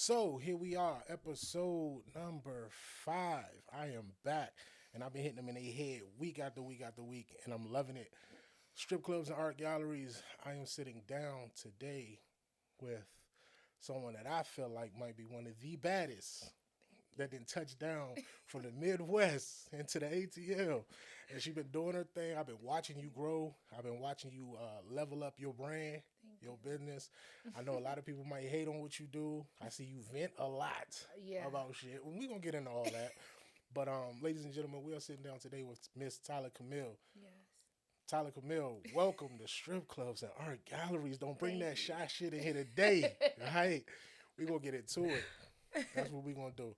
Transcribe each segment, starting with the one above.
So here we are, episode number 5. I am back, and I've been hitting them in their head week after week after week, and I'm loving it. Strip clubs and art galleries. I am sitting down today with someone that I feel like might be one of the baddest that didn't touch down from the Midwest into the ATL. And she's been doing her thing. I've been watching you grow. I've been watching you level up your brand, Thank your you. business. I know a lot of people might hate on what you do. I see you vent a lot Yeah. about shit. We're going to get into all that. But ladies and gentlemen, we are sitting down today with Miss Tyler Camille. Yes. Tyler Camille, welcome to strip clubs and art galleries. Don't bring Thank that you. shy shit in here today, right? We're going to get into it. That's what we're going to do.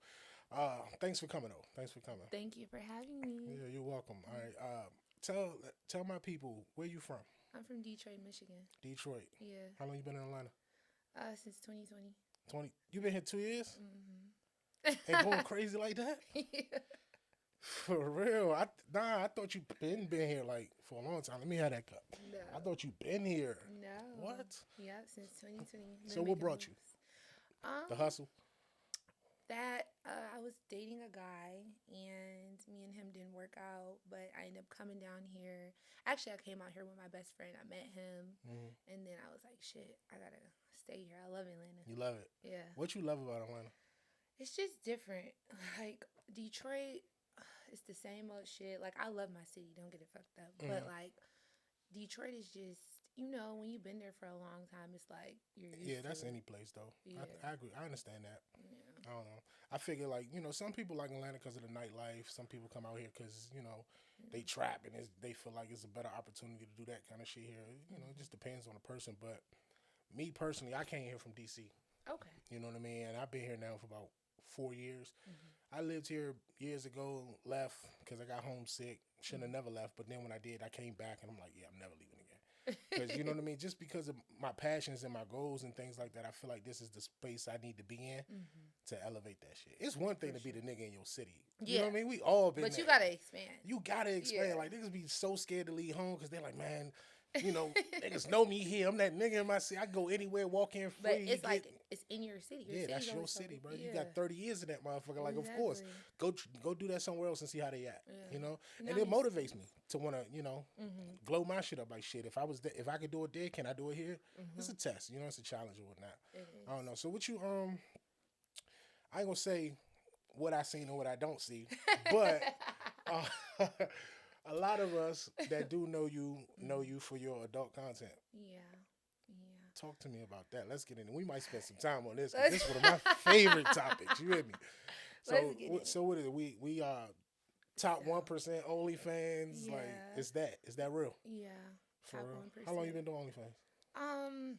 Thanks for coming, though. Thanks for coming. Thank you for having me. Yeah, you're welcome. All right. Tell tell my people where you from. I'm from Detroit, Michigan. Detroit. Yeah. How long you been in Atlanta? Since 2020. 20. You been here 2 years Mm-hmm. and going crazy like that? Yeah. For real? I thought you been here like for a long time. Let me have that cup. No. I thought you been here. No. What? Yeah, since 2020. So what brought you? The Um, hustle. that I was dating a guy, and me and him didn't work out, but I ended up coming down here. Actually, I came out here with my best friend. I met him, Hmm. and then I was like, shit, I gotta stay here. I love Atlanta. You love it. Yeah. What you love about Atlanta? It's just different. Like Detroit, it's the same old shit. Like I love my city, don't get it fucked up. But Mhm. like Detroit is just, when you've been there for a long time, it's like you're Yeah, used to that's it. any place though. Yeah, I agree. I understand that. yeah, I don't know. I figure like some people like Atlanta because of the nightlife. Some people come out here because they yeah. trap and they feel like it's a better opportunity to do that kind of shit here. It Hmm. just depends on the person. But me personally, I came here from DC. Okay. You know what I mean? And I've been here now for about 4 years. Hmm. I lived here years ago, left because I got homesick. Shouldn't have Hmm. never left. But then when I did, I came back and I'm like, yeah, I'm never leaving again. Because you know what I mean? Just because of my passions and my goals and things like that, I feel like this is the space I need to be in Hmm. to elevate that shit. It's one thing For to be sure. the nigga in your city. You know Yeah, what I mean? We all been but you there. gotta expand. You gotta expand. Yeah. Like niggas be so scared to leave home because they're like, man, niggas know me here. I'm that nigga in my city. I go anywhere, walk in But free. You it's get like it's in your city. Your yeah, city's that's only your so city, big. bro. You Yeah, got 30 years in that motherfucker. Like, of course, exactly. go do that somewhere else and see how they at. Yeah. You know, You know and how it many? motivates me to want to Hmm. glow my shit up like shit. If I could do it there, can I do it here? It's Hmm. a test. It's a challenge or whatnot. It I don't know. is. So what you I ain't gonna say what I seen and what I don't see, but uh, a lot of us that do know Mhm. you for your adult content. Yeah, yeah. Talk to me about that. Let's get in. We might spend some time on this because Let's this is one of my favorite topics. You hear me? let's So, get in it. so what is it? We are top So 1% OnlyFans. Like, yeah, is that real? yeah, For top real? one How long you percent. been doing OnlyFans? Um,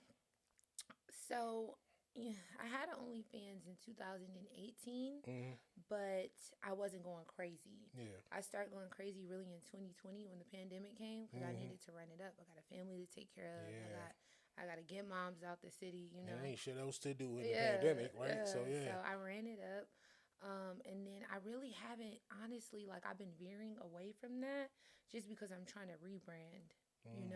so yeah, I had an OnlyFans in 2018, Hmm. but I wasn't going crazy. Yeah. I started going crazy really in 2020 when the pandemic came because I Hmm. needed to run it up. I got a family to take care of. Yeah. I got to get moms out the city. And ain't shit else to do in the Yeah, pandemic, right? So yeah. So yeah. I ran it up. And then I really haven't, honestly, like I've been veering away from that just because I'm trying to rebrand, Mm.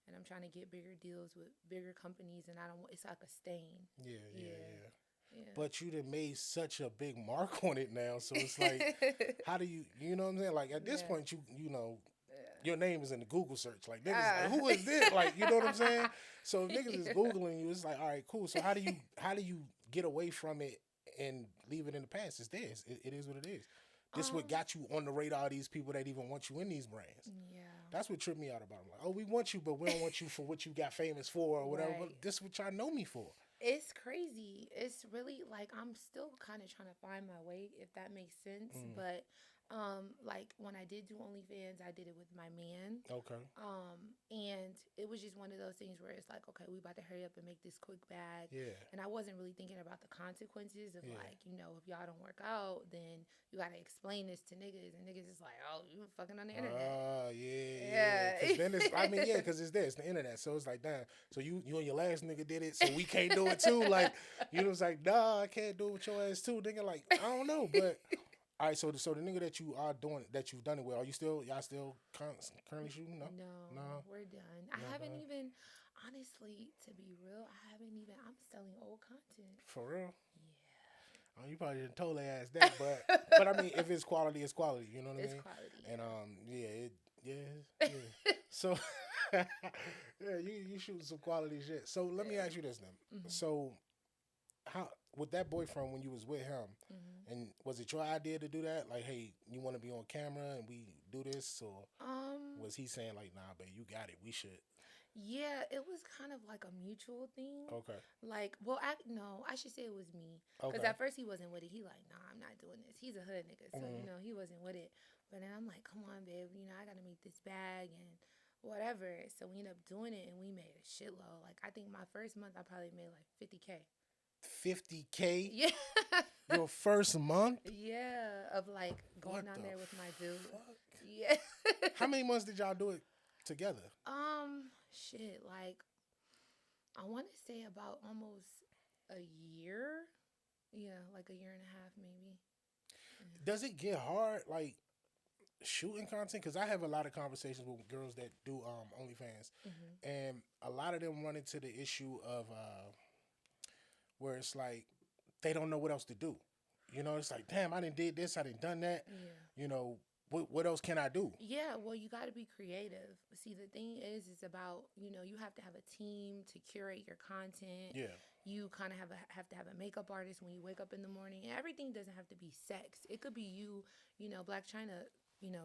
and I'm trying to get bigger deals with bigger companies, and I don't, it's like a stain. Yeah, yeah, Yeah, yeah. yeah. But you done made such a big mark on it now, so it's like, how do you know what I'm saying? Like at this Yeah, point, yeah. your name is in the Google search. Like niggas is like, Ah. who is this? Like, you know what I'm saying? So if niggas is googling you, it's like, all right, cool. So how do you get away from it and leave it in the past? It's theirs. It is what it is. This what um, got you on the radar of these people that even want you in these brands. yeah, That's what tripped me out about them. Like, oh, we want you, but we don't want you for what you got famous for or whatever. But right. this what y'all know me for. It's crazy. It's really like I'm still kind of trying to find my way, if that makes sense. Mm, But like when I did do OnlyFans, I did it with my man. okay. And it was just one of those things where it's like, okay, we about to hurry up and make this quick bag. Yeah. And I wasn't really thinking about the consequences of Yeah. like, if y'all don't work out, then you gotta explain this to niggas, and niggas is like, oh, you fucking on the internet. Yeah, yeah. Yeah. Cause then it's, I mean, yeah, cause it's there, it's the internet. So it's like, damn. So you and your last nigga did it, so we can't do it too. Like, it's like, nah, I can't do it with your ass too, nigga. Like, I don't know, but all right. So the nigga that you are doing that you've done it with, y'all still currently shooting? No, No, no, we're done. I no, haven't no. even, honestly, to be real, I'm selling old content. For real. Yeah. You probably didn't told their ass that, but I mean, if it's quality, it's quality. You know what I It's mean? quality. And yeah. So yeah, you shooting some quality shit. So let me ask you this then. Mm-hmm. So how with that boyfriend when you was with him, Mm-hmm. and was it your idea to do that? Like, hey, you want to be on camera and we do this, or was he saying like, nah, babe, you got it, we should? Yeah, it was kind of like a mutual thing. Okay, Like, well, no, I should say it was me. Because okay, at first he wasn't with it. He like, nah, I'm not doing this. He's a hood nigga. So, mm-hmm. he wasn't with it. But then I'm like, come on, babe. I got to make this bag and whatever. So we ended up doing it and we made a shitload. Like, I think my first month I probably made like 50K. 50K Yeah. your first month? Yeah. Of like going What down the there with my dude. fuck? Yeah. How many months did y'all do it together? Shit. Like, I want to say about almost a year. Yeah, like a year and a half, maybe. Yeah. Does it get hard, like shooting content? Because I have a lot of conversations with girls that do OnlyFans, Mm-hmm. and a lot of them run into the issue of where it's like they don't know what else to do. You know, it's like, damn, I didn't did this, I didn't done that. Yeah. You know, what else can I do? Yeah, well, you got to be creative. See, the thing is, it's about, you have to have a team to curate your content. Yeah, You kind of have to have a makeup artist when you wake up in the morning. And everything doesn't have to be sex. It could be you, Black China,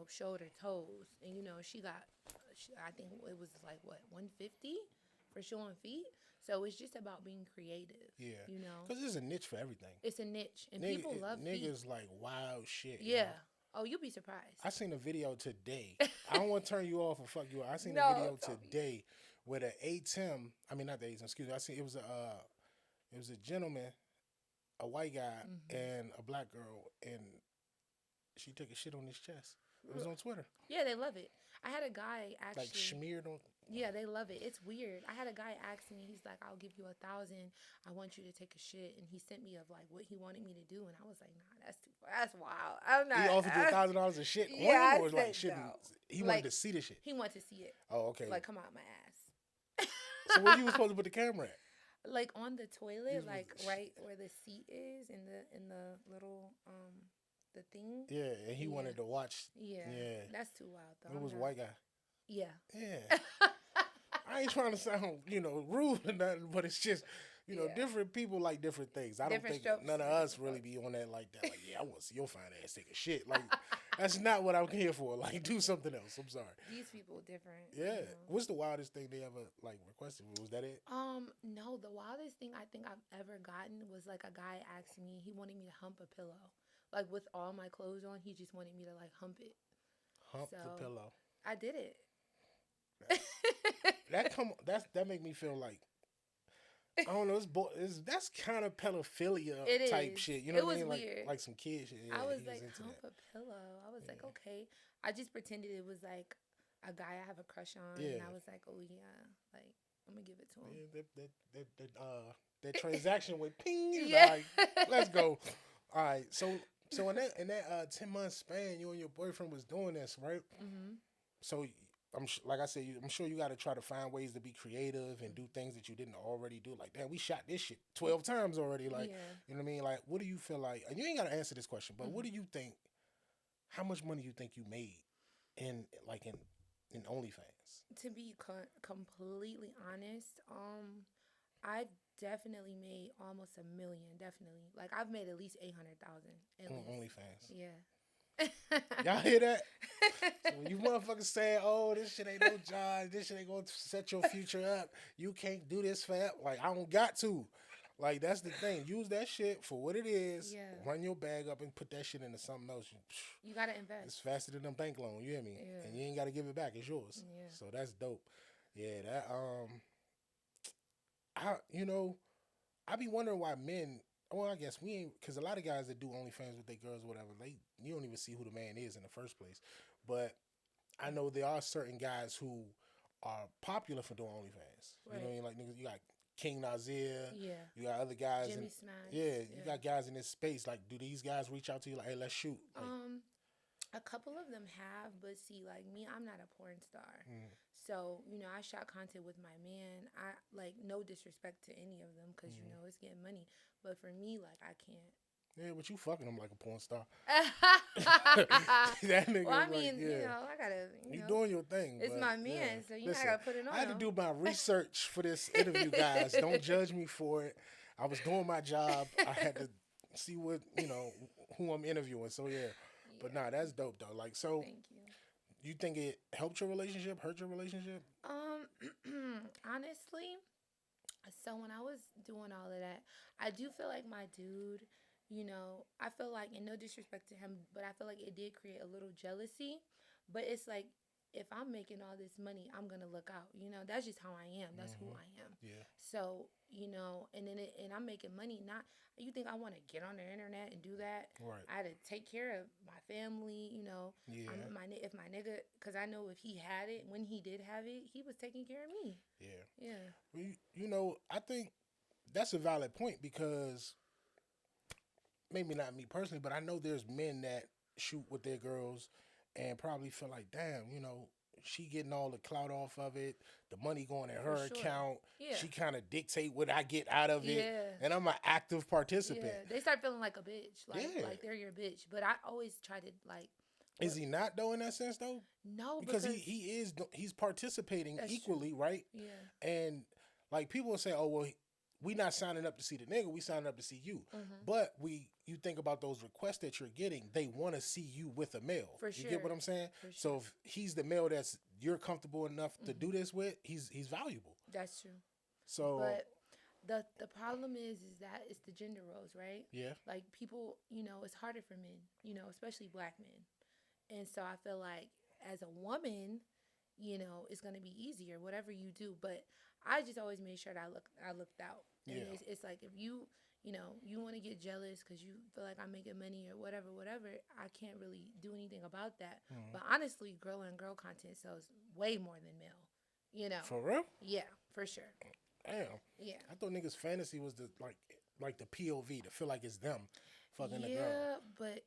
showed her toes. And, she got, I think it was like, what, 150 for showing feet? So it's just about being creative. because there's a niche for everything. It's a niche. And people love feet. Niggas like wild shit. Yeah. You know? Oh, you'll be surprised. I seen a video today. I don't want to turn you off or fuck you up. I seen No, a video tell me. today where the ATM, I mean not the ATM, excuse me. I seen it was a gentleman, a white guy Mm-hmm. and a black girl, and she took a shit on his chest. It was on Twitter. Yeah, they love it. I had a guy actually. Like smeared on. Yeah, they love it. It's weird. I had a guy ask me. He's like, "I'll give you 1,000. I want you to take a shit." And he sent me of like what he wanted me to do, and I was like, "Nah, that's too far. That's wild. I'm not." He offered you $1,000 of shit Yeah, on him, or I like said shit. no. He Like, wanted to see the shit. He wanted to see it. Oh, okay. Like, come out my ass. So where you was supposed to put the camera at? Like on the toilet, was like the right where the seat is, in the little the thing. Yeah, and he wanted to watch. Yeah. Yeah. That's too wild though. It was a white guy. Yeah. Yeah. I ain't trying to sound, rude or nothing, but it's just, Yeah. different people like different things. I Different don't think strokes none of for us different really be on that like that. Like, yeah, I want to see your fine ass take a shit. Like, that's not what I'm here for. Like, do something else. I'm sorry. These people different. Yeah. What's the wildest thing they ever, like, requested? Was that it? No, the wildest thing I think I've ever gotten was like a guy asked me, he wanted me to hump a pillow. Like with all my clothes on, he just wanted me to like hump it. Hump the pillow. I did it. That make me feel like, I don't know, that's kind of pedophilia It type is. shit. You know It what I mean? was weird. Like some kid shit. Yeah, I was he like, into hump that. a pillow. I was like, okay. I just pretended it was like a guy I have a crush on, and I was like, oh yeah, like I'm gonna give it to him. Yeah, that transaction went ping. Yeah. Like, let's go. All right, so in that 10-month span, you and your boyfriend was doing this, right? Mm-hmm. So like I said, I'm sure you got to try to find ways to be creative and do things that you didn't already do. Like, damn, we shot this shit 12 times already. Like, you know what I mean? Like, what do you feel like? And you ain't got to answer this question, but what do you think? How much money do you think you made in OnlyFans? To be completely honest, I definitely made almost $1 million. Definitely, like I've made at least 800,000 On OnlyFans. Yeah. Y'all hear that? So when you motherfuckers saying, "Oh, this shit ain't no job. This shit ain't gonna set your future up. You can't do this forever." Like, I don't got to. Like, that's the thing. Use that shit for what it is. Yeah. Run your bag up and put that shit into something else. You gotta invest. It's faster than a bank loan. You hear me? Yeah. And you ain't gotta give it back. It's yours. Yeah. So that's dope. Yeah. That I be wondering why men. Well, I guess we ain't, because a lot of guys that do OnlyFans with their girls or whatever, you don't even see who the man is in the first place. But I know there are certain guys who are popular for doing OnlyFans. Right. You know what I mean? Like, niggas, you got King Nazir. Yeah. You got other guys. Jimmy Smash. Yeah, you got guys in this space. Like, do these guys reach out to you like, hey, let's shoot? Like, a couple of them have, but see, like me, I'm not a porn star. So, I shot content with my man. No disrespect to any of them because, it's getting money. But for me, like, I can't. Yeah, but you fucking him like a porn star. Well, That nigga I was mean, like, yeah, I gotta, you doing your thing. it's But my yeah, man, so I listen, gotta put it I on had to him. do my research for this interview, guys. Don't judge me for it. I was doing my job. I had to see what who I'm interviewing. So yeah, but nah, Yeah, that's dope though. Like, so thank you. you think it helped your relationship, hurt your relationship? Um, honestly, so when I was doing all of that, I do feel like my dude, I feel like, and no disrespect to him, but I feel like it did create a little jealousy. But it's like, if I'm making all this money, I'm gonna look out. That's just how I am. That's who Hmm. I am. Yeah, So, and I'm making money. Not you think I want to get on the internet and do that? right. I had to take care of my family. Yeah, If my nigga, because I know if he had it, when he did have it, he was taking care of me. yeah. Yeah, Well, I think that's a valid point because maybe not me personally, but I know there's men that shoot with their girls and probably feel like, damn, she getting all the clout off of it, the money going in for her sure. account. Yeah, She kind of dictate what I get out of it, yeah, and I'm an active participant. yeah. They start feeling like a bitch, Yeah, like they're your bitch. But I always try to is what? he not though in that sense though? No, Because because he's participating that's true. equally, right? Yeah. And like people will say, oh well, we not signing up to see the nigga, we signing up to see you. Mhm. But you think about those requests that you're getting, they want to see you with a male. For You get what sure. I'm saying? For sure. So if he's the male that's you're comfortable enough to do Mhm. this with, he's valuable. That's true. So But the problem is that it's the gender roles, right? yeah, Like people, it's harder for men, especially black men. And so I feel like as a woman, it's gonna be easier, whatever you do. But I just always made sure that I looked out. And yeah, it's like if you want to get jealous because you feel like I'm making money or whatever, I can't really do anything about that. mhm. But honestly, girl and girl content sells way more than male. For real? Yeah, for sure. Damn, Yeah. I thought niggas fantasy was the like the POV to feel like it's them fucking the girl. Yeah, but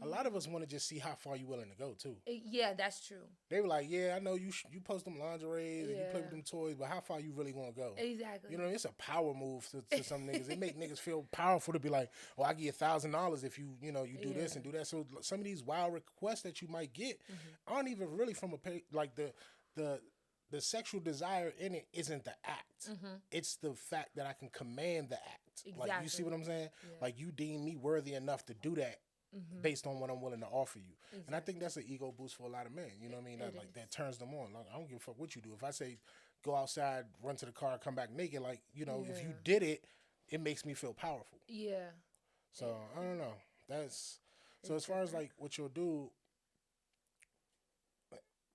A lot of us want to just see how far you willing to go too. yeah, that's true. They were like, yeah, I know you post them lingeries and you play Yeah, with them toys, but how far you really gonna go? exactly. It's a power move to some niggas. It make niggas feel powerful to be like, oh, I give you $1,000 if you do this Yeah. and do that. So some of these wild requests that you might get Hmm. aren't even really from like the sexual desire in it isn't the act. Hmm. It's the fact that I can command the act. Like you see Exactly. what I'm saying? Yeah. Like you deem me worthy enough to do that Hmm. based on what I'm willing to offer you. And I think Exactly. that's an ego boost for a lot of men. You know what I mean? It Like is. that turns them on. Like, I don't give a fuck what you do. If I say go outside, run to the car, come back naked, like, if you Yeah. did it, it makes me feel powerful. Yeah. So I don't know. That's so It's as far as different. like what you'll do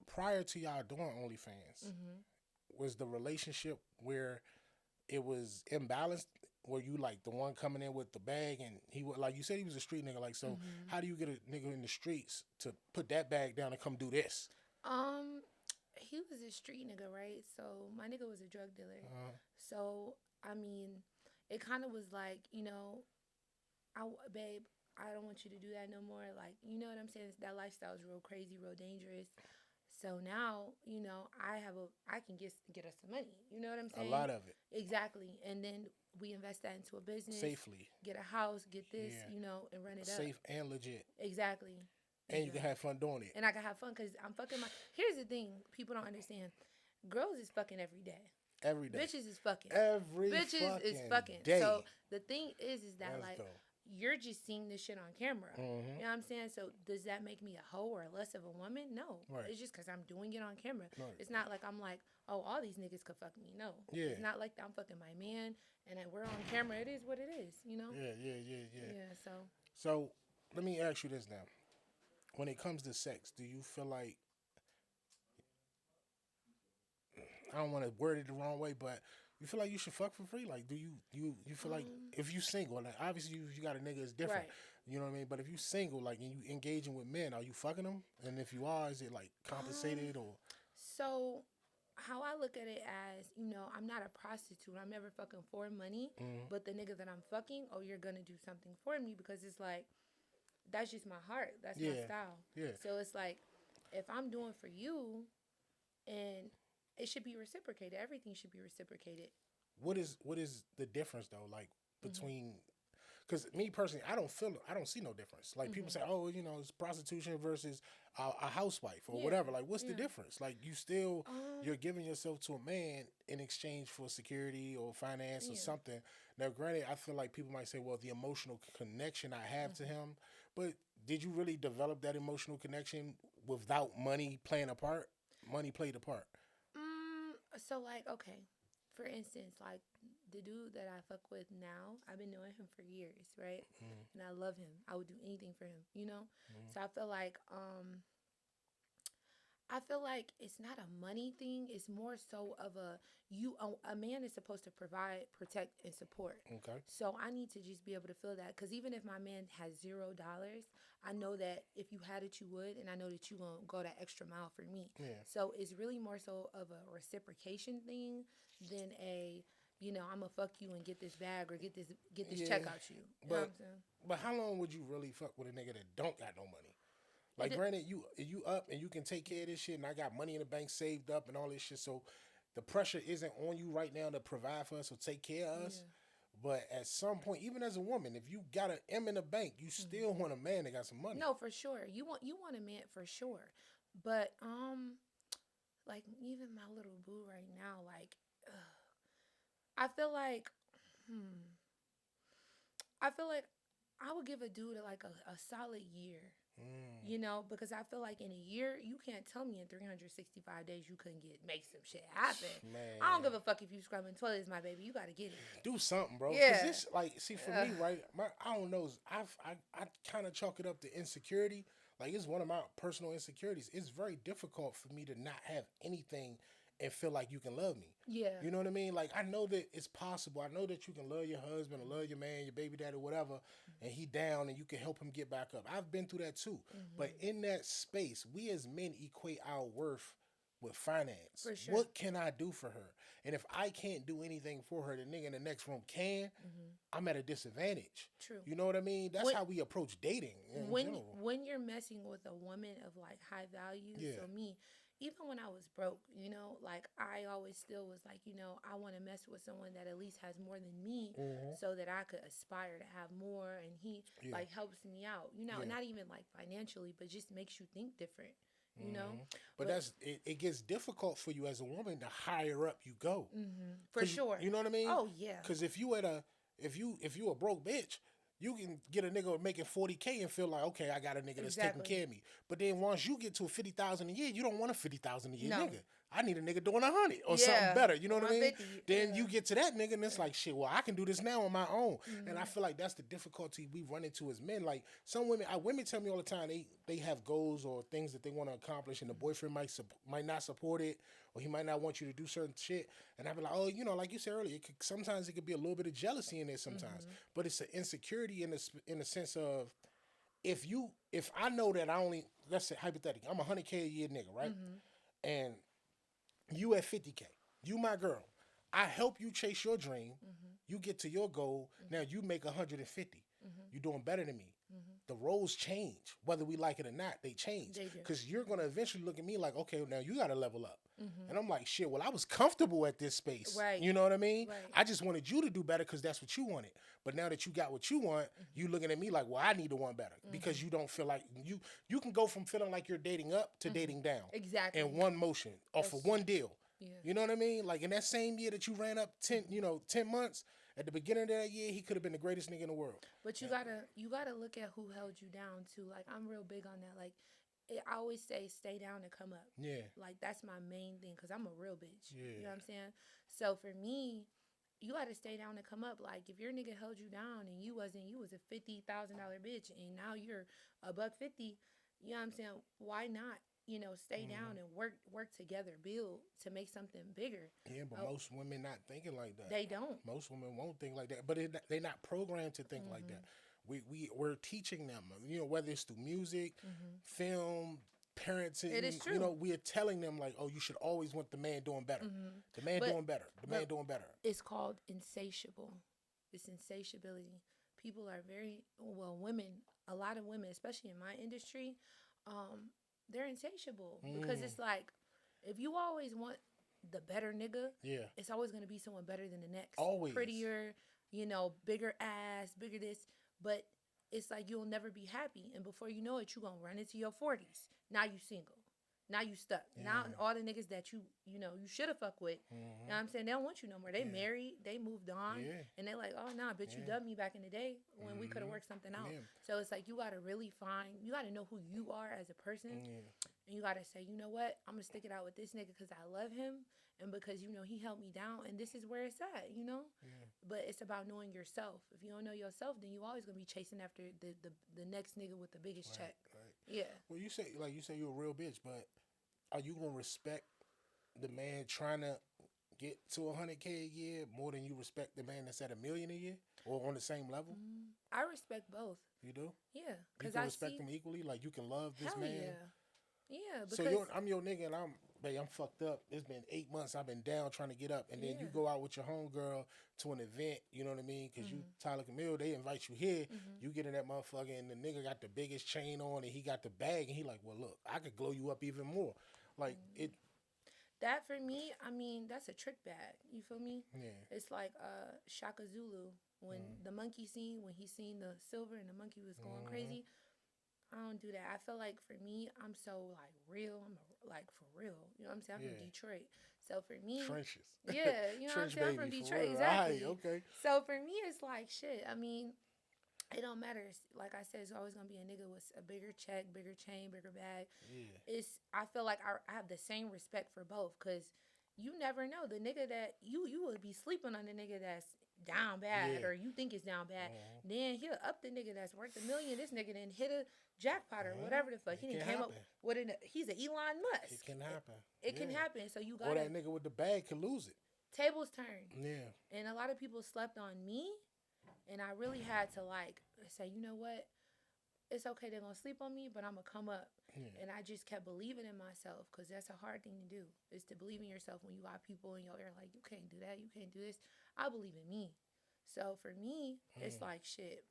prior to y'all doing OnlyFans, Hmm. was the relationship where it was imbalanced? Were you like the one coming in with the bag and he was like you said he was a street nigga, like so Hmm. how do you get a nigga in the streets to put that bag down and come do this? Um, he was a street nigga, right? So my nigga was a drug dealer. Uh, So I mean, it kind of was like, babe, I don't want you to do that no more. Like, you know what I'm saying? That lifestyle is real crazy, real dangerous. So now, I can get us some money. You know what I'm a saying? lot of it Exactly. And then we invest that into a business, safely, get a house, get this, yeah, and run it up. safe and legit, Exactly. and you can Exactly. have fun doing it And I can have fun because I'm fucking Here's the thing people don't understand. Girls is fucking every day. every day, Bitches is fucking. every Bitches is fucking fucking. day. So the thing is that That's like dope. you're just seeing this shit on camera. Mm-hmm. You know what I'm saying? So does that make me a hoe or less of a woman? No. Right. It's just because I'm doing it on camera. Right. It's not like I'm like, oh, all these niggas could fuck me. No. Yeah. It's not like that. I'm fucking my man and we're on camera. It is what it is, Yeah, yeah, yeah, yeah. Yeah, so. So let me ask you this now: when it comes to sex, do you feel like I don't want to word it the wrong way, but you feel like you should fuck for free? Like, do you feel like if you single, like obviously if you got a nigga, it's different. Right. You know what I mean? But if you single, like, and you engaging with men, are you fucking them? And if you are, is it like compensated or? So how I look at it as, I'm not a prostitute. I'm never fucking for money. Mhm. But the nigga that I'm fucking, oh, you're gonna do something for me because it's like that's just my heart. That's my Yeah. style. Yeah. So it's like if I'm doing for you, and it should be reciprocated. Everything should be reciprocated. What is the difference though? Like Mm-hmm. between because me personally, I don't see no difference. Like people say, oh, you know, it's prostitution versus a housewife or Yeah, whatever. Like, what's the yeah. difference? Like, you still Um, you're giving yourself to a man in exchange for security or finance or yeah. something. Now, granted, I feel like people might say, well, the emotional connection I have to him, but did you really develop that emotional connection without money playing a part? Money played a part. So like, okay, for instance, like the dude that I fuck with now, I've been knowing him for years, right? And I love him. I would do anything for him, you know? So I feel like it's not a money thing. It's more so of a man is supposed to provide, protect, and support. Okay. So I need to just be able to feel that because even if my man has $0, I know that if you had it, you would, and I know that you gonna go that extra mile for me. Yeah. So it's really more so of a reciprocation thing than I'm gonna fuck you and get this bag or get this check Yeah. out you. You know what But I'm saying? but how long would you really fuck with a nigga that don't got no money? It Like, de- granted, you up and you can take care of this shit, and I got money in the bank saved up and all this shit. So the pressure isn't on you right now to provide for us or take care of us. yeah. But at some point, even as a woman, if you got an M in the bank, you still want a man that got some money. No, for sure. You want a man for sure. But like even my little boo right now, like I feel like hmm, I feel like I would give a dude like a solid year. Mm, Because I feel like in a year, you can't tell me in 365 days you couldn't make some shit happen. I don't man, give a fuck if you scrubbing toilets, my baby. You gotta get it. do something, bro. Cause Yeah. this, like, see, for me, right? I don't know. I kind of chalk it up to insecurity. Like, it's one of my personal insecurities. It's very difficult for me to not have anything and feel like you can love me. Yeah. You know what I mean? Like, I know that it's possible. I know that you can love your husband or love your man, your baby daddy, whatever, and he down and you can help him get back up. I've been through that too. But in that space, we as men equate our worth with finance. For sure. What can I do for her? And if I can't do anything for her, the nigga in the next room can, I'm at a disadvantage. True. You know what I mean? That's When how we approach dating in when general. when you're messing with a woman of like high value, Yeah. so me, even when I was broke, like I always still was like, I want to mess with someone that at least has more than me, Mhm. so that I could aspire to have more, and he Yeah. like helps me out, Yeah. not even like financially, but just makes you think different, you know. But But it gets difficult for you as a woman the higher up you go. for 'Cause sure, you know what I mean? oh yeah, Because if you a broke bitch, you can get a nigga making 40K and feel like, okay, I got a nigga that's taking exactly, care of me. But then once you get to 50,000 a year, you don't want a 50,000 a year no, nigga. I need a nigga doing 100 or something yeah, better. You know what I mean? 150, Then yeah. you get to that nigga and it's like, shit, well, I can do this now on my own. And I Mm-hmm. feel like that's the difficulty we run into as men. Like, some women tell me all the time they have goals or things that they want to accomplish, and the boyfriend might not support it, or he might not want you to do certain shit. And I be like, oh, like you said earlier, sometimes it could be a little bit of jealousy in there sometimes, but it's an insecurity in the sense of, if I know that I only, let's say hypothetically, I'm 100K a year nigga, right? And you at 50K, you my girl. I help you chase your dream. You get to your goal. Now you make 150. You're doing better than me. The roles change, whether we like it or not. They change They do. because you're gonna eventually look at me like, okay, now you got to level up. And I'm like, shit. Well, I was comfortable at this space. Right. You know what I mean? Right. I just wanted you to do better because that's what you wanted. But now that you got what you want, you looking at me like, well, I need to want better because you don't feel like you can go from feeling like you're dating up to dating down Exactly. in one motion or for one deal. Yeah. You know what I mean? Like, in that same year that you ran up 10 months, at the beginning of that year, he could have been the greatest nigga in the world. But you gotta look at who held you down too. Like I'm real big on that. Like I always say, stay down and come up. Yeah. Like that's my main thing because I'm a real bitch. Yeah. You know what I'm saying? So for me, you gotta stay down and come up. Like if your nigga held you down and you was a $50,000 bitch and now you're a $150, you know what I'm saying? Why not? Stay down and work together, build to make something bigger. Yeah, but most women not thinking like that. They don't. Most women won't think like that. But they're not programmed to think like that. We're teaching them, whether it's through music, film, parenting. It is true. We are telling them like, oh, you should always want the man doing better. The man doing better. The man doing better. It's called insatiable. It's insatiability. People are women, a lot of women, especially in my industry, they're insatiable because it's like, if you always want the better nigga, Yeah. it's always going to be someone better than the next. Always. Prettier, bigger ass, bigger this, but it's like you'll never be happy. And before you know it, you're going to run into your 40s. Now you single. Now you stuck. Yeah. Now all the niggas that you should have fucked with, you know what I'm saying? They don't want you no more. They married, they moved on, and they're like, oh, nah, bitch, you dubbed me back in the day when we could have worked something out. So it's like you got to really you got to know who you are as a person. And you got to say, you know what? I'm going to stick it out with this nigga because I love him and because, he helped me down. And this is where it's at, But it's about knowing yourself. If you don't know yourself, then you always going to be chasing after the next nigga with the biggest check. Right. Yeah. Well, you say you're a real bitch, but are you going to respect the man trying to get to 100K a year more than you respect the man that's at $1 million a year or on the same level? I respect both. You do? Yeah. You can respect them equally? Like, you can love this man? Yeah. Because I'm your nigga and I'm fucked up. It's been 8 months. I've been down trying to get up. And then you go out with your homegirl to an event, you know what I mean? Because you, Tyler Camile, they invite you here. You get in that motherfucker and the nigga got the biggest chain on and he got the bag. And he like, well, look, I could glow you up even more. Like, it. That for me, I mean, that's a trick bag. You feel me? Yeah. It's like Shaka Zulu. When the monkey scene, when he seen the silver and the monkey was going crazy. I don't do that. I feel like for me, I'm so like real. I'm like for real. You know what I'm saying? I'm from Detroit. So for me. Trenches. Yeah. You know what I'm saying? I'm from Detroit. Exactly. Right, okay. So for me, it's like shit. I mean, it don't matter. Like I said, it's always gonna be a nigga with a bigger check, bigger chain, bigger bag. Yeah. I feel like I have the same respect for both because you never know the nigga that you would be sleeping on the nigga that's down bad or you think is down bad. Then he'll up the nigga that's worth $1 million. This nigga didn't hit a jackpot or whatever the fuck. He didn't came up with he's an Elon Musk. It can happen. It can happen. So you got or that nigga with the bag could lose it. Tables turn. Yeah. And a lot of people slept on me. And I really had to like say, you know what? It's okay, they're going to sleep on me, but I'm going to come up. Yeah. And I just kept believing in myself because that's a hard thing to do, is to believe in yourself when you got people in your ear like, you can't do that, you can't do this. I believe in me. So for me, it's like, shit,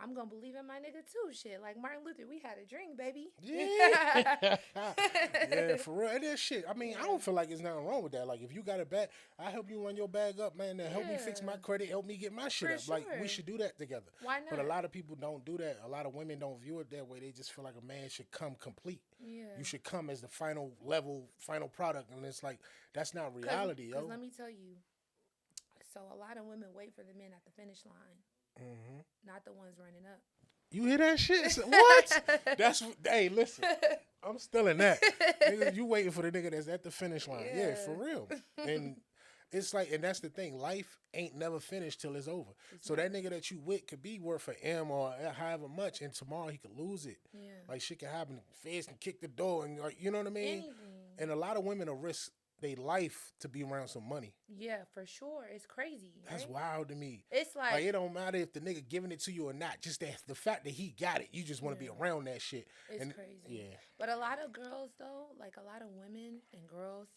I'm going to believe in my nigga too, shit. Like Martin Luther, we had a drink, baby. Yeah. Yeah, for real. And that shit, I mean, I don't feel like there's nothing wrong with that. Like, if you got a bag, I help you run your bag up, man. Then help me fix my credit, help me get my shit for up. Sure. Like, we should do that together. Why not? But a lot of people don't do that. A lot of women don't view it that way. They just feel like a man should come complete. Yeah. You should come as the final level, final product. And it's like, that's not reality, yo. Because let me tell you, so a lot of women wait for the men at the finish line, not the ones running up. You hear that shit? What? Hey, listen. I'm still in that. Nigga, you waiting for the nigga that's at the finish line. Yeah, for real. And it's like, and that's the thing. Life ain't never finished till it's over. So that nigga that you with could be worth an M or however much, and tomorrow he could lose it. Yeah. Like, shit can happen. Feds can kick the door, and like, you know what I mean? Anything. And a lot of women will risk their life to be around some money. Yeah, for sure. It's crazy. Right? That's wild to me. It's like it don't matter if the nigga giving it to you or not. Just the fact that he got it, you just want to be around that shit. It's crazy. Yeah. But a lot of girls though, like a lot of women and girls,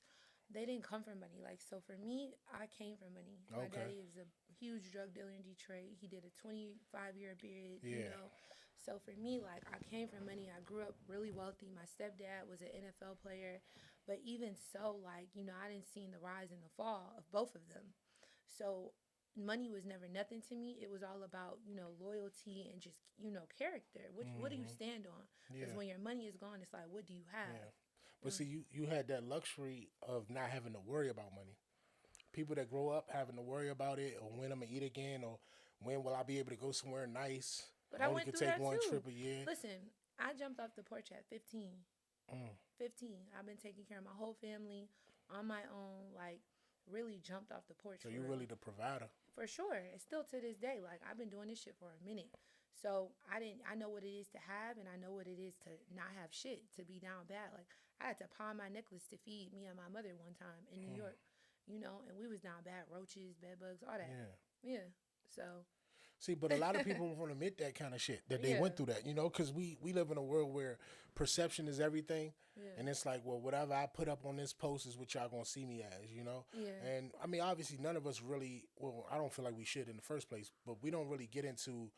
they didn't come from money. Like, so for me, I came from money. My daddy is a huge drug dealer in Detroit. He did a 25-year period, you know. So for me, like, I came from money. I grew up really wealthy. My stepdad was an NFL player. But even so, like, you know, I didn't see the rise and the fall of both of them. So money was never nothing to me. It was all about, you know, loyalty and just, you know, character. What do you stand on? Because when your money is gone, it's like, what do you have? Yeah. But see, you had that luxury of not having to worry about money. People that grow up having to worry about it, or when I'm going to eat again, or when will I be able to go somewhere nice. But I went through that too. Only could take one trip a year. Listen, I jumped off the porch at 15. 15. I've been taking care of my whole family on my own, like really jumped off the porch. So you really the provider. For sure. It's still to this day. Like, I've been doing this shit for a minute. So I know what it is to have, and I know what it is to not have shit, to be down bad. Like, I had to pawn my necklace to feed me and my mother one time in New York, you know, and we was down bad, roaches, bed bugs, all that. Yeah. So see, but a lot of people won't admit that kind of shit, that they went through that, you know, because we live in a world where perception is everything. Yeah. And it's like, well, whatever I put up on this post is what y'all going to see me as, you know? Yeah. And, I mean, obviously, none of us really, well, I don't feel like we should in the first place, but we don't really get into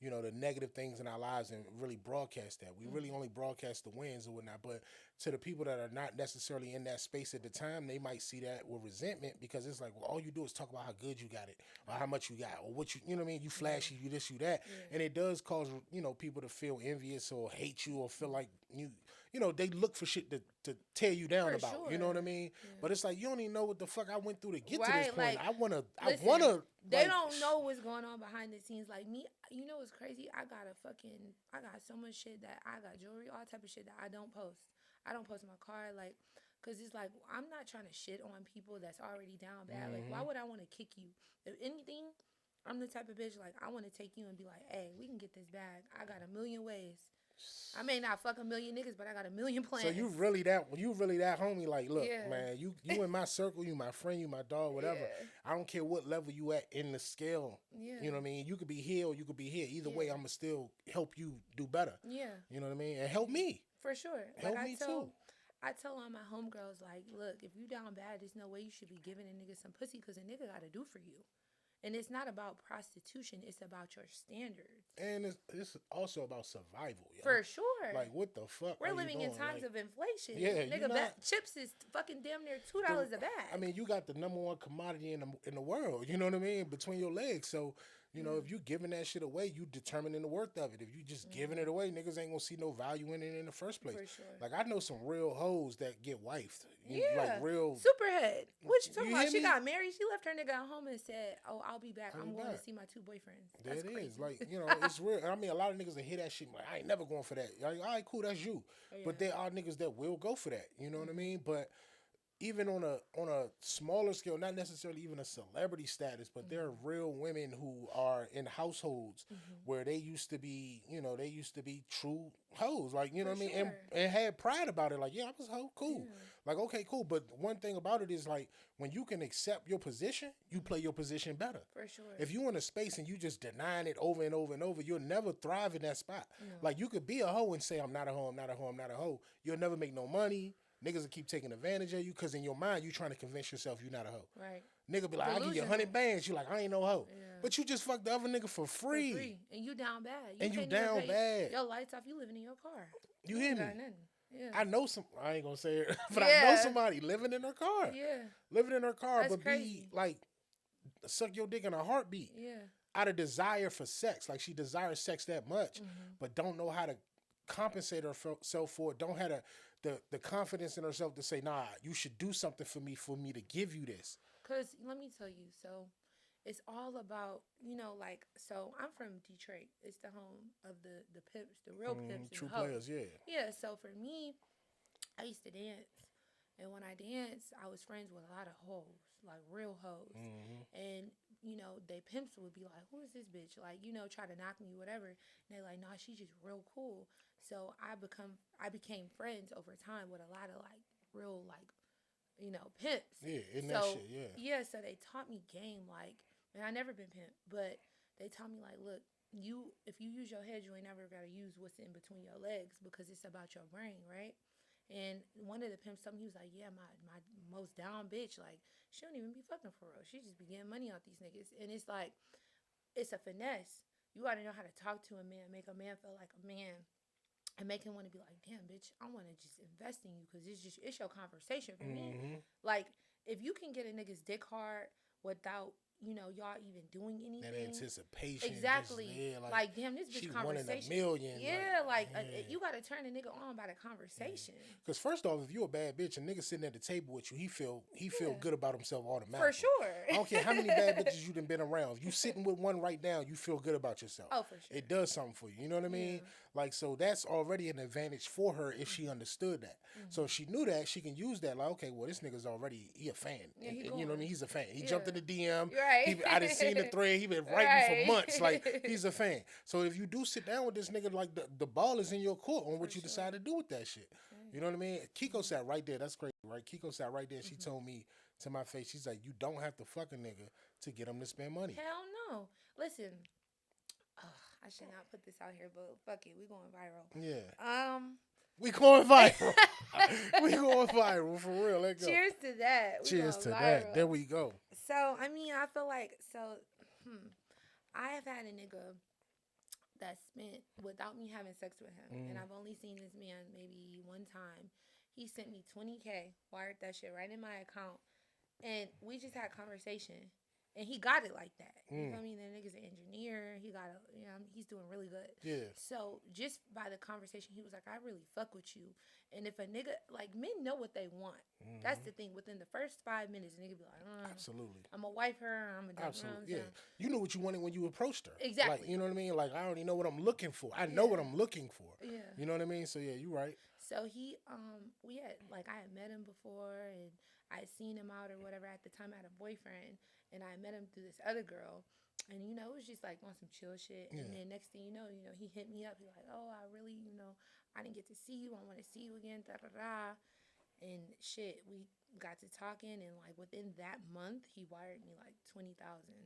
the negative things in our lives and really broadcast that. We really only broadcast the wins or whatnot. But to the people that are not necessarily in that space at the time, they might see that with resentment because it's like, well, all you do is talk about how good you got it or how much you got or what you know what I mean? You flashy, you this, you that. And it does cause, people to feel envious or hate you or feel like they look for shit to tear you down For about. sure. You know what I mean? But it's like, you don't even know what the fuck I went through to get to this Right, point. like, I wanna, listen, they like, don't know what's going on behind the scenes. Like me, what's crazy? I got so much shit that I got jewelry, all type of shit that I don't post. I don't post my car, like, cause it's like I'm not trying to shit on people that's already down bad. Like, why would I want to kick you? If anything, I'm the type of bitch like I want to take you and be like, hey, we can get this bag. I got a million ways. I may not fuck a million niggas, but I got a million plans. So you really that homie? Like, look, man, you in my circle, you my friend, you my dog, whatever. I don't care what level you at in the scale. Yeah. You know what I mean? You could be here or you could be here. Either way, I'ma still help you do better. Yeah. You know what I mean? And help me. For sure. Help me too. I tell all my homegirls, like, look, if you down bad, there's no way you should be giving a nigga some pussy because a nigga got to do for you. And it's not about prostitution. It's about your standards. And it's also about survival. Yo. For sure. Like, what the fuck We're living in times of inflation. Yeah, nigga, chips is fucking damn near $2 a bag. I mean, you got the number one commodity in the world. You know what I mean? Between your legs. So, if you giving that shit away, you determining the worth of it. If you just giving it away, niggas ain't gonna see no value in it in the first place. For sure. Like, I know some real hoes that get wifed. Yeah. Like, real. Superhead. What you talking about? She me? got married. She left her nigga at home and said, oh, I'll be back. I'm going to see my 2 boyfriends. That's crazy. Is. Like, it's real. I mean, a lot of niggas that hear that shit, like, I ain't never going for that. Like, all right, cool, that's you. Oh, yeah. But there are niggas that will go for that. You know what I mean? But even on a smaller scale, not necessarily even a celebrity status, but there are real women who are in households where they used to be, true hoes, like, what I mean, and had pride about it. Like, yeah, I was a hoe, cool. Yeah. Like, okay, cool. But one thing about it is, like, when you can accept your position, you play your position better. For sure. If you in a space and you just denying it over and over and over, you'll never thrive in that spot. No. Like, you could be a hoe and say, I'm not a hoe, I'm not a hoe, I'm not a hoe. You'll never make no money. Niggas will keep taking advantage of you because in your mind, you trying to convince yourself you're not a hoe. Right. Nigga be like, I'll give you 100 bands. You like, I ain't no hoe. Yeah. But you just fucked the other nigga for free. And you down bad. You down bad. Your lights off, you living in your car. You hear me? Yeah. I know I ain't gonna say it, but I know somebody living in her car. Yeah. Living in her car, That's but crazy. be like, suck your dick in a heartbeat. Yeah. Out of desire for sex. Like, she desires sex that much, but don't know how to compensate herself for it. Don't have the confidence in herself to say, nah, you should do something for me to give you this. Because let me tell you, so it's all about, so I'm from Detroit. It's the home of the pimps, the real pimps. True and players, yeah. Yeah, so for me, I used to dance. And when I danced, I was friends with a lot of hoes, like real hoes. And, they pimps would be like, who is this bitch? Like, try to knock me, whatever. And they're like, nah, she's just real cool. So I became friends over time with a lot of, like, real, like, pimps. Yeah, in that shit, yeah. Yeah, so they taught me game, like, and I never been pimp, but they taught me, like, look, if you use your head, you ain't never got to use what's in between your legs because it's about your brain, right? And one of the pimps told me, he was like, yeah, my most down bitch, like, she don't even be fucking for real. She just be getting money out these niggas. And it's like, it's a finesse. You got to know how to talk to a man, make a man feel like a man, and make him want to be like, damn, bitch, I want to just invest in you because it's your conversation for me. Like, if you can get a nigga's dick hard without, y'all even doing anything. That anticipation. Exactly. Just, yeah, like, damn, this bitch conversation. She 1 in a million. Yeah, you got to turn a nigga on by the conversation. Because first off, if you a bad bitch, a nigga sitting at the table with you, he feel good about himself automatically. For sure. I don't care how many bad bitches you done been around. If you sitting with one right now, you feel good about yourself. Oh, for sure. It does something for you. You know what I mean? Like, so that's already an advantage for her if she understood that. So if she knew that, she can use that. Like, okay, well, this nigga's already, he a fan. Yeah, you know what I mean? He's a fan. He jumped in the DM. Right. I done seen the thread. He been writing for months. Like, he's a fan. So if you do sit down with this nigga, like, the ball is in your court on what you decide to do with that shit. You know what I mean? Kiko sat right there. That's crazy, right? Kiko sat right there. She told me to my face, she's like, you don't have to fuck a nigga to get him to spend money. Hell no. Listen, I should not put this out here, but fuck it. We going viral. Yeah. We going viral. We going viral, for real. Let go. Cheers to that. Cheers to that. There we go. So, I mean, I feel like, I have had a nigga that spent without me having sex with him, and I've only seen this man maybe one time. He sent me 20K, wired that shit right in my account, and we just had conversation. And he got it like that. You feel me? That nigga's an engineer. He got a, he's doing really good. Yeah. So just by the conversation, he was like, I really fuck with you. And if a nigga, like, men know what they want. That's the thing. Within the first 5 minutes, a nigga be like, absolutely. I'm going to wife her. I'm going to do absolutely. Yeah. You knew what you wanted when you approached her. Exactly. Like, you know what I mean? Like, I already know what I'm looking for. I know what I'm looking for. Yeah. You know what I mean? So, yeah, you're right. So he, we had, like, I had met him before, and I had seen him out or whatever. At the time, I had a boyfriend, and I met him through this other girl. And, it was just, like, on some chill shit. Yeah. And then next thing you know, he hit me up. He's like, oh, I really, I didn't get to see you. I want to see you again, da-da-da. And shit, we got to talking, and, like, within that month, he wired me, like, 20,000.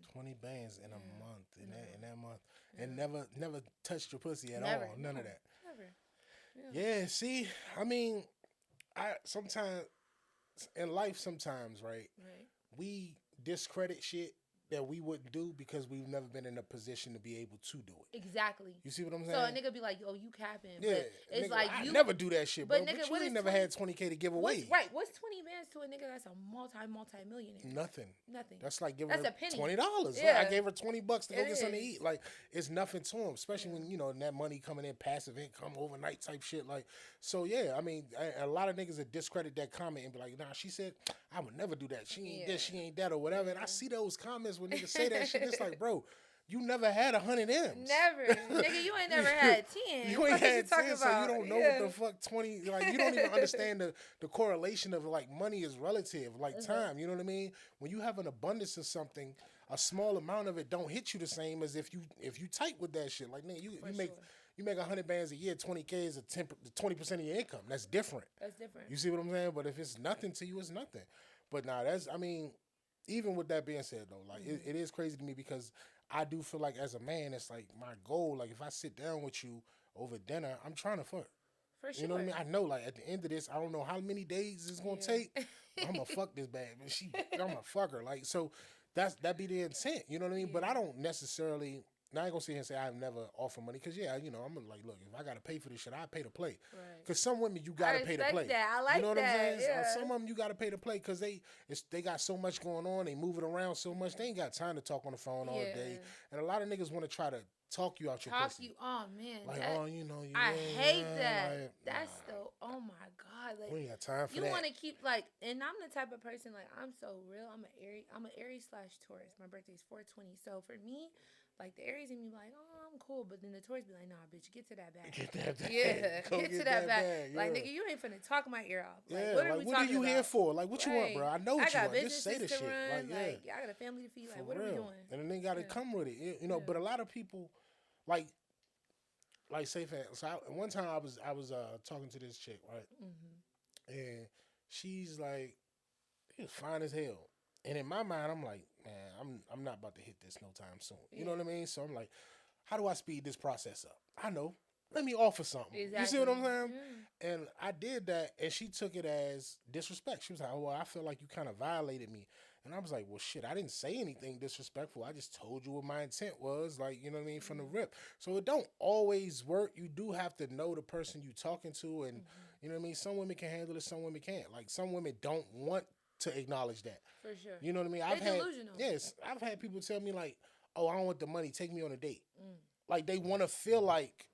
20 bands in a month, in that month. And never touched your pussy at all. None of that. Never. Yeah, see, I mean, sometimes in life, right, we discredit shit that we wouldn't do because we've never been in a position to be able to do it. Exactly. You see what I'm saying? So a nigga be like, "Oh, you capping?" Yeah, but it's nigga, like I you never do that shit, bro. But nigga, you ain't never 20, had 20K to give away. Right? What's 20 bands to a nigga that's a multi-millionaire? Nothing. Nothing. That's like giving that's her a penny. $20. Yeah. Like, I gave her $20 to go get something to eat. Like, it's nothing to him, especially when that money coming in, passive income, overnight type shit. Like, so yeah, I mean, a lot of niggas that discredit that comment and be like, nah, she said I would never do that. She ain't this, she ain't that, or whatever. And I see those comments when niggas say that shit. It's like, bro, you never had 100 M's. Never. Nigga, you ain't never had 10. You ain't had 10, so you don't know what the fuck. fuck 20, like, you don't even understand the correlation of, like, money is relative, like time, you know what I mean? When you have an abundance of something, a small amount of it don't hit you the same as if you tight with that shit. Like, nigga, you make 100 bands a year, 20K is 20% of your income. That's different. That's different. You see what I'm saying? But if it's nothing to you, it's nothing. But nah, even with that being said, though, like, it is crazy to me because I do feel like as a man, it's like my goal. Like, if I sit down with you over dinner, I'm trying to fuck. For sure. You know what I mean? I know, like, at the end of this, I don't know how many days it's going to take. I'm going to fuck this bad. I'm going to fuck her. Like, so that be the intent. You know what I mean? Yeah. But I don't necessarily... Now, I ain't going to sit here and say I've never offered money. Because, I'm like, look, if I got to pay for this shit, I pay to play. Because some women, you got to pay to play. That. I like that. You know what I'm saying? Yeah. Some of them, you got to pay to play because they got so much going on. They move it around so much. They ain't got time to talk on the phone all day. And a lot of niggas want to try to talk you out your pussy. Oh, man. Like, I hate that. Like, that's oh, my God. Like, we ain't got time for that. You want to keep, like, and I'm the type of person, like, I'm so real. I'm an Aries/Taurus. My birthday's 4/20. So, for me... Like, the Aries in me be like, oh, I'm cool. But then the Taurus be like, nah, bitch, get to that bag. Get that bag. Yeah, get to that bag. Yeah. Like, nigga, you ain't finna talk my ear off. Like, yeah, what are we talking about? What are you here for? Like, what you want, bro? I know what you want. Just say the shit. Run. Like, I got a family to feed. Like, what are we doing? And then they got to come with it. But a lot of people, like say, so one time I was talking to this chick, right? Mm-hmm. And she's like, she was fine as hell. And in my mind, I'm like, man, I'm not about to hit this no time soon. You know what I mean? So I'm like, how do I speed this process up? I know. Let me offer something. Exactly. You see what I'm saying? Yeah. And I did that, and she took it as disrespect. She was like, oh, well, I feel like you kind of violated me. And I was like, well, shit, I didn't say anything disrespectful. I just told you what my intent was, like, you know what I mean, from the rip. So it don't always work. You do have to know the person you talking to, and, you know what I mean? Some women can handle it, some women can't. Like, some women don't want to acknowledge that. For sure. You know what I mean? I've had people tell me, like, oh, I don't want the money, take me on a date. Like, they want to feel like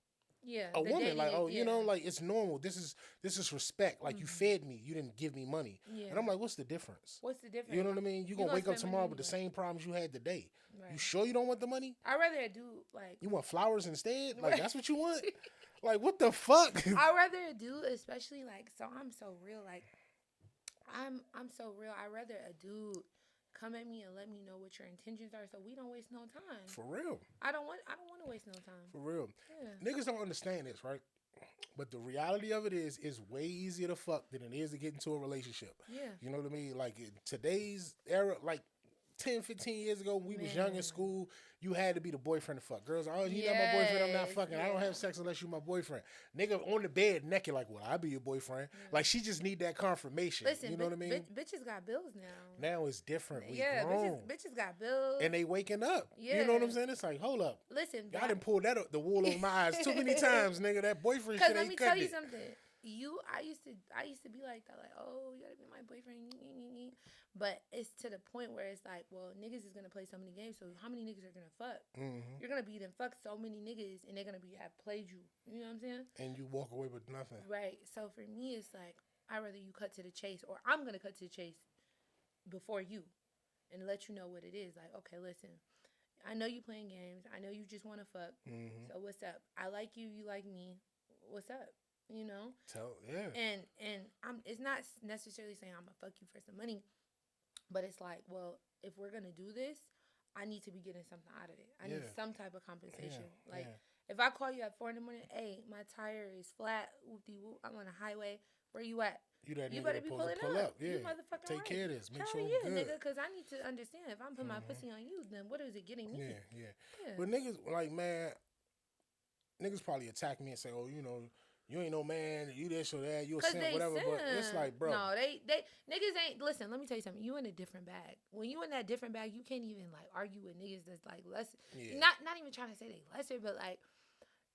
a woman, like, oh, you know, like, it's normal. This is respect. Like, you fed me, you didn't give me money. Yeah. And I'm like, what's the difference? You know what I mean? You gonna wake up tomorrow with the same problems you had today. Right. You sure you don't want the money? I'd rather do, like... You want flowers instead? Like, that's what you want? Like, what the fuck? I'd rather do, especially, like, so I'm so real, like, I'm so real. I'd rather a dude come at me and let me know what your intentions are, so we don't waste no time. For real. I don't want to waste no time. For real. Yeah. Niggas don't understand this, right? But the reality of it is, it's way easier to fuck than it is to get into a relationship. Yeah. You know what I mean? Like, in today's era, like, 10, 15 years ago when we was young in Man. school, you had to be the boyfriend to fuck. Girls, oh, you not my boyfriend, I'm not Yes, fucking. I don't yeah. have sex unless you my boyfriend. Nigga on the bed naked like, well, I'll be your boyfriend. Like, she just need that confirmation. Listen, you know what I mean? bitches got bills now. Now it's different. We Yeah, grown. bitches got bills. And they waking up. Yeah. You know what I'm saying? It's like, hold up. Listen, Y'all done pulled the wool over my eyes too many times, nigga. That boyfriend Cause shit let ain't me cut tell you it. something. I used to be like that, like, oh, you gotta be my boyfriend. But it's to the point where it's like, well, niggas is gonna play so many games. So how many niggas are gonna fuck? Mm-hmm. You're gonna be then fuck so many niggas, and they're gonna have played you. You know what I'm saying? And you walk away with nothing. Right. So for me, it's like I'd rather you cut to the chase, or I'm gonna cut to the chase before you, and let you know what it is. Like, okay, listen, I know you playing games. I know you just want to fuck. Mm-hmm. So what's up? I like you. You like me. What's up? You know. Yeah. And it's not necessarily saying I'm gonna fuck you for some money, but it's like, well, if we're gonna do this, I need to be getting something out of it. I need some type of compensation. Like if I call you at 4 a.m, hey, my tire is flat, whoopty whoop, I'm on a highway. Where you at? You better be pulling up. Yeah. You motherfucking Take right. care of this. Make Hell sure yeah, I'm good. nigga, because I need to understand if I'm putting my pussy on you, then what is it getting me? Yeah. But niggas, like, man, niggas probably attack me and say, oh, you know, you ain't no man, you this or that, you a simp, whatever. But it's like, bro. No, they niggas ain't. Listen, let me tell you something. You in a different bag. When you in that different bag, you can't even like argue with niggas that's like less. Yeah. Not even trying to say they lesser, but like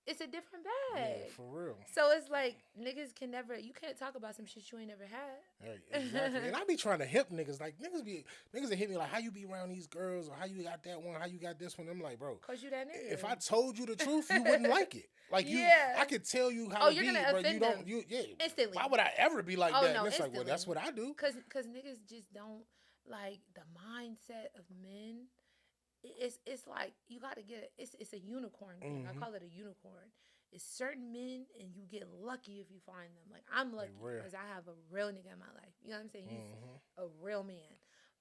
it's a different bag. Yeah, for real. So it's like niggas can never. You can't talk about some shit you ain't never had. Right, exactly. And I be trying to hip niggas. Like niggas that hit me like, how you be around these girls, or how you got that one, how you got this one. I'm like, bro, cause you that nigga. If I told you the truth, you wouldn't like it. Like I could tell you how to be, but you don't. Instantly. Why would I ever be like that? No, and it's instantly. like, well, that's what I do. Cause niggas just don't like the mindset of men. It's like you got to get it. It's a unicorn thing. I call it a unicorn. It's certain men, and you get lucky if you find them. Like I'm lucky because I have a real nigga in my life. You know what I'm saying? He's a real man.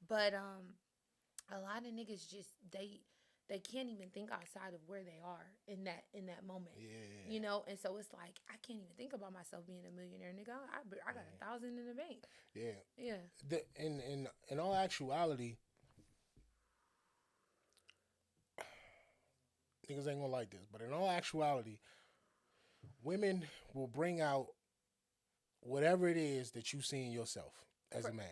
But a lot of niggas just they can't even think outside of where they are in that moment. Yeah. You know, and so it's like I can't even think about myself being a millionaire, nigga. I got 1,000 in the bank. Yeah. Yeah. In all actuality, niggas ain't gonna like this, but in all actuality, women will bring out whatever it is that you see in yourself as a man.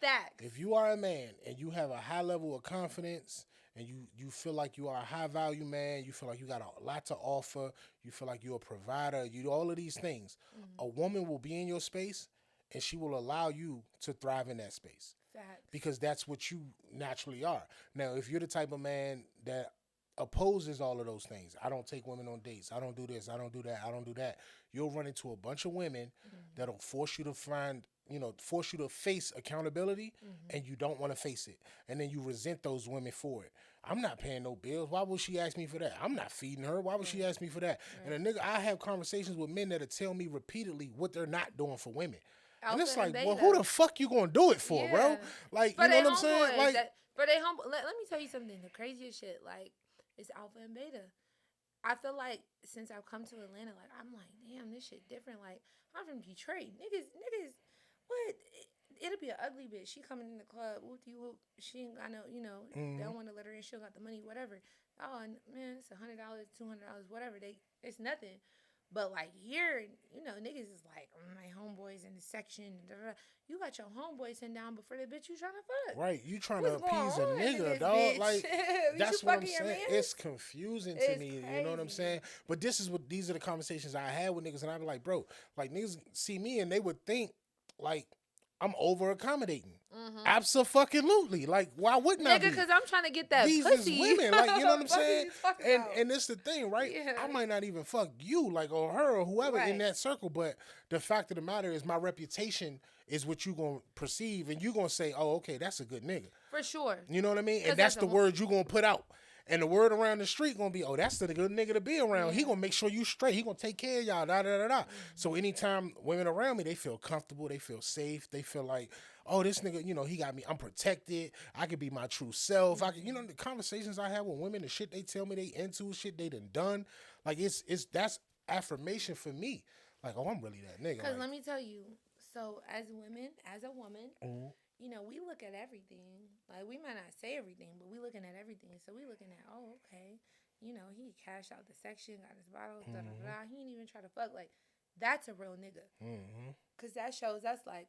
Facts. If you are a man and you have a high level of confidence and you feel like you are a high value man, you feel like you got a lot to offer, you feel like you're a provider, you do all of these things, a woman will be in your space and she will allow you to thrive in that space. Facts. Because that's what you naturally are. Now, if you're the type of man that opposes all of those things, I don't take women on dates, I don't do this, I don't do that, I don't do that, you'll run into a bunch of women that'll force you to force you to face accountability, and you don't want to face it. And then you resent those women for it. I'm not paying no bills. Why would she ask me for that? I'm not feeding her. Why would she ask me for that? Right. And a nigga, I have conversations with men that'll tell me repeatedly what they're not doing for women. And it's like, well, who the fuck you gonna do it for, bro? Like, you know what I'm saying? Like, but they humble. Let me tell you something. The craziest shit, like, it's alpha and beta. I feel like since I've come to Atlanta, like, I'm like, damn, this shit different. Like, I'm from Detroit. Niggas, what? It'll be an ugly bitch. She coming in the club, whoop-de-whoop. She ain't got no, they don't want to let her in. She don't got the money, whatever. Oh, man, it's $100, $200, whatever. It's nothing. But, like, here, niggas is like, my homeboys in the section. Da, da, da. You got your homeboys sitting down before the bitch you trying to fuck. Right. You trying to appease a nigga, dog. Bitch? Like, that's what I'm saying. It's confusing to me. Crazy. You know what I'm saying? But these are the conversations I had with niggas. And I be like, bro, like, niggas see me and they would think, like, I'm over accommodating. Absolutely. Like, why wouldn't I be? Nigga, because I'm trying to get that These pussy. is women. Like, you know what I'm saying? And it's the thing, right? Yeah. I might not even fuck you, like, or her or whoever in that circle. But the fact of the matter is my reputation is what you going to perceive. And you going to say, oh, okay, that's a good nigga. For sure. You know what I mean? And that's the word you going to put out. And the word around the street going to be, oh, that's the good nigga to be around. He going to make sure you straight. He going to take care of y'all, da-da-da-da. So anytime women around me, they feel comfortable. They feel safe. They feel like, oh, this nigga, he got me. I'm protected. I can be my true self. I can, the conversations I have with women, the shit they tell me they into, shit they done. Like, that's affirmation for me. Like, oh, I'm really that nigga. Because let me tell you, so as a woman, we look at everything. Like, we might not say everything, but we looking at everything. So we looking at, oh, okay. He cashed out the section, got his bottles, da da da. He ain't even try to fuck. Like, that's a real nigga. Because that shows us, like,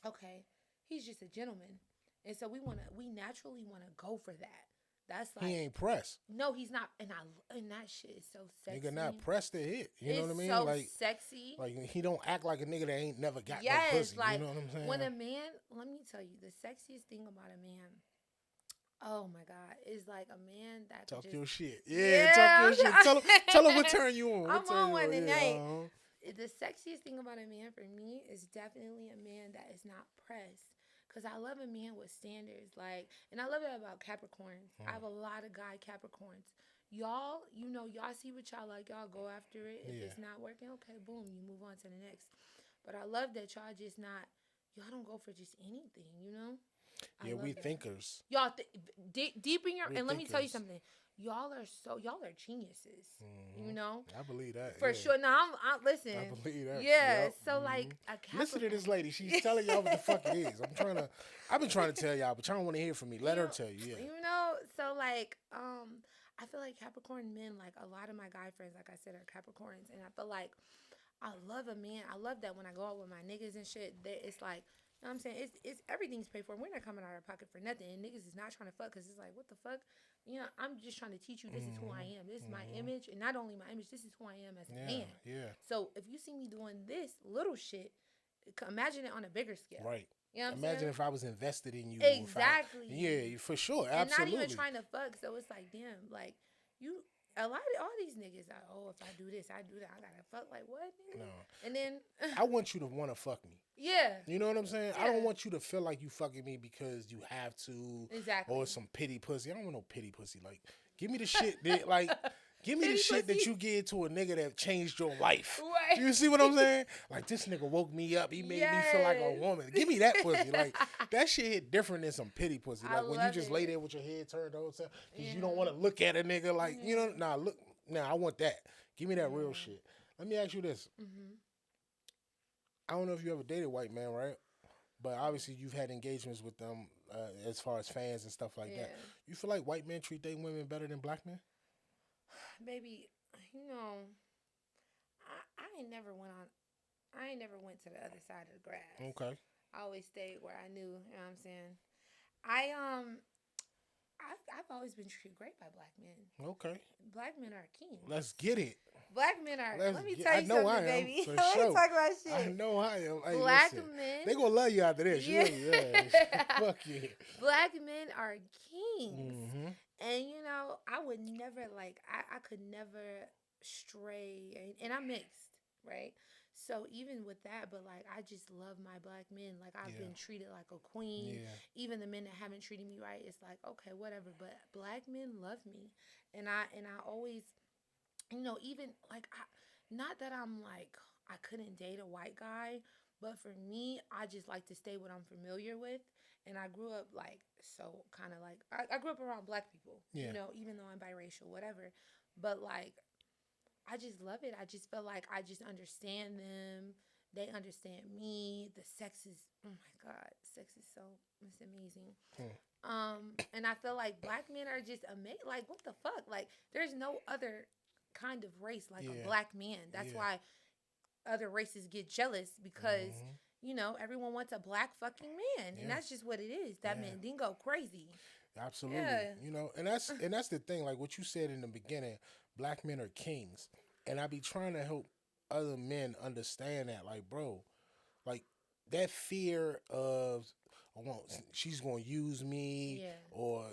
okay, he's just a gentleman. And so we naturally want to go for that. That's like, he ain't pressed. no, he's not, and that shit is so sexy. Nigga not pressed to hit. You know what I mean? So like sexy. Like he don't act like a nigga that ain't never got no pussy. Like, you know what I'm saying? When a man, let me tell you, the sexiest thing about a man, oh my God, is like a man that talk just, your shit. Yeah, talk your shit. Tell him what turn you on. I'm on one tonight. Yeah, The sexiest thing about a man for me is definitely a man that is not pressed. Because I love a man with standards. Like, and I love it about Capricorns. I have a lot of guy Capricorns. Y'all, y'all see what y'all like. Y'all go after it. If it's not working, okay, boom, you move on to the next. But I love that y'all just not, y'all don't go for just anything, Yeah, we thinkers. Y'all, deep in your, We and let me tell you thinkers. something. Y'all are geniuses. I believe that. For sure. Now, listen. I believe that. Yeah. Yep. So, like, a listen to this lady. She's telling y'all what the fuck it is. I've been trying to tell y'all, but y'all don't want to hear from me. Let her tell you. Yeah. So, like, I feel like Capricorn men, like, a lot of my guy friends, like I said, are Capricorns. And I feel like I love a man. I love that when I go out with my niggas and shit, that it's like, you know what I'm saying? It's everything's paid for. We're not coming out of our pocket for nothing. And niggas is not trying to fuck because it's like, what the fuck? I'm just trying to teach you this is who I am. This is my image. And not only my image, this is who I am as a man. Yeah. So if you see me doing this little shit, imagine it on a bigger scale. Right. You know what I'm Imagine saying? if I was invested in you. Exactly. Yeah, for sure. And Absolutely. not even trying to fuck. So it's like, damn, like, a lot of all these niggas are, if I do this, I do that, I gotta fuck. Like, what? Nigga? No. And then I want you to want to fuck me. Yeah. You know what I'm saying? Yeah. I don't want you to feel like you fucking me because you have to. Exactly. Or some pity pussy. I don't want no pity pussy. Like, give me the shit that, like, give me the shit that you give to a nigga that changed your life. Right. You see what I'm saying? Like, this nigga woke me up. He made me feel like a woman. Give me that pussy. Like, that shit hit different than some pity pussy. Like, when you just lay there with your head turned over because you don't want to look at a nigga. Like, I want that. Give me that real shit. Let me ask you this. I don't know if you ever dated white man, right? But obviously you've had engagements with them as far as fans and stuff like that. You feel like white men treat their women better than black men? Baby, I ain't never went to the other side of the grass. Okay. I always stayed where I knew, you know what I'm saying? I've always been treated great by black men. Okay. Black men are kings. Let's get it. Black men are. Let me tell you something, I am, baby. For Let sure. me talk about shit. I know I am. Hey, black listen, men. They gonna love you after this. Yeah. Fuck yeah. Black men are kings. Mm-hmm. And I would never I could never stray, and I'm mixed, right? So even with that, but like I just love my black men. Like I've been treated like a queen. Yeah. Even the men that haven't treated me right, it's like okay, whatever. But black men love me, and I always, even like not that I'm like I couldn't date a white guy, but for me, I just like to stay what I'm familiar with. And I grew up like so kind of like I grew up around black people, even though I'm biracial, whatever. But like I just love it. I just feel like I just understand them. They understand me. The sex is, oh my God, sex is it's amazing. And I feel like black men are just amazing. Like, what the fuck? Like, there's no other kind of race like a black man. That's why other races get jealous because, everyone wants a black fucking man. And that's just what it is. That man didn't go crazy. Absolutely. And that's the thing. Like what you said in the beginning, black men are kings. And I be trying to help other men understand that. Like, bro, like that fear of she's gonna use me or,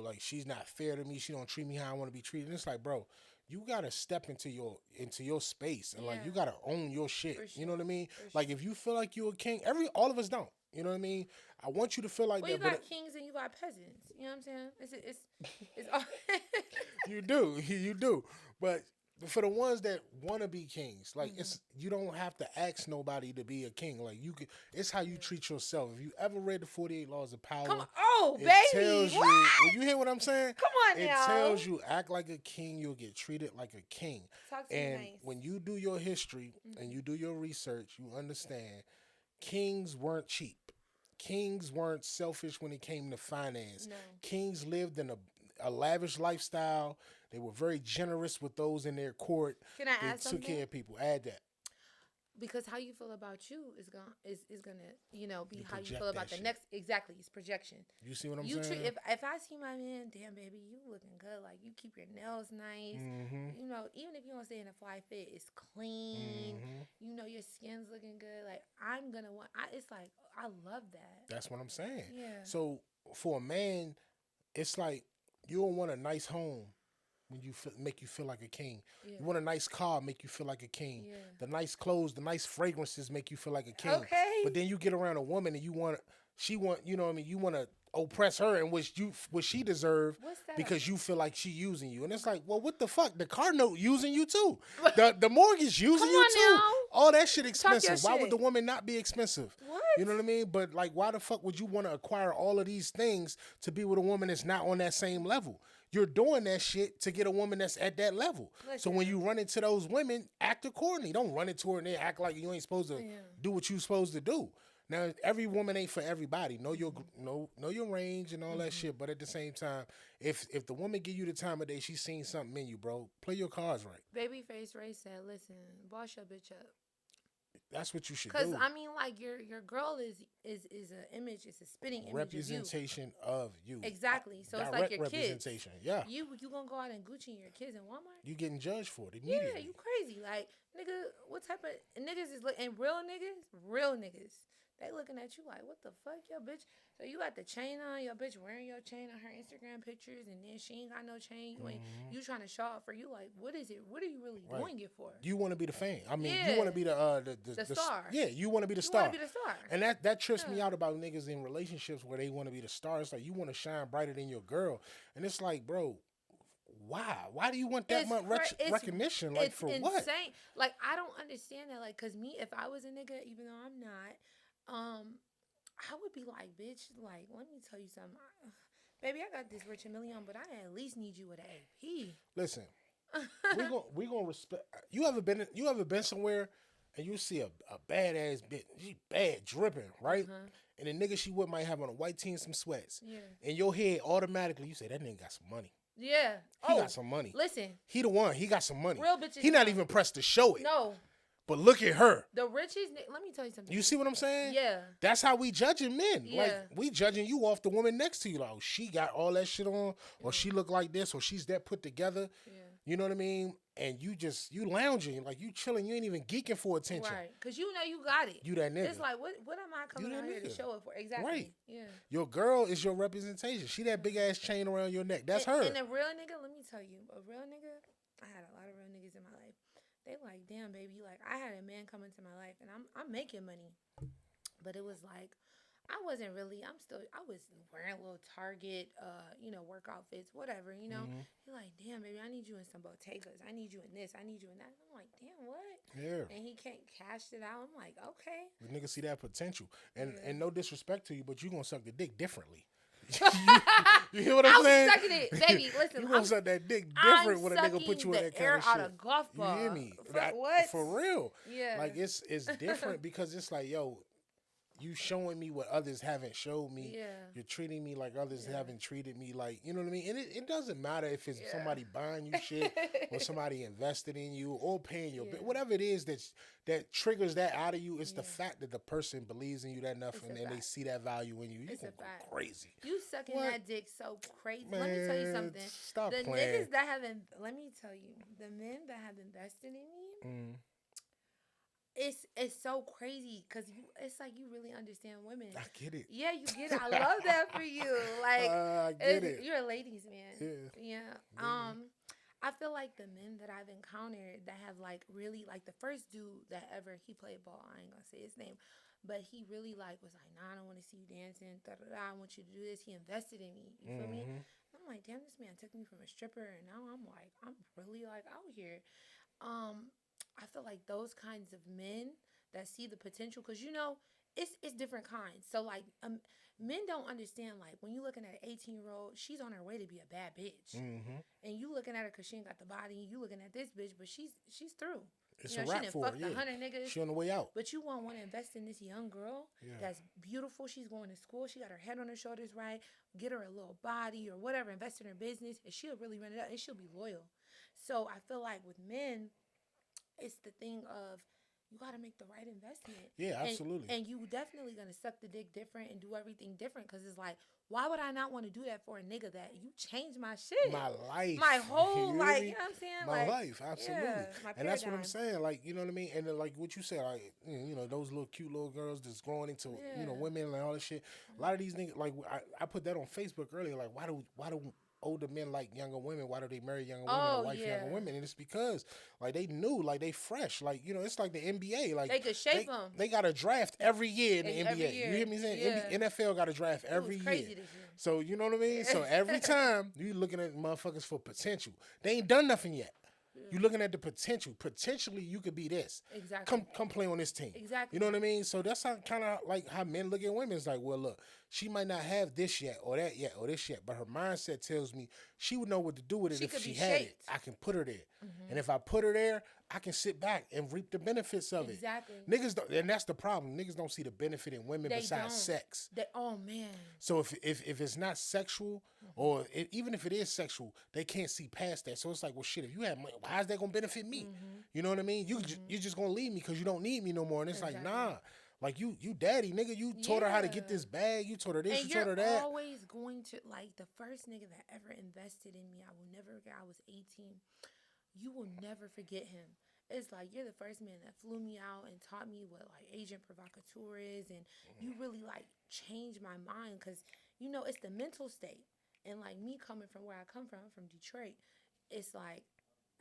like she's not fair to me, she don't treat me how I want to be treated. And it's like, bro, you gotta step into your space and like you gotta own your shit. Sure. You know what I mean? Like if you feel like you're a king, all of us don't. You know what I mean? I want you to feel like that. You got kings and you got peasants. You know what I'm saying? It's all you do. But for the ones that want to be kings, like you don't have to ask nobody to be a king. Like it's how you treat yourself. If you ever read the 48 Laws of Power, baby, tells you. You hear what I'm saying? Come on now. It tells you act like a king, you'll get treated like a king. Talk to me nice. When you do your history and you do your research, you understand kings weren't cheap. kings weren't selfish when it came to finance. No. Kings lived in a lavish lifestyle. They were very generous with those in their court. Can I They add took care something? of people. Add that. Because how you feel about you is gonna be You how you project feel about that the shit. next. Exactly, it's projection. You see what I'm You saying? treat if I see my man, damn baby, you looking good. Like you keep your nails nice. Mm-hmm. Even if you don't stay in a fly fit, it's clean. Mm-hmm. Your skin's looking good. Like I'm gonna want. It's like I love that. That's what I'm saying. Yeah. So for a man, it's like you don't want a nice home when make you feel like a king. Yeah. You want a nice car, make you feel like a king. Yeah. The nice clothes, the nice fragrances make you feel like a king. Okay. But then you get around a woman and you want you want to oppress her and what she deserve What's that because about? you feel like she using you. And it's like, well, what the fuck? The car note using you too. The mortgage using Come you on too. now. All that shit your expensive. Why would shit. the woman not be expensive? What? You know what I mean? But like, why the fuck would you want to acquire all of these things to be with a woman that's not on that same level? You're doing that shit to get a woman that's at that level. So when you run into those women, act accordingly. Don't run into her and then act like you ain't supposed to do what you supposed to do. Now, every woman ain't for everybody. Know your know your range and all that shit. But at the same time, if the woman give you the time of day, she's seen something in you, bro. Play your cards right. Babyface Ray said, "Listen, boss your bitch up." That's what you should Because do. I mean, like your girl is an image. It's a spitting image Representation of you. Exactly. So it's Direct like your kids. representation. Yeah. You gonna go out and Gucci your kids in Walmart? You getting judged for it immediately. Yeah, you crazy. Like nigga, what type of niggas is and real niggas. They looking at you like, what the fuck, your bitch? So you got the chain on, your bitch wearing your chain on her Instagram pictures, and then she ain't got no chain. You trying to show off for you? Like, what is it? What are you really doing it for? You want to be the fan. I mean, you want to be the star. Yeah, you want to be the You star. want to be the star. And that trips me out about niggas in relationships where they want to be the star. It's like you want to shine brighter than your girl, and it's like, bro, why? Why do you want that much recognition? Like, for insane. what? Like, I don't understand that. Like, cause me, if I was a nigga, even though I'm not, I would be like, bitch, like, let me tell you something. Baby, I got this rich and million, but I at least need you with an AP. Listen, we gonna respect. You ever been somewhere and you see a badass bitch, she bad dripping, right? And the nigga she with might have on a white tee and some sweats. Yeah. In your head, automatically you say that nigga got some money. Yeah. He got some money. Listen. He the one. He got some money. Real bitches. He not even pressed to show it. No. But look at her. The richest. Let me tell you something. You see what I'm saying? Yeah. That's how we judging men. Yeah. Like, we judging you off the woman next to you. Like, oh, she got all that shit on, or she look like this, or she's that put together. Yeah. You know what I mean? And you lounging, like you chilling. You ain't even geeking for attention. Right. Because you know you got it. You that nigga. It's like, what am I coming out here to show it for? Exactly. Right. Yeah. Your girl is your representation. She that big ass chain around your neck. That's her. And a real nigga, let me tell you, a real nigga, I had a lot of real niggas in my life. They like, damn, baby, like I had a man come into my life and I'm making money. But it was like, I was wearing a little Target, work outfits, whatever, You're like, damn, baby, I need you in some Bottegas. I need you in this. I need you in that. I'm like, damn, what? Yeah. And he can't cash it out. I'm like, okay. The nigga see that potential. And no disrespect to you, but you gonna suck the dick differently. you hear what I'm saying? I'm sucking it, baby. Listen, you gonna suck that dick different when a nigga put you in that kind of shit. out of golf ball. You hear me? What? For real? Yeah. Like it's different because it's like, yo, you showing me what others haven't showed me. Yeah. You're treating me like others haven't treated me. Like, you know what I mean? And it doesn't matter if it's somebody buying you shit or somebody invested in you or paying your bill. Whatever it is that triggers that out of you, it's the fact that the person believes in you that enough and they see that value in you. You gonna go crazy. You sucking that dick so crazy. Man, let me tell you something. Stop the playing. Niggas that have let me tell you, the men that have invested in me, it's so crazy because it's like you really understand women. I get it. Yeah, you get it. I love that for you. Like, I get it. You're a ladies' man. Yeah. I feel like the men that I've encountered that have like really like the first dude that ever he played ball. I ain't gonna say his name, but he really like was like, nah, I don't want to see you dancing. I want you to do this. He invested in me. You feel me? I'm like, damn, this man took me from a stripper, and now I'm like, I'm really like out here. I feel like those kinds of men that see the potential, because it's different kinds. So like men don't understand, like when you looking at an 18-year-old, she's on her way to be a bad bitch, and you looking at her because she ain't got the body. You looking at this bitch, but she's through. It's You know, a she wrap done for her. fucked Yeah, 100 niggas. she on the way out. But you won't want to invest in this young girl that's beautiful. She's going to school. She got her head on her shoulders right. Get her a little body or whatever. Invest in her business. And she'll really run it up. And she'll be loyal. So I feel like with men, it's the thing of you got to make the right investment. Yeah, absolutely. And you definitely going to suck the dick different and do everything different because it's like, why would I not want to do that for a nigga that you changed my shit? My life. My whole, you like, you know what I'm saying? My like, life, absolutely. Yeah, my and that's what I'm paradigm. saying. Like, you know what I mean? And then, like what you said, like, you know, those little cute little girls that's growing into, you know, Yeah. women and all this shit. A lot of these niggas, like, I put that on Facebook earlier. Like, why do older men like younger women? Why do they marry younger women Oh, or wife yeah. younger women? And it's because, like, they new, like, they fresh. Like, you know, it's like the NBA. Like, They could shape them. They got a draft every year in the Every NBA. year. You hear me saying? Yeah. NFL got a draft every It was crazy year. this year. So, you know what I mean? So, every time you looking at motherfuckers for potential. They ain't done nothing yet. You looking at the potential. Potentially, you could be this. Exactly. Come play on this team. Exactly. You know what I mean? So that's how kind of like how men look at women. It's like, well, look, she might not have this yet, or that yet, or this yet, but her mindset tells me she would know what to do with it She if could she be had it. shaped. I can put her there, and if I put her there, I can sit back and reap the benefits of Exactly. it. Niggas don't, and that's the problem. Niggas don't see the benefit in women They besides don't. sex. Oh man. So if it's not sexual, or even if it is sexual, they can't see past that. So it's like, well, shit. If you have money, why is that gonna benefit me? You know what I mean? You just gonna leave me because you don't need me no more. And it's like, nah. Like you daddy, nigga. You taught her how to get this bag. You taught her this. And you taught her that. you're always going to, like, the first nigga that ever invested in me, I will never forget. I was 18. You will never forget him. It's like you're the first man that flew me out and taught me what like agent provocateur is, and you really like changed my mind because you know it's the mental state. And like me coming from where I come from Detroit, it's like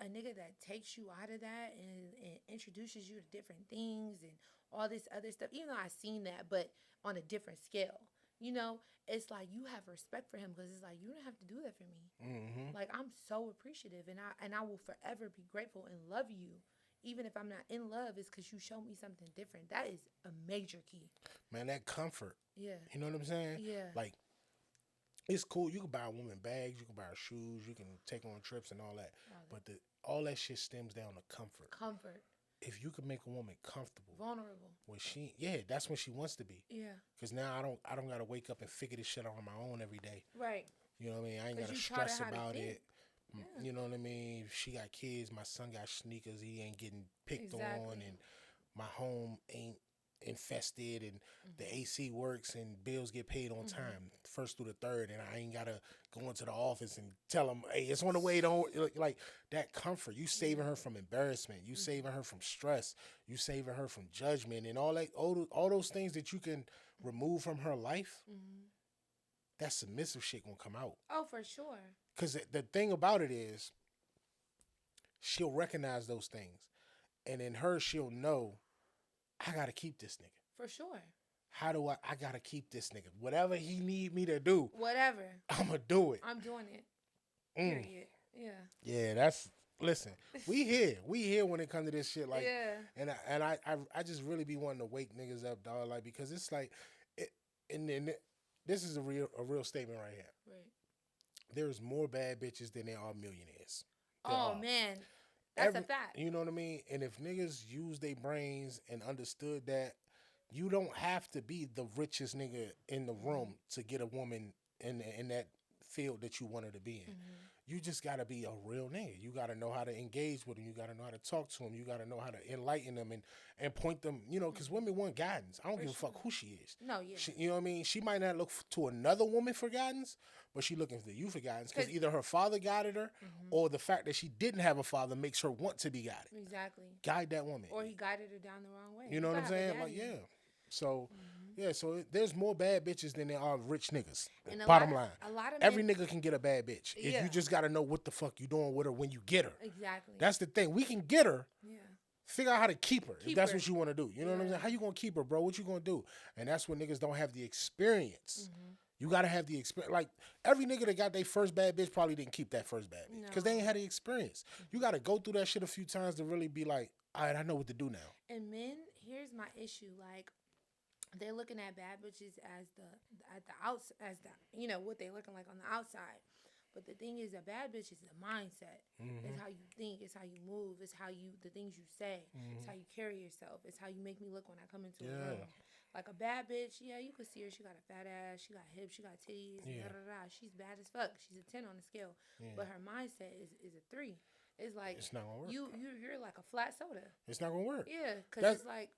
a nigga that takes you out of that and introduces you to different things and all this other stuff. Even though I seen that, but on a different scale. You know, it's like you have respect for him because it's like you don't have to do that for me. Like I'm so appreciative, and I will forever be grateful and love you, even if I'm not in love. Is because you showed me something different. That is a major key. Man, that comfort. Yeah. You know what I'm saying? Yeah. Like, it's cool. You can buy a woman bags. You can buy her shoes. You can take on trips and all that. But all that shit stems down to comfort. Comfort. If you can make a woman comfortable, vulnerable, when that's when she wants to be. Yeah. Because now I don't gotta wake up and figure this shit out on my own every day. Right. You know what I mean? I ain't gotta stress about it. Yeah. You know what I mean? If she got kids, my son got sneakers. He ain't getting picked on, and my home ain't infested, and the AC works, and bills get paid on time, first through the third, and I ain't gotta go into the office and tell them, hey, it's on the way. Don't like that comfort. You saving her from embarrassment. You saving her from stress. You saving her from judgment, and all that. All those things that you can remove from her life. That submissive shit gonna come out. Oh, for sure. Because the thing about it is, she'll recognize those things, and in her, she'll know, I gotta keep this nigga. For sure. How do I gotta keep this nigga. Whatever he need me to do. Whatever. I'ma do it. I'm doing it. Period. Yeah. Yeah, listen, we here when it comes to this shit. Like, and I just really be wanting to wake niggas up, dog. Like, because it's like, this is a real statement right here. Right. There's more bad bitches than there are millionaires. Man. That's a fact. You know what I mean? And if niggas use their brains and understood that, you don't have to be the richest nigga in the room to get a woman in that field that you want her to be in. You just got to be a real nigga. You got to know how to engage with them. You got to know how to talk to them. You got to know how to enlighten them and point them, you know, because women want guidance. I don't give a fuck who she is. No, yeah. You know what I mean? She might not look to another woman for guidance, but she looking for you for guidance because either her father guided her or the fact that she didn't have a father makes her want to be guided. Exactly. Guide that woman. Or he guided her down the wrong way. You know what I'm saying? Like, yeah. So, so there's more bad bitches than there are rich niggas. And bottom line. A lot of every nigga can get a bad bitch. If you just got to know what the fuck you doing with her when you get her. Exactly. That's the thing. We can get her. Yeah. Figure out how to keep her if that's what you want to do. You know what I'm saying? How you going to keep her, bro? What you going to do? And that's when niggas don't have the experience. You got to have the experience. Like, every nigga that got their first bad bitch probably didn't keep that first bad bitch because they ain't had the experience. You got to go through that shit a few times to really be like, all right, I know what to do now. And men, here's my issue. Like, they're looking at bad bitches as you know, what they looking like on the outside. But the thing is, a bad bitch is the mindset. It's how you think. It's how you move. It's how you, the things you say. It's how you carry yourself. It's how you make me look when I come into a room. Like a bad bitch, yeah, you could see her. She got a fat ass. She got hips. She got titties. Da, da, da. She's bad as fuck. She's a 10 on the scale. But her mindset is a 3. It's like it's not gonna work. You're like a flat soda. It's not gonna work. Yeah, because it's like,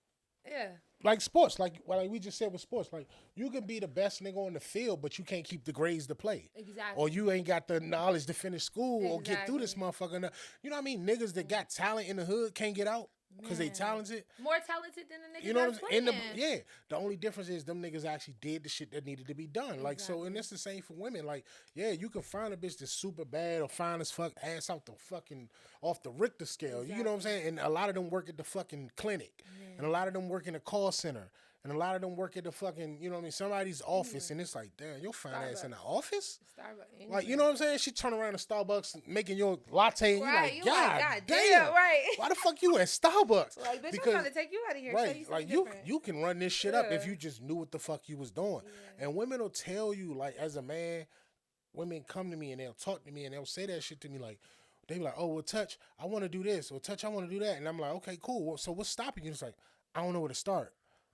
yeah. Like sports, like we just said with sports, like you can be the best nigga on the field, but you can't keep the grades to play. Exactly. Or you ain't got the knowledge to finish school or get through this motherfucker. You know what I mean? Niggas that got talent in the hood can't get out because they talented. More talented than the niggas. You know what I'm saying? The only difference is them niggas actually did the shit that needed to be done. Like so, and it's the same for women. Like, yeah, you can find a bitch that's super bad or fine as fuck, ass out the fucking off the Richter scale. You know what I'm saying? And a lot of them work at the fucking clinic, and a lot of them work in a call center, and a lot of them work at the fucking, you know what I mean, somebody's office, and it's like, damn, your fine ass in the office? Starbucks. Like, you know what I'm saying? She turn around to Starbucks making your latte, and you're like, God damn, right. Why the fuck you at Starbucks? Like, bitch, I'm trying to take you out of here. Right, like you can run this shit up if you just knew what the fuck you was doing. And women will tell you, like, as a man, women come to me and they'll talk to me and they'll say that shit to me, like, they be like, oh, well, Touch, I want to do this, or Touch, I want to do that. And I'm like, okay, cool. Well, so what's stopping you? It's like, I don't know where to start.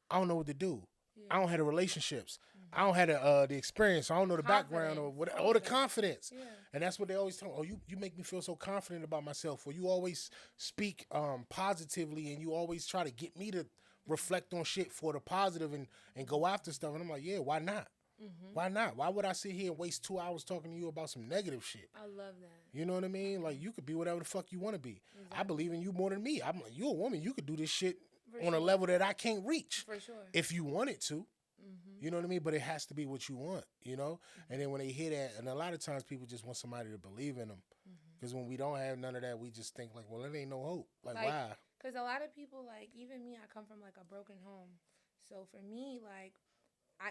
I don't know what to do. I don't have the relationships. I don't have the experience. I don't know the background or the confidence. And that's what they always tell me. Oh, you make me feel so confident about myself. Or you always speak positively, and you always try to get me to reflect on shit for the positive and go after stuff. And I'm like, yeah, why not? Why not? Why would I sit here and waste 2 hours talking to you about some negative shit? I love that. You know what I mean? Like, you could be whatever the fuck you want to be. I believe in you more than me. I'm like, you a woman. You could do this shit on a level that I can't reach. For sure. If you wanted to. You know what I mean? But it has to be what you want, you know? And then when they hear that, and a lot of times people just want somebody to believe in them. Because when we don't have none of that, we just think like, well, it ain't no hope. Like why? Because a lot of people, like, even me, I come from, like, a broken home. So for me, like,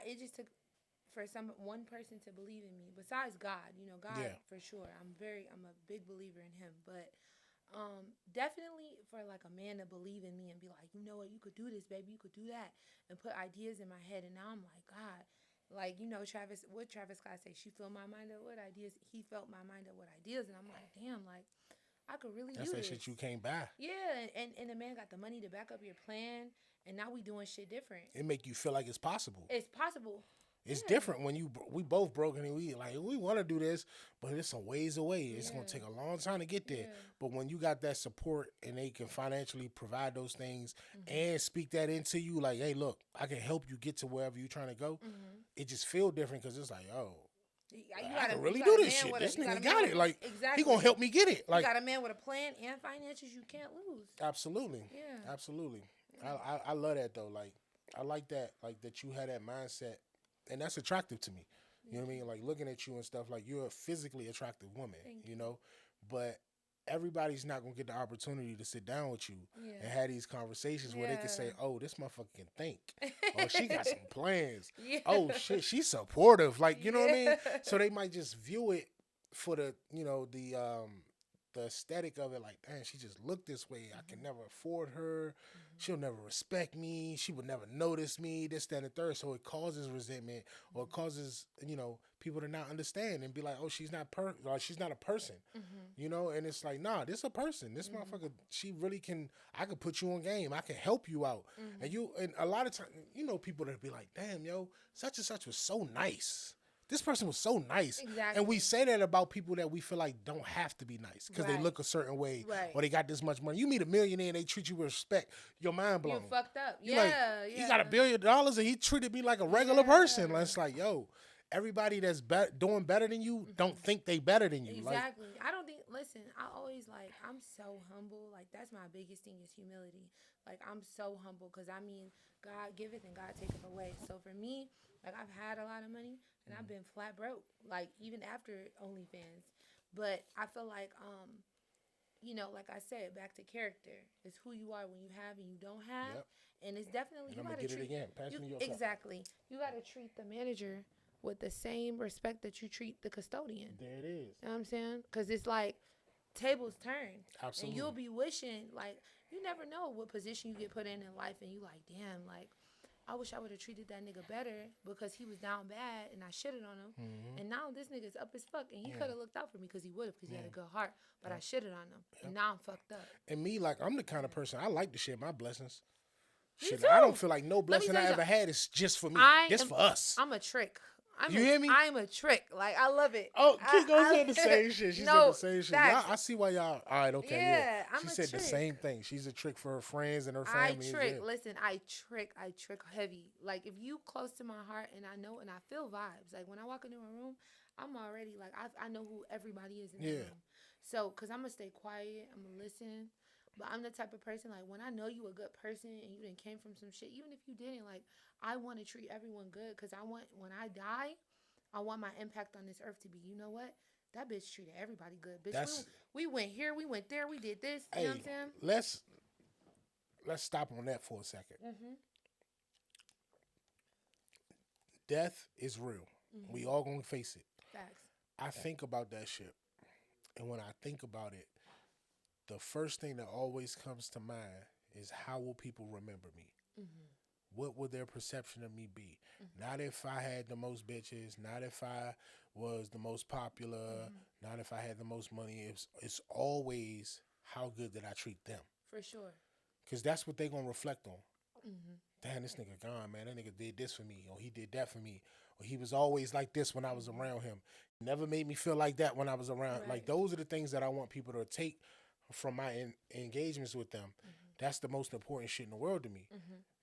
it just took for one person to believe in me. Besides God, you know, God, for sure. I'm a big believer in him. But definitely for, like, a man to believe in me and be like, you know what, you could do this, baby, you could do that, and put ideas in my head. And now I'm like, God, like, you know, Travis Scott say, she filled my mind up with ideas. He felt my mind up with ideas. And I'm like, damn, like, I could really do this. That's that shit you can't buy. Yeah, and the man got the money to back up your plan, and now we doing shit different. It make you feel like it's possible. It's possible. It's different when we both broken and we want to do this, but it's some ways away. It's gonna take a long time to get there. But when you got that support and they can financially provide those things and speak that into you, like, hey, look, I can help you get to wherever you're trying to go. It just feel different because it's like, oh, I can really do this shit. This nigga got it. Like, he gonna help me get it. Like, you got a man with a plan and finances you can't lose. Absolutely. Yeah. Absolutely. I love that though. Like, I like that. Like that you had that mindset. And that's attractive to me. You know what I mean? Like, looking at you and stuff, like, you're a physically attractive woman, you know? But everybody's not going to get the opportunity to sit down with you and have these conversations where they can say, oh, this motherfucker can think. Oh, she got some plans. Oh, shit, she's supportive. Like, you know what I mean? So they might just view it for the, you know, the aesthetic of it. Like, damn, she just looked this way. I can never afford her. She'll never respect me. She would never notice me, this, that, and the third. So it causes resentment or it causes, you know, people to not understand and be like, oh, she's not she's not a person, you know? And it's like, nah, this a person. This motherfucker, she really can, I could put you on game. I can help you out. And a lot of times, you know, people that be like, damn, yo, such and such was so nice. This person was so nice. Exactly. And we say that about people that we feel like don't have to be nice because they look a certain way or they got this much money. You meet a millionaire and they treat you with respect, your mind blown. You're fucked up. You're like, he got $1 billion and he treated me like a regular person. It's like, yo, everybody that's doing better than you don't think they better than you. Exactly. Like, I don't think, listen, I always, like, I'm so humble. Like, that's my biggest thing is humility. Like, I'm so humble because, I mean, God giveth and God taketh away. So for me, like, I've had a lot of money and I've been flat broke, like, even after OnlyFans. But I feel like, you know, like I said, back to character. It's who you are when you have and you don't have. And it's definitely, you got to treat. Pass me your exactly. You got to treat the manager with the same respect that you treat the custodian. There it is. You know what I'm saying? Because it's like tables turn. Absolutely. And you'll be wishing, like, you never know what position you get put in life and you like, damn, like, I wish I would have treated that nigga better because he was down bad and I shitted on him. Mm-hmm. And now this nigga's up as fuck. And he Yeah. could have looked out for me because he would have, because he had a Yeah. good heart. But I Yep. shitted on him. Yep. And now I'm fucked up. And me, like, I'm the kind of person, I like to share my blessings. Me Shit, too. I don't feel like no Let me blessing tell I you ever had is just for me. It's for us. I'm a trick. You hear me? I'm a trick. Like, I love it. Oh, Kiko said the same shit. She said the same shit. facts. Y'all, I see why y'all. All right, okay, Yeah, I'm She a said trick. the same thing. She's a trick for her friends and her I family. trick. Yeah. Listen, I trick heavy. Like, if you close to my heart and I know and I feel vibes. Like, when I walk into a room, I'm already like, I know who everybody is in the room. So, because I'm going to stay quiet. I'm going to listen. But I'm the type of person, like, when I know you a good person and you done came from some shit, even if you didn't, like, I want to treat everyone good because I want, when I die, I want my impact on this earth to be, you know what? That bitch treated everybody good. Bitch, we went here, we went there, we did this. You know what I'm saying? Let's stop on that for a second. Mm-hmm. Death is real. Mm-hmm. We all gonna face it. Facts. I think about that shit. And when I think about it, the first thing that always comes to mind is how will people remember me? Mm-hmm. What would their perception of me be? Mm-hmm. Not if I had the most bitches, not if I was the most popular, not if I had the most money. It's always how good did I treat them. For sure. Because that's what they're going to reflect on. Mm-hmm. Damn, this nigga gone, man. That nigga did this for me, or he did that for me, or he was always like this when I was around him. Never made me feel like that when I was around. Right. Like, those are the things that I want people to take from my engagements with them. That's the most important shit in the world to me.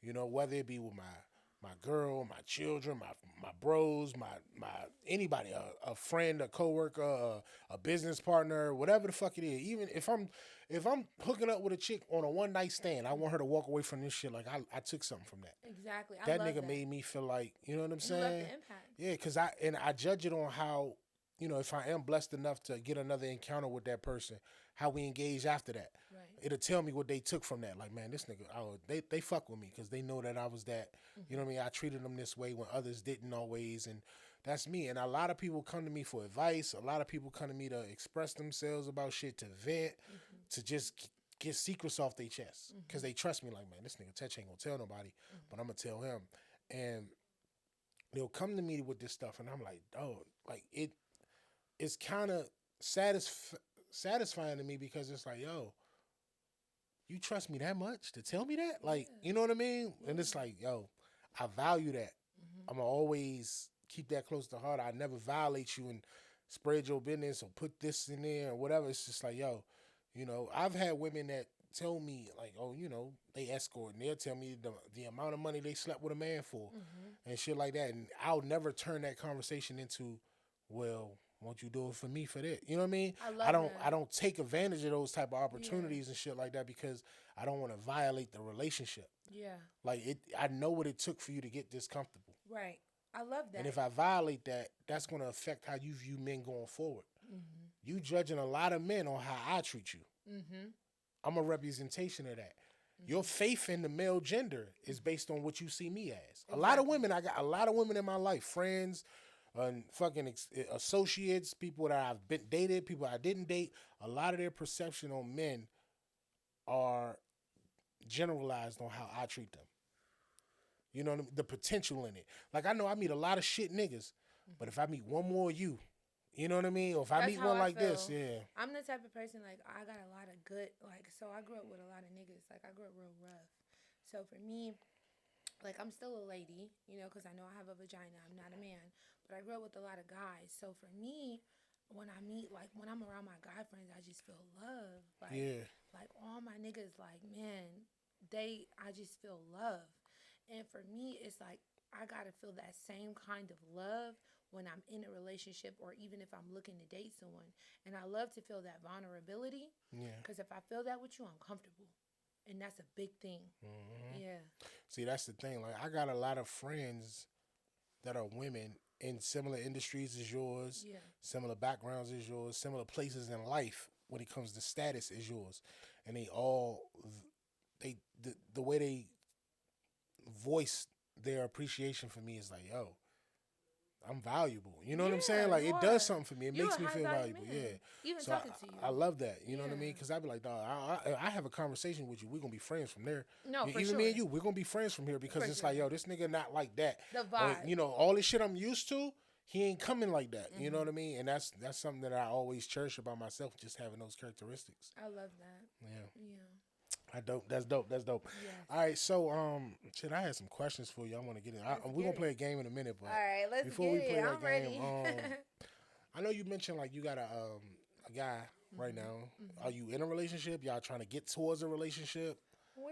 You know, whether it be with my girl, my children, my bros, my anybody, a friend, a coworker, a business partner, whatever the fuck it is. Even if I'm hooking up with a chick on a one night stand, I want her to walk away from this shit like I took something from that. Exactly. That nigga made me feel like, you know what I'm saying? You left the impact. Yeah, because I judge it on how, you know, if I am blessed enough to get another encounter with that person, how we engage after that. Right. It'll tell me what they took from that. Like, man, this nigga, they fuck with me because they know that I was that. You know what I mean? I treated them this way when others didn't always, and that's me. And a lot of people come to me for advice. A lot of people come to me to express themselves about shit, to vent, to just get secrets off their chest because they trust me. Like, man, this nigga Tetch ain't gonna tell nobody, but I'm gonna tell him. And they'll come to me with this stuff, and I'm like, oh, like it's kind of satisfying to me because it's like, yo, you trust me that much to tell me that? Like, you know what I mean? Yeah. And it's like, yo, I value that. I'm going to always keep that close to heart. I never violate you and spread your business or put this in there or whatever. It's just like, yo, you know, I've had women that tell me, like, oh, you know, they escort, and they'll tell me the amount of money they slept with a man for and shit like that. And I'll never turn that conversation into, well, won't you do it for me for that? You know what I mean? I don't take advantage of those type of opportunities and shit like that because I don't want to violate the relationship. Yeah. Like, I know what it took for you to get this comfortable. Right. I love that. And if I violate that, that's going to affect how you view men going forward. You judging a lot of men on how I treat you. I'm a representation of that. Your faith in the male gender is based on what you see me as. Exactly. A lot of women, I got a lot of women in my life, friends, fucking associates, people that I've been dated, people I didn't date. A lot of their perception on men are generalized on how I treat them. You know, the potential in it. Like, I know I meet a lot of shit niggas, but if I meet one more of you, you know what I mean? Or if I meet one like this, yeah. I'm the type of person, like, I got a lot of good, like, so I grew up with a lot of niggas. Like, I grew up real rough. So for me, like, I'm still a lady, you know, because I know I have a vagina. I'm not a man. But I grew up with a lot of guys. So for me, when I meet, like, when I'm around my guy friends, I just feel love. Like, like all my niggas, like, man, I just feel love. And for me, it's like, I got to feel that same kind of love when I'm in a relationship or even if I'm looking to date someone. And I love to feel that vulnerability. Yeah. Because if I feel that with you, I'm comfortable. And that's a big thing. Yeah. See, that's the thing. Like, I got a lot of friends that are women in similar industries as yours, similar backgrounds as yours, similar places in life when it comes to status as yours. And they all, the way they voice their appreciation for me is like, yo, I'm valuable. You know what I'm saying? Like, you it are. does something for me. It You makes a me high feel value valuable. man. Yeah. Even So talking to you. I love that. You know what I mean? Yeah. Because I'd be like, dog, I have a conversation with you. We're going to be friends from there. No, for Even me sure. and you, we're going to be friends from here because For it's sure. like, yo, this nigga not like that. The Or, vibe. you know, all this shit I'm used to, he ain't coming like that. You know what I mean? And that's something that I always cherish about myself, just having those characteristics. I love that. Yeah. Yeah. That's dope. That's dope. Yes. All right, so shit, I had some questions for you. I want to get in. We're gonna play a game in a minute, but All right, let's before get we play it. that I'm game, ready. I know you mentioned like you got a guy right now. Are you in a relationship? Y'all trying to get towards a relationship? We're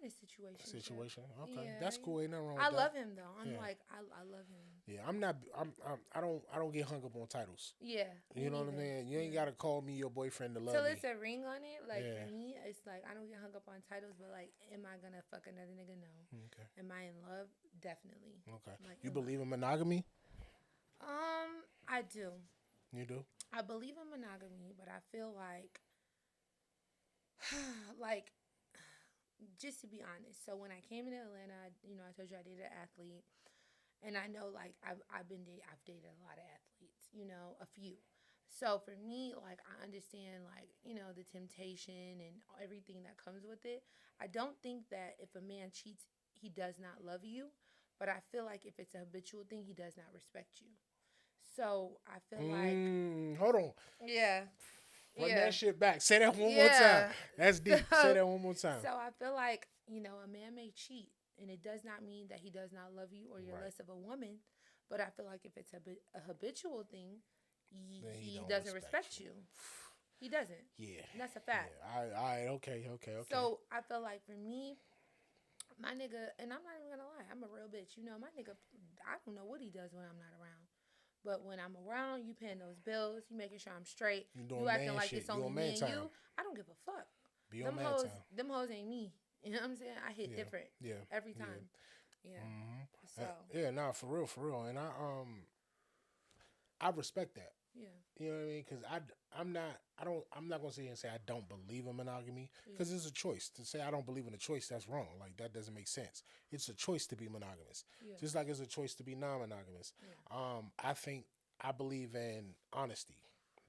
in a situation. Okay, Yeah, that's cool. Ain't nothing wrong with I that. love him though. I'm Yeah. like I love him. Yeah, I don't get hung up on titles. Yeah. You know what I mean? You ain't gotta call me your boyfriend to love Till me. it's a ring on it, like Yeah. for me, it's like I don't get hung up on titles, but like, am I gonna fuck another nigga? No. Okay. Am I in love? Definitely. Okay. Like, You believe in monogamy? I do. You do? I believe in monogamy, but I feel like, like, just to be honest. So when I came into Atlanta, I told you I dated an athlete, and I know like I've dated a lot of athletes, a few. So for me, like I understand like the temptation and everything that comes with it. I don't think that if a man cheats, he does not love you, but I feel like if it's a habitual thing, he does not respect you. So I feel like hold on. yeah. Run Yeah. that shit back. Say that one more time. That's deep. Say that one more time. So I feel like, a man may cheat, and it does not mean that he does not love you or you're Right. less of a woman. But I feel like if it's a habitual thing, he don't doesn't respect you. He doesn't. Yeah. And that's a fact. Yeah. All right. Okay. So I feel like for me, my nigga, and I'm not even going to lie, I'm a real bitch. My nigga, I don't know what he does when I'm not around. But when I'm around, you paying those bills, you making sure I'm straight, you acting like it's only me and you. I don't give a fuck. Be on man time. Them hoes ain't me. You know what I'm saying? I hit different. Yeah. Every time. Yeah. So. Yeah. Nah. For real. And I respect that. Yeah. You know what I mean? Because I'm not gonna sit here and say I don't believe in monogamy because it's a choice. To say I don't believe in a choice, that's wrong. Like that doesn't make sense. It's a choice to be monogamous, just like it's a choice to be non-monogamous. Yeah. I believe in honesty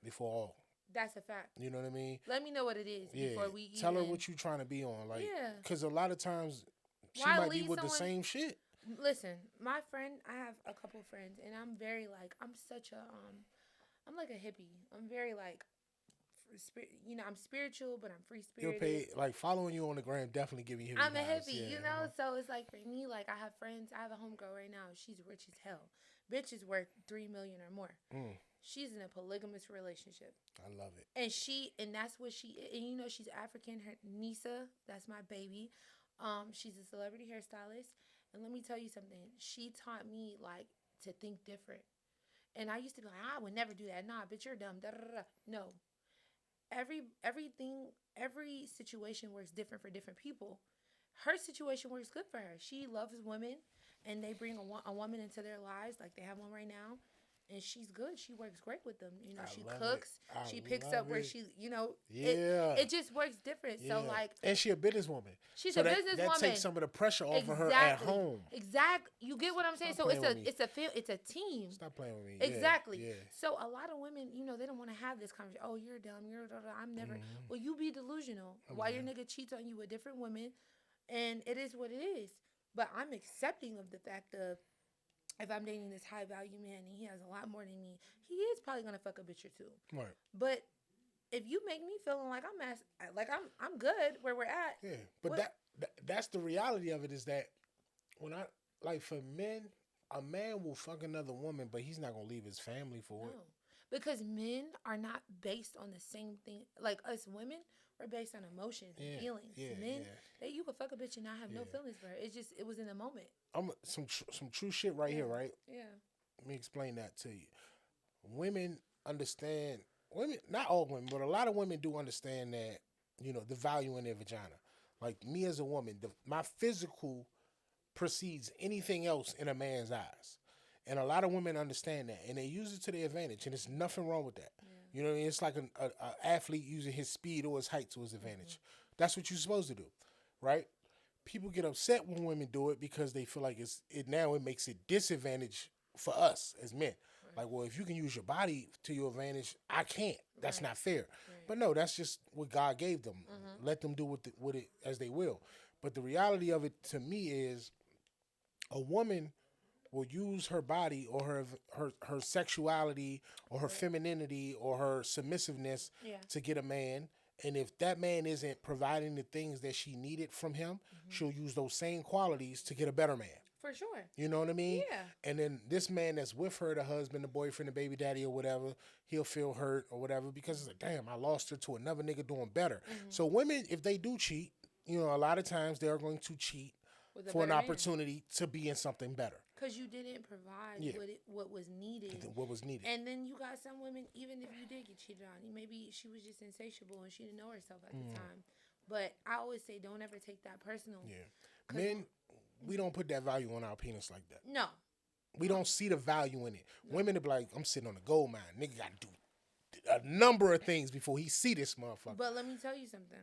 before all. That's a fact. You know what I mean? Let me know what it is before we tell her what you trying to be on. Like, because a lot of times she Why might be with the same shit. Listen, my friend, I have a couple friends, and I'm very like I'm like a hippie. I'm very like, I'm spiritual, but I'm free spirited. You'll pay like following you on the gram definitely give you hippie. I'm a vibes. hippie, So it's like for me, like I have friends. I have a homegirl right now. She's rich as hell. Bitch is worth $3 million or more. She's in a polygamous relationship. I love it. And that's what and she's African. Her Nisa, that's my baby. She's a celebrity hairstylist. And let me tell you something. She taught me like to think different. And I used to be like, I would never do that. Nah, bitch, you're dumb. Da, da, da, da. No. Every situation works different for different people. Her situation works good for her. She loves women, and they bring a woman into their lives, like they have one right now. And she's good. She works great with them. She cooks. She picks up where she, it just works different. Yeah. So like, and she a businesswoman. She's a businesswoman. That takes some of the pressure off of her at home. Exactly. You get what I'm saying? So it's a team. Stop playing with me. Exactly. Yeah. So a lot of women, they don't want to have this conversation. Oh, you're dumb. I'm never. Well, you be delusional. Why your nigga cheats on you with different women, and it is what it is. But I'm accepting of the fact of, if I'm dating this high value man and he has a lot more than me, he is probably gonna fuck a bitch or two. Right. But if you make me feeling like I'm good where we're at. Yeah. But that's the reality of it, is that when for men, a man will fuck another woman, but he's not gonna leave his family for it. No. Because men are not based on the same thing. Like us women, we're based on emotions and feelings. Men, you could fuck a bitch and not have no feelings for her. It was in the moment. Some true shit right here, right? Yeah. Let me explain that to you. Women understand. Women, not all women, but a lot of women do understand that. The value in their vagina. Like me as a woman, my physical precedes anything else in a man's eyes. And a lot of women understand that, and they use it to their advantage, and there's nothing wrong with that. Yeah. You know what I mean? It's like an athlete using his speed or his height to his advantage. That's what you're supposed to do, right? people get upset when women do it because they feel like it makes it disadvantage for us as men. Right. Like, well, if you can use your body to your advantage, I can't. That's Right. not fair. Right. But no, that's just what God gave them. Let them do with it as they will. But the reality of it to me is a woman will use her body or her sexuality or her Right. femininity or her submissiveness Yeah. to get a man. And if that man isn't providing the things that she needed from him, she'll use those same qualities to get a better man. For sure. You know what I mean? Yeah. And then this man that's with her, the husband, the boyfriend, the baby daddy, or whatever, he'll feel hurt or whatever because it's like, damn, I lost her to another nigga doing better. So women, if they do cheat, a lot of times they are going to cheat With a for an better man. opportunity to be in something better. Because you didn't provide Yeah. what was needed. What was needed. And then you got some women, even if you did get cheated on, maybe she was just insatiable and she didn't know herself at the time. But I always say, don't ever take that personal. Yeah. Men, we don't put that value on our penis like that. No. We don't see the value in it. Women are like, I'm sitting on a gold mine. Nigga got to do a number of things before he see this motherfucker. But let me tell you something.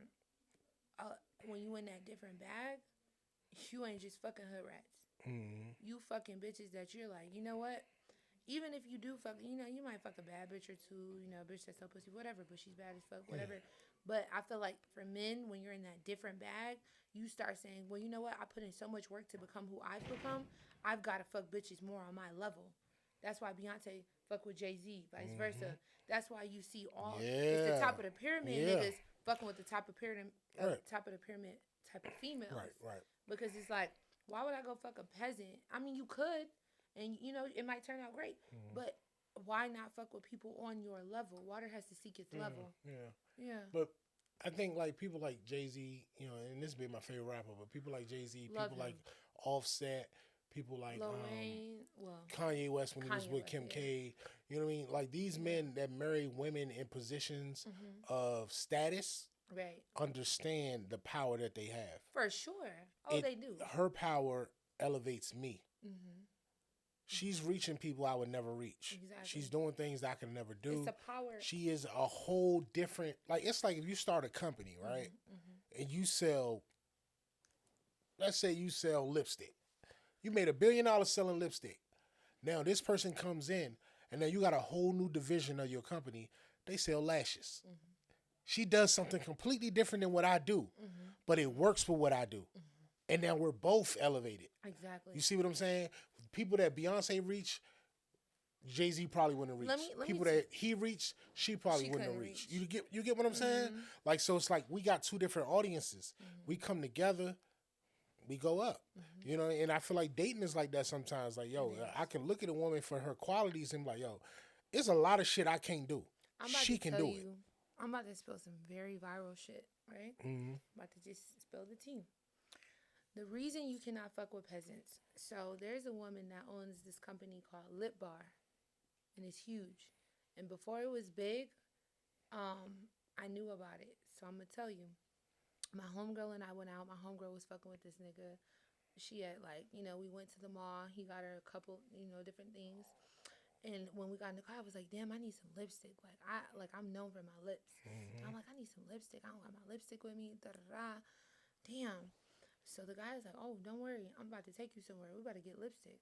When you in that different bag, you ain't just fucking hood rats. You fucking bitches that you're like, you know what? Even if you do fuck, you might fuck a bad bitch or two, a bitch that's so pussy, whatever, but she's bad as fuck, whatever. But I feel like for men, when you're in that different bag, you start saying, well, you know what? I put in so much work to become who I've become. I've got to fuck bitches more on my level. That's why Beyonce fuck with Jay-Z, vice versa. That's why you see it's the top of the pyramid niggas fucking with the top of pyramid, top of the pyramid type of females. Right. Because it's like, why would I go fuck a peasant? I mean, you could, and it might turn out great. But why not fuck with people on your level? Water has to seek its level. Yeah. But I think like people like Jay-Z, and this be my favorite rapper, but people like Jay-Z, people like Offset, people like Lil Wayne, Kanye West when he was Kanye with West, Kim yeah. K. You know what I mean? Like these men that marry women in positions of status right. understand the power that they have. For sure. Oh, they do. Her power elevates me. She's reaching people I would never reach. Exactly. She's doing things I could never do. It's a power. She is a whole different, it's like if you start a company, right? And you sell, let's say you sell lipstick. You made $1 billion selling lipstick. Now this person comes in and then you got a whole new division of your company. They sell lashes. She does something completely different than what I do, but it works for what I do. And now we're both elevated. Exactly. You see what I'm saying? People that Beyonce reached, Jay-Z probably wouldn't reach. People that he reached, she probably wouldn't have reached. You get what I'm saying? Like, so it's like we got two different audiences. We come together, we go up. And I feel like dating is like that sometimes. Like, yo, I can look at a woman for her qualities and be like, yo, it's a lot of shit I can't do. She can do it. I'm about to spill some very viral shit, right? I'm about to just spill the tea. The reason you cannot fuck with peasants. So there's a woman that owns this company called Lip Bar, and it's huge. And before it was big, I knew about it. So I'm gonna tell you, my homegirl and I went out. My homegirl was fucking with this nigga. She had we went to the mall. He got her a couple, different things. And when we got in the car, I was like, damn, I need some lipstick. I'm known for my lips. So I'm like, I need some lipstick. I don't got my lipstick with me. Da-da-da. Damn. So the guy was like, oh, don't worry. I'm about to take you somewhere. We about to get lipstick.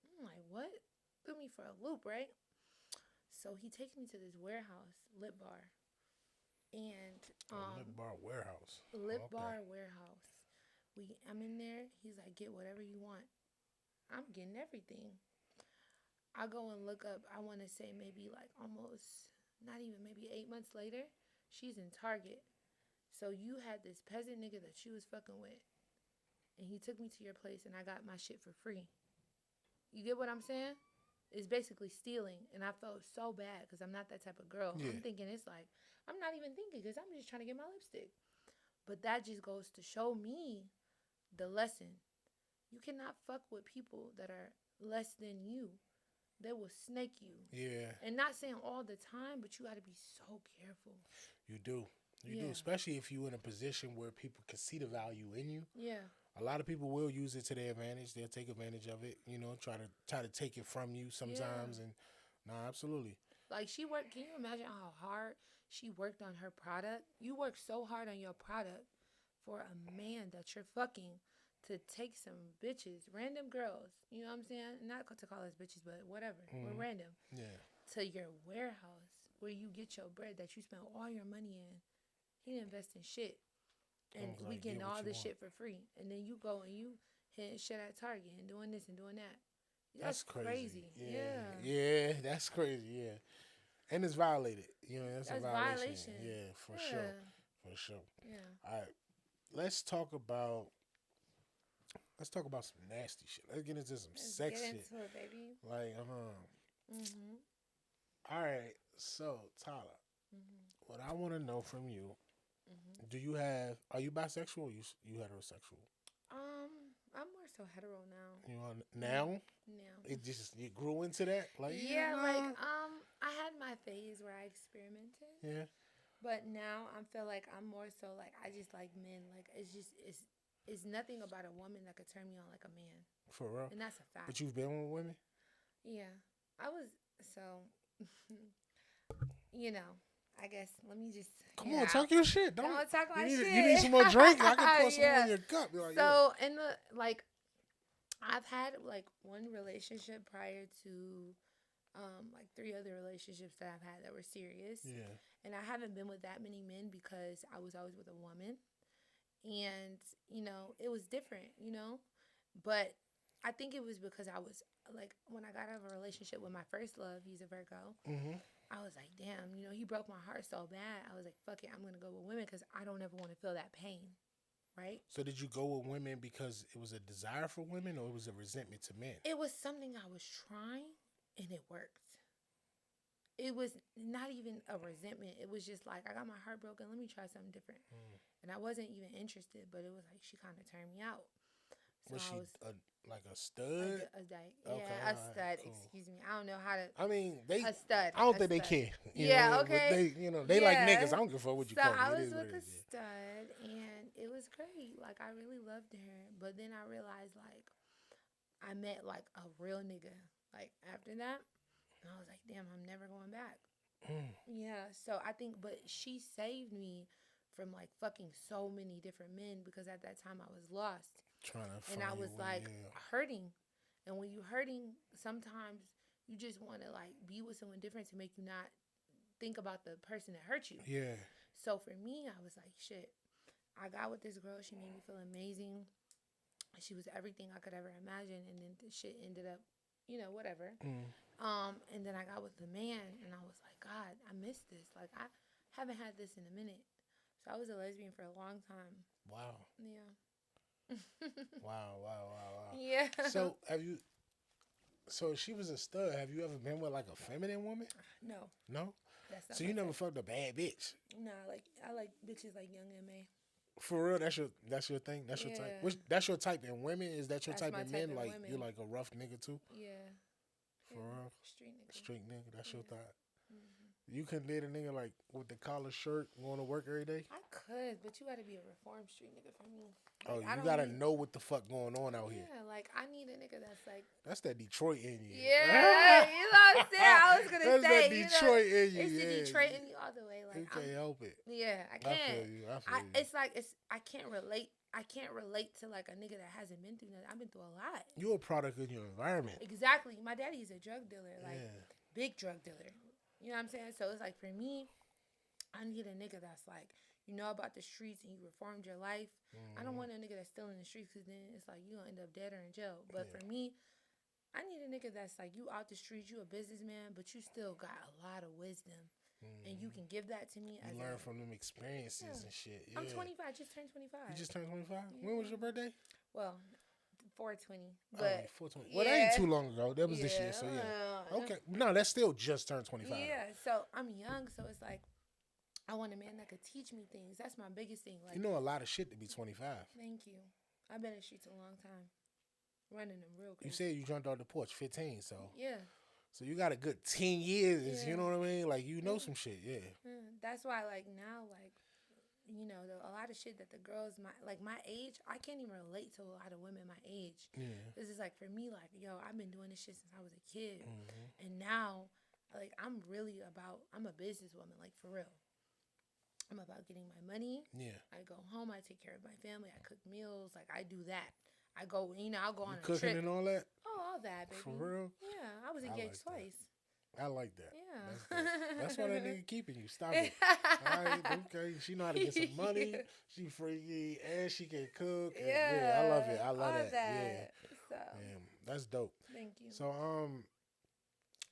I'm like, what? Threw me for a loop, right? So he takes me to this warehouse, Lip Bar. And Lip Bar warehouse. Bar warehouse. I'm in there. He's like, get whatever you want. I'm getting everything. I go and look up, I want to say maybe almost, not even, maybe 8 months later, she's in Target. So you had this peasant nigga that she was fucking with, and he took me to your place, and I got my shit for free. You get what I'm saying? It's basically stealing, and I felt so bad because I'm not that type of girl. Yeah. I'm thinking I'm not even thinking because I'm just trying to get my lipstick. But that just goes to show me the lesson. You cannot fuck with people that are less than you. They will snake you. Yeah. And not saying all the time, but you got to be so careful. You do. You do, especially if you're in a position where people can see the value in you. Yeah. A lot of people will use it to their advantage. They'll take advantage of it, try to take it from you sometimes. Yeah. And absolutely. Like she worked, can you imagine how hard she worked on her product? You work so hard on your product for a man that you're fucking to take some bitches, random girls, you know what I'm saying? Not to call us bitches, but whatever. We're random. Yeah. To your warehouse where you get your bread that you spent all your money in. He didn't invest in shit. And Sounds we like getting get what all you this want. shit for free. And then you go and you hitting shit at Target and doing this and doing that. That's That's crazy. crazy. Yeah. Yeah. Yeah, that's crazy. Yeah. And it's violated. You know, that's a That's violation. violation. Yeah, for sure. Yeah. For sure. Yeah. All right. Let's talk about some nasty shit. Let's get into some Let's sex get shit. into it, baby. Like, Mhm. all right. So, Tyler, Mhm. what I want to know from you, Mhm. are you bisexual or you heterosexual? I'm more so hetero now. You on now? Now. You grew into that? Like, yeah, Yeah, like nah. I had my phase where I experimented, Yeah. but now I feel like I'm more so like I just like men. Like it's nothing about a woman that could turn me on like a man, For real. and that's a But fact. you've been with women? Yeah, I was so. you know, I guess let me just Come on, talk your shit. Don't talk my you shit. need some more drink? I can pour some more Yeah. in your cup. You're like, So in the like, I've had like one relationship prior to like 3 other relationships that I've had that were serious. yeah. And I haven't been with that many men because I was always with a woman. And, it was different, But I think it was because I was like, when I got out of a relationship with my first love, he's a Virgo. Mm-hmm. I was like, damn, he broke my heart so bad. I was like, fuck it, I'm going to go with women because I don't ever want to feel that pain. Right? So did you go with women because it was a desire for women or it was a resentment to men? It was something I was trying and it worked. It was not even a resentment. It was just like, I got my heart broken. Let me try something different. And I wasn't even interested, but it was like she kind of turned me out. So Was I she was like a stud? yeah, a stud. Cool. Excuse me. I don't know how to. I mean, A stud. I don't a think they stud. care. Yeah, But okay. they like Yeah. niggas. I don't give a fuck what you So call me. I It was is what with it a is, yeah. stud, and it was great. Like I really loved her, but then I realized like I met like a real nigga. Like after that, and I was like, damn, I'm never going back. Yeah. So I think, but she saved me from like fucking so many different men because at that time I was lost. Trying to find And I your was way, like yeah. hurting. And when you're hurting, sometimes you just want to like be with someone different to make you not think about the person that hurt you. Yeah. So for me, I was like, shit. I got with this girl. She made me feel amazing. She was everything I could ever imagine. And then the shit ended up, whatever. And then I got with the man, and I was like, God, I miss this. Like I haven't had this in a minute. So I was a lesbian for a long time. Wow. Yeah. Wow. Yeah. So so she was a stud. Have you ever been with like a feminine woman? No. No? That's not So my you never type. fucked a bad bitch? No, I like bitches like Young M.A. For real, that's your thing. That's your type. Yeah. That's your type in women. Is that your That's type my in type men? in Like women. you're like a rough nigga too. Yeah. For real, Street nigga. straight nigga. That's your Yeah. thought. You couldn't date a nigga like with the collar shirt going to work every day. I could, but you got to be a reformed street nigga for me. Oh, Like, I you don't gotta need- know what the fuck going on out here. Yeah, like I need a nigga that's like. That's that Detroit in you. Yeah, you know what I'm saying. I was gonna That's say, that Detroit in you. it's Yeah, the Detroit in you all the way. Like you can't help it. Yeah, I I can't. feel you. I feel you. It's like I can't relate. I can't relate to like a nigga that hasn't been through nothing. I've been through a lot. You're a product of your environment. Exactly. My daddy's a drug dealer, like Yeah. big drug dealer. You know what I'm saying? So it's like for me, I need a nigga that's like, you know about the streets and you reformed your life. I don't want a nigga that's still in the streets because then it's like you gonna end up dead or in jail. But for me, I need a nigga that's like you out the streets, you a businessman, but you still got a lot of wisdom. And you can give that to me. You learn from them experiences and shit. Yeah. I'm 25. I just turned 25. You just turned 25? Yeah. When was your birthday? Well, 420. But 420. Well, that ain't too long ago. That was this year, so yeah. Okay. No, that's still just turned 25. Yeah, so I'm young, so it's like I want a man that could teach me things. That's my biggest thing. Like You know a lot of shit to be 25. Thank you. I've been in the streets a long time. Running them real quick. You said you jumped off the porch 15, so. Yeah. So you got a good 10 years, Yeah. you know what I mean? Like, you know some shit, yeah. That's why, like, now, like, a lot of shit that the girls, my age, I can't even relate to a lot of women my age. Yeah. This is, like, for me, like, yo, I've been doing this shit since I was a kid. And now, like, I'm a businesswoman, like, for real. I'm about getting my money. Yeah. I go home. I take care of my family. I cook meals. Like, I do that. I go, I'll go on You a cooking trip. and all that? Oh, all that, baby. For real? Yeah, I was I engaged like that. twice. I like that. Yeah. That's why that nigga keeping you. Stop it. All right, okay. She know how to get some money. She freaky and she can cook. Yeah, I love it. I love all that. Yeah. So, Damn, that's dope. thank you. So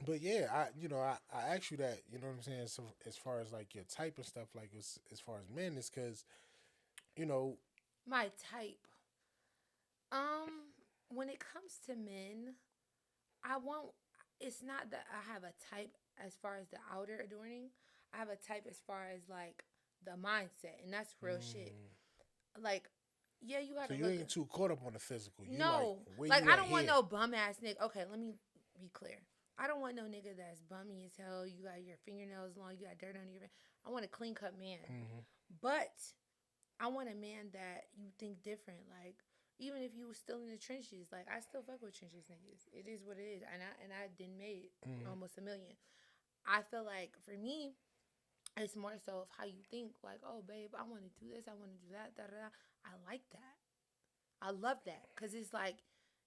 but yeah, I asked you that, you know what I'm saying, so as far as like your type and stuff, like as far as men is cause, you know, My type. When it comes to men, I won't. It's not that I have a type as far as the outer adorning. I have a type as far as like the mindset, and that's real shit. Like, yeah, you so gotta you look. ain't too caught up on the physical. You No, like where like you I at don't want here? no bum ass nigga. Okay, let me be clear. I don't want no nigga that's bummy as hell. You got your fingernails long. You got dirt under your. I want a clean cut man, but I want a man that you think different. Like, even if you was still in the trenches, like I still fuck with trenches niggas. It is what it is, and I didn't made almost a million. I feel like for me, it's more so of how you think. Like, oh babe, I want to do this, I want to do that, da da da. I like that. I love that because it's like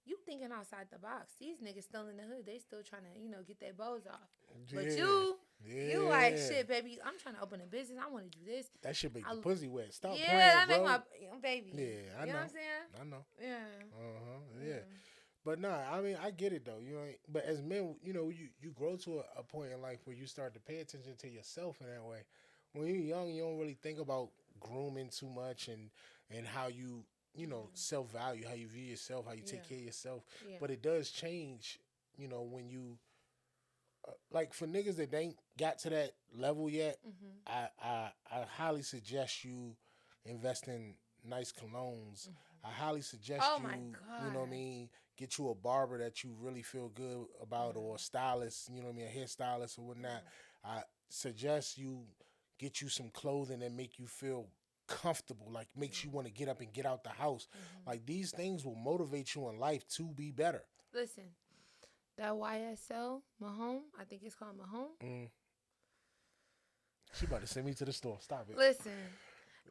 you thinking outside the box. These niggas still in the hood. They still trying to get their bows off. But you like shit, baby. I'm trying to open a business. I want to do this. That should make the pussy wet. Stop Yeah, playing, that bro. make my baby. Yeah, I you know. know what I'm saying? I know. Yeah. Yeah. But nah, I mean, I get it though. You know, but as men, you grow to a point in life where you start to pay attention to yourself in that way. When you're young, you don't really think about grooming too much and how you self value, how you view yourself, how you take care of yourself. Yeah. But it does change, when you like for niggas that ain't got to that level yet. I highly suggest you invest in nice colognes. I highly suggest Oh you, my God. you know what I mean, get you a barber that you really feel good about or a stylist, you know what I mean, a hairstylist or whatnot. I suggest you get you some clothing that make you feel comfortable, like makes you want to get up and get out the house. Like these things will motivate you in life to be better. Listen, that YSL Mahone, I think it's called Mahone. She about to send me to the store. Stop it. Listen,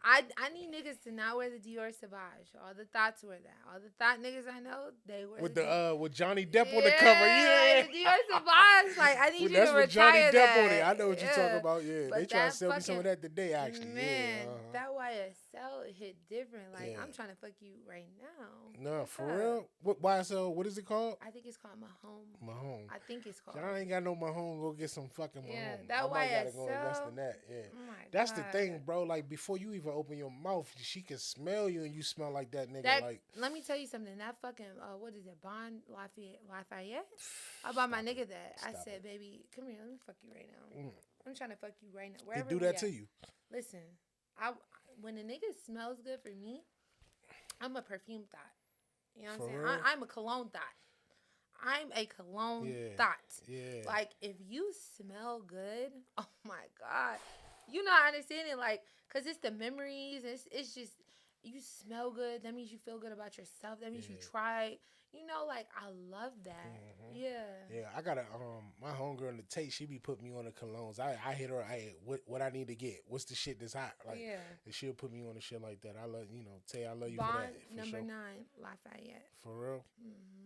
I need niggas to not wear the Dior Sauvage. All the thoughts wear that. All the thought niggas I know, they wear With the with Johnny Depp on the cover, yeah. Like the Dior Sauvage. Like I need you That's to with Johnny retire Depp that. on it. I know what you're talking about. Yeah, But they try to that sell me some of that today. Actually, man, yeah. that YSL hit different. Like Yeah. I'm trying to fuck you right now. No, What's for up? real. What YSL? What is it called? I think it's called Mahone. Mahone. I think it's called. I ain't got no Mahone. Go get some fucking Mahone. Yeah, that I might gotta go YSL. invest in that. Yeah. Oh my That's God. the thing, bro. Like before you even open your mouth, she can smell you, and you smell like that nigga. That, like, let me tell you something. That fucking what is it? Bond Lafayette. I bought my nigga that. I said, baby, come here. Let me fuck you right now. I'm trying to fuck you right now. he Wherever do we that at. to you. Listen, when a nigga smells good for me, I'm a perfume thought. You know what I'm saying? real? I'm a cologne thought. I'm a cologne Yeah. thought. Yeah. Like if you smell good, oh my God, you not understanding like, cause it's the memories. It's just you smell good. That means you feel good about yourself. That means you tried. You know, like I love that. Yeah. Yeah, I got my homegirl in the Tate, she be putting me on the colognes. I hit her, what I need to get? What's the shit that's hot? Like, Yeah. and she'll put me on the shit like that. I love, Tay, I love you Bond for that. For number sure. 9, Lafayette. For real?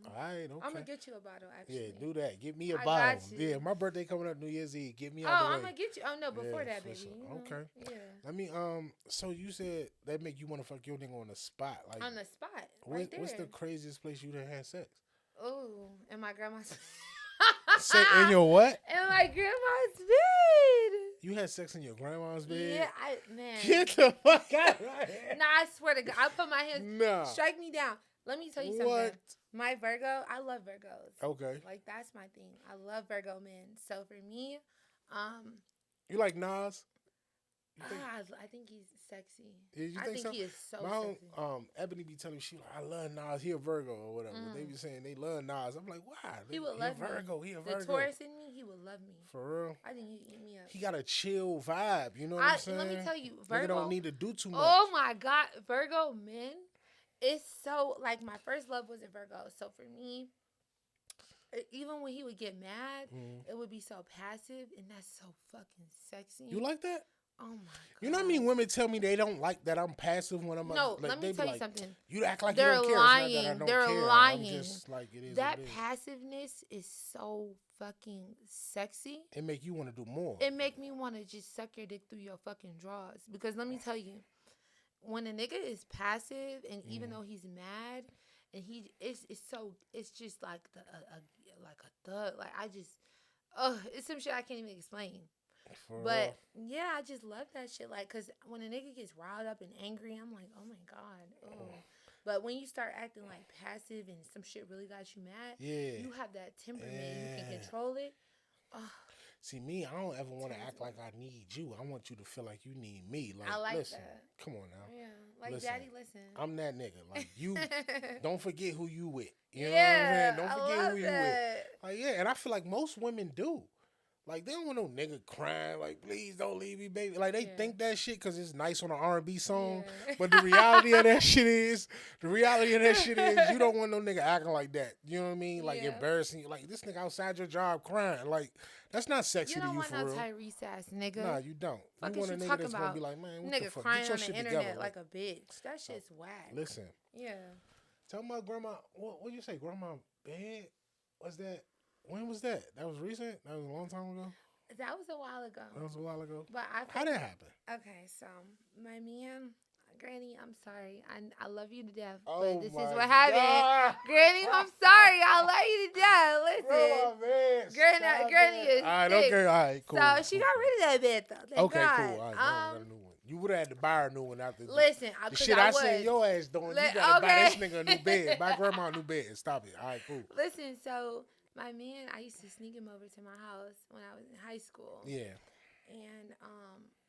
All right, okay. I'm gonna get you a bottle actually. Yeah, do that. Give me a I bottle. got you. Yeah, my birthday coming up New Year's Eve. Get me Oh, out the way. I'm gonna get you. Oh no, before that, for baby. sure. You know? Okay. Yeah. I mean, so you said that make you want to fuck your nigga on the spot. Like, On the spot, right there. what's the craziest place you done had sex? Oh, in my grandma's. Say in your what? In my grandma's bed. You had sex in your grandma's bed? Yeah, man. Get the fuck out of here. Nah, I swear to God, I put my hands. Nah. Strike me down. Let me tell you something. What? My Virgo, I love Virgos. Okay. Like that's my thing. I love Virgo men. So for me, You like Nas? I think he's sexy. Yeah, you I think think so? he is so My sexy. Ebony be telling me she like, I love Nas. He a Virgo or whatever. They be saying they love Nas. I'm like, why? He would a love Virgo. me. He a Virgo. The Taurus in me, he would love me. For real? I think he'd eat me up. He got a chill vibe. You know what I'm saying? Let me tell you, Nigga Virgo. don't need to do too much. Oh my God, Virgo men. It's so like my first love was a Virgo. So for me, even when he would get mad, it would be so passive, and that's so fucking sexy. You like that? Oh my god. You know what I mean? Women tell me they don't like that I'm passive when I'm No, like, let me they be tell you like, something. you act like They're you don't care. lying. It's not that I don't They're care. lying. I'm just like it is. That what it is. passiveness is so fucking sexy. It make you want to do more. It make me want to just suck your dick through your fucking drawers. Because let me tell you, when a nigga is passive and even though he's mad and it's just like like a thug. Like I just it's some shit I can't even explain. But yeah, I just love that shit. Like, cause when a nigga gets riled up and angry, I'm like, oh my god. Oh. But when you start acting like passive and some shit really got you mad, you have that temperament. You can control it. Oh. See, me, I don't ever want to act like I need you. I want you to feel like you need me. Like, I like listen, that. come on now. Yeah, like daddy, listen. I'm that nigga. Like you, don't forget who you with. You know Yeah, what I'm saying? Don't I forget love who you that. with. Like yeah, and I feel like most women do. Like they don't want no nigga crying. Like please don't leave me, baby. Like they think that shit because it's nice on an R&B song. Yeah. But the reality of that shit is, you don't want no nigga acting like that. You know what I mean? Like embarrassing you. Like this nigga outside your job crying. Like that's not sexy You to don't you want for no real. Tyrese ass nigga. Nah, you don't. Fuck you want a is nigga you talking that's about? gonna be like, man, what Nigga the fuck? crying Get your on the shit internet together. like a bitch. That shit's whack. Listen. Yeah. Tell my grandma. What you say, grandma bed? Was that? When was that? That was recent. That was a long time ago. That was a while ago. That was a while ago. But How did that happen? Okay, so my man, Granny, I'm sorry. I love you to death. Oh but this is my what happened. God. Granny, I'm sorry. I love you to death. Listen. Granny is all right, sick. okay, all right, cool. So she got rid of that bed though. Thank Okay, God. cool. All right, got a new one. You would have had to buy her a new one after Listen, the shit I seen your ass doing. You gotta buy this nigga a new bed. Buy grandma a new bed. Stop it. All right, cool. Listen, so my man, I used to sneak him over to my house when I was in high school. Yeah. And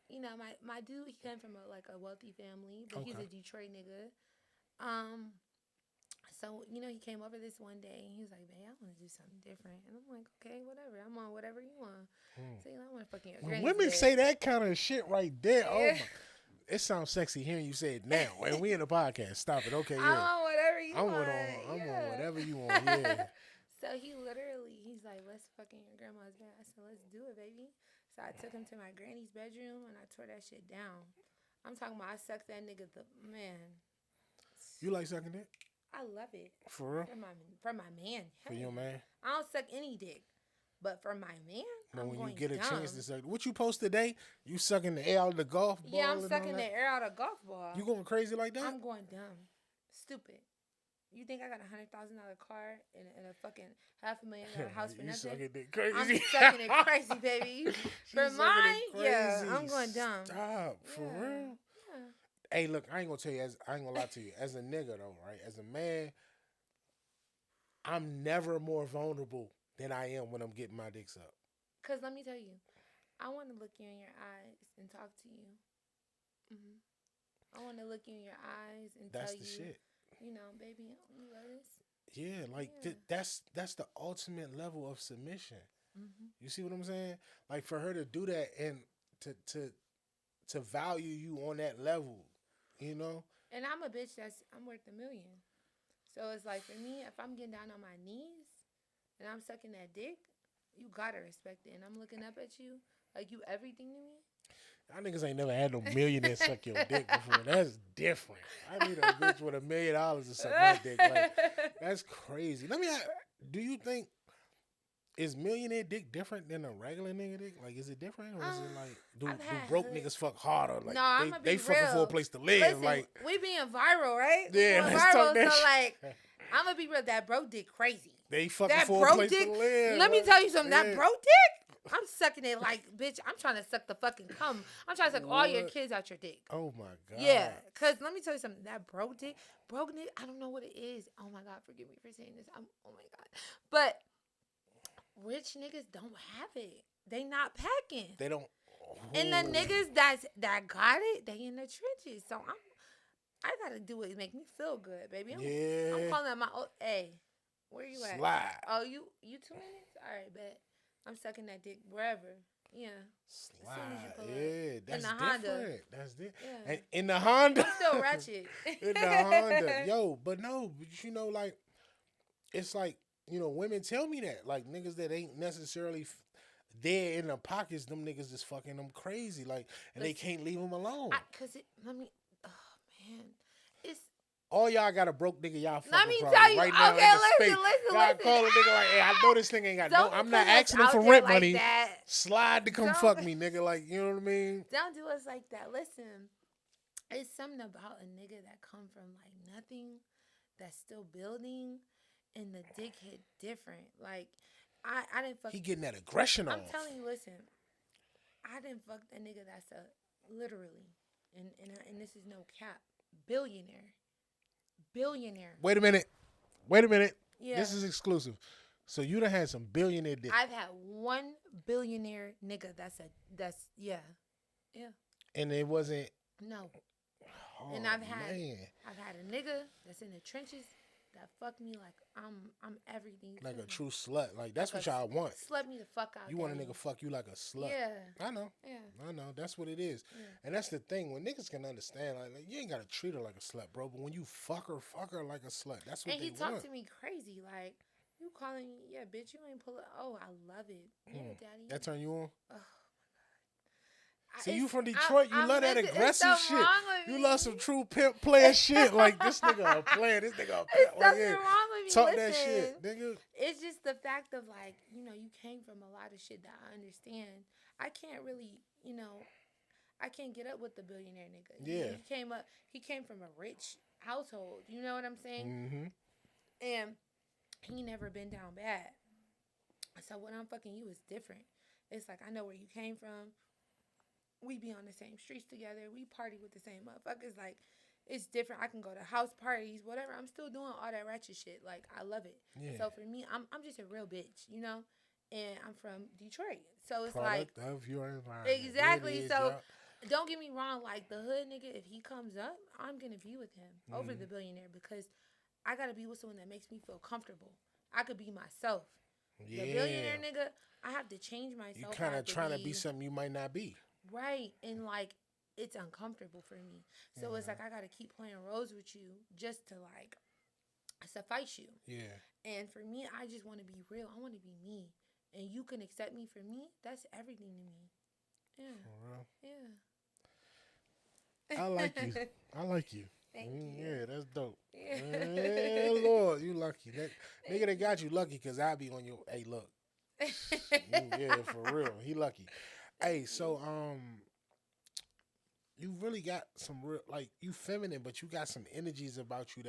you know, my dude, he came from a wealthy family, but he's a Detroit nigga. So you know, he came over this one day and he was like, "Babe, I want to do something different." And I'm like, "Okay, whatever. I'm on whatever you want." So you know, I want to fucking your When granny's women bed. say that kind of shit right there, oh my. It sounds sexy hearing you say it now. And we in the podcast. Stop it. Okay, yeah. I'm on whatever you want. I'm on whatever you want. Yeah. So he's like, let's fucking your grandma's bed. I said, let's do it, baby. So I took him to my granny's bedroom and I tore that shit down. I'm talking about I sucked that nigga man. You like sucking dick? I love it. For real? For my man. For your man? I don't suck any dick. But for my man, but I'm when going you get a dumb. chance to suck, what you post today? You sucking the air out of the golf ball? Yeah, I'm sucking the air out of golf ball. You going crazy like that? I'm going dumb. Stupid. You think I got $100,000 car and a fucking $500,000 house for you nothing? Sucking it crazy. I'm sucking it crazy, baby. For mine, yeah, I'm going dumb. Stop, for real. Yeah. Hey, look, I ain't gonna tell you. I ain't gonna lie to you. As a nigga though, right? As a man, I'm never more vulnerable than I am when I'm getting my dicks up. Cause let me tell you, I want to look you in your eyes and talk to you. I want to look you in your eyes and tell you. That's the shit. You know, baby, you love this. Yeah, like that's the ultimate level of submission. You see what I'm saying? Like for her to do that and to value you on that level, you know. And I'm a bitch I'm worth $1 million. So it's like for me, if I'm getting down on my knees and I'm sucking that dick, you gotta respect it. And I'm looking up at you like you everything to me. Y'all niggas ain't never had no millionaire suck your dick before. That's different. I need a bitch with $1 million to suck my dick. Like, that's crazy. Let me ask, do you think is millionaire dick different than a regular nigga dick? Like, is it different? Or is it like, do broke niggas fuck harder? Like, no, they fucking for a place to live. Listen, like, we being viral, right? Yeah, let's viral, talk that so like, I'm gonna be real. That broke dick crazy. They fucking that for a place dick, to live. Let me tell you something. That broke dick, I'm sucking it like, bitch, I'm trying to suck the fucking cum. I'm trying to suck all your kids out your dick. Oh, my God. Yeah, because let me tell you something. That broke dick, I don't know what it is. Oh, my God, forgive me for saying this. Oh, my God. But rich niggas don't have it. They not packing. They don't. And the niggas that got it, they in the trenches. So I got to do it. Make me feel good, baby. I'm calling out my, hey, where you at? Slide. Oh, you 2 minutes? All right, bet. I'm sucking that dick wherever. Yeah. Slide. Yeah, that's in the different. Honda. That's different. Yeah. And in the Honda. I'm still ratchet. In the Honda. Yo, but you know, like, it's like, you know, women tell me that. Like, niggas that ain't necessarily there in the pockets, them niggas is fucking them crazy, like, and they can't leave them alone. Oh man, it's. All y'all got a broke nigga, y'all fucking Let me probably tell you. right now Okay, in the space. listen. Y'all call a nigga like, hey, I know this nigga ain't got Don't no. I'm put not us asking him out for there rent like money. that. Slide to come Don't- fuck me, nigga. Like, you know what I mean? Don't do us like that. Listen, it's something about a nigga that come from like nothing, that's still building, and the dick hit different. Like, I didn't fuck. He getting that aggression I'm off. telling you, listen, I didn't fuck that nigga that's a literally, and this is no cap, billionaire. Wait a minute. Yeah. This is exclusive. So you done had some billionaire dick. I've had one billionaire nigga that's yeah. And it wasn't. No. Oh, And I've had man. a nigga that's in the trenches that fucked me like I'm everything. Like to a me. true slut. Like, that's Like what y'all want. Slept me the fuck out. You want a daddy. nigga fuck you like a slut. Yeah. I know. Yeah. I know. That's what it is. Yeah. And that's the thing. When niggas can understand, like you ain't got to treat her like a slut, bro. But when you fuck her like a slut. That's what And they he want. talked to me crazy, like, you calling me, yeah, bitch, you ain't pull it. Oh, I love it. Yeah, daddy. That turn you on? Oh, See, you from Detroit, you love that aggressive shit. You me. love some true pimp player shit. Like, this nigga a player, this nigga a pimp. It's Like, something yeah. wrong with me. Talk Listen, that shit, nigga. It's just the fact of like, you came from a lot of shit that I understand. I can't really, I can't get up with the billionaire nigga. Yeah. He came from a rich household. You know what I'm saying? Mm-hmm. And he never been down bad. So when I'm fucking you, it's different. It's like, I know where you came from. We be on the same streets together. We party with the same motherfuckers. Like, it's different. I can go to house parties, whatever. I'm still doing all that ratchet shit. Like, I love it. Yeah. So for me, I'm just a real bitch, And I'm from Detroit. So it's Product like, of your environment. exactly. It is, So yeah. don't get me wrong. Like, the hood nigga, if he comes up, I'm going to be with him over the billionaire because I got to be with someone that makes me feel comfortable. I could be myself. Yeah. The billionaire nigga, I have to change myself. You kind of trying to be something you might not be. Right. And like, it's uncomfortable for me. So it's like, I got to keep playing roles with you just to like suffice you. Yeah. And for me, I just want to be real. I want to be me. And you can accept me for me. That's everything to me. Yeah. For real? Yeah. I like you. I like you. Thank you. Yeah, that's dope. Yeah. Yeah, Lord, you lucky. That nigga that got you lucky because I be on your. Hey, look. Yeah, for real. He lucky. Hey, so you really got some real like you feminine, but you got some energies about you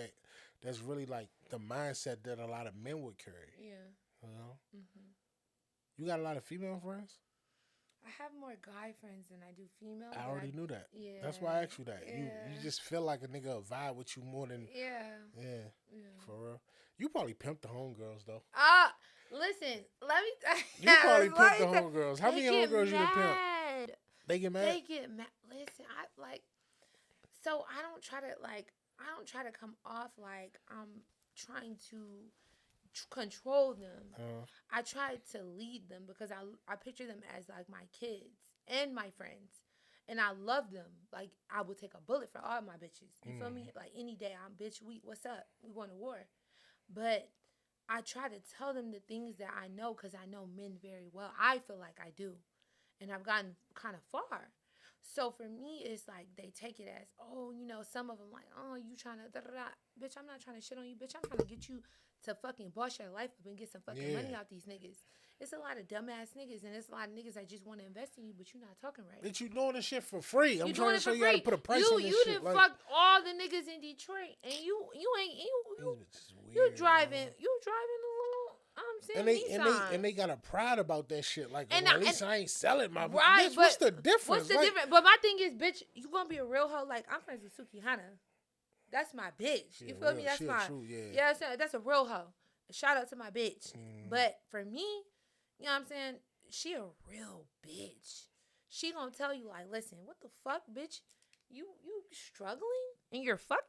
that's really like the mindset that a lot of men would carry. Yeah. You know. Mm-hmm. You got a lot of female friends. I have more guy friends than I do female. I already knew that. Yeah. That's why I asked you that. Yeah. You just feel like a nigga will vibe with you more than Yeah. for real. You probably pimped the homegirls though. Listen, let me. You probably pimped the homegirls. How many homegirls you done pimped? They get mad. They get mad. Listen, so I don't try to come off like I'm trying to control them. I try to lead them because I picture them as like my kids and my friends. And I love them. Like, I would take a bullet for all my bitches. You feel me? Like, any day, what's up? We going to war. But I try to tell them the things that I know because I know men very well. I feel like I do. And I've gotten kind of far. So for me, it's like they take it as, some of them like, oh, you trying to da-da-da. Bitch, I'm not trying to shit on you. Bitch, I'm trying to get you to fucking boss your life up and get some fucking money out these niggas. It's a lot of dumbass niggas, and it's a lot of niggas that just want to invest in you, but you're not talking right. Bitch, you doing this shit for free. I'm you trying to show you how to put a price on this shit. shit. You done fucked all the niggas in Detroit, and you driving a little. And they got a pride about that shit. Like, and at least I ain't selling my right. Bitch, what's the difference? What's the difference? But my thing is, bitch, you gonna be a real hoe. Like, I'm friends with Suki Hana. That's my bitch. You feel me? That's my yeah. That's a real hoe. Shout out to my bitch. But for me, you know what I'm saying? She a real bitch. She gonna tell you like, listen, what the fuck, bitch? You struggling and you're fucking?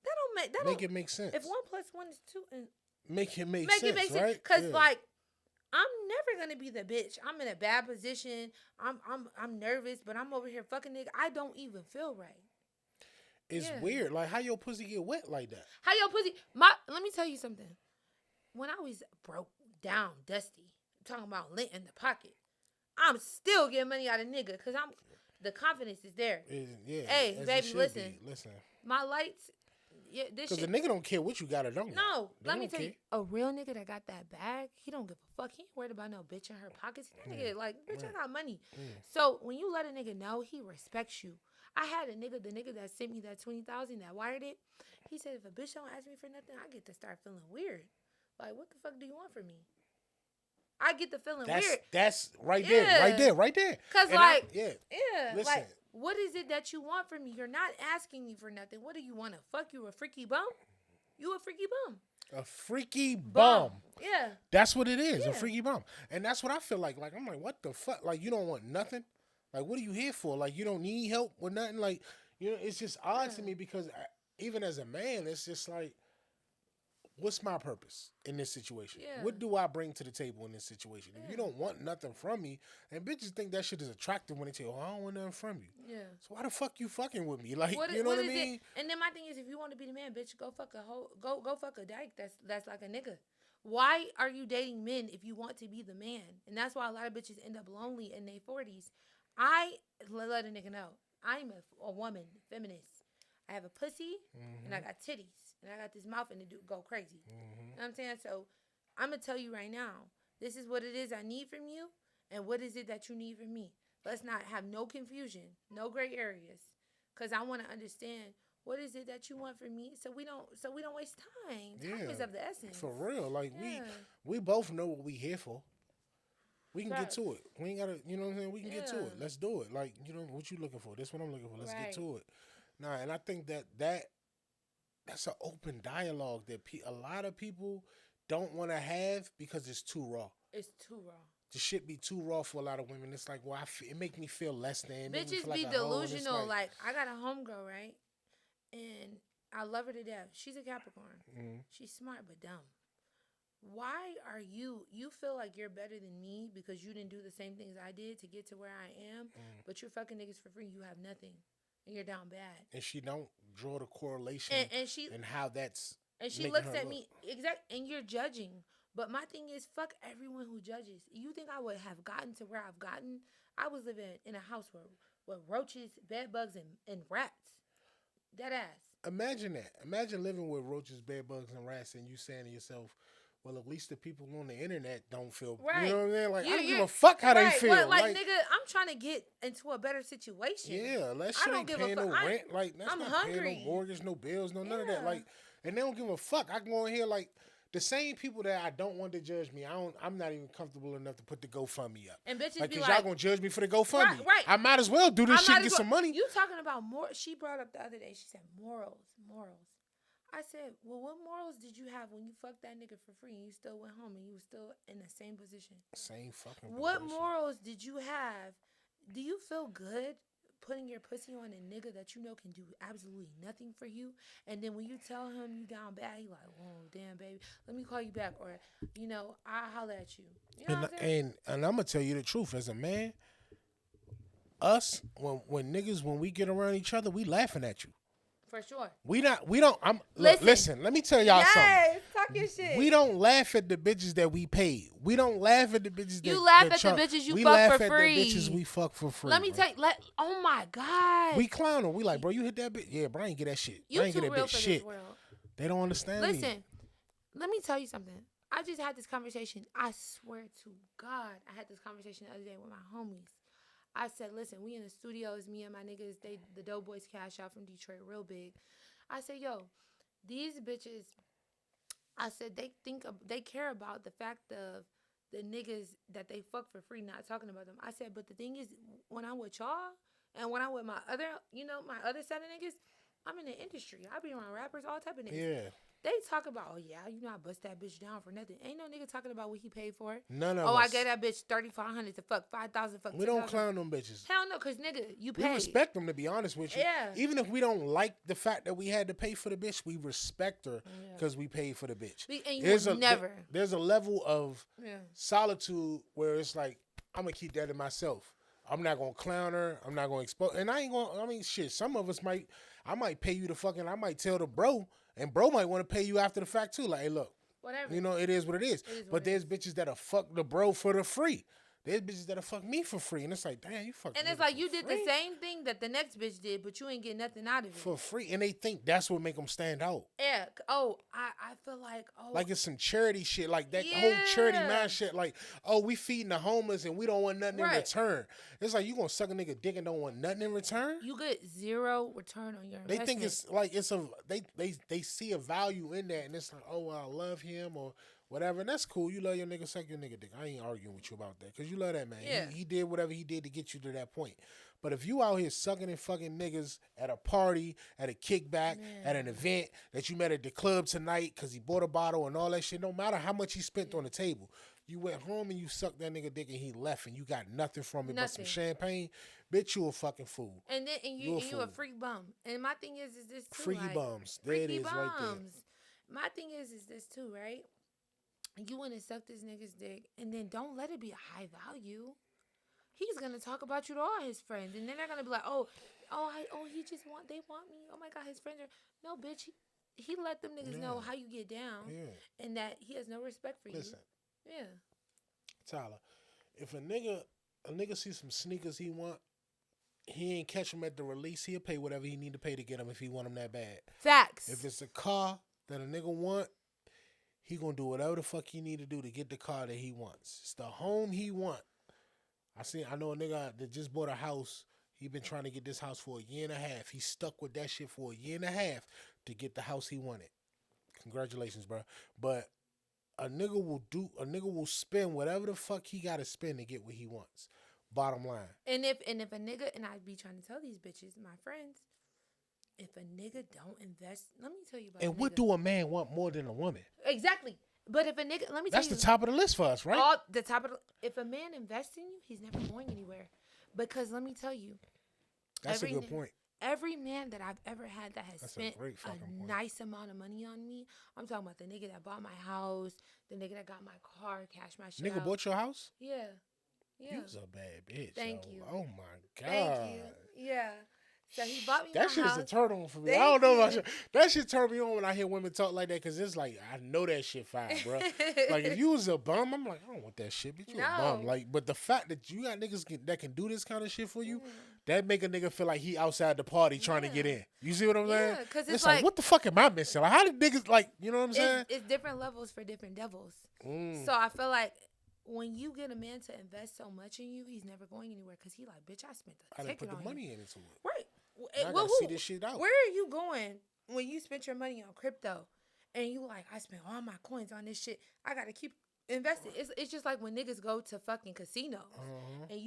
That don't make it make sense. If 1 + 1 is 2 and make it make sense, right? Cause like, I'm never gonna be the bitch. I'm in a bad position. I'm nervous, but I'm over here fucking nigga. I don't even feel right. It's weird. Like, how your pussy get wet like that? Let me tell you something. When I was broke down, dusty, talking about lint in the pocket. I'm still getting money out of nigga because the confidence is there. Yeah. Hey, baby, listen. My lights. Yeah, this because the nigga don't care what you got or don't. No, let me tell you, a real nigga that got that bag, he don't give a fuck. He ain't worried about no bitch in her pockets. That nigga like, bitch, I got money. So when you let a nigga know, he respects you. I had the nigga that sent me that 20,000 that wired it. He said if a bitch don't ask me for nothing, I get to start feeling weird. Like, what the fuck do you want from me? I get the feeling weird. That's right there. Cause Listen. Like, what is it that you want from me? You're not asking me for nothing. What do you want to fuck? You a freaky bum? You a freaky bum? A freaky bum. Yeah. That's what it is. A freaky bum. And that's what I feel like. Like, I'm like, what the fuck? Like, you don't want nothing? Like, what are you here for? Like, you don't need help with nothing? Like, you know, it's just odd to me because even as a man, it's just like, what's my purpose in this situation? Yeah. What do I bring to the table in this situation? If you don't want nothing from me, and bitches think that shit is attractive when they tell you, I don't want nothing from you. Yeah. So why the fuck you fucking with me? Like, you know what I mean? It? And then my thing is, if you want to be the man, bitch, go fuck go fuck a dyke that's like a nigga. Why are you dating men if you want to be the man? And that's why a lot of bitches end up lonely in their 40s. I let a nigga know, I'm a woman, feminist. I have a pussy and I got titties. And I got this mouth and it go crazy. You know what I'm saying? So I'm going to tell you right now, this is what it is I need from you. And what is it that you need from me? Let's not have no confusion, no gray areas. Because I want to understand what is it that you want from me so we don't waste time. Time is of the essence. For real. Like, we both know what we here for. We can get to it. We ain't got to, you know what I'm saying? We can get to it. Let's do it. Like, you know, what you looking for? This what I'm looking for. Let's get to it. Nah, and I think that's an open dialogue that a lot of people don't want to have because it's too raw. It's too raw. The shit be too raw for a lot of women. It's like, well, it make me feel less than. Bitches be delusional. Like, I got a homegirl, right? And I love her to death. She's a Capricorn. She's smart but dumb. Why are you feel like you're better than me because you didn't do the same things I did to get to where I am, but you're fucking niggas for free. You have nothing. And you're down bad. And she don't draw the correlation and how that's. And she looks at me and you're judging. But my thing is, fuck everyone who judges. You think I would have gotten to where I've gotten? I was living in a house with roaches, bed bugs, and rats. Dead ass. Imagine that. Imagine living with roaches, bed bugs, and rats, and you saying to yourself, well, at least the people on the internet don't feel, you know what I'm saying? Like, I don't give a fuck how they feel. Well, like, nigga, I'm trying to get into a better situation. Yeah, that shit ain't paying no rent. Like, that's not paying no mortgage, no bills, none of that. Like, and they don't give a fuck. I can go in here, like, the same people that I don't want to judge me, I'm not even comfortable enough to put the GoFundMe up. And bitches like, be because y'all gonna judge me for the GoFundMe. Right. I might as well do this shit and get some money. You talking about more? She brought up the other day, she said, morals. I said, well, what morals did you have when you fucked that nigga for free and you still went home and you was still in the same position? Same fucking What position. morals did you have? Do you feel good putting your pussy on a nigga that you know can do absolutely nothing for you? And then when you tell him you down bad, he like, oh, damn, baby, let me call you back. Or, you know, I'll holler at you. You know and I'm going to tell you the truth. As a man, when we get around each other, we laughing at you. For sure. Listen, let me tell y'all something. Talk your shit. We don't laugh at the bitches that we paid. We don't laugh at the bitches you laugh at the bitches you fuck for free. We laugh at the bitches we fuck for free. Let me tell you, oh my God. We clown them. We like, bro, you hit that bitch? Yeah, bro, I ain't get that shit. You I ain't too get that real bitch for shit. This world. They don't understand me. Listen, let me tell you something. I just had this conversation. I swear to God, I had this conversation the other day with my homies. I said, listen, we in the studio. It's me and my niggas. The Doughboys cash out from Detroit real big. I said, yo, these bitches, I said, they care about the fact of the niggas that they fuck for free, not talking about them. I said, but the thing is, when I'm with y'all and when I'm with my other set of niggas, I'm in the industry. I be around rappers, all type of niggas. Yeah. They talk about, oh, yeah, you know, I bust that bitch down for nothing. Ain't no nigga talking about what he paid for it. None of us. Oh, I gave that bitch $3,500 to fuck, $5,000 fuck. We don't clown them bitches. Hell no, because nigga, you pay. We respect them, to be honest with you. Yeah. Even if we don't like the fact that we had to pay for the bitch, we respect her because we paid for the bitch. And you never. There's a level of solitude where it's like, I'm going to keep that to myself. I'm not going to clown her. I'm not going to expose. And I ain't going to, I mean, shit, some of us I might pay you to fucking, I might tell the bro, and bro might want to pay you after the fact too. Like, hey, look, Whatever. You know, it is what it is. It is what But it there's is. bitches that'll fuck the bro for the free. There's bitches that'll fuck me for free. And it's like, damn, you fucked And the it's nigga like for you did free? the same thing that the next bitch did, but you ain't get nothing out of it. For free. And they think that's what make them stand out. Yeah. Oh, I feel like, Like it's some charity shit. Like that Yeah. whole charity mind shit. Like, oh, we feeding the homeless and we don't want nothing in Right. return. It's like you gonna suck a nigga dick and don't want nothing in return? you get zero return on your They investment. think it's like it's a they see a value in that and it's like, oh, well, I love him or whatever, and that's cool. You love your nigga, suck your nigga dick. I ain't arguing with you about that because you love that man. Yeah. He did whatever he did to get you to that point. But if you out here sucking and fucking niggas at a party, at a kickback, at an event that you met at the club tonight because he bought a bottle and all that shit, no matter how much he spent on the table, you went home and you sucked that nigga dick and he left and you got nothing from it but some Nothing. champagne, bitch, you a fucking fool. And then you a fool. freak bum. And my thing is this too. Freaky like, bums. There it freaky is right there. bums. My thing is this too, right? You want to suck this nigga's dick, and then don't let it be a high value. He's gonna talk about you to all his friends, and then they're gonna be like, they want me. Oh my god, his friends are no bitch. He let them niggas know how you get down, and that he has no respect for you. Listen, Yeah. Tyler, if a nigga see some sneakers he want, he ain't catch them at the release, he'll pay whatever he need to pay to get them if he want them that bad. Facts. If it's a car that a nigga want, he gonna do whatever the fuck he need to do to get the car that he wants. It's the home he want. I know a nigga that just bought a house. He been trying to get this house for a year and a half. He stuck with that shit for a year and a half to get the house he wanted. Congratulations, bro. But a nigga will spend whatever the fuck he gotta spend to get what he wants. Bottom line. And if a nigga, and I be trying to tell these bitches, my friends, if a nigga don't invest, let me tell you about. And what do a man want more than a woman? Exactly. But if a nigga, let me tell you, that's the top of the list for us, right? All the top of if a man invests in you, he's never going anywhere. Because let me tell you, that's a good point. Every man that I've ever had that has spent a nice amount of money on me, I'm talking about the nigga that bought my house, the nigga that got my car, cashed my shit Nigga out. bought your house? Yeah. Yeah. You was a bad bitch. Thank you. Oh my God. Thank you. Yeah. So he bought me that my shit house. is a turn on for me. Thank I don't know you. about you. That shit turn me on when I hear women talk like that because it's like, I know that shit fire, bro. Like, if you was a bum, I'm like, I don't want that shit, bitch. You a bum. Like, but the fact that you got niggas that can do this kind of shit for you, that make a nigga feel like he outside the party trying to get in. You see what I'm saying? Yeah, because it's like, what the fuck am I missing? Like, how did niggas, like, you know what I'm saying? It's different levels for different devils. So I feel like when you get a man to invest so much in you, he's never going anywhere because he like, bitch, I spent the ticket put the on money you. into it. Right. I gotta see this shit out. Where are you going when you spent your money on crypto and you like, I spent all my coins on this shit. I gotta keep investing. It's just like when niggas go to fucking casinos and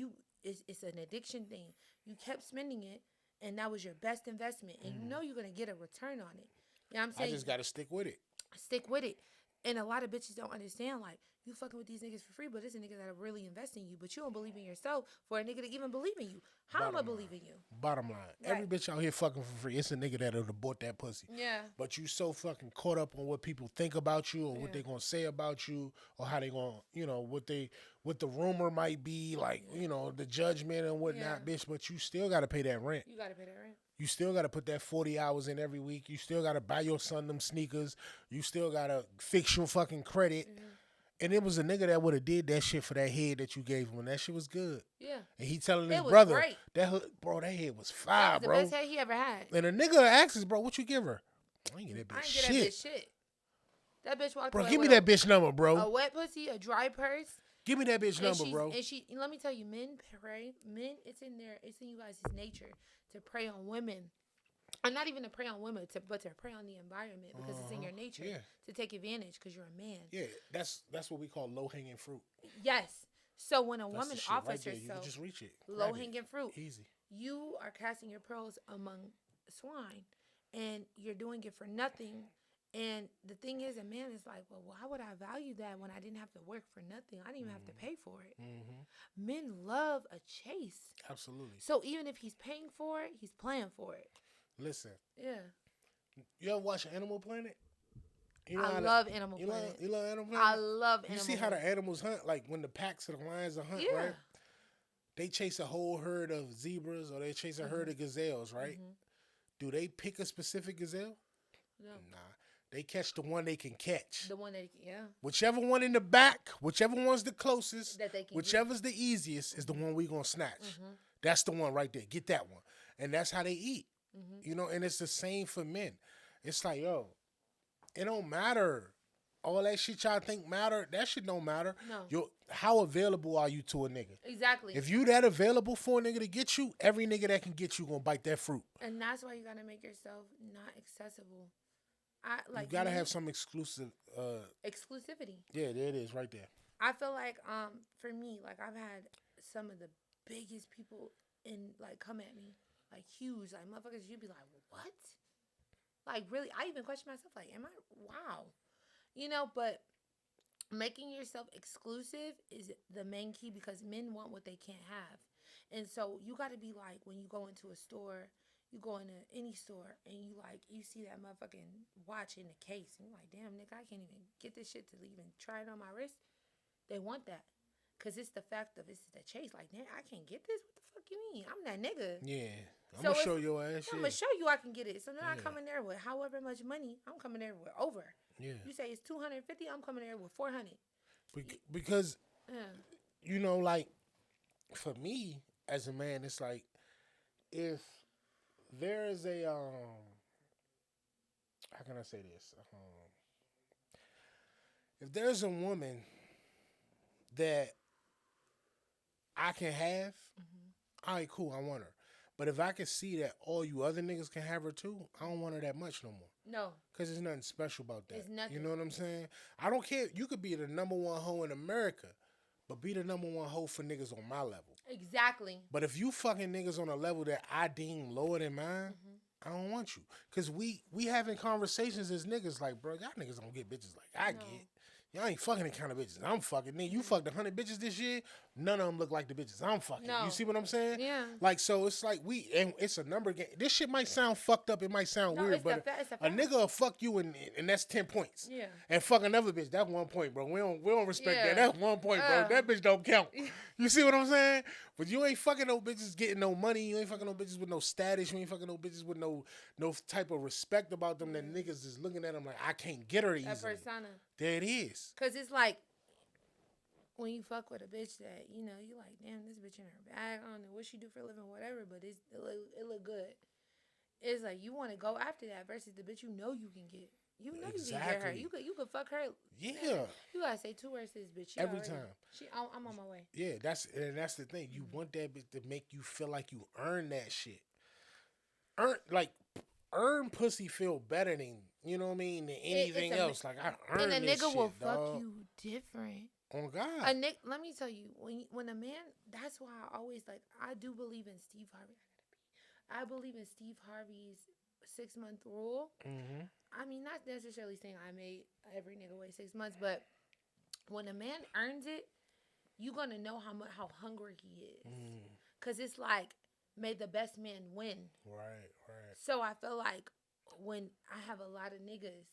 it's an addiction thing. You kept spending it and that was your best investment and you know you're gonna get a return on it. You know what I'm saying? I just gotta stick with it. Stick with it. And a lot of bitches don't understand, like, you fucking with these niggas for free, but it's a nigga that'll really invest in you. But you don't believe in yourself for a nigga to even believe in you. How am I believe in you? Bottom line. Right. Every bitch out here fucking for free. It's a nigga that'll have bought that pussy. Yeah. But you so fucking caught up on what people think about you or what they gonna say about you or how they gonna, you know, what the rumor might be, like, you know, the judgment and whatnot, bitch. But you still gotta pay that rent. You gotta pay that rent. You still got to put that 40 hours in every week. You still got to buy your son them sneakers. You still got to fix your fucking credit. And it was a nigga that would have did that shit for that head that you gave him. And that shit was good. Yeah. And he telling his was brother, great. that head was fire, that was bro. the best head he ever had. And a nigga asks us, bro, what you give her? I ain't get that bitch shit. That bitch shit. That bitch walked away. Bro, give me that bitch number, bro. A wet pussy, a dry purse. Give me that bitch number, bro. And let me tell you, men pray. Men, it's in you guys' nature to prey on women. And not even to prey on women, but to prey on the environment because it's in your nature to take advantage because you're a man. Yeah, that's what we call low-hanging fruit. Yes. So when a woman offers right there, herself, you can just reach it. low-hanging fruit, easy. You are casting your pearls among swine, and you're doing it for nothing. And the thing is, a man is like, well, why would I value that when I didn't have to work for nothing? I didn't even have to pay for it. Men love a chase. Absolutely. So even if he's paying for it, he's playing for it. Listen. Yeah. You ever watch Animal Planet? I love Animal Planet. You love Animal Planet? I love Animal Planet. You see how the animals hunt? Like when the packs of the lions are hunting, right? They chase a whole herd of zebras or they chase a herd of gazelles, right? Do they pick a specific gazelle? No. Nah. They catch the one they can catch. The one that, yeah. Whichever one in the back, whichever one's the closest, That they can whichever's the easiest is the one we gonna snatch. That's the one right there. Get that one. And that's how they eat. You know, and it's the same for men. It's like, yo, it don't matter. All that shit y'all think matter, that shit don't matter. No. How available are you to a nigga? Exactly. If you that available for a nigga to get you, every nigga that can get you gonna bite that fruit. And that's why you gotta make yourself not accessible. You gotta have some exclusivity. Yeah, there it is, right there. I feel like for me, like I've had some of the biggest people come at me, like huge, like motherfuckers. You'd be like, what? Like really? I even question myself, like, am I? Wow, you know. But making yourself exclusive is the main key because men want what they can't have, and so you got to be like when you go into a store. You go into any store and you see that motherfucking watch in the case and you're like, damn, nigga, I can't even get this shit to even try it on my wrist. They want that. Because it's the fact of it's the chase. Like, damn, I can't get this? What the fuck you mean? I'm that nigga. Yeah. I'm going to show your ass. I'm going to show you I can get it. So then I come in there with however much money. I'm coming there with over. Yeah. You say it's $250, I'm coming there with $400. Because, you know, like, for me as a man, it's like, if there is a, how can I say this? If there's a woman that I can have, all right, cool, I want her. But if I can see that all you other niggas can have her too, I don't want her that much no more. No. Because there's nothing special about that. It's nothing. You know what I'm saying? I don't care. You could be the number one hoe in America, but be the number one hoe for niggas on my level. Exactly. But if you fucking niggas on a level that I deem lower than mine, I don't want you. Because we having conversations as niggas like, bro, y'all niggas don't get bitches like I get. Y'all ain't fucking the kind of bitches I'm fucking. Nigga, you fucked 100 bitches this year. None of them look like the bitches I'm fucking. No. You see what I'm saying? Yeah. Like, so it's like and it's a number game. This shit might sound fucked up. It might sound weird, but a nigga will fuck you and that's 10 points. Yeah. And fuck another bitch. That's 1 point, bro. We don't respect that. That's 1 point, bro. That bitch don't count. You see what I'm saying? But you ain't fucking no bitches getting no money. You ain't fucking no bitches with no status. You ain't fucking no bitches with no type of respect about them that niggas is looking at them like, I can't get her easily. That persona. There it is. Because it's like, when you fuck with a bitch that, you know, you like, damn, this bitch in her bag, I don't know what she do for a living, whatever, but it look good. It's like, you want to go after that versus the bitch you know you can get. You know you can get her. You could fuck her. Yeah. You gotta say 2 words to this bitch. Every time. I'm on my way. Yeah, that's the thing. You want that bitch to make you feel like you earn that shit. Earn pussy feel better than, you know what I mean, than anything else. Like, I earned this shit, and a nigga will dog. fuck you different. Oh, God. Let me tell you, when a man, that's why I always, like, I do believe in Steve Harvey. I believe in Steve Harvey's 6-month rule. Mm-hmm. I mean, not necessarily saying I made every nigga wait 6 months, but when a man earns it, you're going to know how hungry he is. Because it's like, may the best man win. Right. So I feel like when I have a lot of niggas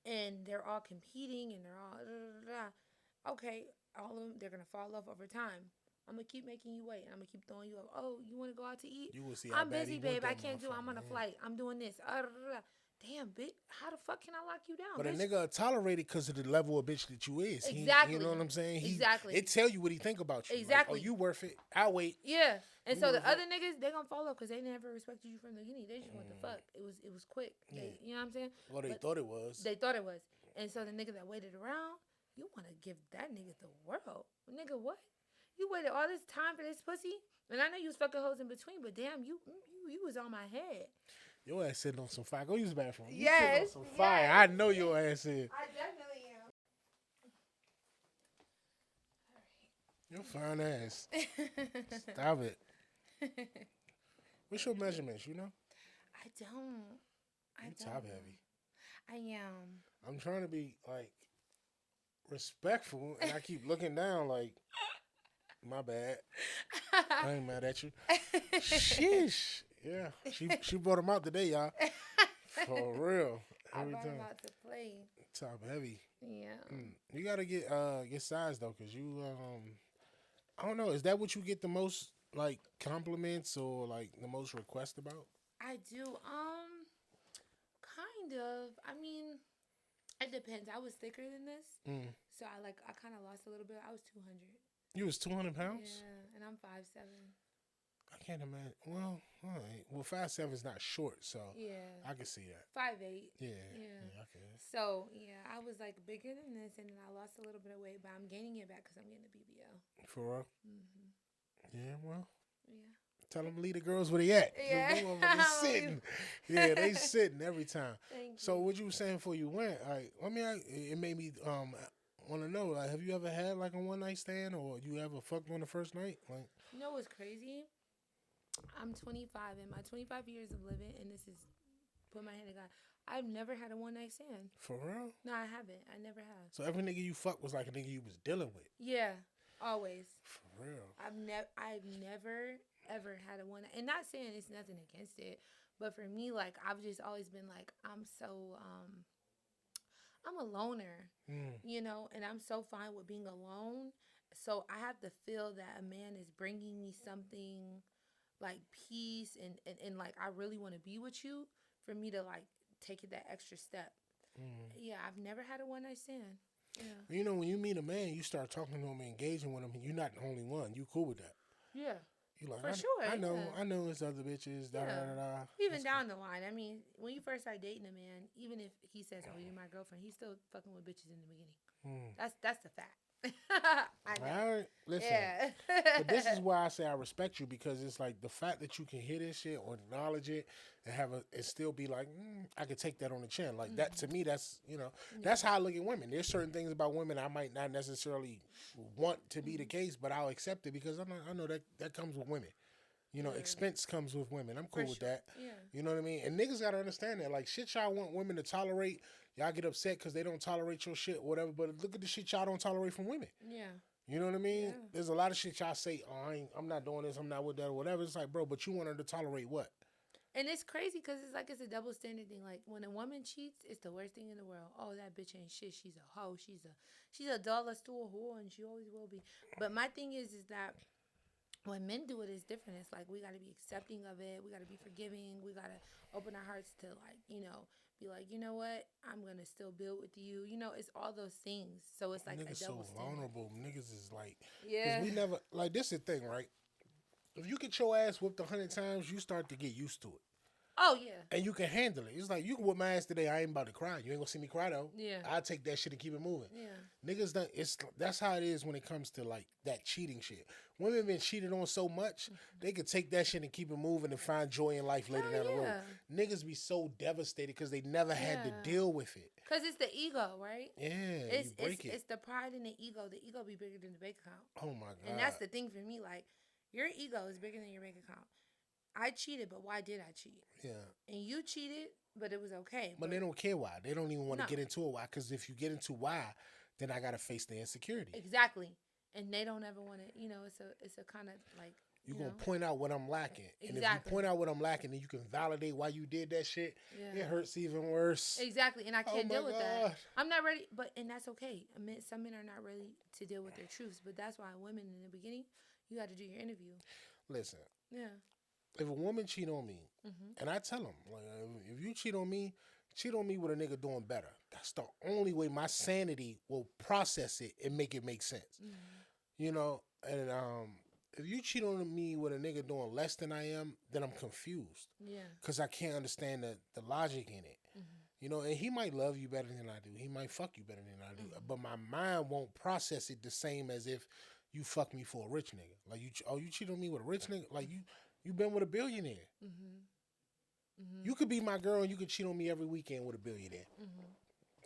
and they're all competing and they're all, okay, all of them, they're going to fall off over time. I'm going to keep making you wait. I'm going to keep throwing you up. Oh, you want to go out to eat? You will see I'm busy, babe. I can't do it. I'm on a flight. I'm doing this. Damn, bitch. How the fuck can I lock you down? But bitch? a nigga tolerate it because of the level of bitch that you is. Exactly. You know what I'm saying? Exactly. It tell you what he think about you. Exactly. Like, oh, you worth it. I'll wait. Yeah. And so the other niggas, they gonna follow because they never respected you from the beginning. They just want the fuck. It was quick. You know what I'm saying? Well, they thought it was. They thought it was. And so the nigga that waited around, you want to give that nigga the world. Nigga, what? You waited all this time for this pussy? And I know you was fucking hoes in between, but damn, you was on my head. Your ass sitting on some fire. Go use the bathroom. Yes. On some fire. I know your ass is. I definitely am. Your fine ass. Stop it. What's your measurements, you know? I don't. You top heavy. I am. I'm trying to be, like, respectful, and I keep looking down like, my bad. I ain't mad at you. Sheesh. Yeah. She brought him out today, y'all. For real. I brought him out to play. Top heavy. Yeah. You gotta get size though, cause you I don't know. Is that what you get the most like compliments or like the most requests about? I do. Kind of. I mean, It depends. I was thicker than this, Mm. so I kind of lost a little bit. I was 200. You was 200 pounds? Yeah, and I'm 5'7". I can't imagine. Well, all right. Well, 5'7" is not short, so Yeah, I can see that. 5'8". Yeah, Yeah. yeah, I can. So yeah, I was like bigger than this, and then I lost a little bit of weight, but I'm gaining it back because I'm getting a BBL. For real? Mhm. Yeah, well. Yeah. Tell them leave the girls where they at. Yeah. Them motherfuckers sitting. Yeah, they sitting every time. Thank So you. what you were saying before you went, like, I mean, it made me want to know, like, have you ever had like a one night stand, or you ever fucked on the first night? Like, You know what's crazy? I'm 25 in my 25 years of living, and this is put my hand to God. I've never had a one night stand. for real? No, I haven't. I never have. So every nigga you fucked was like a nigga you was dealing with. Yeah, always. For real? I've never ever had a one. And not saying it's nothing against it, but for me, like I've just always been like I'm a loner, you know, and I'm so fine with being alone. So I have to feel that a man is bringing me something like peace and like I really want to be with you for me to like take it that extra step. Yeah, I've never had a one night stand. Yeah. You know, when you meet a man, you start talking to him and engaging with him, and you're not the only one. You cool with that. Yeah. You like, For sure, I know, yeah. I know it's other bitches, da da da da. Even down the line. I mean, when you first start dating a man, even if he says, "Oh, you're my girlfriend," he's still fucking with bitches in the beginning. That's the fact. I know. All right, listen. Yeah. But this is why I say I respect you, because it's like the fact that you can hear this shit or acknowledge it and and still be like, I could take that on the chin. Like that to me, that's that's how I look at women. There's certain things about women I might not necessarily want to be the case, but I'll accept it because I know that comes with women. You know, expense comes with women. I'm cool with that. Yeah. You know what I mean? And niggas gotta understand that. Like shit y'all want women to tolerate, y'all get upset because they don't tolerate your shit or whatever. But look at the shit y'all don't tolerate from women. Yeah. You know what I mean? Yeah. There's a lot of shit y'all say, oh, I'm not doing this, I'm not with that or whatever. It's like, bro, but you want her to tolerate what? And it's crazy because it's a double standard thing. Like when a woman cheats, it's the worst thing in the world. Oh, that bitch ain't shit. She's a hoe. She's a dollar store whore, and she always will be. But my thing is that when men do it, it's different. It's like we got to be accepting of it. We got to be forgiving. We got to open our hearts to like, be like, you know what? I'm going to still build with you. It's all those things. So it's like niggas a double so standard. vulnerable. Niggas is like, Yeah. because we never, like this is the thing, right? If you get your ass whooped 100 times, you start to get used to it. Oh, yeah. And you can handle it. It's like, you can whoop my ass today, I ain't about to cry. You ain't gonna see me cry though. Yeah. I'll take that shit and keep it moving. Yeah. Niggas done, that's how it is when it comes to like that cheating shit. Women been cheated on so much, they could take that shit and keep it moving and find joy in life later down the road. Niggas be so devastated because they never had to deal with it. Because it's the ego, right? Yeah, you break it. It's the pride in the ego. The ego be bigger than the bank account. Oh my God. And that's the thing for me. Like, your ego is bigger than your bank account. I cheated, but why did I cheat? Yeah. And you cheated, but it was okay. But they don't care why. They don't even want to get into it why. Because if you get into why, then I got to face the insecurity. Exactly. And they don't ever want to, it's a kind of like, you're going to point out what I'm lacking. Exactly. And if you point out what I'm lacking, then you can validate why you did that shit. Yeah. It hurts even worse. Exactly. And I can't deal with that. I'm not ready. And that's okay. I mean, some men are not ready to deal with their truths. But that's why women in the beginning, you got to do your interview. Listen. Yeah. If a woman cheat on me, and I tell them, like, if you cheat on me with a nigga doing better. That's the only way my sanity will process it and make it make sense. And if you cheat on me with a nigga doing less than I am, then I'm confused. Yeah. Because I can't understand the logic in it. And he might love you better than I do. He might fuck you better than I do. But my mind won't process it the same as if you fuck me for a rich nigga. Like, you cheat on me with a rich nigga? Like, you been with a billionaire. You could be my girl and you could cheat on me every weekend with a billionaire.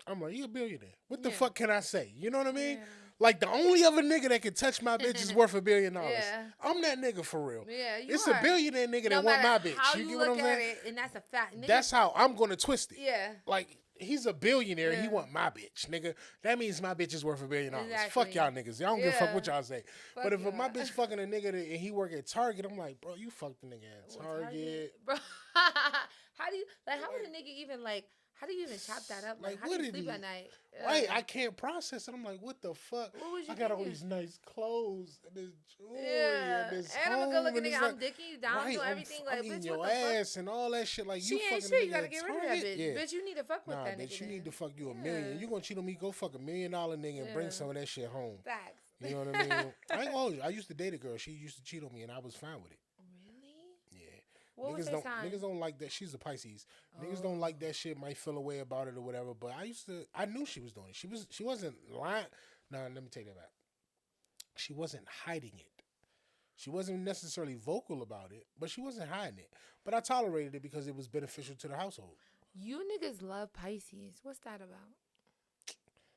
I'm like, you a billionaire. What the fuck can I say? You know what I mean? Yeah. Like, the only other nigga that can touch my bitch is worth $1 billion. Yeah. I'm that nigga for real. Yeah, it's a billionaire nigga that want my bitch. How you get what I'm saying? And that's a fact. Nigga. That's how I'm going to twist it. Yeah. Like, he's a billionaire. He want my bitch, nigga. That means my bitch is worth $1 billion. Exactly. Fuck y'all niggas. Y'all don't give a fuck what y'all say. Fuck but if my bitch fucking a nigga and he work at Target, I'm like, bro, you fucked the nigga at Target. Bro. How do you like? How would a nigga even like? How do you even chop that up? Like, how do what you did sleep he? at night? Right, I can't process it. I'm like, what the fuck? What was you I got all thinking? these nice clothes and this jewelry and Yeah, this and I'm a good home looking and nigga. it's I'm like, dicking you down, right, doing everything. I'm Like, eating bitch, your what the fuck? ass and all that shit. Like, She you ain't fucking shit. a You nigga gotta at get rid of that Target? bitch. Yeah. Bitch, you need to fuck with Nah, that bitch, nigga. you need Then. to fuck you $1 Yeah. million. You gonna cheat on me? Go fuck $1 million nigga and bring some of that shit home. Facts. You know what I mean? I ain't gonna hold you. I used to date a girl. She used to cheat on me, and I was fine with it. Really? Yeah. What was her sign? Niggas don't like that. She's a Pisces. Oh. Niggas don't like that shit. Might feel a way about it or whatever. But I knew she was doing it. She wasn't lying. Nah, let me take that back. She wasn't hiding it. She wasn't necessarily vocal about it, but she wasn't hiding it. But I tolerated it because it was beneficial to the household. You niggas love Pisces. What's that about?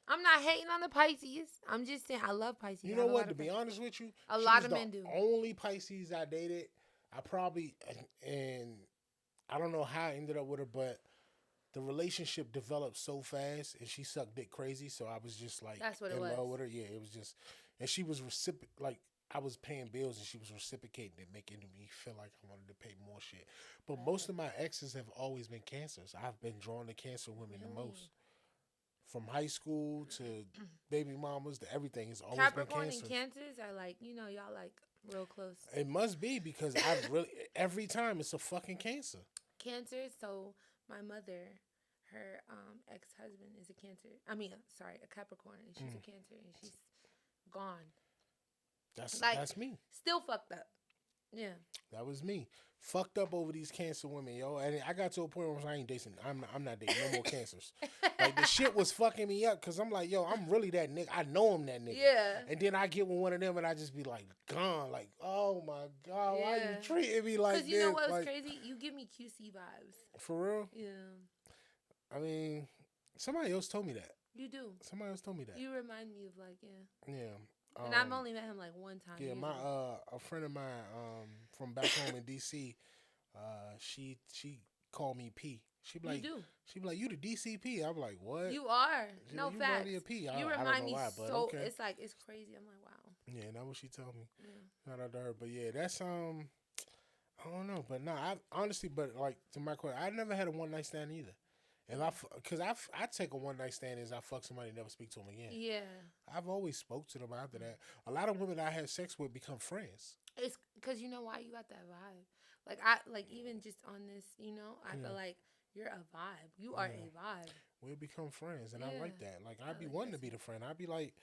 I'm not hating on the Pisces. I'm just saying I love Pisces. You know what? To be honest with you, a she lot was of men do. Only Pisces I dated. I probably and I don't know how I ended up with her, but the relationship developed so fast, and she sucked dick crazy. So I was just like That's what it in was. love with her. Yeah, it was just, and she was like I was paying bills, and she was reciprocating it, making me feel like I wanted to pay more shit. But most of my exes have always been cancers. I've been drawn to cancer women the most. From high school to baby mamas to everything, it's always Capricorn been cancer. and Cancers are like, y'all like real close. It must be because I've really every time it's a fucking cancer. Cancer. So my mother, her ex-husband is a Cancer. A Capricorn, and she's a Cancer, and she's gone. That's me. Still fucked up. Yeah. That was me. Fucked up over these cancer women, yo. And I got to a point where I ain't dating. I'm not dating no more cancers. Like, the shit was fucking me up because I'm like, yo, I'm really that nigga. I know I'm that nigga. Yeah. And then I get with one of them and I just be like, gone. Like, oh my God, why you treating me like this? Because you know what was crazy? You give me QC vibes. For real? Yeah. I mean, somebody else told me that. You do. Somebody else told me that. You remind me of like, yeah. Yeah. And I've only met him like one time. Yeah, a friend of mine from back home in DC, she called me P. She be like, you the DCP. I'm like, what? You are. She No like, facts. You P. You I remind don't know me why, but so. okay. It's like it's crazy. I'm like, wow. Yeah, that's what she told me. Yeah. Shout out to her, but yeah, that's I don't know, but no, I honestly, but like to my question, I never had a one night stand either. And because I take a one night stand as I fuck somebody and never speak to them again. Yeah. I've always spoke to them after that. A lot of women I had sex with become friends. It's because you know why you got that vibe. Like even just on this, I feel like you're a vibe. You are a vibe. We'll become friends, and I like that. Like I'd be like wanting to be the friend. I'd be like,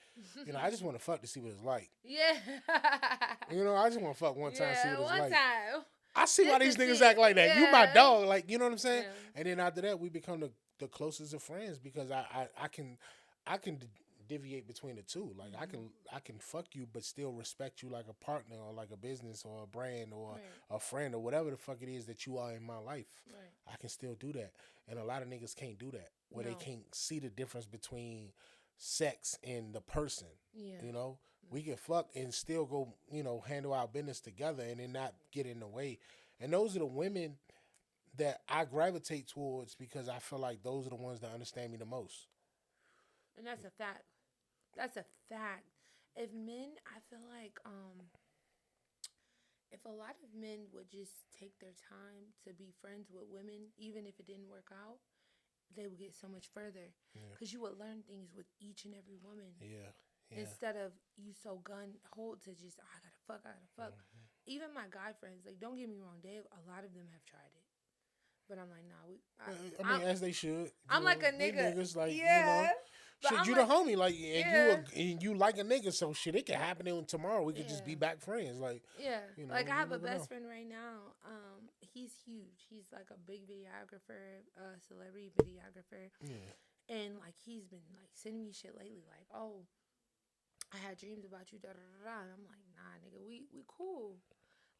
I just want to fuck to see what it's like. Yeah. I just want to fuck one time, see what it's like. One time. I see why these niggas act like that. Yeah. You my dog, like, you know what I'm saying? Yeah. And then after that, we become the closest of friends because I can deviate between the two. Like I can fuck you, but still respect you like a partner or like a business or a brand or a friend or whatever the fuck it is that you are in my life. Right. I can still do that, and a lot of niggas can't do that. Where they can't see the difference between sex and the person. Yeah. We can fuck and still go, handle our business together and then not get in the way. And those are the women that I gravitate towards because I feel like those are the ones that understand me the most. And that's a fact. That's a fact. If men, I feel like, if a lot of men would just take their time to be friends with women, even if it didn't work out, they would get so much further. Because you would learn things with each and every woman. Yeah. Instead of you so gun-hold to just, I gotta fuck. Mm-hmm. Even my guy friends, like, don't get me wrong, a lot of them have tried it. But I'm like, nah. As they should. I'm like a nigga. Niggas, like, yeah. Shit, you the homie, like, and you like a nigga, so shit, it can happen tomorrow. We could just be back friends, like. Yeah. Like, I have a best friend right now. He's huge. He's like a big videographer, celebrity videographer. Yeah. And like, he's been like sending me shit lately, like, oh, I had dreams about you, da da da. And I'm like, nah, nigga, we cool.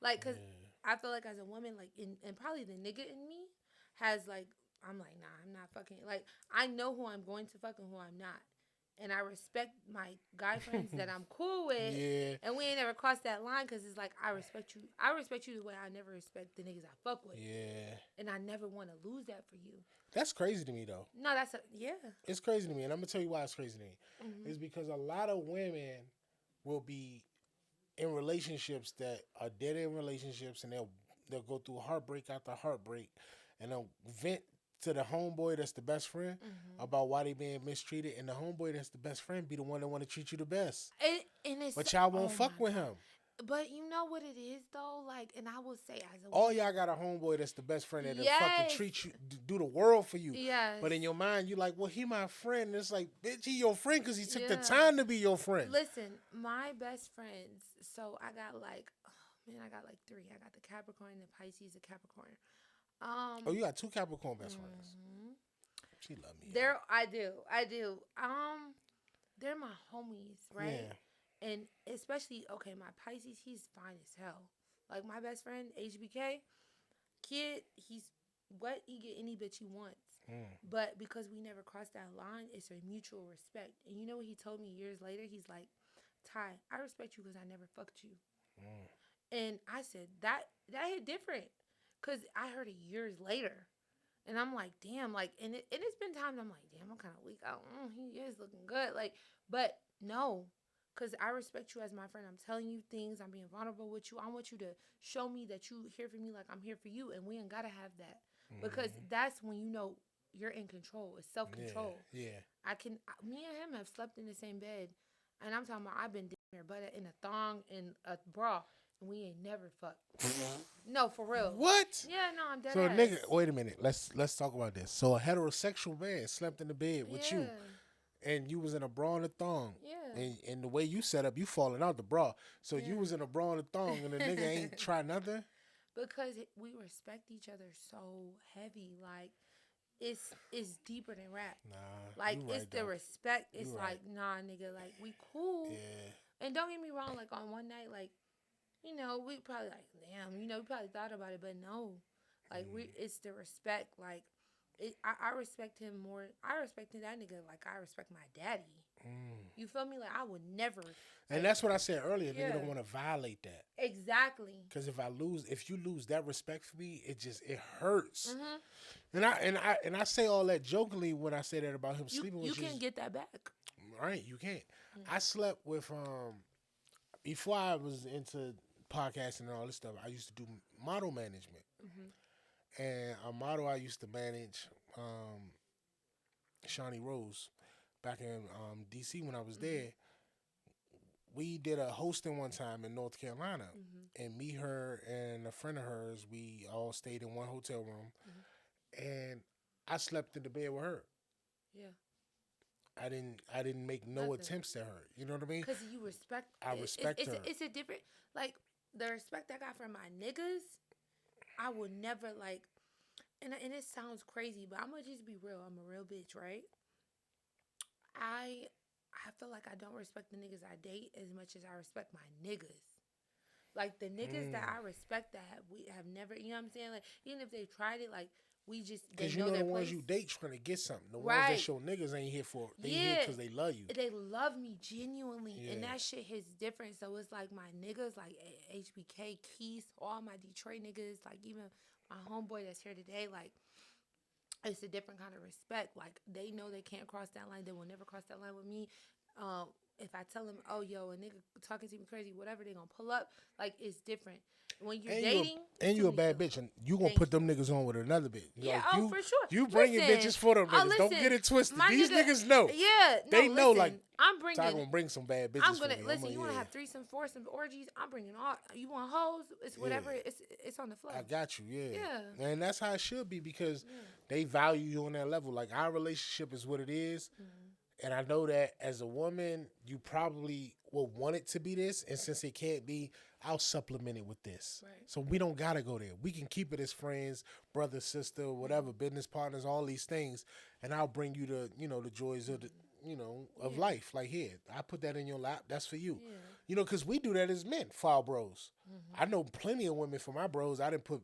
Like, cause I feel like as a woman, like, and probably the nigga in me has like, I'm like, nah, I'm not fucking. Like, I know who I'm going to fuck and who I'm not. And I respect my guy friends that I'm cool with. Yeah. And we ain't never crossed that line because it's like, I respect you. I respect you the way I never respect the niggas I fuck with. Yeah. And I never want to lose that for you. That's crazy to me, though. No, yeah. It's crazy to me. And I'm going to tell you why it's crazy to me. Mm-hmm. It's because a lot of women will be in relationships that are dead-end relationships and they'll go through heartbreak after heartbreak. and then vent to the homeboy that's the best friend about why they being mistreated, and the homeboy that's the best friend be the one that want to treat you the best. And it's But y'all won't oh fuck my with God. him. But you know what it is though, like, and I will say as a All woman, y'all got a homeboy that's the best friend that'll fucking yes, treat you, do the world for you. yes, But in your mind, you like, well, he my friend. And it's like, bitch, he your friend because he took the yeah. time to be your friend. Listen, my best friends. So I got like, oh man, I got like three. I got the Capricorn, the Pisces, the Capricorn. Oh, you got two Capricorn best friends. Mhm. She love me. I do. They're my homies, right? Yeah. And especially, okay, my Pisces, he's fine as hell. Like my best friend, HBK, kid, he's what he get any bitch he wants. But because we never crossed that line, it's a mutual respect. And you know what he told me years later? He's like, Ty, I respect you because I never fucked you. And I said that hit different because I heard it years later. And I'm like, damn, like, and it's been times I'm like, damn, I'm kind of weak. He is looking good. Like, but no, because I respect you as my friend. I'm telling you things. I'm being vulnerable with you. I want you to show me that you here for me like I'm here for you. And we ain't got to have that because that's when you know you're in control. It's self-control. Yeah. Me and him have slept in the same bed. And I'm talking about I've been there, but in a thong and a bra. And we ain't never fucked. No, for real. What? Yeah, no, I'm dead So, ass. nigga, wait a minute. Let's talk about this. So, a heterosexual man slept in the bed with you, and you was in a bra and a thong. Yeah. And the way you set up, you falling out the bra. So you was in a bra and a thong, and the nigga ain't try nothing. Because we respect each other so heavy, like it's deeper than rap. Nah, like you right, it's the though. respect. It's You like nah, nigga, like we cool. Yeah. And don't get me wrong, like on one night, like we probably like damn, we probably thought about it, but no, like it's the respect. Like I respect him more. I respect that nigga like I respect my daddy. You feel me? Like I would never. And that's what I said earlier. Yeah. Nigga don't want to violate that. Exactly. Because if you lose that respect for me, it hurts. And I say all that jokingly when I say that about him sleeping with you. You can get that back. Right, you can't. I slept with before I was into podcasting and all this stuff. I used to do model management, and a model I used to manage, Shawnee Rose, back in DC when I was there. We did a hosting one time in North Carolina, and me, her, and a friend of hers, we all stayed in one hotel room, and I slept in the bed with her. Yeah. I didn't make no attempts at her. You know what I mean? Because you respect. I respect her. It's a different, like the respect I got from my niggas. I would never like, and it sounds crazy, but I'm gonna just be real. I'm a real bitch, right? I feel like I don't respect the niggas I date as much as I respect my niggas. Like the niggas that I respect that we have never, you know what I'm saying? Like even if they tried it, like we just because you know the ones you date trying to get something. The ones that show niggas ain't here for. They here because they love you. They love me genuinely, and that shit hits different. So it's like my niggas, like HBK, Keith, all my Detroit niggas, like even my homeboy that's here today, like. It's a different kind of respect. Like, they know they can't cross that line. They will never cross that line with me. If I tell them, oh, yo, a nigga talking to me crazy, whatever, they going to pull up. Like, it's different. When you're dating. You a bad bitch, and you going to put them niggas on with another bitch. Yeah, like, for sure. You bringing bitches for them niggas. Don't get it twisted. These niggas know. Yeah. No, they know, like, I'm bringing. I'm going to bring some bad bitches I'm going to, listen, you want to have threesome, foursomes, orgies, I'm bringing all, you want hoes, it's whatever, it's on the floor. I got you, Yeah. And that's how it should be because they value you on that level. Like, our relationship is what it is. And I know that as a woman, you probably will want it to be this. And since it can't be, I'll supplement it with this. Right. So we don't got to go there. We can keep it as friends, brother, sister, whatever, business partners, all these things. And I'll bring you the, the joys of the, of life. Like, here, I put that in your lap. That's for you. Yeah. Because we do that as men for our bros. I know plenty of women for my bros. I didn't put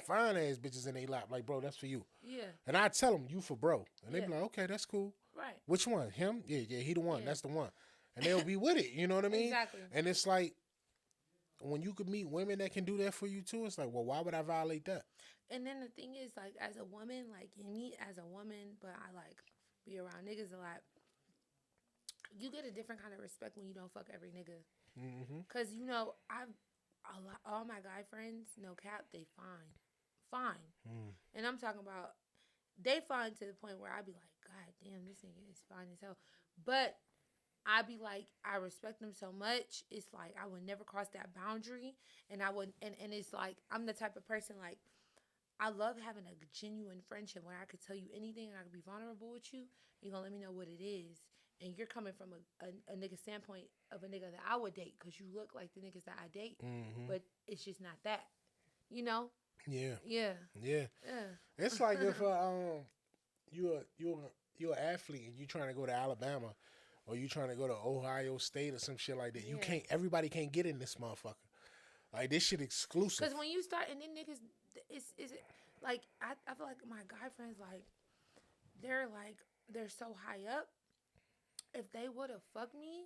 fine ass bitches in their lap. Like, bro, that's for you. Yeah. And I tell them, you for bro. And they be like, okay, that's cool. Right. Which one? Him? Yeah, he the one. That's the one. And they'll be with it. You know what I mean? Exactly. And it's like, when you could meet women that can do that for you too, it's like, well, why would I violate that? And then the thing is, like, as a woman, like, me as a woman, but I, like, be around niggas a lot, you get a different kind of respect when you don't fuck every nigga. Because, all my guy friends, no cap, they fine. fine. And I'm talking about they fine to the point where I be like, God damn, this nigga is fine as hell. But I be like, I respect them so much. It's like I would never cross that boundary, and I would, and it's like I'm the type of person like I love having a genuine friendship where I could tell you anything and I could be vulnerable with you. You're gonna let me know what it is, and you're coming from a nigga standpoint of a nigga that I would date because you look like the niggas that I date, but it's just not that, you know? Yeah. Yeah. Yeah. Yeah. It's like if you're an athlete and you trying to go to Alabama or you trying to go to Ohio State or some shit like that. You can't. Everybody can't get in this motherfucker. Like this shit exclusive. Because when you start and then niggas, it's like I feel like my guy friends they're so high up. If they would have fucked me,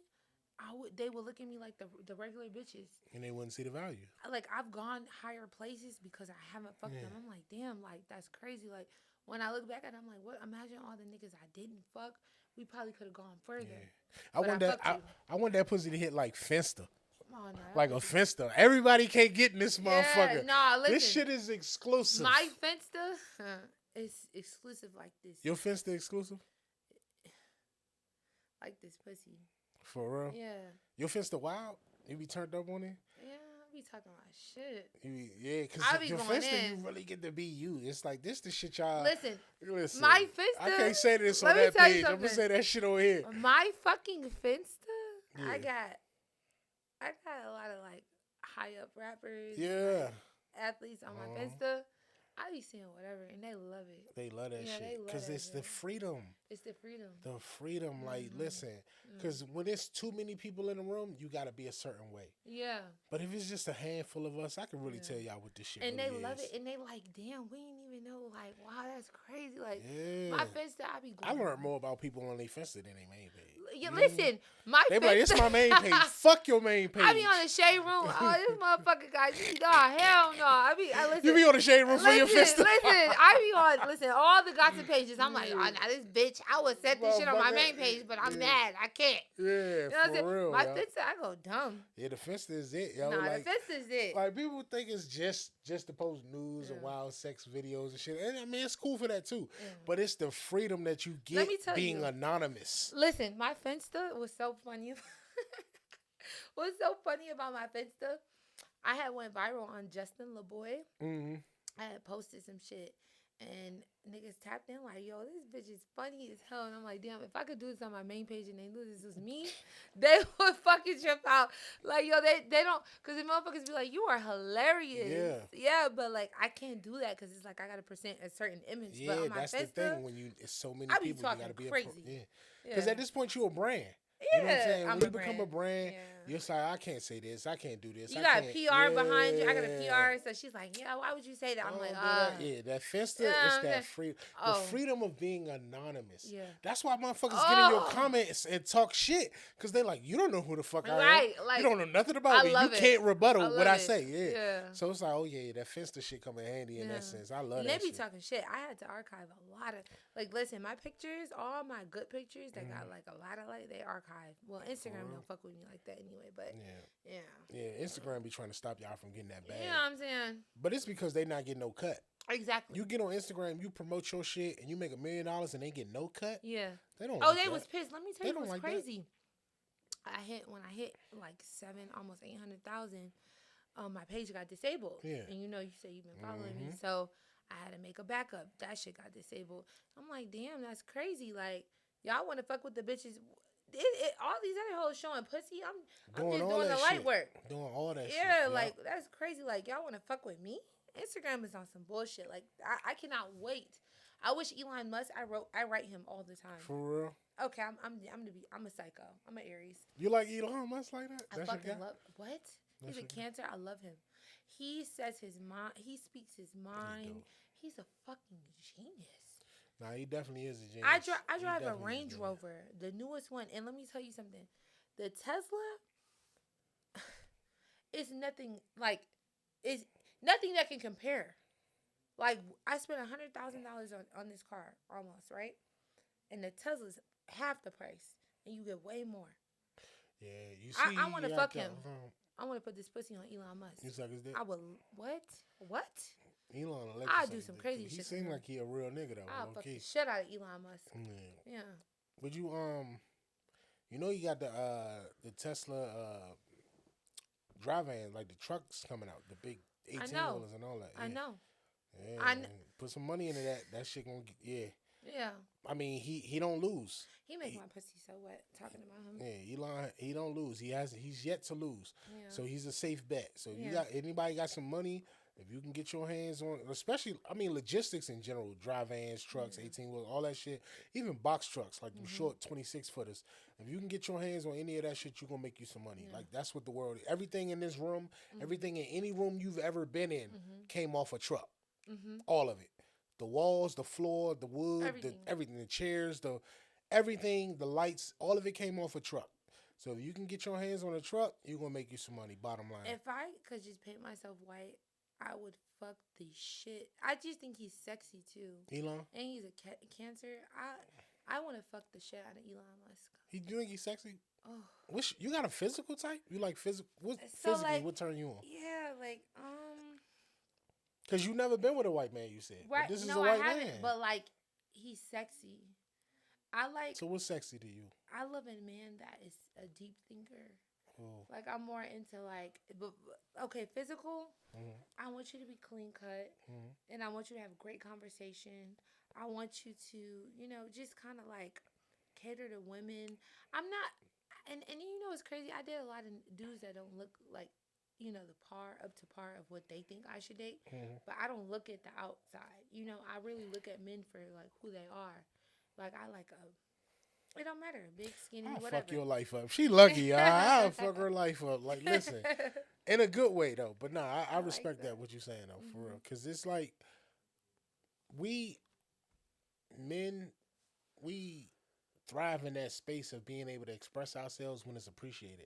they would look at me like the regular bitches. And they wouldn't see the value. Like I've gone higher places because I haven't fucked them. I'm like, damn, like that's crazy. Like when I look back at it, I'm like, what? Imagine all the niggas I didn't fuck. We probably could have gone further. Yeah. I want that pussy to hit like Finsta. Oh, no, like a Finsta. Everybody can't get in this motherfucker. Nah, listen. This shit is exclusive. My Finsta is exclusive like this. Your Finsta exclusive? Like this pussy. For real? Yeah. Your Finsta wild? You be turned up on it? Yeah, I be talking about shit. Because your Finsta, you really get to be you. It's like, this the shit y'all... Listen, my Finsta... I can't say this on that page. I'm going to say that shit over here. My fucking Finsta, I got a lot of, like, high-up rappers. Yeah. Athletes on my Finsta. I be seeing whatever, and they love it. They love that shit. Because it's the freedom. It's the freedom. The freedom. Like, listen. Because when there's too many people in the room, you got to be a certain way. Yeah. But if it's just a handful of us, I can really tell y'all what this shit and really they love is. it. And they like, damn, we didn't even know. Like, wow, that's crazy. Like, my Finsta, I be I going. learned more about people on their Finsta than they main page. Yeah, listen, my they Finsta. Be like, it's my main page. Fuck your main page. I be on the shade room. Oh, this motherfucker guy. Nah, hell no. I listen. You be on the shade room for your Finsta. Listen, all the gossip pages. I'm like, oh, now this bitch, I would set this shit on my main page, but I'm mad. I can't. Yeah, you know what I'm saying? real. My Finsta, I go dumb. Yeah, the Finsta is it, yo. Nah, like, the Finsta is it. Like, people think it's just to post news and wild sex videos and shit. And I mean, it's cool for that too. Yeah. But it's the freedom that you get being anonymous. Listen, my Finsta was so funny. What's so funny about my Finsta? I had went viral on Justin LaBoy. I had posted some shit. And niggas tapped in like, yo, this bitch is funny as hell. And I'm like, damn, if I could do this on my main page and they knew this was me, they would fucking trip out. Like, yo, they don't, because the motherfuckers be like, you are hilarious. Yeah, but like, I can't do that because it's like I got to present a certain image. Yeah, but on my that's Finsta, the thing. When it's so many people, you got to be crazy. Because at this point, you're a brand. Yeah, you know what I'm saying? when you become a brand, you're like, I can't say this, I can't do this. You got a PR behind you. I got a PR, so she's like, yeah, why would you say that? I'm like, that Finsta is that freedom. The freedom of being anonymous. Yeah. That's why motherfuckers get in your comments and talk shit, because they like, you don't know who the fuck I am. Like, you don't know nothing about me. You can't rebuttal what I say. Yeah. So it's like, oh yeah, that Finsta shit come in handy in that sense. I love that shit. They be talking shit. I had to archive a lot of, like, listen, my pictures, all my good pictures that got like a lot of like, they archive. Well, Instagram don't fuck with me like that anyway, but yeah, Instagram be trying to stop y'all from getting that bag. You know what I'm saying? But it's because they not getting no cut. Exactly. You get on Instagram, you promote your shit, and you make $1 million, and they get no cut. Yeah. They don't. Oh, they was pissed. Let me tell you what's like crazy. When I hit like almost 800,000, my page got disabled. Yeah. And you say you've been following me, so I had to make a backup. That shit got disabled. I'm like, damn, that's crazy. Like, y'all want to fuck with the bitches. All these other hoes showing pussy. I'm just doing the light work. Doing all that shit. Yeah, like, that's crazy. Like, y'all want to fuck with me? Instagram is on some bullshit. Like, I cannot wait. I wish Elon Musk. I write him all the time. For real? Okay, I'm a psycho. I'm an Aries. You like Elon Musk like that? I fucking love. What? He's a Cancer. I love him. He says his mind. He speaks his mind. He's a fucking genius. Nah, he definitely is a genius. I drive a Range Rover, the newest one, and let me tell you something. The Tesla is nothing that can compare. Like, I spent $100,000 on this car almost, right? And the Tesla's half the price, and you get way more. Yeah, you see. I want to fuck him. I want to put this pussy on Elon Musk. You suck his dick? I would. What? Elon will let I'll you do suck some his dick, crazy too. He shit. seemed like he a real nigga though. I'll Low fuck key. the shit out of Elon Musk. Yeah. Would you you know you got the Tesla dry van, like the trucks coming out, the big 18-wheelers and all that. Yeah. I know. Yeah, I man. Put some money into that. That shit gonna get, Yeah. I mean, he don't lose. He make my pussy so wet talking about him. Yeah, Elon, he don't lose. He's yet to lose. Yeah. So he's a safe bet. So you got anybody got some money, if you can get your hands on, especially I mean logistics in general, dry vans, trucks, 18-wheelers, all that shit, even box trucks like them short 26-footers. If you can get your hands on any of that shit, you're gonna make you some money. Like that's what the world. Everything in this room, everything in any room you've ever been in, came off a truck. All of it. The walls, the floor, the wood, everything, the chairs, everything, the lights, all of it came off a truck. So if you can get your hands on a truck, you're going to make you some money, bottom line. If I could just paint myself white, I would fuck the shit. I just think he's sexy too. Elon? And he's a cancer. I want to fuck the shit out of Elon Musk. You think he's sexy? Oh. You got a physical type? You like physical? So physically, what turn you on? Yeah, like, Because you never been with a white man, you said. Right. But this is no, a white I haven't, man. but like, he's sexy. So what's sexy to you? I love a man that is a deep thinker. Oh. Like, I'm more into like, okay, physical. I want you to be clean cut, and I want you to have great conversation. I want you to, just kind of like cater to women. I'm not, and it's crazy. I date a lot of dudes that don't look like, up to par of what they think I should date. But I don't look at the outside. I really look at men for like who they are. Like I like it don't matter, big, skinny, I'll whatever. fuck your life up. She lucky. I'll fuck her life up. Like, listen, in a good way though. But nah, I respect that what you're saying though, for real. Because it's like we thrive in that space of being able to express ourselves when it's appreciated.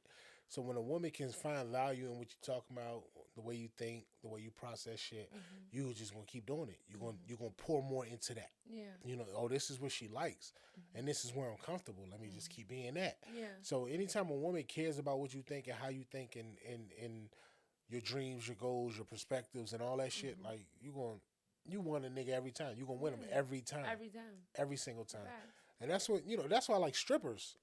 So when a woman can find value in what you're talking about, the way you think, the way you process shit, you just gonna keep doing it. You're gonna pour more into that. Yeah. This is what she likes, and this is where I'm comfortable. Let me just keep being that. Yeah. So anytime a woman cares about what you think and how you think and your dreams, your goals, your perspectives, and all that shit, like you won a nigga every time. You gonna win them every time. Every time. Every single time. Right. And that's what that's why I like strippers.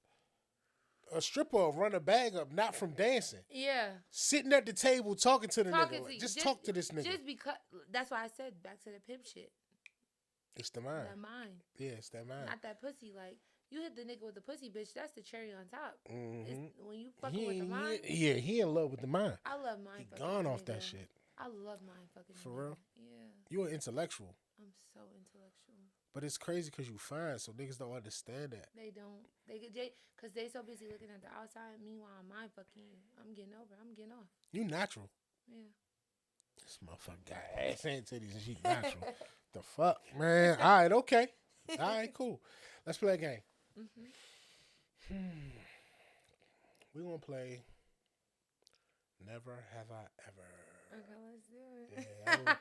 A stripper will run a bag up, not from dancing. Yeah. Sitting at the table talking to the nigga. Like, just talk to this nigga. Just because, that's why I said back to the pimp shit. It's the mind. That mind. Yeah, it's that mind. Not that pussy. Like, you hit the nigga with the pussy, bitch, that's the cherry on top. It's, when you fucking with the mind. Yeah, he in love with the mind. I love mind he fucking. gone off nigga. that shit. I love mind fucking. For real? Yeah. You an intellectual. I'm so intellectual. But it's crazy because you fine, so niggas don't understand that. They don't. Because they so busy looking at the outside. Meanwhile, I'm mind fucking you. I'm getting over. I'm getting off. You natural. Yeah. This motherfucker got ass and titties and she natural. The fuck, man? All right, okay. All right, cool. Let's play a game. We're going to play Never Have I Ever. Okay, let's do it. Yeah,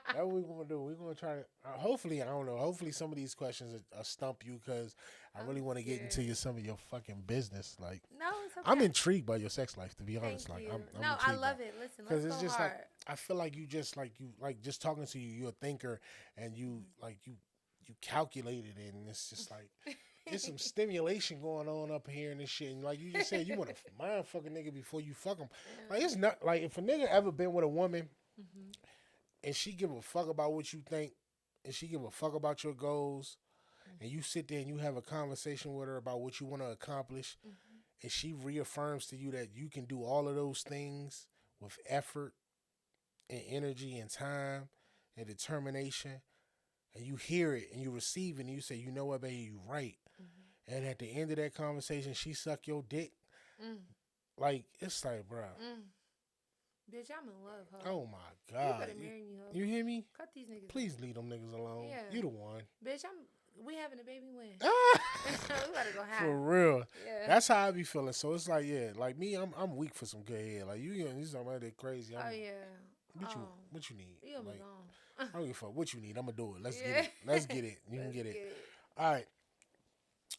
that's what we're going to do. We're going to try to, hopefully, I don't know, hopefully some of these questions will stump you because I really want to get into some of your fucking business. Like, no, it's okay. I'm intrigued by your sex life, to be honest. Thank like, you. I'm no, intrigued I love by it. Listen, because let's it's go just hard. like I feel like you just just talking to you, you're a thinker and you calculated it, and it's just like there's some stimulation going on up here and this shit. And like you just said, you want to mind fuck a nigga before you fuck him. Yeah. Like it's not like if a nigga ever been with a woman and she give a fuck about what you think and she give a fuck about your goals, and you sit there and you have a conversation with her about what you want to accomplish, and she reaffirms to you that you can do all of those things with effort and energy and time and determination, and you hear it and you receive it and you say, you know what, baby, you right. And at the end of that conversation, she suck your dick. Like, it's like, bro. Bitch, I'm in love, huh? Oh, my God. You better marry me, huh? You hear me? Cut these niggas. Please leave them niggas alone. Yeah. You the one. Bitch, we having a baby when? We gotta go high. For real. Yeah. That's how I be feeling. So it's like, yeah, like me, I'm weak for some good head. Like you talking about that crazy. Oh yeah. What you need? You like, gone. I don't give a fuck what you need. I'm gonna do it. Let's get it. Let's get it. You can get it. All right.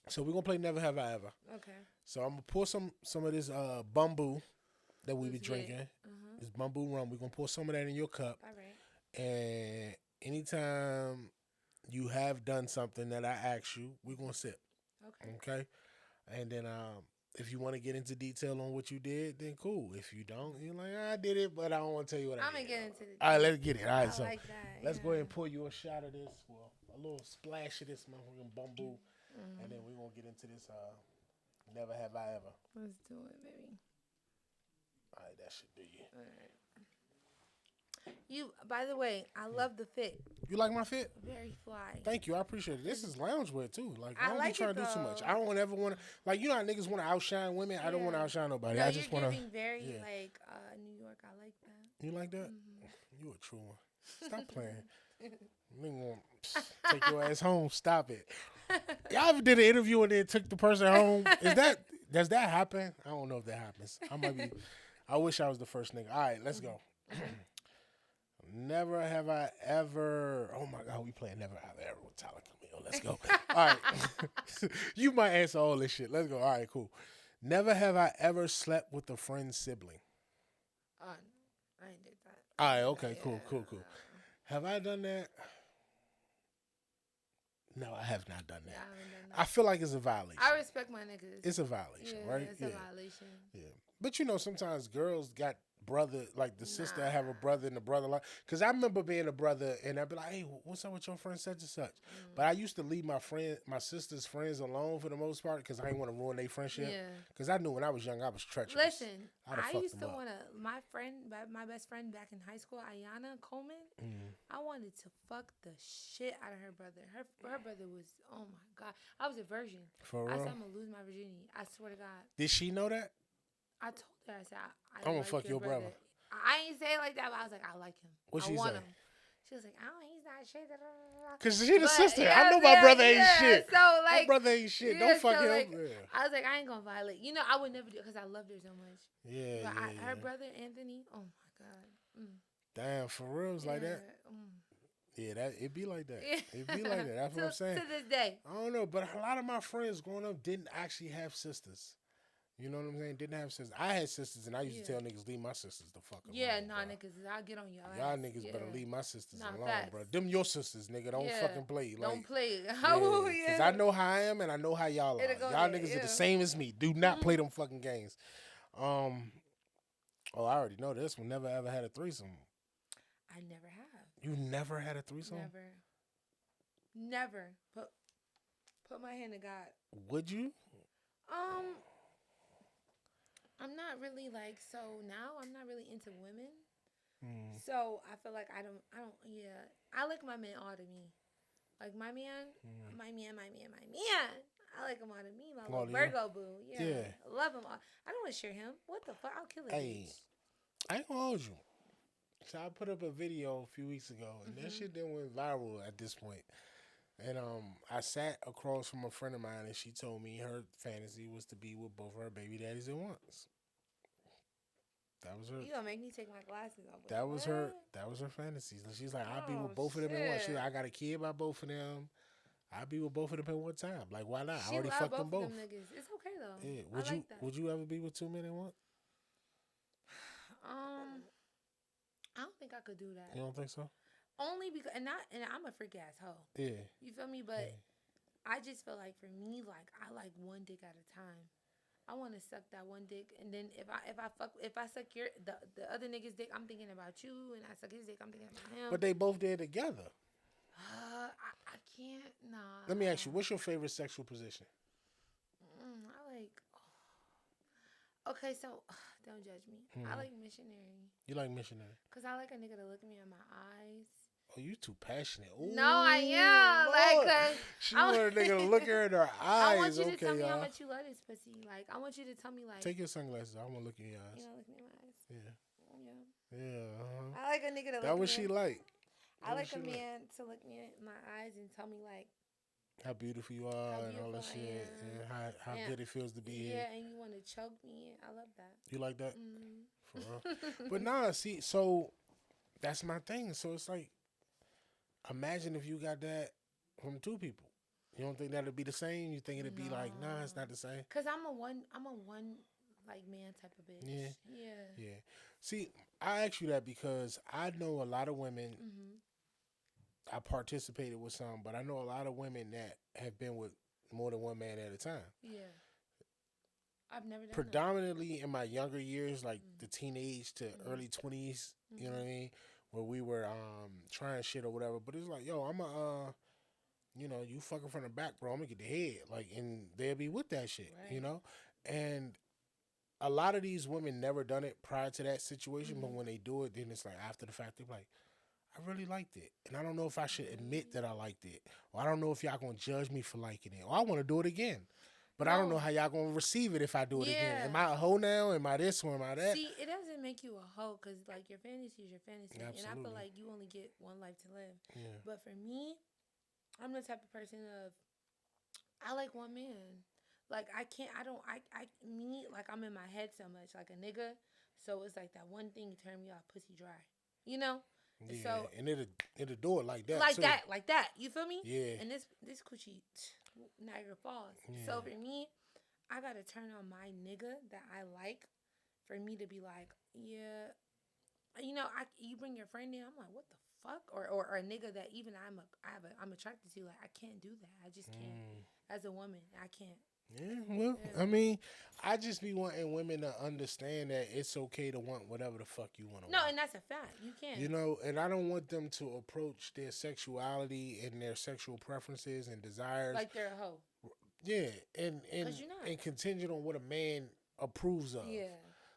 So we're gonna play Never Have I Ever. Okay. So I'm gonna pour some of this bamboo that we be drinking. This bamboo rum. We're gonna pour some of that in your cup. All right. And anytime you have done something that I ask you, we're gonna sip. Okay. Okay. And then if you want to get into detail on what you did, then cool. If you don't, you're like, I did it, but I don't want to tell you what I I'm gonna did. get into the. All right, let's get it. All right, I so like that. let's go ahead and Yeah. pour you a shot of this, well, a little splash of this motherfucking bamboo, and then we're gonna get into this. Never have I ever. Let's do it, baby. All right, that should do you. All right. You. By the way, I love the fit. You like my fit? Very fly. Thank you. I appreciate it. This is loungewear too. Like I I don't like be trying it, to do too much. though. I don't ever want to like you know how niggas want to outshine women. I don't want to Yeah. outshine nobody. No, I you're just want to. giving very yeah. like New York. I like that. You like that? Mm-hmm. You a true one. Stop playing. Nigga gonna take your ass home. Stop it. Y'all ever did an interview and then took the person home? Does that happen? I don't know if that happens. I might be. I wish I was the first nigga. All right, let's go. Never have I ever. Oh my God, we playing Never Have I Ever with Tyler Camille. Let's go. All right, you might answer all this shit. Let's go. All right, cool. Never have I ever slept with a friend's sibling. I ain't did that. All right, okay, cool. Yeah. Have I done that? No, I have not done Yeah, that. I haven't done that. I feel like it's a violation. I respect my niggas. It's a violation, yeah, right? it's a violation. Yeah. But you know, sometimes girls got brother, like the sister Nah. have a brother and the brother like. Because I remember being a brother and I'd be like, hey, what's up with your friend such and such? But I used to leave my sister's friends alone for the most part because I didn't want to ruin their friendship. Yeah. Because I knew when I was young, I was treacherous. Listen, I'd have I fucked used to them up. want to. My best friend back in high school, Ayana Coleman. I wanted to fuck the shit out of her brother. Her brother was, oh my God, I was a virgin. For I real? said I'm gonna lose my virginity. I swear to God. Did she know that? I told her, I said, I I'm gonna like fuck your brother. I ain't say it like that, but I was like, I like him. What I she want say? him. She was like, oh, he's not shit. Da, da, da, da. Because she the But, sister. yeah, I know my brother ain't yeah, shit. So like, My brother ain't shit. yeah, Don't fuck so, him. like, yeah. I was like, I ain't gonna violate. You know, I would never do it because I loved her so much. Yeah, But yeah, her brother Anthony, oh my God. Damn, for real, it's like that. Yeah, it be like that. Yeah. It be like that. That's what I'm saying. To this day. I don't know, but a lot of my friends growing up didn't actually have sisters. You know what I'm saying? Didn't have sisters. I had sisters, and I used to tell niggas leave my sisters the fuck alone. Yeah, nah, bro. niggas, I'll get on y'all. Y'all ass. niggas better leave my sisters Nah, alone, facts. bro. Them your sisters, nigga. Don't Yeah. fucking play. Like, Don't play. Because I know how I am, and I know how y'all are. It'll go Y'all there, niggas are yeah. the same as me. Do not play them fucking games. Oh, I already know this one. Never ever had a threesome. I never have. You never had a threesome? Never. Put my hand to God. Would you? I'm not really like, so now I'm not really into women. So I feel like I don't, yeah. I like my men all to me. Like my man. I like him all to me. My All little to you? Virgo boo. Yeah. Yeah. I love him all. I don't want to share him. What the fuck? I'll kill a Hey, bitch. I ain't gonna hold you. So I put up a video a few weeks ago, and that shit then went viral at this point. And I sat across from a friend of mine, and she told me her fantasy was to be with both her baby daddies at once. That was her. You gonna make me take my glasses off. That was her. That was her fantasy. She's like, I'll be with both of them at once. She's like, I got a kid by both of them. I'll be with both of them at one time. Like, why not? I already fucked them both. Them niggas. It's okay though. Yeah. I like that. Would you ever be with two men at once? I don't think I could do that. You don't think so? Only because and I'm a freak ass hoe. Yeah. You feel me? But I just feel like for me, like I like one dick at a time. I want to suck that one dick, and then if I suck the other nigga's dick, I'm thinking about you, and I suck his dick, I'm thinking about him. But they both there together. I can't. Nah. Let me ask you, what's your favorite sexual position? I like. Okay, so don't judge me. I like missionary. You like missionary? Cause I like a nigga to look me in my eyes. Oh, you too passionate. Ooh, No, I am. Lord. Like, she want a nigga to look her in her eyes. I want you to tell me y'all. how much you love this pussy. Like, I want you to tell me, like. Take your sunglasses. I want to look in your eyes. You know, look me in my eyes. Yeah. Yeah. I like a nigga to look That what me she in. like. I like a man to look me in my eyes and tell me, like. How beautiful you are and all that shit. And how good it feels to be here. Yeah, and you want to choke me. I love that. You like that? For real? But nah, see, so that's my thing. So it's like, imagine if you got that from two people. You don't think that'd be the same? You think it'd be like, nah, it's not the same? Cause I'm a one like man type of bitch. Yeah. See, I ask you that because I know a lot of women. Mhm. I participated with some, but I know a lot of women that have been with more than one man at a time. Yeah. I've never done that. Predominantly in my younger years, like the Mhm. teenage to Mhm. early 20s, you know what I Mhm. mean, where we were trying shit or whatever. But it's like, yo, I'm a you fucking from the back, bro. I'm gonna get the head, like, and they'll be with that shit, Right. and a lot of these women never done it prior to that situation, but Mhm. when they do it, then it's like after the fact, they're like, I really liked it, and I don't know if I should admit Really? that I liked it, or I don't know if y'all gonna judge me for liking it, or I want to do it again, but I don't know No. how y'all gonna receive it if I do it again. Am Yeah. I a hoe now? Am I this or am I that? See, it doesn't make you a hoe because, like, your fantasy is your fantasy. And I feel Absolutely, like you only get one life to live. yeah, But for me, I'm the type of person of, I like one man. Like, I can't, I don't, me, like, I'm in my head so much, like a nigga. So it's like that one thing turn me off pussy dry. You know? So, yeah, and it'll do it like that like too. that, like that. You feel me? Yeah, And this coochie, Niagara Falls. yeah, So for me, I gotta turn on my nigga that I like for me to be like, yeah, you bring your friend in. I'm like, what the fuck? Or a nigga that even I'm attracted to. Like, I can't do that. I just can't. mm. As a woman, I can't. Yeah, well, Yeah. I mean, I just be wanting women to understand that it's okay to want whatever the fuck you want to No, want. and that's a fact. You You can't. know, and I don't want them to approach their sexuality and their sexual preferences and desires. Like they're a hoe. Yeah, and and Cause you're not. and contingent on what a man approves of. Yeah.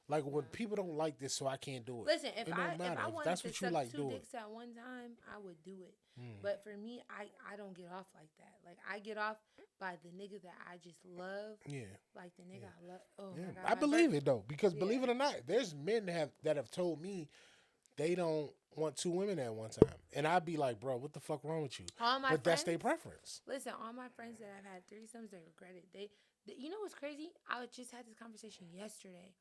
Like No. when people don't like this, so I can't do it. Listen, if It I don't if matter I if wanted that's to what you suck like. two Do it. dicks at one time, I would do it. Mm. But for me, I don't get off like that. Like, I get off by the nigga that I just love. Yeah, Like the nigga yeah, I love. Oh yeah. my god, I my believe it though, because yeah. believe it or not, there's men that have told me they don't want two women at one time, and I'd be like, bro, what the fuck wrong with you? All my But that's their friends, preference. listen, all my friends that have had threesomes, they regret it. You know what's crazy? I just had this conversation yesterday.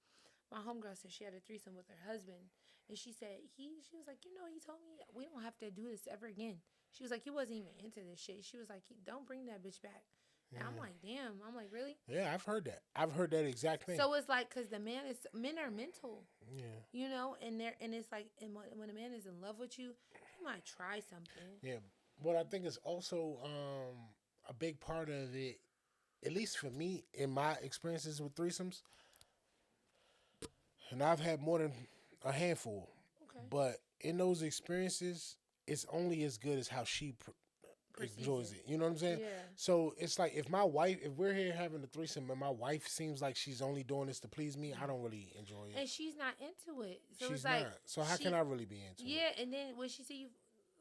My homegirl said she had a threesome with her husband, and she said she was like, he told me we don't have to do this ever again. She was like, he wasn't even into this shit. She was like, don't bring that bitch back. And I'm Yeah, like, damn. I'm like, really? yeah, I've heard that. I've heard that exact thing. So it's like, cause the men are mental, Yeah, and it's like, and when a man is in love with you, he might try something. yeah. But I think it's also a big part of it, at least for me, in my experiences with threesomes, and I've had more than a handful. Okay. But in those experiences, it's only as good as how she Perceives enjoys it. it. You know what I'm saying? Yeah. So it's like if we're here having a threesome and my wife seems like she's only doing this to please me, I don't really enjoy it. And she's not into it. So She's it's like not. So how she can I really be into it? yeah, and then when she see you,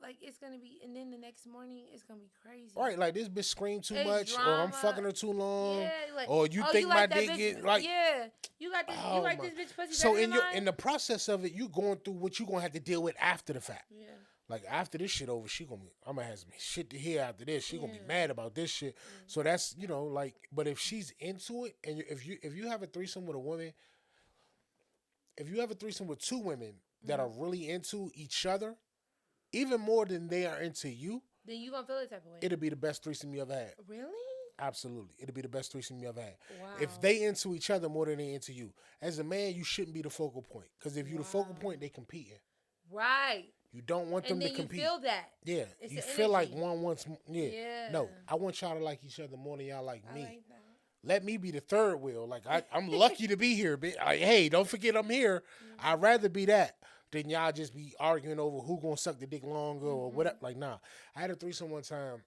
like, it's gonna be, and then the next morning it's gonna be crazy. Right, like this bitch screamed too It's much, or I'm drama. fucking her too long, Yeah, like, or you oh, think you my like that dick bitch? get like, Yeah, you oh like my. this bitch pussy So better in than mine. the process of it, you going through what you gonna have to deal with after the fact. Yeah, Like after this shit over, I'm gonna have some shit to hear after this. She gonna be yeah, mad about this shit. yeah. So that's like. But if she's into it, and if you have a threesome with a woman, if you have a threesome with two women that Mhm. are really into each other, even more than they are into you, Then you gonna feel the type of way. it'll be the best threesome you ever had. Really? Absolutely, it'll be the best threesome you ever had. If Wow. they into each other more than they into you, as a man, you shouldn't be the focal point. Because if you the focal Wow. point, they competing. Right. You don't want them And to then you compete. feel that. Yeah, It's you the feel like energy. one wants. Yeah. Yeah. No, I want y'all to like each other more than y'all like I me. like that. Let me be the third wheel. Like I'm lucky to be here, bitch. Like, hey, don't forget I'm here. I'd rather be that than y'all just be arguing over who gonna suck the dick longer or whatever. Like, nah. I had a threesome one time.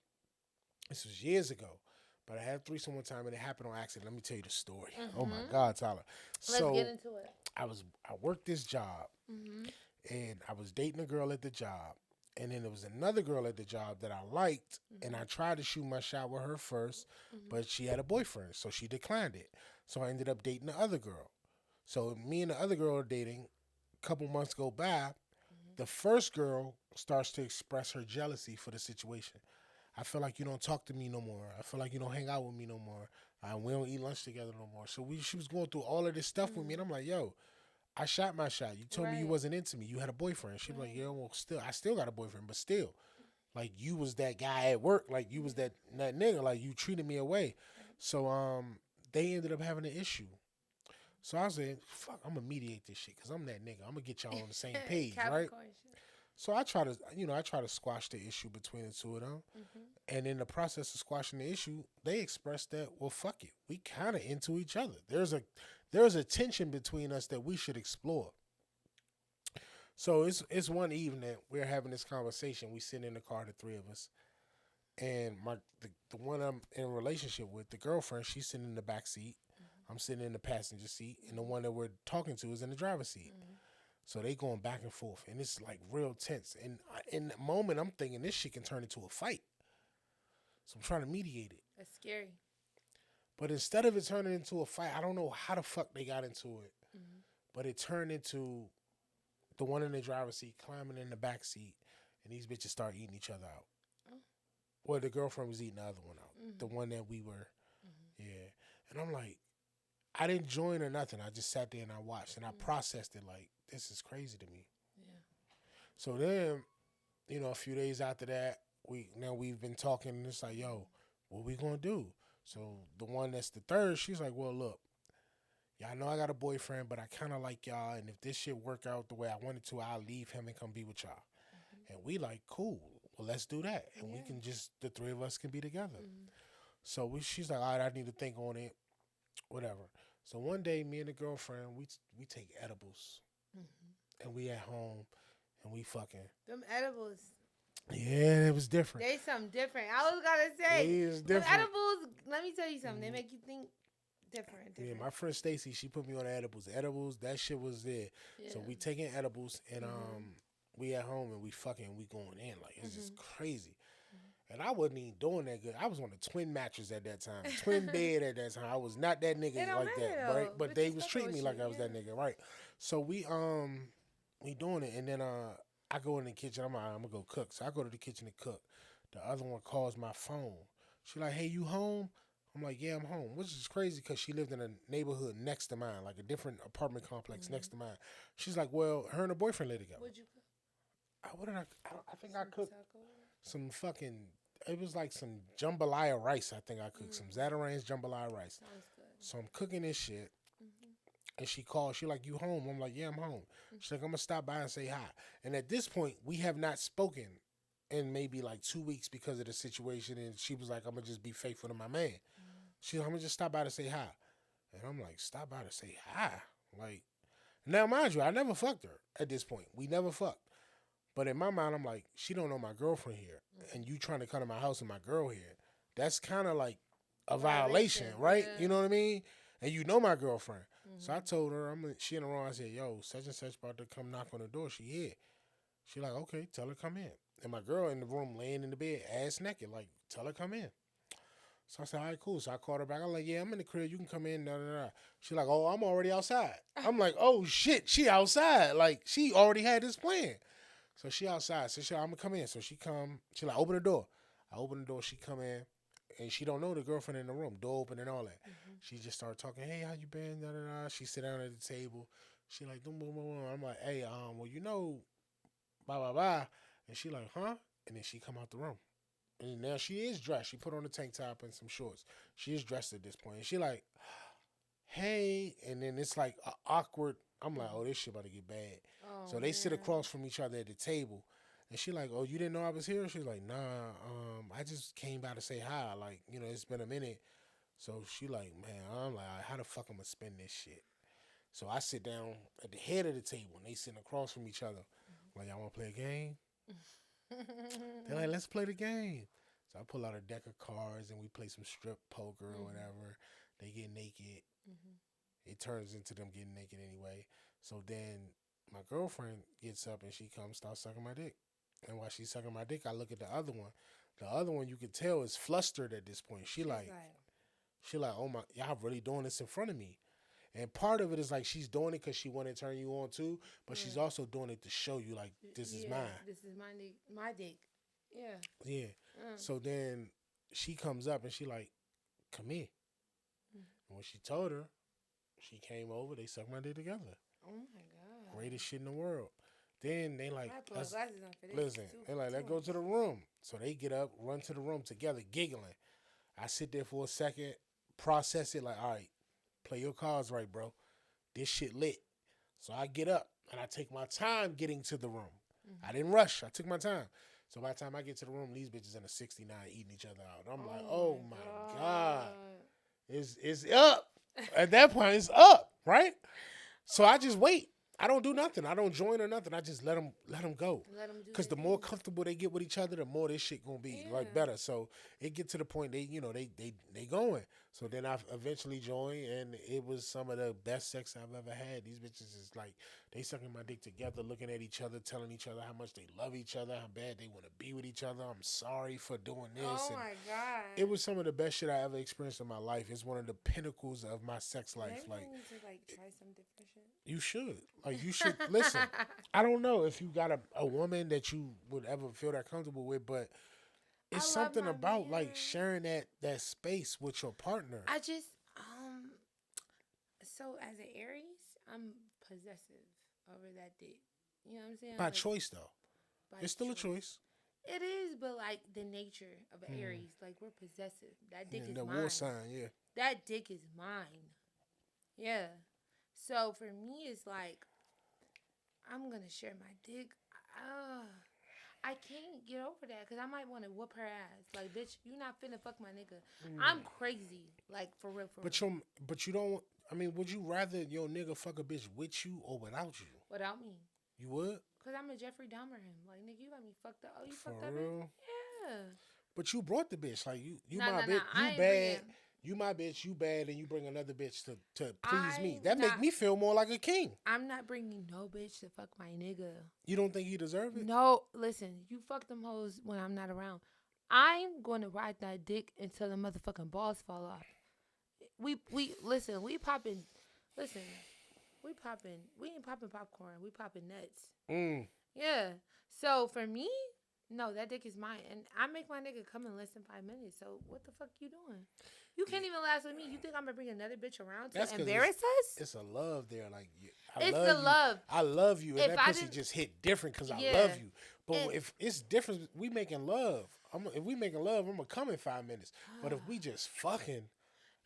This was years ago. But I had a threesome one time and it happened on accident. Let me tell you the story. Oh my God, Tyler. Let's So get into it. I worked this job Mhm. and I was dating a girl at the job. And then there was another girl at the job that I liked, and I tried to shoot my shot with her first, but she had a boyfriend, so she declined it. So I ended up dating the other girl. So me and the other girl are dating. A couple months go by. The first girl starts to express her jealousy for the situation. I feel like you don't talk to me no more. I feel like you don't hang out with me no more. We don't eat lunch together no more. So she was going through all of this stuff with me, and I'm like, yo, I shot my shot. You told me you Right. wasn't into me. You had a boyfriend. She was like, Right. yeah, well, I still got a boyfriend, but still, like, you was that guy at work. Like, you was that nigga. Like, you treated me away. So, they ended up having an issue. So I said, fuck, I'm gonna mediate this shit because I'm that nigga. I'm gonna get y'all on the same page, right? Capricorn shit. So I try to, I try to squash the issue between the two of them. And in the process of squashing the issue, they expressed that, well, fuck it, we kind of into each other. There's a tension between us that we should explore. So it's one evening we're having this conversation. We sit in the car, the three of us, and the one I'm in a relationship with, the girlfriend, she's sitting in the back seat. I'm sitting in the passenger seat, and the one that we're talking to is in the driver's seat. So they going back and forth, and it's like real tense. And in the moment, I'm thinking this shit can turn into a fight. So I'm trying to mediate it. That's scary. But instead of it turning into a fight, I don't know how the fuck they got into it. But it turned into the one in the driver's seat climbing in the back seat, and these bitches start eating each other out. Well, the girlfriend was eating the other one out. The one that we were, yeah. And I'm like, I didn't join or nothing. I just sat there and I watched, and I processed it like, this is crazy to me. Yeah. So then, a few days after that, we've been talking, and it's like, yo, what we gonna do? So the one that's the third, she's like, well, look, y'all know I got a boyfriend, but I kind of like y'all, and if this shit work out the way I wanted to, I'll leave him and come be with y'all. And we like, cool, well, let's do that, and we can the three of us can be together. So she's like, all right, I need to think on it, whatever. So one day, me and the girlfriend, we take edibles, and we at home, and we fucking. Them edibles. Yeah, it was different. They something different. I was gonna say. It is different. Edibles, let me tell you something. They make you think different. Yeah, my friend Stacy, she put me on edibles. Edibles, that shit was there. Yeah. So we taking edibles, and we at home, and we going in. Like, it's just crazy. And I wasn't even doing that good. I was on a twin mattress at that time, twin bed at that time. I was not that nigga like that, right? But they was treating me like I was that nigga, right? So we doing it, and then I go in the kitchen. I'm gonna go cook. So I go to the kitchen to cook. The other one calls my phone. She like, hey, you home? I'm like, yeah, I'm home. Which is crazy because she lived in a neighborhood next to mine, like a different apartment complex next to mine. She's like, well, her and her boyfriend live together. What'd you cook? What did I think I cooked some fucking. It was like some jambalaya rice. I think I cooked some Zatarain's jambalaya rice. Sounds good. So I'm cooking this shit. And she called. She like, you home? I'm like, yeah, I'm home. She's like, I'm gonna stop by and say hi. And at this point, we have not spoken in maybe like 2 weeks because of the situation. And she was like, I'm gonna just be faithful to my man. She's like, I'm gonna just stop by to say hi. And I'm like, stop by to say hi? Like, now mind you, I never fucked her at this point. We never fucked. But in my mind, I'm like, she don't know my girlfriend here. And you trying to come to my house and my girl here. That's kind of like a violation, right? Yeah. You know what I mean? And you know my girlfriend. So I told her, she in the room. I said, yo, such and such about to come knock on the door. She here. She like, okay, tell her come in. And my girl in the room laying in the bed, ass naked, like, tell her come in. So I said, all right, cool. So I called her back. I'm like, yeah, I'm in the crib. You can come in. Da, da, da. She like, oh, I'm already outside. I'm like, oh, shit, she outside. Like, she already had this plan. So she outside. So she like, I'm going to come in. So she come. She like, open the door. I open the door. She come in. And she don't know the girlfriend in the room. Door open and all that. She just started talking, hey, how you been? Da, da, da. She sit down at the table. She like, boom, boom, boom. I'm like, hey, well, you know, blah, blah, blah. And she like, huh? And then she come out the room. And now she is dressed. She put on a tank top and some shorts. She is dressed at this point. And she like, hey. And then it's like awkward. I'm like, oh, this shit about to get bad. Oh, so they sit across from each other at the table. And she like, oh, you didn't know I was here? She's like, nah, I just came by to say hi. Like, you know, it's been a minute. So she like, man, I'm like, how the fuck I'm going to spend this shit? So I sit down at the head of the table, and they sitting across from each other. I'm like, y'all want to play a game? They're like, let's play the game. So I pull out a deck of cards, and we play some strip poker or whatever. They get naked. It turns into them getting naked anyway. So then my girlfriend gets up, and she comes, starts sucking my dick. And while she's sucking my dick, I look at the other one. The other one, you could tell, is flustered at this point. She like, oh my, y'all really doing this in front of me. And part of it is like she's doing it because she want to turn you on too, but she's also doing it to show you like, this is mine. This is my dick. Yeah. Yeah. So then she comes up and she like, come here. And when she told her, she came over, they sucked my dick together. Oh my God. Greatest shit in the world. Then they like, listen, they like, let's go to the room. So they get up, run to the room together, giggling. I sit there for a second, process it like, all right, play your cards right, bro. this shit lit. So I get up and I take my time getting to the room. I didn't rush. I took my time. So by the time I get to the room, these bitches in a 69 eating each other out. I'm like, oh my God. It's up. At that point, it's up, right? So I just wait. I don't do nothing. I don't join or nothing. I just let them go. Let them do Because the more comfortable they get with each other, the more this shit gonna be like better. So it get to the point they going. So then I eventually joined, and it was some of the best sex I've ever had. These bitches is like they sucking my dick together, looking at each other, telling each other how much they love each other, how bad they want to be with each other. I'm sorry for doing this. Oh my God! It was some of the best shit I ever experienced in my life. It's one of the pinnacles of my sex life. Maybe like I need to like try some different shit. you should. Like, you should listen. I don't know if you got a woman that you would ever feel that comfortable with, but it's something about like sharing that space with your partner. I just so as an Aries, I'm possessive over that dick. You know what I'm saying? By choice though. It's still a choice. It is, but like the nature of an Aries, like we're possessive. That dick is the mine. war sign, yeah. That dick is mine. Yeah. So for me, it's like I'm gonna share my dick. I can't get over that because I might want to whoop her ass. Like, bitch, you not finna fuck my nigga. I'm crazy. Like, for real, for real. But you don't. I mean, would you rather your nigga fuck a bitch with you or without you? Without me. You would? Cause I'm a Jeffrey Dahmer him. Like, nigga, you got me fucked up. Oh, you For fucked up? real? Yeah. But you brought the bitch. Like you Nah, my nah, bitch. nah. You bad. You my bitch. You bad, and you bring another bitch to please me. That make me feel more like a king. I'm not bringing no bitch to fuck my nigga. You don't think he deserve it? No, listen. You fuck them hoes when I'm not around. I'm going to ride that dick until the motherfucking balls fall off. We listen. We popping. Listen. We popping. We ain't popping popcorn. We popping nuts. Yeah. So for me, no, that dick is mine, and I make my nigga come in less than 5 minutes. So what the fuck you doing? You can't even last with me. You think I'm gonna bring another bitch around to embarrass us? It's a love there, like love. I love you, and If that pussy just hit different because I love you. But if it's different, we making love. If we making love, I'm gonna come in 5 minutes. But if we just fucking,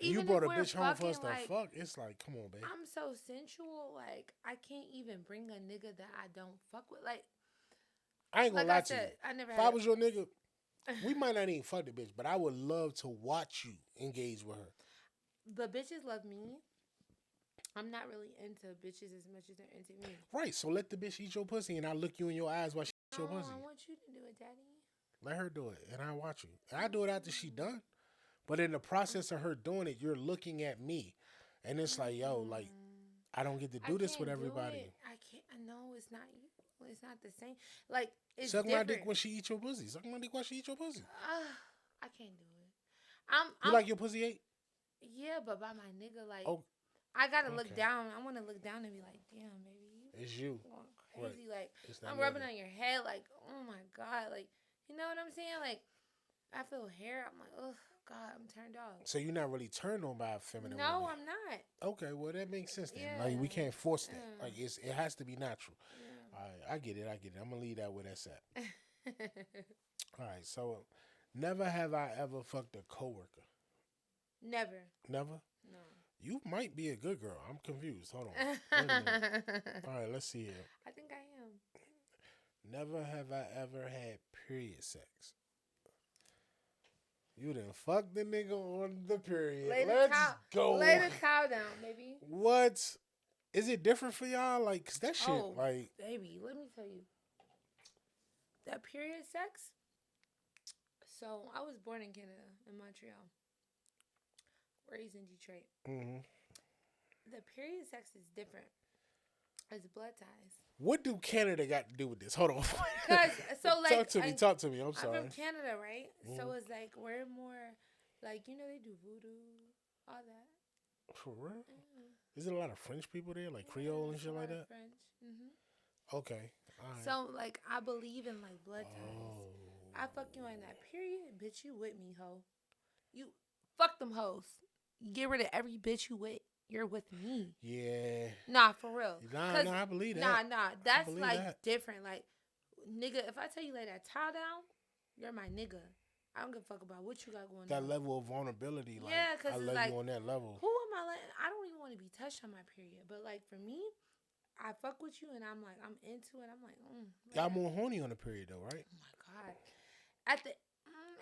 and you brought a bitch home for us to fuck, it's like, come on, babe. I'm so sensual. Like I can't even bring a nigga that I don't fuck with. Like I ain't gonna lie to you. I never. If I was your nigga, we might not even fuck the bitch, but I would love to watch you engage with her. The bitches love me. I'm not really into bitches as much as they're into me. Right, so let the bitch eat your pussy, and I'll look you in your eyes while she eats your pussy. I want you to do it, daddy. Let her do it, and I'll watch you. And I do it after she done. But in the process of her doing it, you're looking at me. And it's like, yo, like, I don't get to do this with everybody. I can't. I know it's not you. It's not the same. Like, it's Suck different. my dick when she eat your pussy. Suck my dick while she eat your pussy. I can't do it. You like your pussy ate? Yeah, but by my nigga, like, I gotta look down. I want to look down and be like, damn, baby. It's you. Crazy. Right. Like, I'm rubbing on your head. Like, oh my God. Like, you know what I'm saying? Like, I feel hair. I'm like, oh God, I'm turned off. So you're not really turned on by a feminine woman? No, I'm not. Okay, well that makes sense then. Yeah. Like we can't force that. Like it has to be natural. Yeah. All right, I get it. I'm gonna leave that where that's at. All right, so never have I ever fucked a coworker. Never. Never? No. You might be a good girl. I'm confused. Hold on. Wait a minute. All right, let's see here. I think I am. Never have I ever had period sex. You done fuck the nigga on the period. Let's go. Lay the cow down, baby. What? Is it different for y'all? Like, cause that shit, like, baby, let me tell you. That period sex. So I was born in Canada, in Montreal. Raised in Detroit. Mm-hmm. The period sex is different. It's blood ties. What do Canada got to do with this? Hold on. Like, talk to me. I'm sorry. I'm from Canada, right? Mm-hmm. So it's like we're more like, you know, they do voodoo, all that. For real? Yeah. Is there a lot of French people there, like Creole and shit like that? French. Mm-hmm. Okay. All right. So like, I believe in like blood ties. I fuck you on that period, bitch. You with me, hoe? You fuck them hoes. Get rid of every bitch you with. You're with me. Yeah. Nah, for real. Nah, I believe that. Nah. That's like different. Like, nigga, if I tell you lay that towel down, you're my nigga. I don't give a fuck about what you got going That on. level of vulnerability, like Yeah, I because it's love like, you on that level. who am I letting? I don't even want to be touched on my period. But like for me, I fuck with you and I'm like, I'm into it. I'm like, Y'all man. more horny on the period though, right? Oh my God. At the,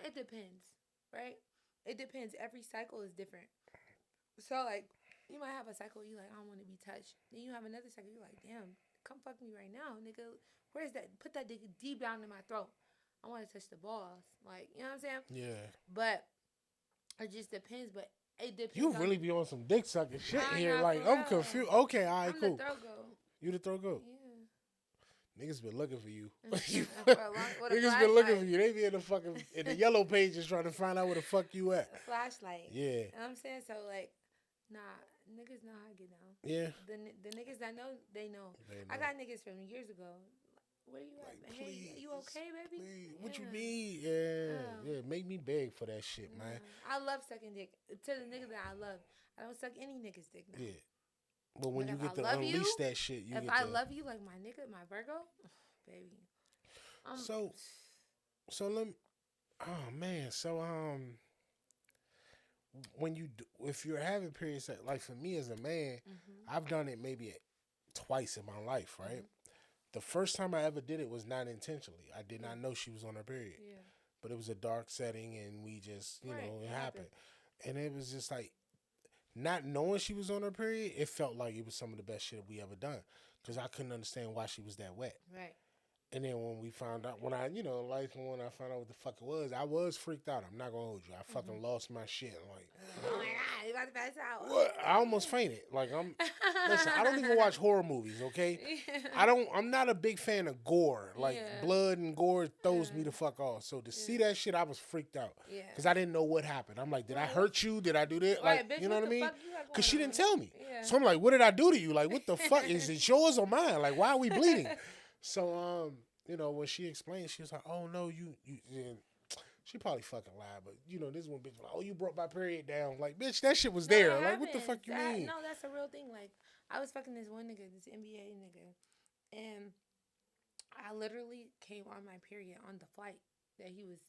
it depends, right? It depends. Every cycle is different. So like, you might have a cycle you like, I don't want to be touched. Then you have another cycle you're like, damn, come fuck me right now, nigga. Where's that? Put that dick deep down in my throat. I want to touch the balls, like you know what I'm saying. Yeah. But it just depends. But it You depends on really be on some dick sucking shit Nah, here. nah, Like for I'm real. confused. Okay, all right, I'm cool. the throat go. You the throat go. Yeah. Niggas been looking for you. For a long, with a Niggas been looking for flashlight. you. They be in the fucking in the yellow pages trying to find out where the fuck you at. A flashlight. Yeah. You know what I'm saying? So like, nah, niggas know how to get down. Yeah. The niggas that know, they know. They I know. got niggas from years ago. Where you at? Like, Hey, please, you okay, baby? Please. What you Yeah. mean? Yeah. Make me beg for that shit, man. I love sucking dick. To the niggas that I love, I don't suck any niggas dick now. Yeah. But when But you if get I to love unleash you, that shit, you if get I to. love you like my nigga, my Virgo, baby. So let me. Oh man. So when you if you're having periods like for me as a man, I've done it maybe twice in my life, right? The first time I ever did it was not intentionally. I did not know she was on her period. Yeah. But it was a dark setting and we just, you know, it happened. And it was just like, not knowing she was on her period, it felt like it was some of the best shit we ever done. Because I couldn't understand why she was that wet. Right. And then when we found out, when I found out what the fuck it was, I was freaked out. I'm not going to hold you. I fucking lost my shit. I'm like, oh my God, you about to pass out. What? I almost fainted. Like, listen, I don't even watch horror movies, okay? Yeah. I'm not a big fan of gore. Like, blood and gore throws me the fuck off. So to see that shit, I was freaked out. Yeah. Because I didn't know what happened. I'm like, did I hurt you? Did I do that? Like, bitch, you know what I mean? Because she didn't on? tell me. Yeah. So I'm like, what did I do to you? Like, what the fuck? Is it yours or mine? Like, why are we bleeding? So, you know, when she explained, she was like, oh, no, you she probably fucking lied, but, you know, this one bitch was like, oh, you brought my period down. Like, bitch, that shit was there. Like, what the fuck you mean? No, that's a real thing. Like, I was fucking this one nigga, this NBA nigga, and I literally came on my period on the flight that he was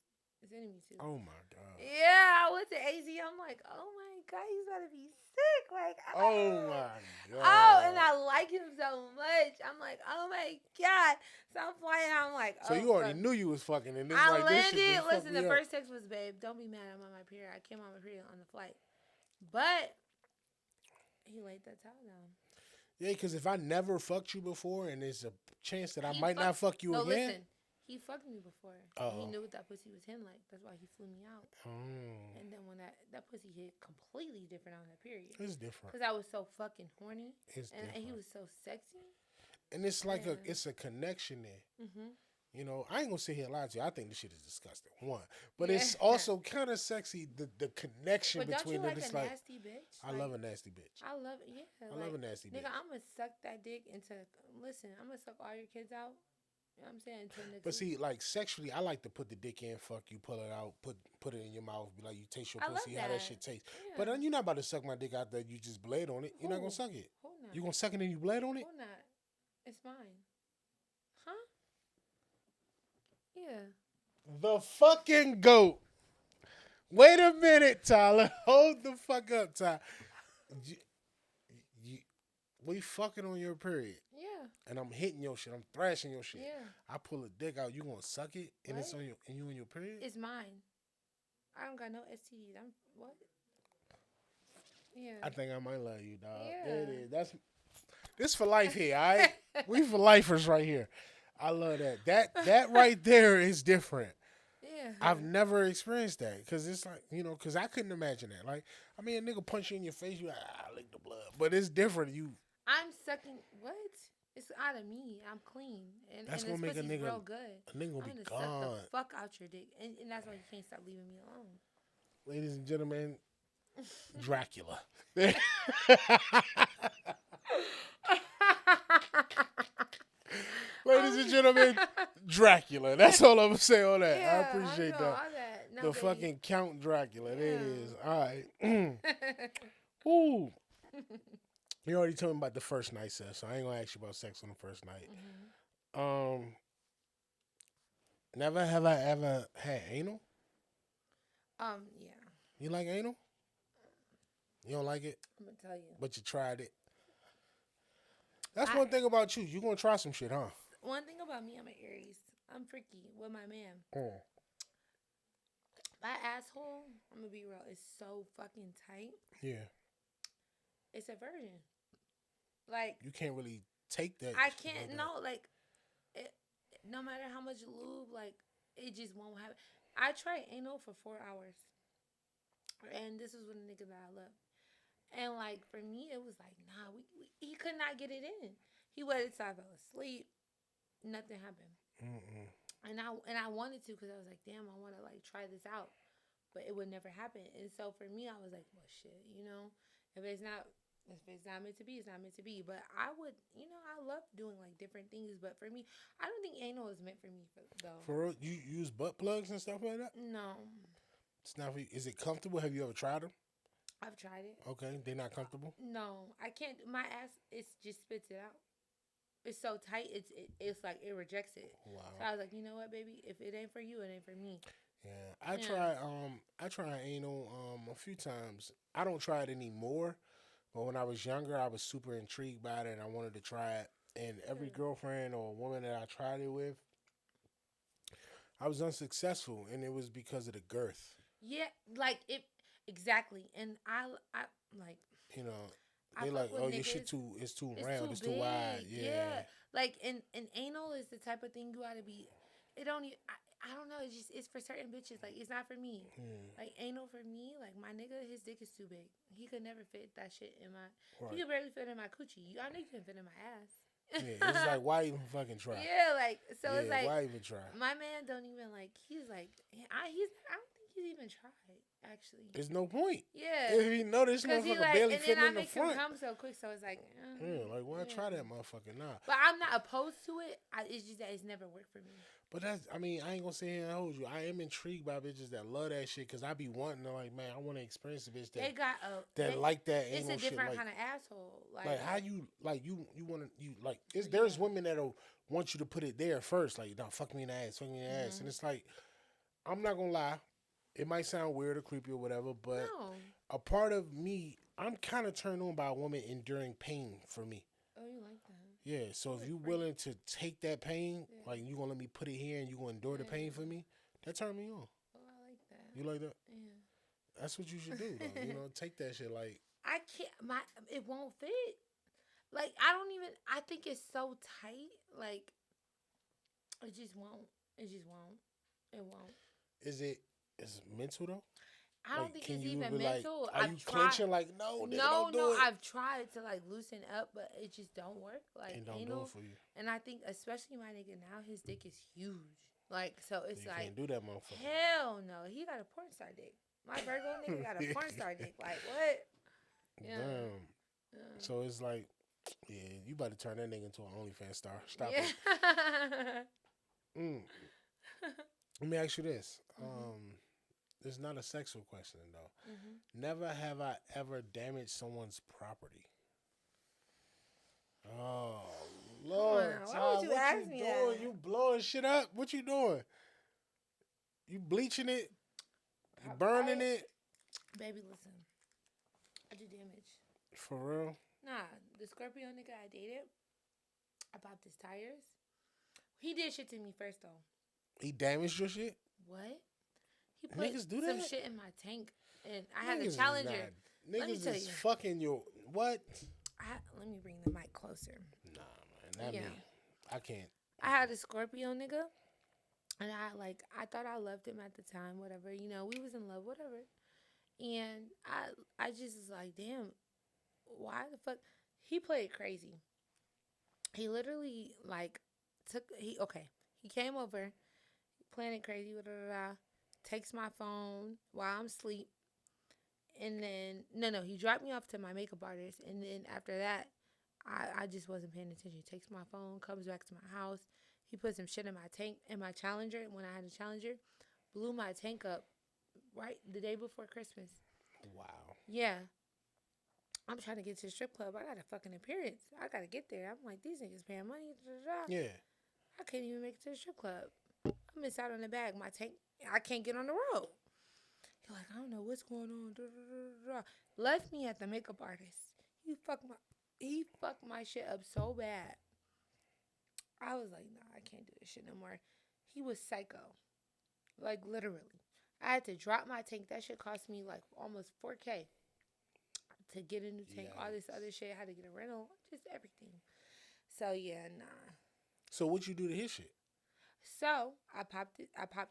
sending me to. Oh, my God. Yeah, I went to AZ. I'm like, oh, my God, he's about to be sick. Like, oh, my God. Oh, and I like him so much. I'm like, oh, my God. So I'm flying. I'm like, so you already knew you was fucking. And I like, landed. This shit Listen, the up. first text was, babe, don't be mad. I'm on my period. I came on my period on the flight. But he laid that towel down. Yeah, because if I never fucked you before and there's a chance that I might not fuck you again. Listen, he fucked me before. Oh. He knew what that pussy was hitting like. That's why he flew me out. Oh. And then when that pussy hit completely different on that period. It's different. Because I was so fucking horny. It's different. And he was so sexy. And it's like it's a connection there. Mm-hmm. You know, I ain't gonna sit here and lie to you. I think this shit is disgusting. One, but it's also kind of sexy. The connection between them. It's like nasty bitch. I love a nasty bitch. I love I love a nasty bitch. Nigga, I'm gonna suck that dick into. Listen, I'm gonna suck all your kids out. You know what I'm saying? But see, like sexually, I like to put the dick in, fuck you, pull it out, put it in your mouth, be like you taste your pussy, how that shit tastes. Yeah. But then you're not about to suck my dick out there. You just bled on it. You're not gonna suck it. Who not? You gonna suck it and you bled on it? Who not? It's mine. Huh? Yeah. The fucking goat. Wait a minute, Tyler. Hold the fuck up, Tyler. We fucking on your period. Yeah. And I'm hitting your shit. I'm thrashing your shit. Yeah. I pull a dick out. You gonna suck it? And it's on you on your period? It's mine. I don't got no STDs. I'm what? Yeah. I think I might love you, dog. Yeah. There it is. This for life here, all right? We for lifers right here. I love that. That right there is different. Yeah. I've never experienced that because it's like, you know, because I couldn't imagine that. Like, I mean, a nigga punch you in your face, you like, lick the blood. But it's different. I'm sucking, what? It's out of me. I'm clean. And that's and going to make a nigga, real good. A nigga going to be gone. Suck the fuck out your dick. And that's why you can't stop leaving me alone. Ladies and gentlemen, Dracula. Ladies and gentlemen, Dracula. That's all I'm going to say on that. Yeah, I appreciate that. No, the fucking Count Dracula. Yeah. There it is. All right. Ooh. You already told me about the first night sex, so I ain't going to ask you about sex on the first night. Mm-hmm. Never have I ever had anal? Yeah. You like anal? You don't like it, I'm gonna tell you. but you tried it. That's I one thing about you. You gonna try some shit, huh? One thing about me, I'm an Aries. I'm freaky with my man. Mm. My asshole, I'm gonna be real, is so fucking tight. Yeah. It's a virgin. Like You can't really take that. I shit like can't that. no like it, no matter how much lube, like it just won't happen. I tried anal for 4 hours, and this is what a nigga that I love. And like for me, it was like nah, he could not get it in. He waited till I fell asleep. Nothing happened. Mm-mm. And I wanted to because I was like, damn, I want to like try this out, but it would never happen. And so for me, I was like, well, shit, if it's not meant to be, it's not meant to be. But I would, I love doing like different things. But for me, I don't think anal is meant for me though. For real, you use butt plugs and stuff like that? No, It's not for you. Is it comfortable? Have you ever tried them? I've tried it. Okay, they're not comfortable. No, I can't. My ass, it's just spits it out. It's so tight. It's like it rejects it. Wow. So I was like, you know what, baby? If it ain't for you, it ain't for me. Yeah, Yeah. I tried anal a few times. I don't try it anymore, but when I was younger, I was super intrigued by it and I wanted to try it. And every girlfriend or woman that I tried it with, I was unsuccessful, and it was because of the girth. Yeah, like it exactly. And I like You know, I they like, fuck with oh, your shit niggas. it's too It's round, too it's too wide. big. Yeah. Like and anal is the type of thing you gotta be. It don't. I don't know. It's for certain bitches. Like it's not for me. Hmm. Like anal for me. Like my nigga, his dick is too big. He could never fit that shit in my. Right. He could barely fit in my coochie. I know you can fit in my ass. Yeah, it's like, why even fucking try? Yeah, like so Yeah, it's like why even try? my man don't even like. He's like I don't think he's even tried actually. There's no point. Yeah. If you know this Cause he motherfucker like, barely and then fitting I in the make him front. come so quick, so it's like, Yeah, like why yeah. try that motherfucker now? But I'm not opposed to it. It's just that it's never worked for me. But that's, I mean, I ain't gonna sit here and hold you. I am intrigued by bitches that love that shit because I be wanting to, like, man, I want to experience a bitch They got like that it's anal a shit. different Like, kind of asshole. like how you, like, you want to, like, Yeah. there's women that'll want you to put it there first. Like, no, fuck me in the ass, fuck me in the ass. And it's like, I'm not gonna lie. It might sound weird or creepy or whatever, but No. a part of me, I'm kind of turned on by a woman enduring pain for me. Oh, you like that? Yeah, so if You're you a freak. willing to take that pain, Yeah. like you gonna let me put it here and you gonna endure the pain for me, that turn me on. Oh, I like that. You like that? Yeah. That's what you should do, though. Take that shit. Like, I can't. It won't fit. Like I don't even. I think it's so tight. Like it just won't. It just won't. It won't. is it mental though? I don't Like, think can it's you even be like, mental. are you clenching? Like, no, nigga, don't do it. I've tried to like loosen up, but it just don't work. Like And don't do anal, it for you. and I think especially my nigga now, his dick is huge. Like so, it's You like can't do that, motherfucker. hell no. He got a porn star dick. My Virgo nigga got a porn star dick. Like what? Yeah. Damn. Yeah. So it's like, yeah, you about to turn that nigga into an OnlyFans star. Stop Yeah. it. Let me ask you this. It's not a sexual question though. Never have I ever damaged someone's property. Oh Lord, Why Todd, would you what ask you me doing? that? You blowing shit up? What you doing? You bleaching it? You burning it? Baby, listen. I do damage. For real? Nah, the Scorpio nigga I dated, I popped his tires. He did shit to me first though. He damaged your shit? What? He put Niggas do some that? shit in my tank, and I had Niggas a is Challenger. not- Let me Niggas tell is you. fucking your what? Let me bring the mic closer. Nah, man. That Yeah. me. I can't. I had a Scorpio nigga, and I thought I loved him at the time. Whatever, we was in love. Whatever, and I just was like, damn, why the fuck? He played crazy. He literally like he came over, playing it crazy, takes my phone while I'm asleep, and then no, he dropped me off to my makeup artist, and then after that, I just wasn't paying attention. He takes my phone, comes back to my house. He put some shit in my tank, in my Challenger. When I had a Challenger, blew my tank up right the day before Christmas. Wow. Yeah. I'm trying to get to the strip club. I got a fucking appearance. I got to get there. I'm like, these niggas paying money. Yeah. I can't even make it to the strip club. I miss out on the bag. My tank, I can't get on the road. He like, I don't know what's going on. Left me at the makeup artist. He fucked my shit up so bad. I was like, nah, I can't do this shit no more. He was psycho. Like, literally. I had to drop my tank. That shit cost me like almost 4K to get a new tank. Yes. All this other shit. I had to get a rental. Just everything. So, yeah, nah. So, what you do to his shit? So, I popped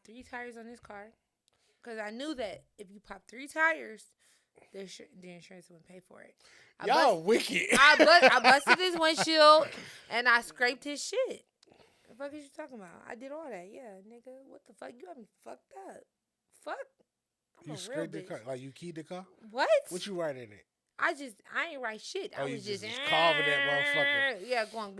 3 tires on his car. Because I knew that if you pop 3 tires, the insurance wouldn't pay for it. Y'all wicked. I busted his windshield and I scraped his shit. The fuck is you talking about? I did all that. Yeah, nigga. What the fuck? You got me fucked up. Fuck. I'm you scraped the car? Like you keyed the car? What? What you write in it? I ain't write shit. I was just carving that motherfucker. Yeah, going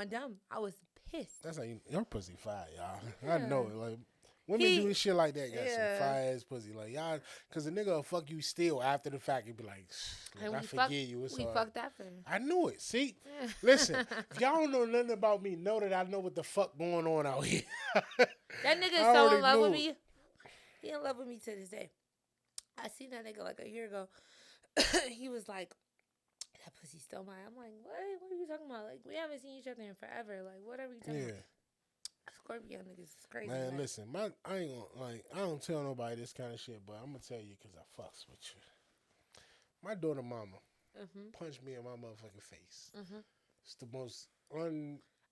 dumb. I was pissed. That's how your pussy fire, y'all. Yeah. I know it. Like, women do this shit like that. Got some fire ass pussy. Like, y'all, because the nigga will fuck you still after the fact. He'd be like, I forgive you. It's we fucked after. I knew it. See? Listen, if y'all don't know nothing about me, know that I know what the fuck going on out here. That nigga is so in love with me. He in love with me to this day. I seen that nigga like a year ago. He was like, that pussy still mine. I'm like, what? What are you talking about? Like, we haven't seen each other in forever. Like, what are we talking about? Scorpio niggas is crazy. Man, man. Listen, I ain't gonna, like, I don't tell nobody this kind of shit, but I'm gonna tell you because I fucks with you. My daughter mama punched me in my motherfucking face. It's the most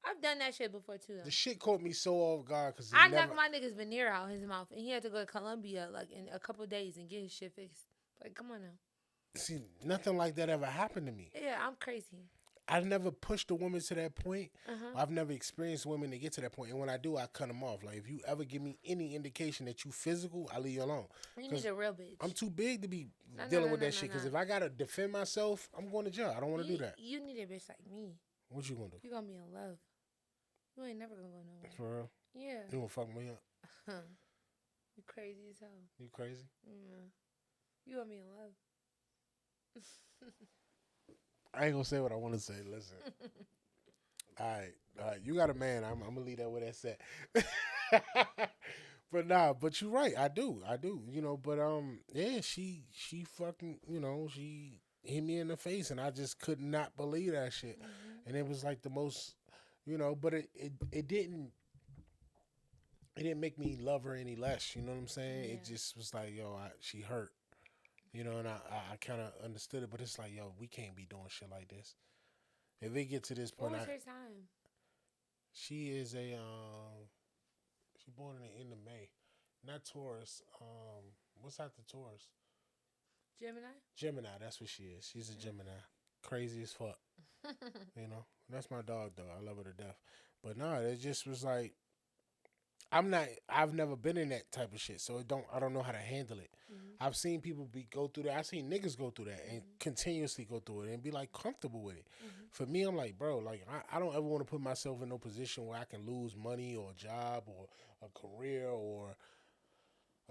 I've done that shit before too. Though. The shit caught me so off guard because I knocked my nigga's veneer out his mouth, and he had to go to Colombia like in a couple of days and get his shit fixed. Like, come on now. See, nothing like that ever happened to me. Yeah, I'm crazy. I've never pushed a woman to that point. I've never experienced women to get to that point. And when I do, I cut them off. Like, if you ever give me any indication that you physical, I leave you alone. You need a real bitch. I'm too big to be dealing with that shit. Because if I got to defend myself, I'm going to jail. I don't want to do that. You need a bitch like me. What you going to do? You going to be in love. You ain't never going to go nowhere. For real? Yeah. You going to fuck me up? You crazy as hell. You crazy? Yeah. You going to be in love. I ain't gonna say what I want to say. Listen. All right. You got a man. I'm gonna leave that where that's at. But nah, but you're right. I do. You know, but yeah, she fucking, you know, she hit me in the face, and I just could not believe that shit. And it was like the most, you know, but it didn't make me love her any less. You know what I'm saying? Yeah. It just was like, yo, she hurt. You know, and I kind of understood it, but it's like, yo, we can't be doing shit like this. If it get to this point, what was her time? She is she born in the end of May, not Taurus. What's after Taurus? Gemini, that's what she is. She's a Gemini. Crazy as fuck. You know, that's my dog though. I love her to death. But no, it just was like, I've never been in that type of shit, so I don't know how to handle it. I've seen people go through that. I've seen niggas go through that and continuously go through it and be like comfortable with it. For me, I'm like, bro, like I don't ever want to put myself in no position where I can lose money or a job or a career or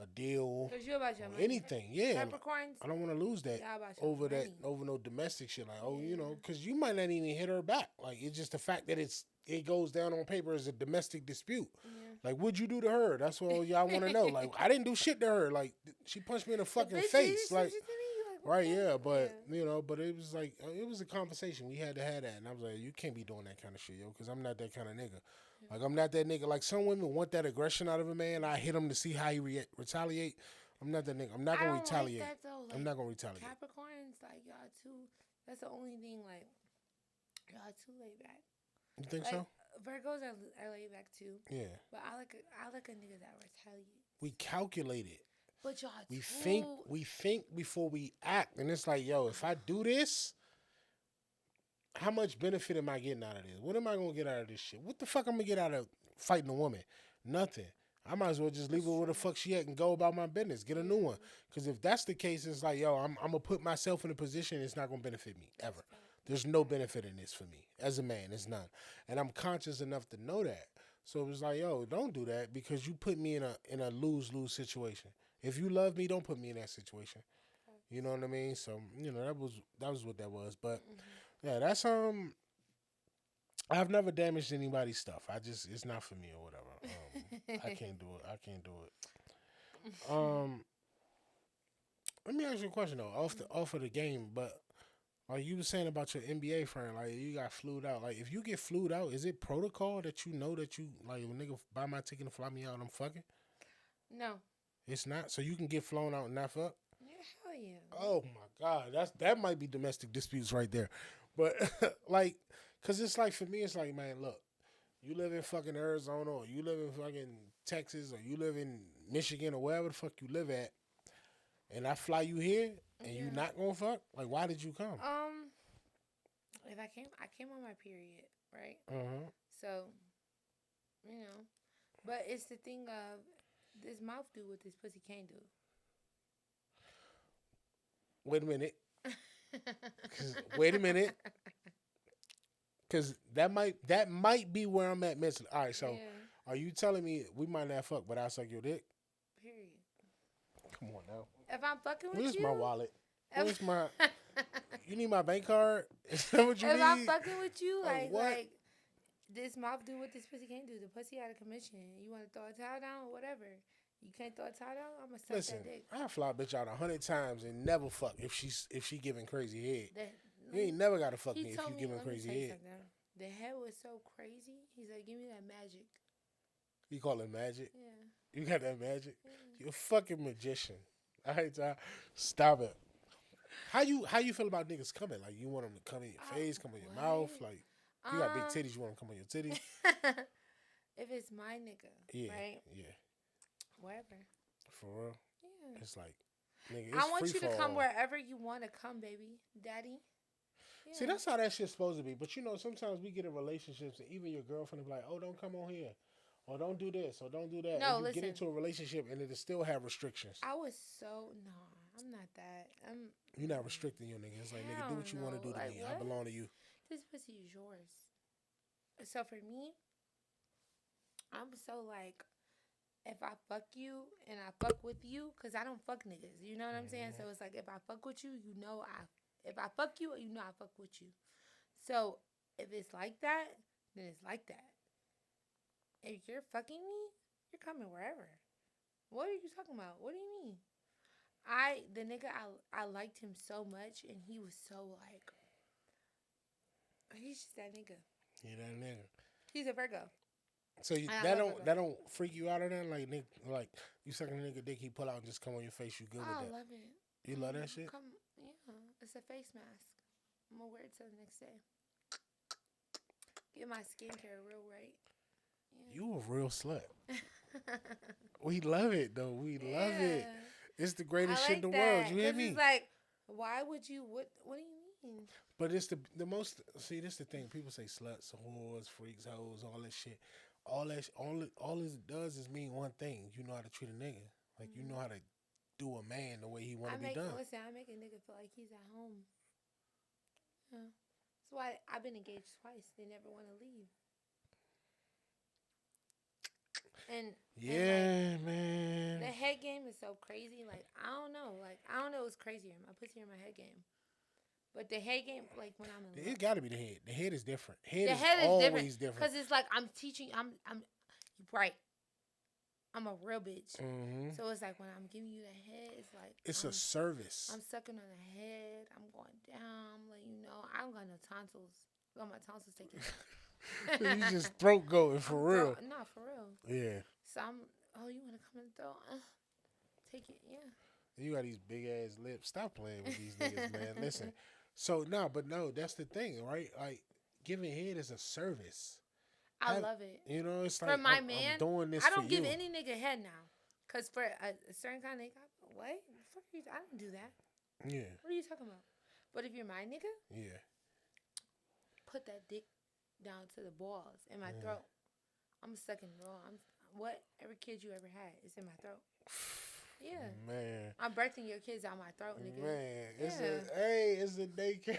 a deal. Cause you about your money. Anything, yeah. Capricorns. I don't want to lose that over no domestic shit. Like, you know, because you might not even hit her back. Like, it's just the fact that it goes down on paper as a domestic dispute. Like, what'd you do to her? That's what y'all want to know. Like, I didn't do shit to her. Like, she punched me in the fucking face. Like, right, yeah. But, you know, but it was like, it was a conversation. We had to have that. And I was like, you can't be doing that kind of shit, yo, because I'm not that kind of nigga. Like, I'm not that nigga. Like, some women want that aggression out of a man. I hit him to see how he retaliate. I'm not that nigga. I'm not going to retaliate. Like that, though. Like, I'm not going to retaliate. Capricorns, like, y'all too. That's the only thing, like, y'all too laid back. You think like, so? Virgos are laid back too. Yeah. But I like a nigga that retaliates. We calculate it. But y'all we think before we act. And it's like, yo, if I do this, how much benefit am I getting out of this? What am I gonna get out of this shit? What the fuck I'm gonna get out of fighting a woman? Nothing. I might as well just leave her where the fuck she at and go about my business. Get a new one. Because if that's the case, it's like, yo, I'm gonna put myself in a position it's not gonna benefit me ever. There's no benefit in this for me. As a man, it's none. And I'm conscious enough to know that. So it was like, yo, don't do that because you put me in a lose-lose situation. If you love me, don't put me in that situation. You know what I mean? So, you know, that was what that was. But yeah, that's I've never damaged anybody's stuff. It's not for me or whatever. I can't do it. Let me ask you a question though, off of the game, but like you were saying about your NBA friend, like you got flued out. Like if you get flued out, is it protocol that you know that you like if a nigga buy my ticket and fly me out, I'm fucking? No. It's not. So you can get flown out and not fuck. Yeah, hell yeah. Oh my god, that might be domestic disputes right there. But like, cause it's like for me, it's like man, look, you live in fucking Arizona or you live in fucking Texas or you live in Michigan or wherever the fuck you live at, and I fly you here and you Yeah. not gonna fuck. Like, why did you come? If I came on my period, right? Uh huh. So, but it's the thing of this mouth do what this pussy can't do. Wait a minute. Wait a minute. Cause that might be where I'm at mentally. All right, so Yeah. are you telling me we might not fuck, but I suck your dick? Period. Come on now. If I'm fucking with Where's you, my wallet? if, Where's my? You need my bank card? Is that what you if need? I'm fucking with you, What? like this mouth do what this pussy can't do. The pussy out of commission. You want to throw a towel down or whatever. You can't throw a towel down. I'm gonna suck Listen, that dick. I fly a bitch out 100 times and never fuck if she giving crazy head. That, You ain't never gotta fuck he me if told you me, giving let me crazy tell you head. something. The head was so crazy. He's like, give me that magic. You call it magic? Yeah. You got that magic? Yeah. You're a fucking magician. All right, Ty, stop it. How you feel about niggas coming? Like you want them to come in your face, come in your mouth? Like you got big titties, you want them to come on your titties? If it's my nigga, Yeah, right? yeah. Wherever. For real, Yeah. it's like nigga. It's I want free you to fall. come wherever you want to come, baby, daddy. Yeah. See, that's how that shit's supposed to be. But you know, sometimes we get in relationships, and even your girlfriend will be like, "Oh, don't come on here," or "Don't do this," or "Don't do that." No, and you get listen. into a relationship, and it'll still have restrictions. I was so I'm not that. You're not restricting your nigga. It's like, nigga, do what you want to do to Like, me. I what? belong to you. This pussy is yours. So for me, I'm so like, if I fuck you and I fuck with you, cause I don't fuck niggas. You know what I'm saying? So it's like if I fuck with you, you know if I fuck you, you know I fuck with you. So if it's like that, then it's like that. If you're fucking me, you're coming wherever. What are you talking about? What do you mean? The nigga I liked him so much and he was so like he's just that nigga. Yeah, that nigga. He's a Virgo. So that don't freak you out of that? Like nigga, like you sucking a nigga dick, he pull out and just come on your face. You good with I that? love it. You love that shit? Yeah, it's a face mask. I'm gonna wear it till the next day. Get my skincare real right. Yeah. You a real slut. We love it though. We love it. It's the greatest shit in the world. You hear me? It's like, why would you? What do you mean? But it's the most. See, this the thing. People say sluts, whores, freaks, hoes, all that shit. All it does is mean one thing. You know how to treat a nigga. Like you know how to do a man the way he want to be done. Listen, I make a nigga feel like he's at home. Yeah. That's why I've been engaged twice. They never want to leave. And yeah, like, man. the head game is so crazy. Like I don't know. What's crazier, my pussy or my head game. But the head game, like when I'm in love, It got to be the head. The head is different. the head is always different. because it's like I'm teaching. I'm right. I'm a real bitch. Mm-hmm. So it's like when I'm giving you the head, it's like It's a service. I'm sucking on the head. I'm going down. I'm letting you know I don't got no tonsils. I got my tonsils taken. You just throat going for real. No, for real. Yeah. So oh, you want to come in the throat? Take it, yeah. You got these big ass lips. Stop playing with these niggas, man. Listen. So no, that's the thing, right? Like giving head is a service. I love it. You know, it's like for my I'm doing this. I don't for give you. any nigga head now, cause for a certain kind of nigga, what? Fuck you? I didn't do that. Yeah. What are you talking about? But if you're my nigga, Yeah. put that dick down to the balls in my throat. I'm sucking it all. Every kid you ever had is in my throat. Yeah. Man. I'm birthing your kids out my throat, nigga. Man, it's a daycare.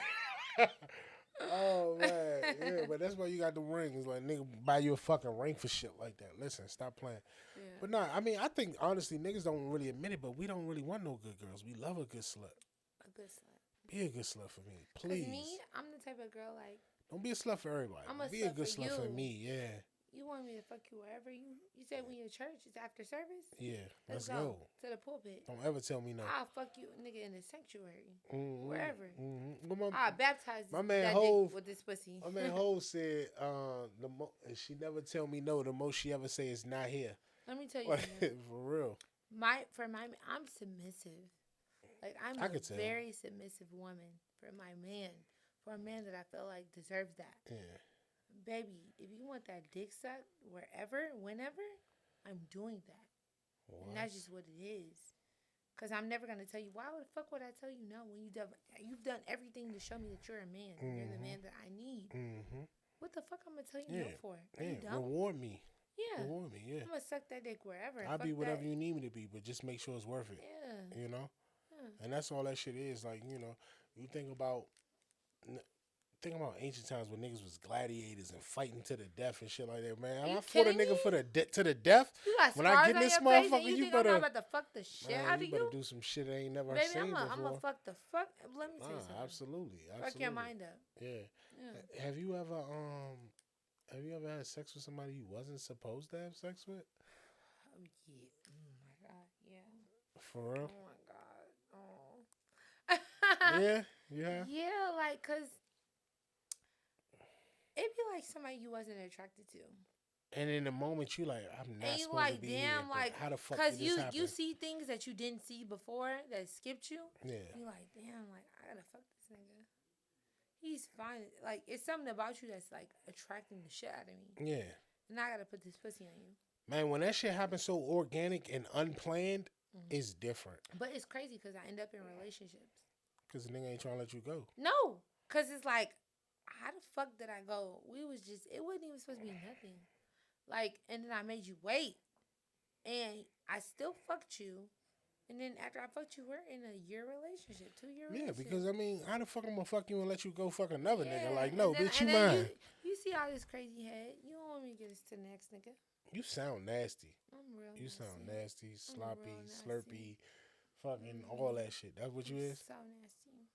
Oh man, yeah, but that's why you got the rings. Like nigga, buy you a fucking ring for shit like that. Listen, stop playing. Yeah. But nah, I mean, I think honestly, niggas don't really admit it, but we don't really want no good girls. We love a good slut. A good slut. Be a good slut for me, please. Me, I'm the type of girl like. Don't be a slut for everybody. I'm a be slut a good for slut for you. me, yeah. You want me to fuck you wherever you say when you're at church? It's after service. Yeah, Let's let's go to the pulpit. Don't ever tell me no. I'll fuck you, nigga, in the sanctuary, wherever. Well, I'll baptize my man that Hov dick with this pussy. My man Hov said, she never tell me no. The most she ever say is not here. Let me tell you something. For real. I'm submissive. Like I'm I a could tell. very submissive woman for my man. For a man that I feel like deserves that. Yeah. Baby, if you want that dick sucked wherever, whenever, I'm doing that. What? And that's just what it is. Because I'm never going to tell you, why the fuck would I tell you no when you've done everything to show me that you're a man. You're the man that I need. What the fuck I'm going to tell you no for? Reward me. Yeah. Reward me, yeah. I'm going to suck that dick wherever. I'll be whatever you need me to be, but just make sure it's worth it. Yeah. You know? Yeah. And that's all that shit is. Like, you know, you think about ancient times when niggas was gladiators and fighting to the death and shit like that, man. I fought a nigga for to the death. You got when I get in this motherfucker, you better. I'm not about to fuck the shit out of you. Better do some shit I ain't never Baby, seen before. I'm gonna fuck the fuck. Let me tell you something. Absolutely. Fuck your mind up. Yeah. Have you ever had sex with somebody you wasn't supposed to have sex with? Oh yeah. Oh my god. Yeah. For real? Oh my god. Oh. Yeah. Yeah. Yeah, like, cause it'd be like somebody you wasn't attracted to. And in the moment you like, I'm not supposed like, to be damn, here. like, how the fuck cause did this happen? you see things that you didn't see before that skipped you. Yeah. You like, damn, like I gotta fuck this nigga. He's fine. Like it's something about you that's like attracting the shit out of me. Yeah. And I gotta put this pussy on you. Man, when that shit happens so organic and unplanned, it's different. But it's crazy because I end up in relationships. Because the nigga ain't trying to let you go. No, because it's like, how the fuck did I go? It wasn't even supposed to be nothing. Like, and then I made you wait. And I still fucked you. And then after I fucked you, we're in a year relationship, 2-year relationship. Yeah, because I mean, how the fuck I'm gonna fuck you and let you go fuck another nigga? Like, no, bitch, you mine. You see all this crazy head. You don't want me to get us to the next nigga. You sound nasty. I'm real You nasty. sound nasty, sloppy, nasty. slurpy, fucking all that shit. That's what you is? So nasty.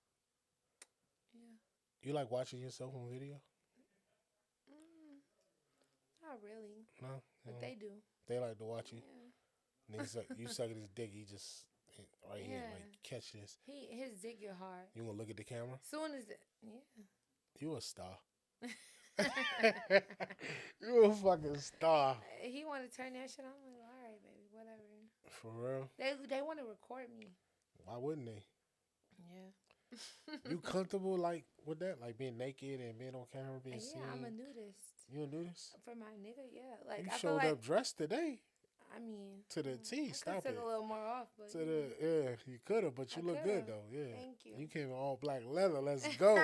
Yeah. You like watching yourself on video? Not really. No? But they do. They like to watch you? Yeah. Nigga, you sucking his dick, he just right here, like, catch this. His dick get hard. You gonna look at the camera? Soon as it, yeah. You a star. You a fucking star. He want to turn that shit on. I'm like, all right, baby, whatever. For real? They want to record me. Why wouldn't they? Yeah. You comfortable like with that, like being naked and being on camera, being seen? Yeah, I'm a nudist. You a nudist? For my nigga, yeah. Like You I showed feel up dressed today. I mean, to the T. Stop took it. a little more off, but To the you could have, but you look good though. Yeah. Thank you. You came in all black leather. Let's go.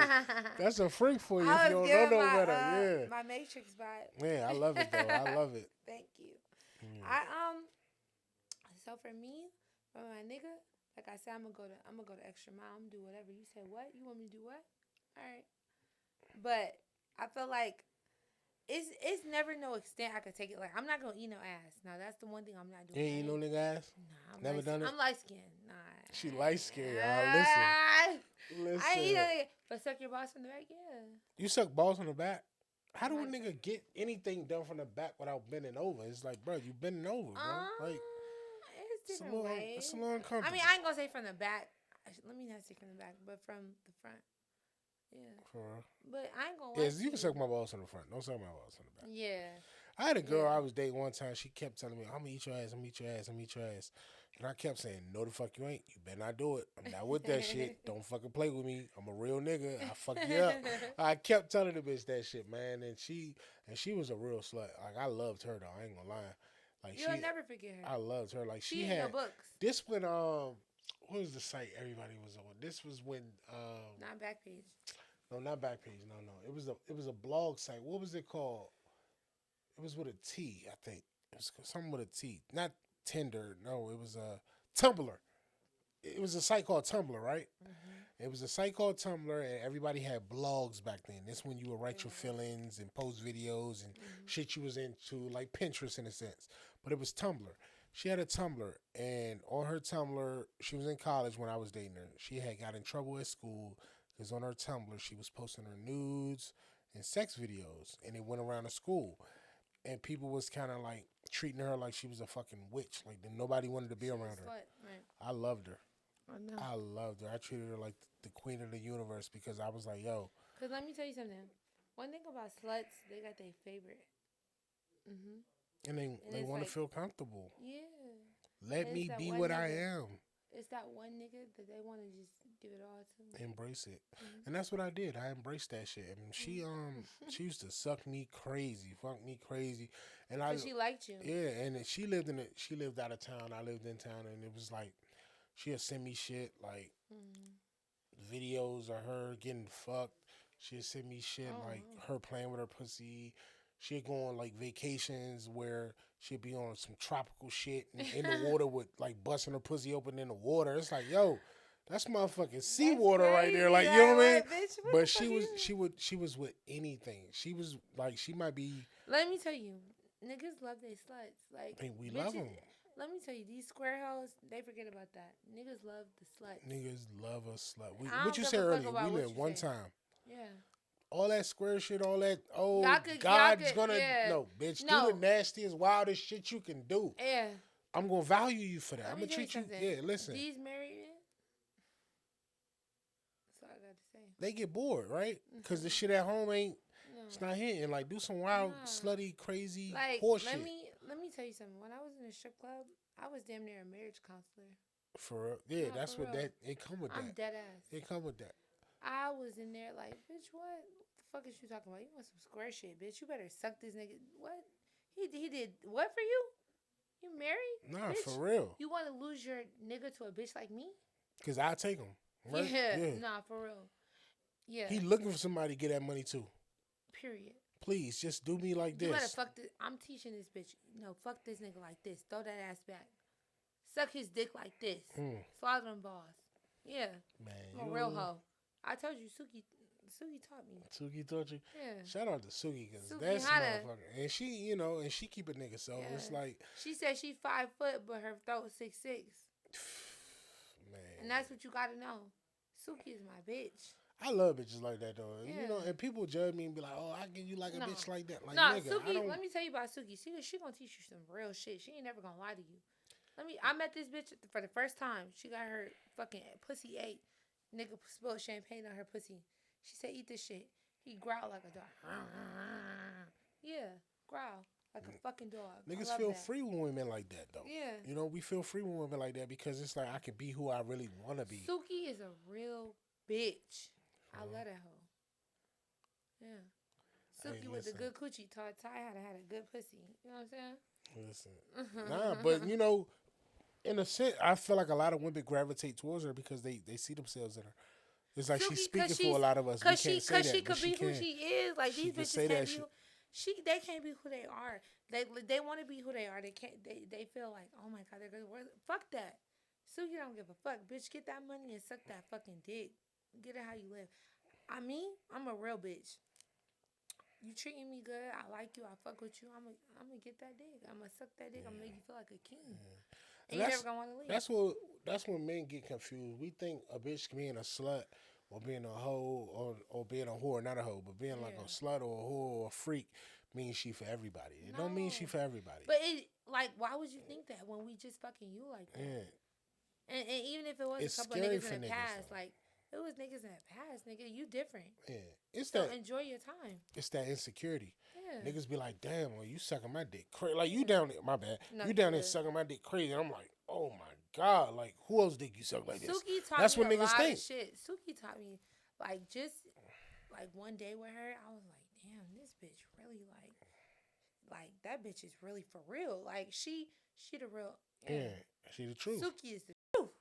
That's a freak for you I if you was don't know giving no better. Yeah. my Matrix vibe. Yeah, I love it though. I love it. Thank you. Yeah. So for me, for my nigga, like I said, I'm gonna go the extra mile. I'm gonna do whatever. You say what? You want me to do what? All right. But I feel like it's never no extent I could take it. Like I'm not gonna eat no ass. Now that's the one thing I'm not doing. You ain't eat no nigga ass? Nah, Never done it? I'm light skinned. Nah. She light skinned. Listen. I ain't eat no nigga. But suck your balls from the back, yeah. You suck balls from the back? How do a nigga get anything done from the back without bending over? It's like, bro, you bending over, bro. Like it's different ways. It's a little uncomfortable. I mean, I ain't gonna say from the back. Let me not say from the back, but from the front. Yeah. For real. But I ain't gonna. Yes, you can suck my balls from the front. Don't suck my balls from the back. Yeah. I had a girl I was dating one time. She kept telling me, I'm going to eat your ass, I'm going to eat your ass, I'm going to eat your ass. And I kept saying, no the fuck you ain't. You better not do it. I'm not with that shit. Don't fucking play with me. I'm a real nigga. I fuck you up. I kept telling the bitch that shit, man. And she was a real slut. Like, I loved her, though. I ain't gonna lie. Like, You'll never forget her. I loved her. Like, she in had your books. This when what was the site everybody was on? This was when not Backpage. No, not Backpage. No. It was a blog site. What was it called? It was with a T, I think. It was something with a T. Not Tinder. No, it was a Tumblr. It was a site called Tumblr, right? Mm-hmm. It was a site called Tumblr, and everybody had blogs back then. This when you would write your feelings and post videos and shit you was into, like Pinterest in a sense. But it was Tumblr. She had a Tumblr, and on her Tumblr, she was in college when I was dating her. She had got in trouble at school because on her Tumblr, she was posting her nudes and sex videos, and it went around the school. and people was kind of like treating her like she was a fucking witch. Like nobody wanted to be around her. Slut, right? I loved her. I know. I loved her. I treated her like the queen of the universe because I was like, yo. Cause let me tell you something. One thing about sluts, they got their favorite. And they want to feel comfortable. Yeah. Let me be what I am. It's that one nigga that they want to just give it all to. Embrace it. And that's what I did. I embraced that shit. And she used to suck me crazy, fuck me crazy. And she liked you. Yeah, and she lived out of town. I lived in town, and it was like she'd send me shit like videos of her getting fucked. She'd send me shit like her playing with her pussy. She'd go on like vacations where she'd be on some tropical shit in the water with like busting her pussy open in the water. It's like, yo, that's motherfucking seawater right there. Like, you know what I mean? Bitch, but she was with anything. She was like, she might be. Let me tell you, niggas love their sluts. Like, we love them. Let me tell you, these square hoes, they forget about that. Niggas love the sluts. Niggas love a slut. What you said earlier, we live one time. Yeah. All that square shit, all that, no, bitch, do the nastiest, wildest shit you can do. Yeah. I'm going to value you for that. I'm going to treat you, listen. These married men, that's all I got to say. They get bored, right? Because the shit at home it's not hitting. Like, do some wild, slutty, crazy horse shit. Let me tell you something. When I was in a strip club, I was damn near a marriage counselor. For real? Yeah, that's what that, it come with that. I'm dead ass. It come with that. I was in there like, bitch, what the fuck is you talking about? You want some square shit, bitch. You better suck this nigga. What? He did what for you? You married? Nah, bitch? For real. You want to lose your nigga to a bitch like me? Because I'll take him. Right? Yeah. Nah, for real. Yeah. He looking for somebody to get that money too. Period. Please, just do me like this. You better fuck this. I'm teaching this bitch. No, fuck this nigga like this. Throw that ass back. Suck his dick like this. Swallow them balls. Yeah. Man, I'm a real hoe. I told you, Suki taught me. Suki taught you? Yeah. Shout out to Suki, because that's motherfucker. And she, and she keep a nigga, so it's like. She said she 5 foot, but her throat 6'6". Man. And that's what you gotta know. Suki is my bitch. I love bitches like that, though. Yeah. And people judge me and be like, oh, I give you like a bitch like that. Like, no, nigga, Suki, let me tell you about Suki. She gonna teach you some real shit. She ain't never gonna lie to you. I met this bitch for the first time. She got her fucking pussy ate. Nigga spilled champagne on her pussy. She said, eat this shit. He growled like a dog. Yeah, growl like a fucking dog. Niggas feel free with women like that, though. Yeah. We feel free with women like that because it's like I can be who I really want to be. Suki is a real bitch. I love that hoe. Yeah. Suki with the good coochie taught Ty how to have a good pussy. You know what I'm saying? Listen. Nah, but in a sense, I feel like a lot of women gravitate towards her because they see themselves in her. It's like she's speaking for a lot of us. Because she could be who she is. Like these bitches can't be. They can't be who they are. They want to be who they are. They can't. They feel like, oh my god, they're good. Fuck that. Suki don't give a fuck, bitch. Get that money and suck that fucking dick. Get it how you live. I'm a real bitch. You treating me good. I like you. I fuck with you. I'm gonna get that dick. I'm gonna suck that dick. I'm gonna make you feel like a king. And you never gonna want to leave. That's when men get confused. We think a bitch being a slut or being a hoe or being a whore, not a hoe, but being like a slut or a whore or a freak means she for everybody. It don't mean she for everybody. But why would you think that when we just fucking you like that? Yeah. And even if it was a couple of niggas in the past, like it was niggas in the past, nigga, you different. Yeah. Enjoy your time. It's that insecurity. Yeah. Niggas be like, damn, well, you sucking my dick crazy. Like, you down there, my bad. No, you down there sucking my dick crazy. And I'm like, oh my God. Like, who else dick you suck like this? Suki taught That's me what a niggas lot think. Of shit. Suki taught me, like, just, like, one day with her, I was like, damn, this bitch really, like, that bitch is really for real. Like, she the real. Yeah, she the truth. Suki is the truth.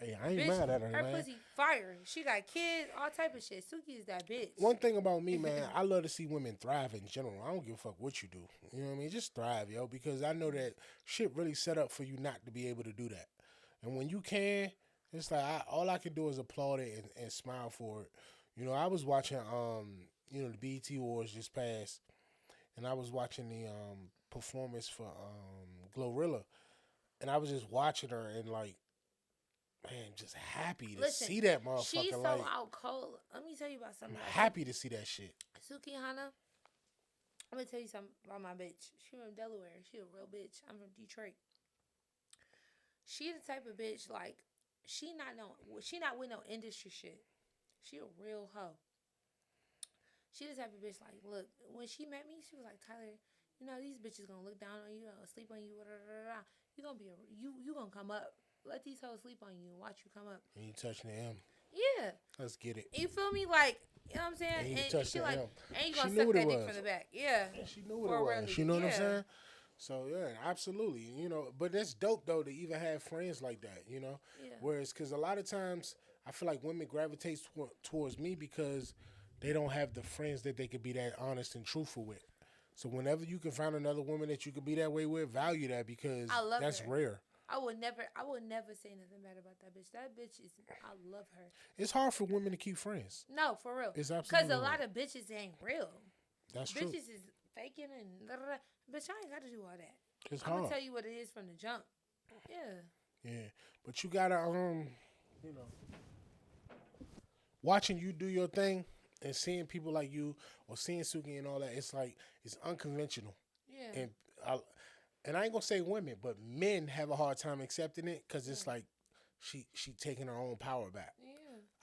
Hey, I ain't bitch, mad at her, man. Her pussy fire. She got kids, all type of shit. Suki is that bitch. One thing about me, man, I love to see women thrive in general. I don't give a fuck what you do. You know what I mean? Just thrive, yo, because I know that shit really set up for you not to be able to do that. And when you can, it's like all I can do is applaud it and smile for it. I was watching, the BET Awards just passed, and I was watching the performance for Glorilla, and I was just watching her and like, man, just happy to see that motherfucker. She's so out cold. Let me tell you about something. I'm happy to see that shit. Suki Hana, I'm gonna tell you something about my bitch. She from Delaware. She a real bitch. I'm from Detroit. She the type of bitch like she not with no industry shit. She a real hoe. She the type of bitch like look when she met me she was like Tyler, you know these bitches gonna look down on you, sleep on you, you gonna be you gonna come up. Let these hoes sleep on you and watch you come up. And you touching the M. Yeah. Let's get it. You feel me? Like, you know what I'm saying? And you And touched she the like, M. and you She gonna knew suck what it that dick was. from the back. Yeah. And she knew what For it a real was. nigga. You know what I'm Yeah. saying? So yeah, absolutely. You know, but that's dope though to even have friends like that. You know, Yeah. whereas because a lot of times I feel like women gravitate towards me because they don't have the friends that they could be that honest and truthful with. So whenever you can find another woman that you could be that way with, value that because I love that's her. rare. I would never say nothing bad about that bitch. That bitch is, I love her. It's hard for women to keep friends. No, for real. It's Because absolutely a lot hard. of bitches ain't real. That's true. Bitches is faking and da, da, da. Bitch, I ain't got to do all that. It's I'm hard. going to tell you what it is from the jump. Yeah. Yeah, but you gotta you know, watching you do your thing and seeing people like you or seeing Suki and all that. It's like it's unconventional, Yeah. and I ain't gonna say women, but men have a hard time accepting it because it's like she taking her own power back. Yeah.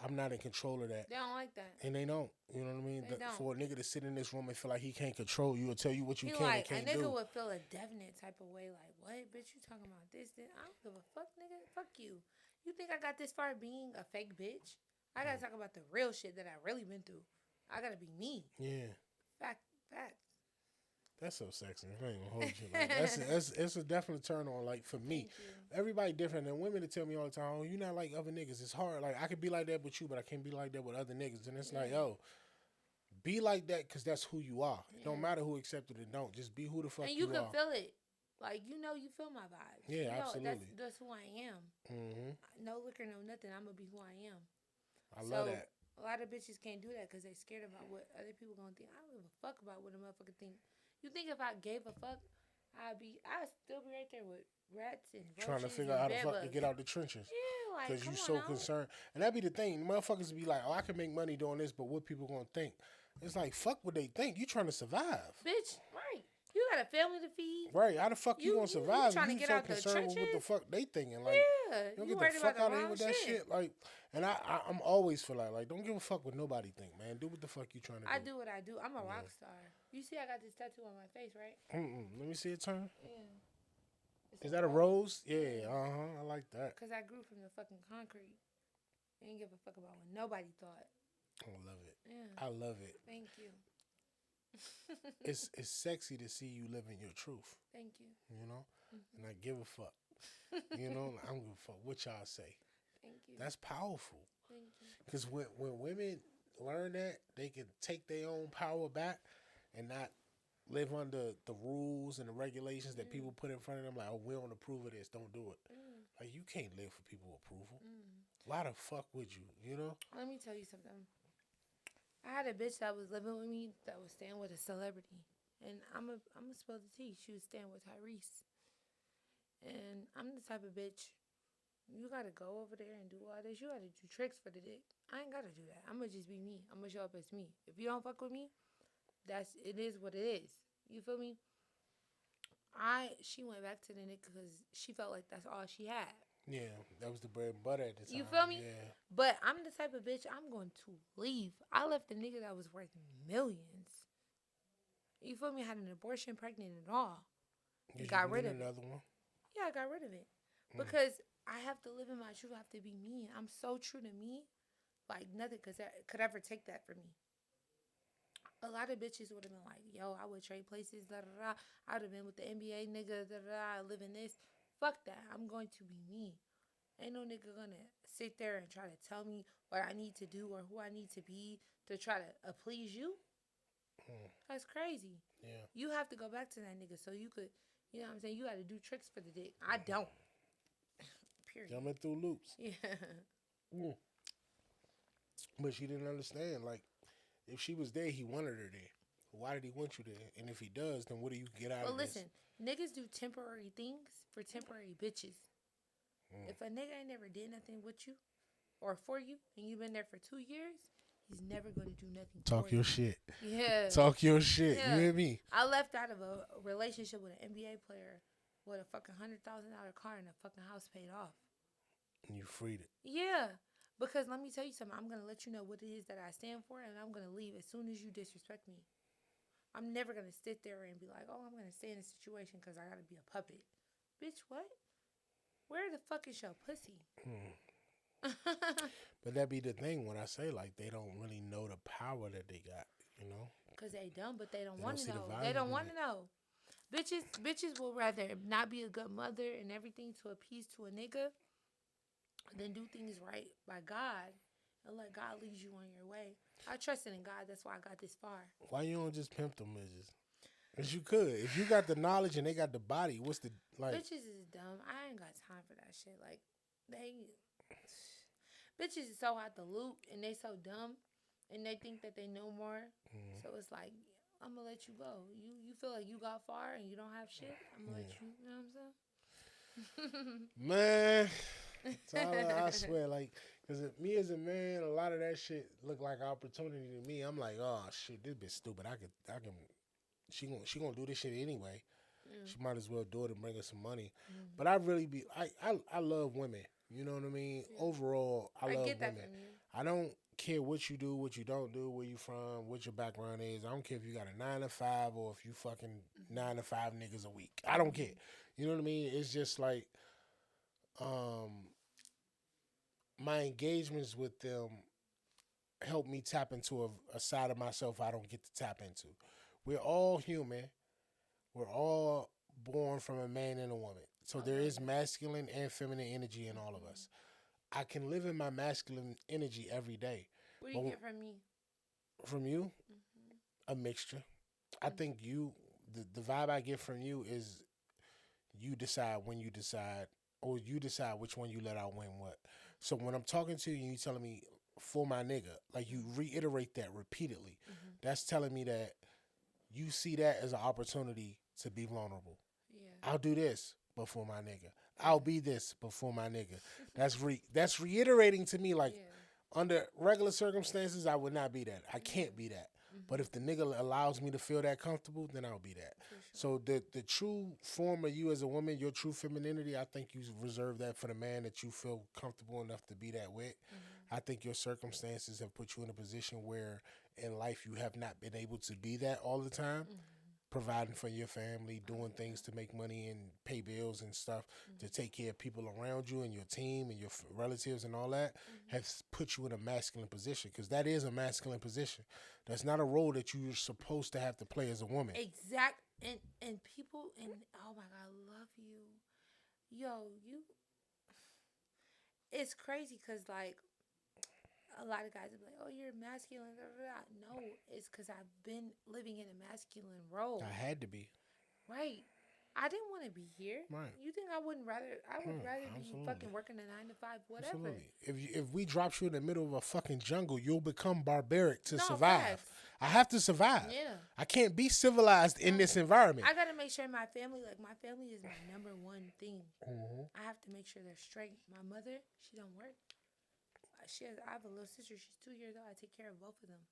I'm not in control of that. They don't like that. And they don't. You know what I mean? They don't. For a nigga to sit in this room and feel like he can't control you or tell you what you He can like, and can't a nigga do. would feel a definite type of way, like, what, bitch, you talking about this? I don't give a fuck, nigga. Fuck you. You think I got this far being a fake bitch? I gotta talk about the real shit that I really been through. I gotta be me. Yeah. Facts. That's so sexy. I ain't gonna hold you. Like, it's a definite turn on. Like for me, everybody different. And women that tell me all the time, "Oh, you're not like other niggas." It's hard. Like I could be like that with you, but I can't be like that with other niggas. And it's like, yo, be like that because that's who you are. It don't matter who accepts it or don't. Just be who the fuck And you you can are. feel it. Like you know, you feel my vibes. Yeah, you know, absolutely. That's who I am. Mm-hmm. No liquor, no nothing. I'm gonna be who I am. I love that. A lot of bitches can't do that because they scared about what other people gonna think. I don't give a fuck about what a motherfucker think. You think if I gave a fuck, I'd still be right there with rats and trying to figure out how the fuck to get out the trenches. Yeah, like because you so concerned. And that be the thing. Motherfuckers be like, "Oh, I can make money doing this, but what people gonna think?" It's like, fuck what they think. You trying to survive, bitch? Right. You got a family to feed. Right? How the fuck you gonna survive? You trying to get so out the concerned with what the trenches? fuck they thinking? Like, Yeah, don't you get worried the fuck about out the of here wrong with that shit. shit. Like, and I'm always feel like don't give a fuck what nobody think, man. Do what the fuck you trying to do. I do what I do. I'm a rock star. You see, I got this tattoo on my face, right? Let me see it turn. Yeah. Is that a rose? Yeah. I like that. Cause I grew from the fucking concrete. I didn't give a fuck about what nobody thought. I love it. Yeah. I love it. Thank you. It's sexy to see you living your truth. Thank you. You know, and I give a fuck. You know, I don't give a fuck what y'all say. Thank you. That's powerful. Thank you. Because when women learn that, they can take their own power back and not live under the rules and the regulations that people put in front of them. Like, oh, we don't approve of this. Don't do it. Like, you can't live for people's approval. Why the fuck would you? You know? Let me tell you something. I had a bitch that was living with me that was staying with a celebrity. And I'm a spill the tea. She was staying with Tyrese. And I'm the type of bitch, you gotta go over there and do all this. You gotta do tricks for the dick. I ain't gotta do that. I'm gonna just be me. I'm gonna show up as me. If you don't fuck with me, it is what it is. You feel me? She went back to the nigga because she felt like that's all she had. Yeah, that was the bread and butter at the time. You feel me? Yeah. But I'm the type of bitch, I'm going to leave. I left a nigga that was worth millions. You feel me? I had an abortion, pregnant and all. Got rid of another one? Yeah, I got rid of it. Because I have to live in my truth. I have to be me. I'm so true to me. Like, nothing could ever take that from me. A lot of bitches would have been like, yo, I would trade places, da da da. I would have been with the NBA nigga, da da da, living this. Fuck that. I'm going to be me. Ain't no nigga gonna sit there and try to tell me what I need to do or who I need to be to try to please you. That's crazy. Yeah. You have to go back to that nigga so you could, you know what I'm saying? You got to do tricks for the dick. I don't. Period. Jumping through loops. Yeah. But she didn't understand. Like, if she was there, he wanted her there. Why did he want you there? And if he does, then what do you get out of this? Well, listen, niggas do temporary things for temporary bitches. If a nigga ain't never did nothing with you or for you and you've been there for 2 years, He's never going to do nothing for Talk you. your shit. Yeah. Talk your shit. Yeah. You hear me? I left out of a relationship with an NBA player with a fucking $100,000 car and a fucking house paid off. And you freed it. Yeah. Because let me tell you something. I'm going to let you know what it is that I stand for, and I'm going to leave as soon as you disrespect me. I'm never going to sit there and be like, oh, I'm going to stay in a situation because I got to be a puppet. Bitch, what? Where the fuck is your pussy? But that be the thing when I say, like, they don't really know the power that they got, you know? Because they dumb, but they don't They want don't to see the know. value They don't in want it. to know. Bitches will rather not be a good mother and everything to appease to a nigga than do things right by God and let God lead you on your way. I trusted in God. That's why I got this far. Why you don't just pimp them bitches? Because you could. If you got the knowledge and they got the body, what's the, like... Bitches is dumb. I ain't got time for that shit. Like, bitches is so out the loop and they so dumb and they think that they know more. So it's like, I'm gonna let you go. You feel like you got far and you don't have shit. I'm gonna let you. You know what I'm saying? Man, Tyler, I swear, like, because me as a man, a lot of that shit look like opportunity to me. I'm like, oh shit, this bitch stupid. I can. She gonna do this shit anyway. She might as well do it and bring her some money. But I really be, I love women. You know what I mean? Overall, I love get that women. from you. I don't care what you do, what you don't do, where you from, what your background is. I don't care if you got a 9 to 5 or if you fucking 9 to 5 niggas a week. I don't care. You know what I mean? It's just like, my engagements with them help me tap into a side of myself I don't get to tap into. We're all human. We're all born from a man and a woman. So there is masculine and feminine energy in all of us. I can live in my masculine energy every day. What do you get from me? From you? A mixture. I think the vibe I get from you is you decide when you decide, or you decide which one you let out when what. So when I'm talking to you and you telling me, for my nigga, like you reiterate that repeatedly, that's telling me that you see that as an opportunity to be vulnerable. Yeah. I'll do this, but for my nigga. I'll be this, but for my nigga. That's reiterating to me, like, under regular circumstances, I would not be that. I can't be that. But if the nigga allows me to feel that comfortable, then I'll be that. Sure. So the true form of you as a woman, your true femininity, I think you reserve that for the man that you feel comfortable enough to be that with. I think your circumstances have put you in a position where in life you have not been able to be that all the time. Providing for your family, doing things to make money and pay bills and stuff, to take care of people around you and your team and your relatives and all that, has put you in a masculine position, because that is a masculine position. That's not a role that you're supposed to have to play as a woman. Exact. And people, and oh my God, I love you. Yo, it's crazy because, like, a lot of guys will be like, oh, you're masculine. Blah, blah, blah. No, it's because I've been living in a masculine role. I had to be. Right. I didn't want to be here. Right. You think I would rather absolutely. be fucking working a 9 to 5, whatever. Absolutely. If we drop you in the middle of a fucking jungle, you'll become barbaric to survive. Facts. I have to survive. Yeah. I can't be civilized in this environment. I got to make sure my family is my number one thing. I have to make sure they're straight. My mother, she don't work. I have a little sister. She's 2 years old. I take care of both of them.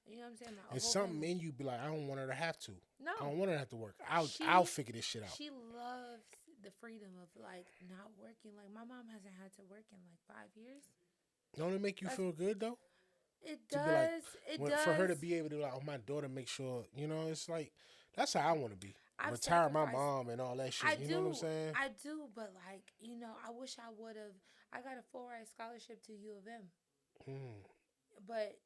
You know what I'm saying? It's something in you be like, I don't want her to have to. No. I don't want her to have to work. I'll figure this shit out. She loves the freedom of, like, not working. Like, my mom hasn't had to work in like 5 years. Don't it make you feel good though? It does. It does. For her to be able to, like, oh, my daughter, make sure, you know, it's like, that's how I want to be. I've retire my mom and all that shit. You know what I'm saying? I do, but, like, you know, I wish I would have. I got a full ride scholarship to U of M. But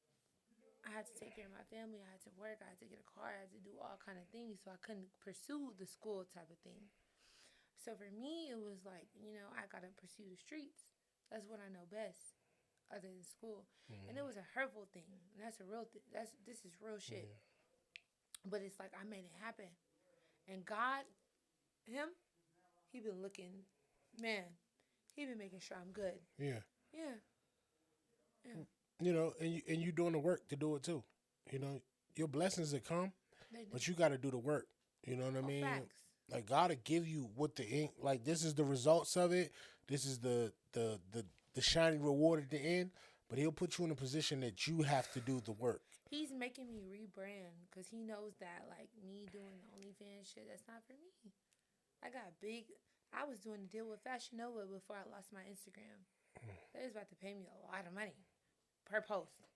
I had to take care of my family. I had to work. I had to get a car. I had to do all kind of things. So I couldn't pursue the school type of thing. So for me, it was like, you know, I got to pursue the streets. That's what I know best, other than school. And it was a hurtful thing. And that's a real thing. This is real shit. But it's like I made it happen. And God, he been looking, man, he been making sure I'm good. Yeah. Yeah. You know, and you doing the work to do it too. You know, your blessings that come, but you got to do the work. You know what I mean? Facts. Like, God will give you what the ink. Like, this is the results of it. This is the shiny reward at the end. but he'll put you in a position that you have to do the work. He's making me rebrand because he knows that like me doing the OnlyFans shit, that's not for me. I got big. I was doing a deal with Fashion Nova before I lost my Instagram. They was about to pay me a lot of money per post.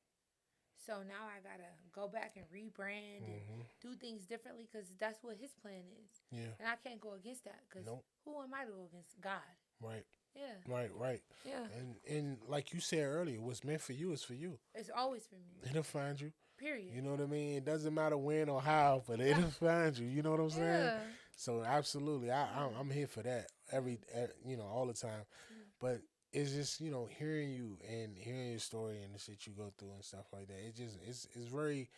So now I gotta go back and rebrand and do things differently because that's what his plan is. Yeah. And I can't go against that because who am I to go against God? Right. Yeah. Right. Yeah. And like you said earlier, what's meant for you is for you. It's always for me. It'll find you. Period. You know what I mean? It doesn't matter when or how, but it'll find you. You know what I'm saying? So absolutely, I'm here for that all the time. But it's just hearing you and hearing your story and the shit you go through and stuff like that. It's very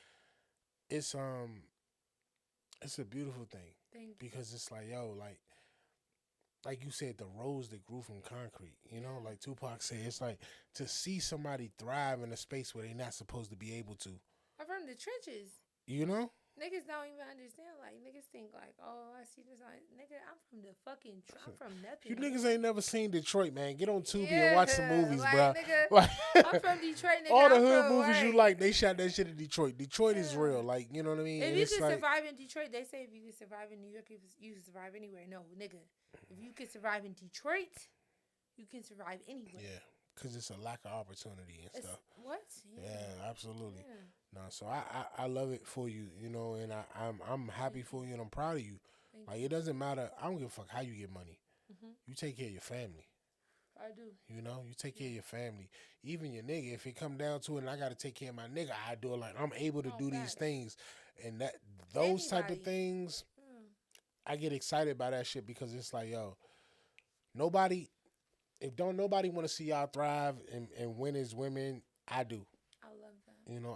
it's a beautiful thing. Thank you. Because it's like like you said, the rose that grew from concrete. Like Tupac said, it's like to see somebody thrive in a space where they're not supposed to be able to. I'm from the trenches. Niggas don't even understand. Like, niggas think like, oh, I see this. Nigga, I'm from nothing. You niggas ain't never seen Detroit, man. Get on Tubi and watch some movies, bro. Nigga, I'm from Detroit, nigga. All the hood movies you like, they shot that shit in Detroit. Detroit is real. Like, you know what I mean? If you can survive in Detroit, they say if you can survive in New York, you can survive anywhere. No, nigga. If you can survive in Detroit, you can survive anywhere. Yeah, because it's a lack of opportunity and stuff. What? Yeah, absolutely. Yeah. No, so I love it for you, and I'm happy for you and I'm proud of you. Like, it doesn't matter. I don't give a fuck how you get money. You take care of your family. I do. You take care of your family. Even your nigga, if it come down to it and I got to take care of my nigga, I do it. Like, I'm able to do these things. And those type of things, I get excited by that shit because it's like, yo, nobody want to see y'all thrive and win as women, I do. I love that.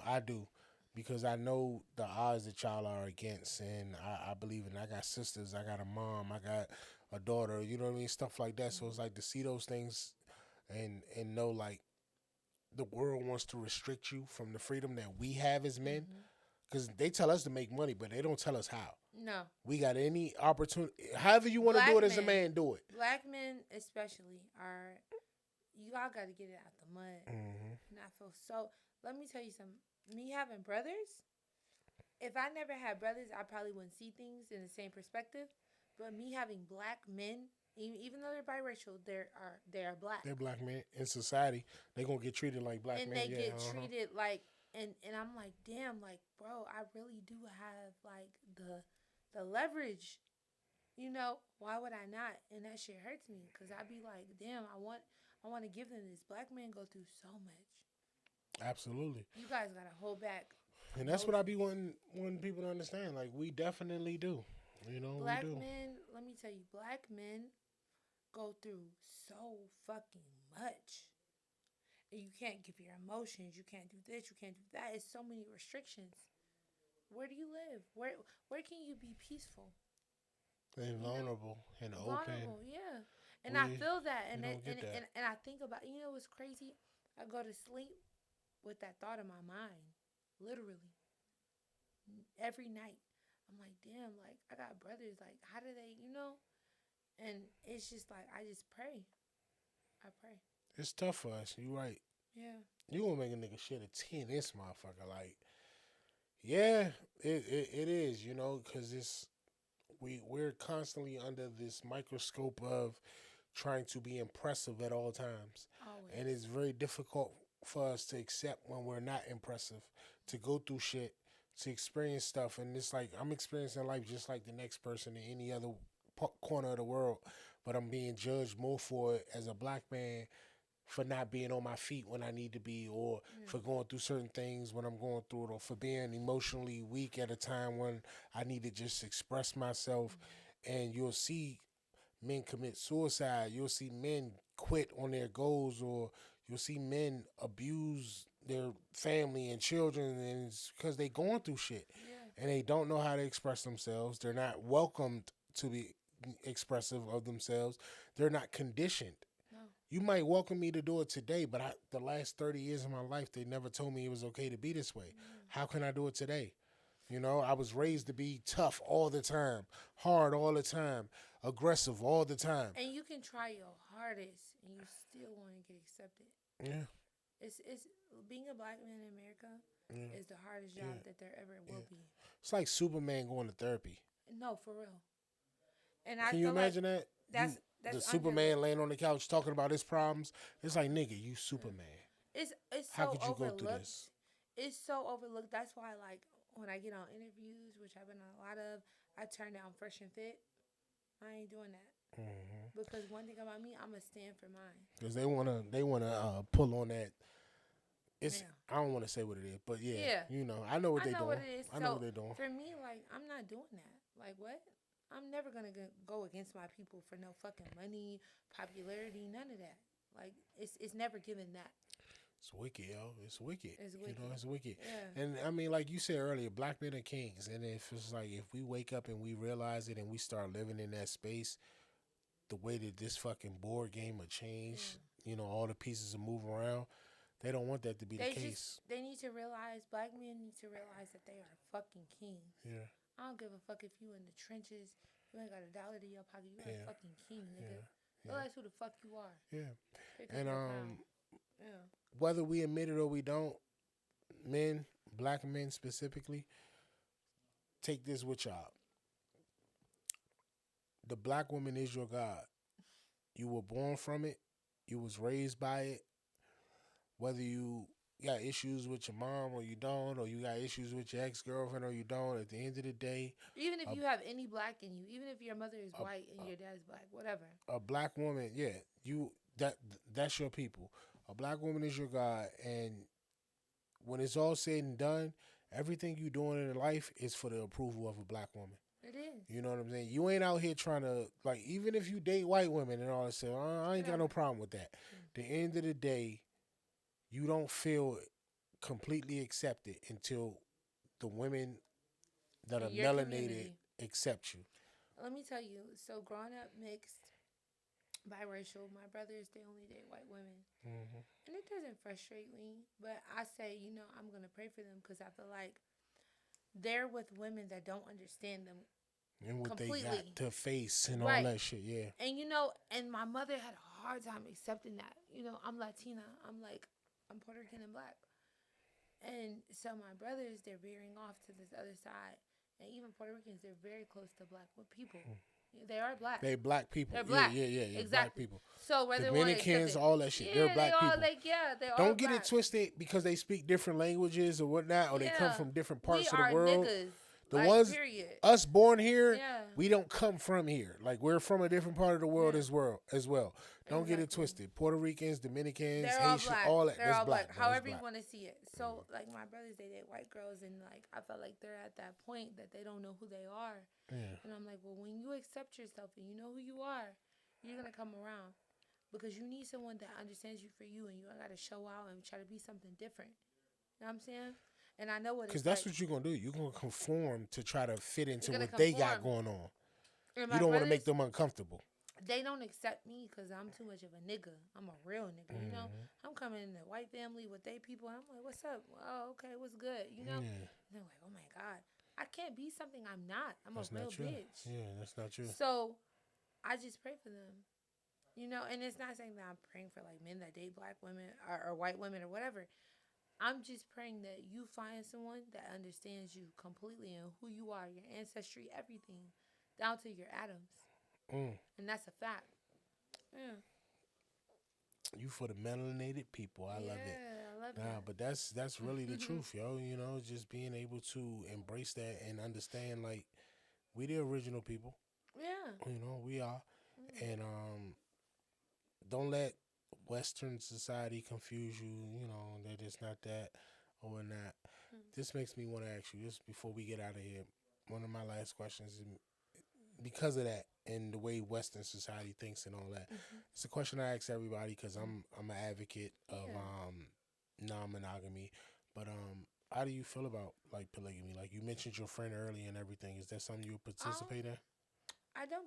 I do. Because I know the odds that y'all are against, and I believe in it. I got sisters, I got a mom, I got a daughter, you know what I mean? Stuff like that. So it's like to see those things and know, like, the world wants to restrict you from the freedom that we have as men. Because they tell us to make money, but they don't tell us how. No. We got any opportunity. However you want to do it as a man, do it. Black men especially y'all got to get it out the mud. And I feel so, let me tell you something. Me having brothers, if I never had brothers, I probably wouldn't see things in the same perspective. But me having black men, even though they're biracial, they are black. They're black men in society. They're gonna get treated like black men. And they get treated like, and I'm like, damn, like, bro, I really do have like the leverage. Why would I not? And that shit hurts me because I be like, damn, I want to give them this. Black men go through so much. Absolutely. You guys gotta hold back. And that's what I be wanting people to understand. Like, we definitely do. Black we do. Men, let me tell you, black men go through so fucking much. And you can't give your emotions. You can't do this. You can't do that. It's so many restrictions. Where do you live? Where can you be peaceful? And vulnerable and open. Yeah. And I feel that. And I think about, what's crazy? I go to sleep with that thought in my mind, literally, every night. I'm like, damn, like, I got brothers, like, how do they, And it's just like, I just pray. I pray. It's tough for us. You right. Yeah. You gonna make a nigga shed a 10 this motherfucker. Like, yeah, it is, because we're constantly under this microscope of trying to be impressive at all times. Always. And it's very difficult for us to accept when we're not impressive, to go through shit, to experience stuff. And it's like, I'm experiencing life just like the next person in any other corner of the world, but I'm being judged more for it as a black man for not being on my feet when I need to be, or for going through certain things when I'm going through it, or for being emotionally weak at a time when I need to just express myself. And you'll see men commit suicide. You'll see men quit on their goals, or you'll see men abuse their family and children, and it's because they going through shit. And they don't know how to express themselves. They're not welcomed to be expressive of themselves. They're not conditioned. No. You might welcome me to do it today, but the last 30 years of my life, they never told me it was okay to be this way. How can I do it today? I was raised to be tough all the time, hard all the time, aggressive all the time. And you can try your hardest, and you still want to get accepted. Yeah. It's being a black man in America Yeah, is the hardest job yeah, that there ever yeah. will be. It's like Superman going to therapy. No, for real. And I Can you feel like imagine that? that's The that's Superman underlooked. laying on the couch talking about his problems. It's like, nigga, you Superman. It's How so could you go through overlooked. this? It's so overlooked. That's why, like, when I get on interviews, which I've been on a lot of, I turn down Fresh and Fit. I ain't doing that because one thing about me, I'ma stand for mine. Because they wanna pull on that. It's Yeah, I don't want to say what it is, but yeah, yeah. I know what I they know what doing. it is. I know what So they doing. for me, like, I'm not doing that. Like, what? I'm never gonna go against my people for no fucking money, popularity, none of that. Like, it's never given that. It's wicked, yo. It's wicked. It's wicked. It's wicked. Yeah. And I mean, like you said earlier, black men are kings. And if it's like if we wake up and we realize it and we start living in that space, the way that this fucking board game will change, Yeah. all the pieces will move around. They don't want that to be the case. They need to realize, black men need to realize that they are fucking kings. Yeah, I don't give a fuck if you in the trenches, you ain't got a dollar to your pocket, you are a yeah, fucking king, nigga. yeah, yeah, Realize who the fuck you are. yeah. Pick up And your crown. Yeah. whether we admit it or we don't, men, black men specifically, take this with y'all. The black woman is your God. You were born from it. You was raised by it. Whether you got issues with your mom or you don't, or you got issues with your ex girlfriend or you don't, at the end of the day, Even if a, you have any black in you, even if your mother is a, white and your dad's black, whatever. a black woman, yeah, that's your people. A black woman is your God, and when it's all said and done, everything you doing in life is for the approval of a black woman. It is. You know what I'm saying? You ain't out here trying to like, even if you date white women and all that stuff, I ain't got no problem with that. The end of the day, you don't feel completely accepted until the women that In are your melanated community. accept you. Let me tell you, so growing up mixed, biracial, my brothers, they only date white women. Mm-hmm. And it doesn't frustrate me, but I say, I'm going to pray for them because I feel like they're with women that don't understand them And what they got completely. to face and all Right. that shit, yeah. And, and my mother had a hard time accepting that. I'm Latina. I'm Puerto Rican and black. And so my brothers, they're veering off to this other side. And even Puerto Ricans, they're very close to black people. They are black. They black people. They're black. Yeah. Exactly. Black people. So whether Dominicans, all that shit. They're black they all people. they are Don't get black. it twisted because they speak different languages or whatnot, or they come from different parts of the world. Niggas. The ones, period. us born here, Yeah. we don't come from here. Like we're from a different part of the world as well. Don't get it twisted. Puerto Ricans, Dominicans, They're Haitians, all black. all that. They're all black. Bro, However you black. want to see it. So like my brothers, they date white girls, and like I felt like they're at that point that they don't know who they are. Yeah. And I'm like, well, when you accept yourself and you know who you are, you're gonna come around because you need someone that understands you for you, and you gotta show out and try to be something different. You know what I'm saying? And I know what it's Because that's like. what you're going to do. You're going to conform to try to fit into what conform. they got going on. And You don't want to make them uncomfortable. They don't accept me because I'm too much of a nigga. I'm a real nigga, I'm coming in a white family with they people, and I'm like, what's up? Oh, okay, what's good? Yeah. And they're like, oh my God, I can't be something I'm not. I'm That's a real not true. bitch. Yeah, that's not true. So I just pray for them. And it's not saying that I'm praying for like men that date black women or white women or whatever. I'm just praying that you find someone that understands you completely and who you are, your ancestry, everything, down to your atoms. And that's a fact. Yeah. You for the melanated people. I love it. I love that. But that's really the truth, yo. Just being able to embrace that and understand, like, we the original people. Yeah. We are. And don't let Western society confuse you, that it's not that or not. This makes me want to ask you, just before we get out of here, one of my last questions is because of that and the way Western society thinks and all that. It's a question I ask everybody because I'm an advocate of non-monogamy. But how do you feel about like polygamy? Like you mentioned your friend earlier and everything. Is that something you would participate in? I don't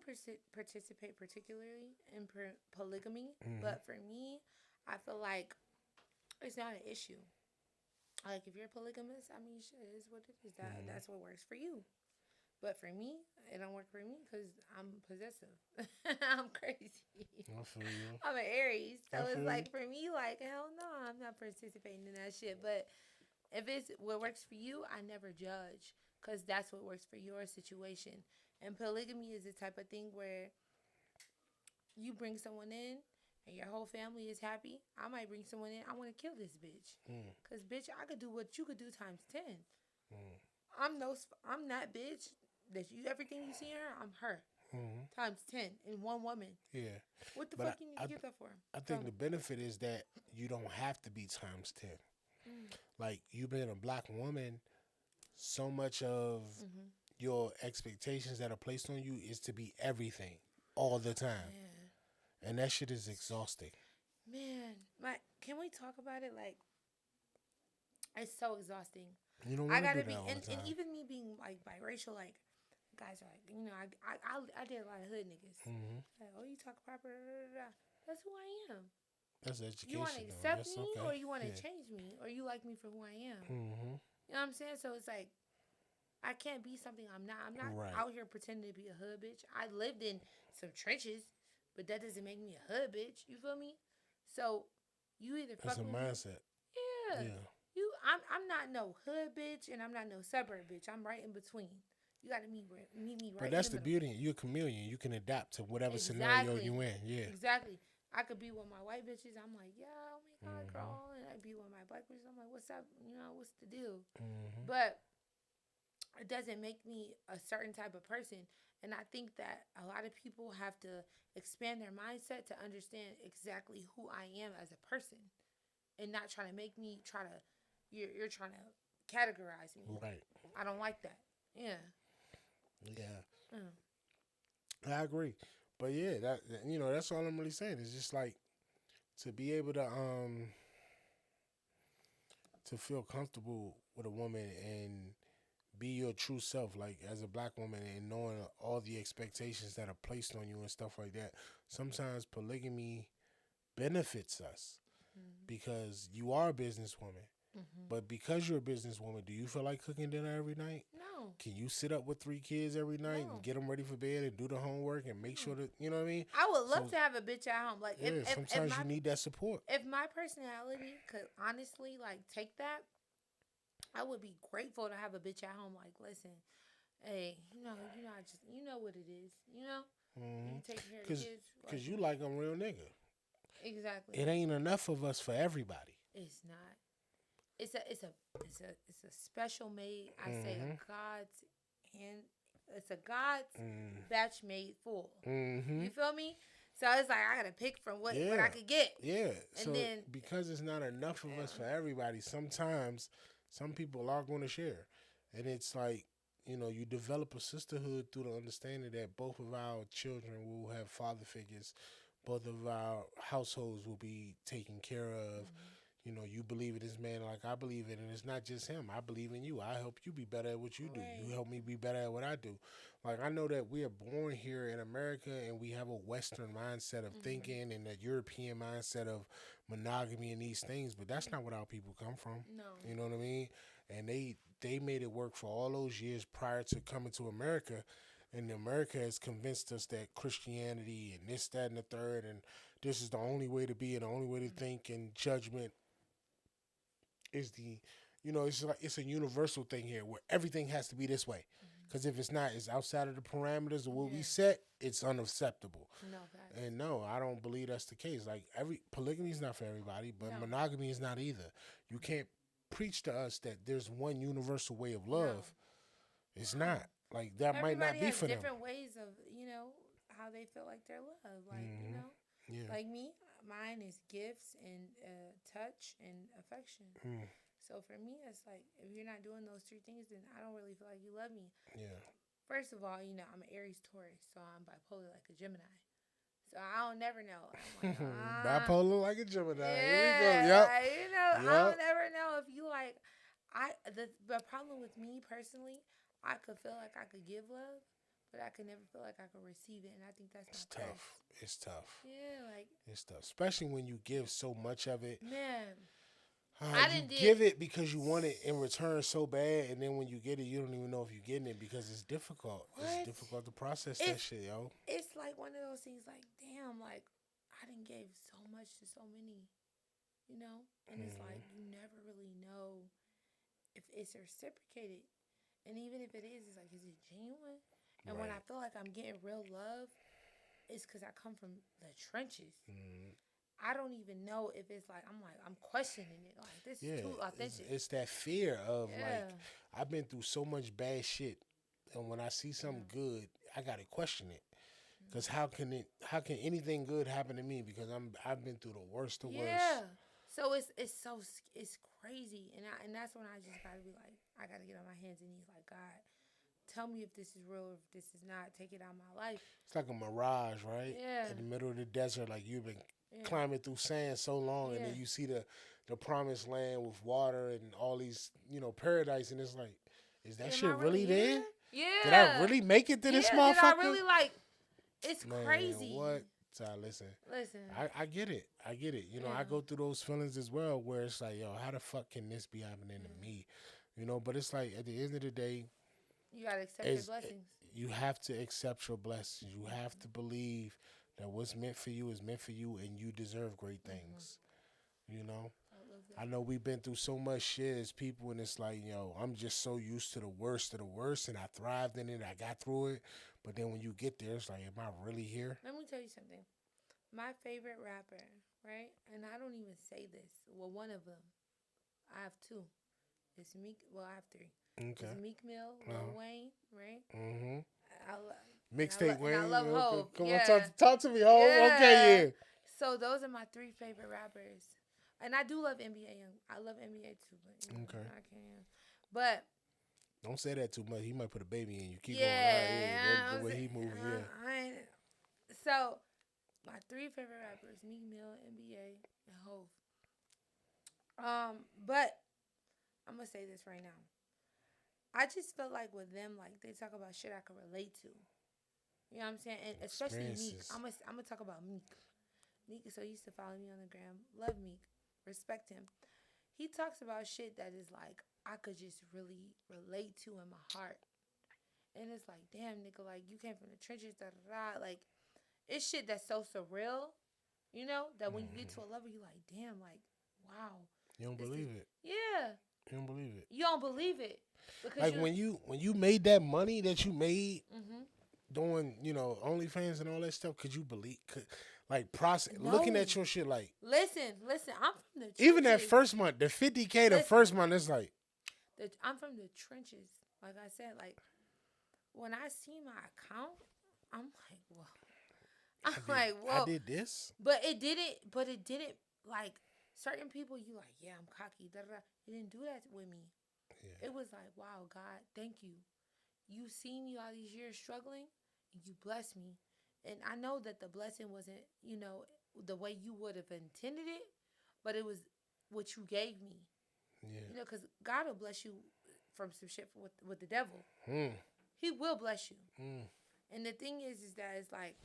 participate particularly in polygamy, but for me, I feel like it's not an issue. Like if you're polygamous, I mean, shit, it is what it is. That's what works for you. But for me, it don't work for me because I'm possessive. I'm crazy. I feel you. I'm an Aries, so I it's feel you. like for me, like hell no, I'm not participating in that shit. But if it's what works for you, I never judge because that's what works for your situation. And polygamy is the type of thing where you bring someone in and your whole family is happy. I might bring someone in. I want to kill this bitch, Mm, cause bitch, I could do what you could do times 10. mm, I'm that bitch that you everything you see in her. I'm her mm. times 10 in one woman. Yeah, What the but fuck you need to get that for? I Tell think me. the benefit is that you don't have to be times 10. Mm. Like you being a black woman, so much of Mm-hmm. your expectations that are placed on you is to be everything all the time, Man, and that shit is exhausting. man, can we talk about it? Like, it's so exhausting. You don't I want to do gotta that be, all the and time. even me being like biracial, like guys are like, I did a lot of hood niggas. Hmm. Like, oh, you talk proper. Da, da, da. That's who I am. That's You want to education, though. accept That's me, okay. or you want to Yeah. change me, or you like me for who I am. Hmm. You know what I'm saying? So it's like I can't be something I'm not. I'm not Right. out here pretending to be a hood bitch. I lived in some trenches, but that doesn't make me a hood bitch. You feel me? So you either That's fuck a with me, mindset. yeah. Yeah. I'm not no hood bitch, and I'm not no suburb bitch. I'm right in between. You got to meet me But right in that's the the middle. beauty. You're a chameleon. You can adapt to whatever scenario Exactly. you in. Yeah. Exactly. I could be with my white bitches. I'm like, yeah, oh my god, Hmm. girl. And I'd be with my black bitches. I'm like, what's up? You know, what's the deal? Hmm. But it doesn't make me a certain type of person. And I think that a lot of people have to expand their mindset to understand exactly who I am as a person, and not trying to make me try to. You're trying to categorize me. Right. I don't like that. Yeah. Yeah. Mm. I agree. But yeah, that's all I'm really saying. It's just like to be able to feel comfortable with a woman and be your true self, like as a black woman, and knowing all the expectations that are placed on you and stuff like that. Sometimes polygamy benefits us Mm. because you are a businesswoman. Mm-hmm. But because you're a businesswoman, do you feel like cooking dinner every night? No. Can you sit up with 3 kids every night and No. get them ready for bed and do the homework and make No. sure that, you know what I mean? I would love So, to have a bitch at home. Like yeah, sometimes you need that support. if my personality could honestly like take that, I would be grateful to have a bitch at home. Like, listen, hey, I just what it is. Mm-hmm. You take care of the Cause, kids. Like, Cause you like a real nigga. exactly. It ain't enough of us for everybody. It's not. It's a special made. I say Mm-hmm. a God's hand. It's a God's Mm-hmm. batch made full. Mm-hmm. You feel me? So it's like I gotta pick from what Yeah. I could get, Yeah. and So then because it's not enough of us yeah. for everybody, sometimes some people are going to share. And it's like, you develop a sisterhood through the understanding that both of our children will have father figures, both of our households will be taken care of. Mhm. You believe in this man like I believe in, and it's not just him. I believe in you. I help you be better at what you do. You Right. help me be better at what I do. Like I know that we are born here in America, and we have a Western mindset of Mhm. thinking and a European mindset of monogamy and these things, but that's not what our people come from. No. You know what I mean? And they made it work for all those years prior to coming to America. And America has convinced us that Christianity and this, that, and the third, and this is the only way to be and the only way to think, and judgment is it's like it's a universal thing here where everything has to be this way. Mhm. Because if it's not, it's outside of the parameters of what we Yeah. set, it's unacceptable. No facts. And no, I don't believe that's the case. Like every polygamy is not for everybody, but No. monogamy is not either. You can't preach to us that there's one universal way of No. love. It's not. No. Like that might not Everybody be has for them. different ways of how they feel like they're loved. Like Hmm. Yeah. like me, mine is gifts and touch and affection. Mm. So for me, it's like if you're not doing those three things, then I don't really feel like you love me. Yeah. First of all, I'm an Aries Taurus, so I'm bipolar like a Gemini. So I don't never know. I'm like, Bipolar like a Gemini. Here we go. yeah, Yep. like, I Yep. don't ever know if you like. The problem with me personally, I could feel like I could give love, but I could never feel like I could receive it, and I think that's It's not the tough. best. It's tough. Yeah, like It's tough, especially when you give so much of it. man, I You didn't did. give it because you want it in return so bad, and then when you get it, you don't even know if you're getting it because it's difficult. It's What? difficult to process that It's shit, yo. it's like one of those things. Like, damn, like I didn't gave so much to so many, and it's like Hmm. you never really know if it's reciprocated, and even if it is, it's like, is it genuine? And when I Right. feel like I'm getting real love, it's because I come from the trenches. Hmm. I don't even know if it's like I'm questioning it. Like, this is Yeah, too authentic. it's that fear of like Yeah, I've been through so much bad shit, and when I see yeah, something good, I gotta question it. Cause mhm. how can anything good happen to me? Because I've been through the worst of worst. Yeah. So it's crazy, and that's when I just gotta be like, I gotta get on my hands and knees, like, God, tell me if this is real, or if this is not. Take it out of my life. It's like a mirage, right? Yeah, In the middle of the desert, like you've been yeah, climbing through sand so long, and then yeah. you see the promised land with water and all these, paradise, and it's like, is that Am I shit really really here? there? Did I Yeah, really make it to this yeah. Did I motherfucker? really like? It's Man, crazy. what? So listen, Listen, I get it. I get it. I yeah, go through those feelings as well where it's like, yo, how the fuck can this be happening to yeah. me? But it's like at the end of the day, You gotta accept your is blessings. you have to accept your blessings. You have Hmm. to believe that what's meant for you is meant for you and you deserve great Hmm. things. You know? I love I that. know we've been through so much shit as people and it's like, I'm just so used to the worst of the worst and I thrived in it, I got through it. But then when you get there, it's like, am I really here? Let me tell you something. My favorite rapper, right? And I don't even say this. Well, one of them. I have two. It's Meek. Well, I have three. It's Okay. Meek Mill, Lil Uh-huh. Wayne, right? Mm-hmm. I love Mixtape and I Wayne. love Okay. Hove. Come on, Yeah, talk to me, ho. yeah. Okay, So those are my three favorite rappers, and I do love NBA Young. I love NBA too, but yeah. Okay. I can't. But Don't say that too much. He might put a baby in you. Keep going. All right, yeah. The yeah, way he moving, yeah. so my three favorite rappers: Meek Mill, NBA, and Hove. But I'm gonna say this right now. I just felt like with them, like they talk about shit I could relate to. You know what I'm saying? And especially Meek. Experiences. I'm gonna talk about Meek. Meek, so he used to follow me on the gram. Love Meek. Respect him. He talks about shit that is like I could just really relate to in my heart. And it's like, damn, nigga, like you came from the trenches, da da da. Like, it's shit that's so surreal, that when you get to Hmm. a level, you're like, damn, like, wow, You don't this is, believe it. yeah. You don't believe it. You don't believe it because Like you, when you made that money that you made mm-hmm. doing OnlyFans and all that stuff, could you believe? Like process looking No. at your shit like Listen, I'm from the even that trenches. first month, the 50K the Listen, first month, it's like I'm from the trenches. Like I said, like when I see my account, I'm like, whoa. I'm I did like, I whoa. did this. But it didn't like certain people you like, yeah, I'm cocky, da da da. It didn't do that with me. Yeah. It was like, wow, God, thank you. You seen me all these years struggling and you blessed me. And I know that the blessing wasn't, the way you would have intended it, but it was what you gave me. Yeah. Because God will bless you from some shit with the devil. Hmm. He will bless you. Hmm. And the thing is that it's like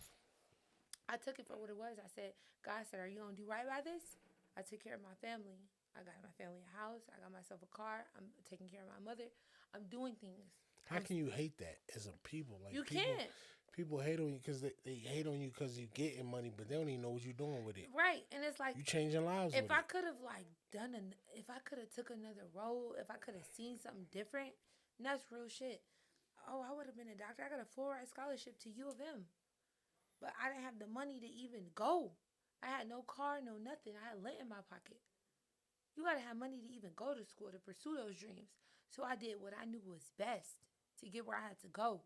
I took it for what it was. I said, God said, are you gonna do right by this? I took care of my family. I got my family a house. I got myself a car. I'm taking care of my mother. I'm doing things. How can you hate that as a people? Like You people can't. people hate on you because they hate on you because you getting money, but they don't even know what you're doing with it. Right. And it's like You changing lives if with I it. could have like if I could have took another role, if I could have seen something different, and that's real shit. Oh, I would have been a doctor. I got a full ride scholarship to U of M. But I didn't have the money to even go. I had no car, no nothing. I had lint in my pocket. You gotta have money to even go to school to pursue those dreams. So I did what I knew was best to get where I had to go.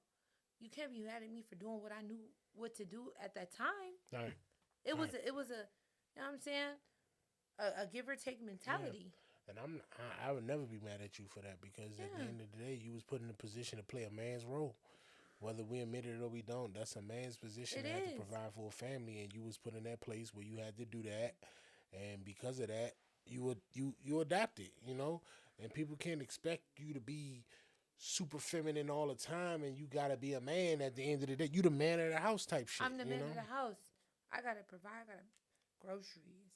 You can't be mad at me for doing what I knew what to do at that time. All right. It All was right. you know what I'm saying? A give or take Yeah. mentality. And I would never be mad at you for that because at the Yeah, end of the day, you was put in a position to play a man's role. Whether we admit it or we don't, that's a man's position it to have to is. provide for a family, and you was put in that place where you had to do that, and because of that, you adapted, and people can't expect you to be super feminine all the time, and you gotta be a man at the end of the day. You the man of the house type shit, I'm the man of the house. I gotta provide. I gotta groceries.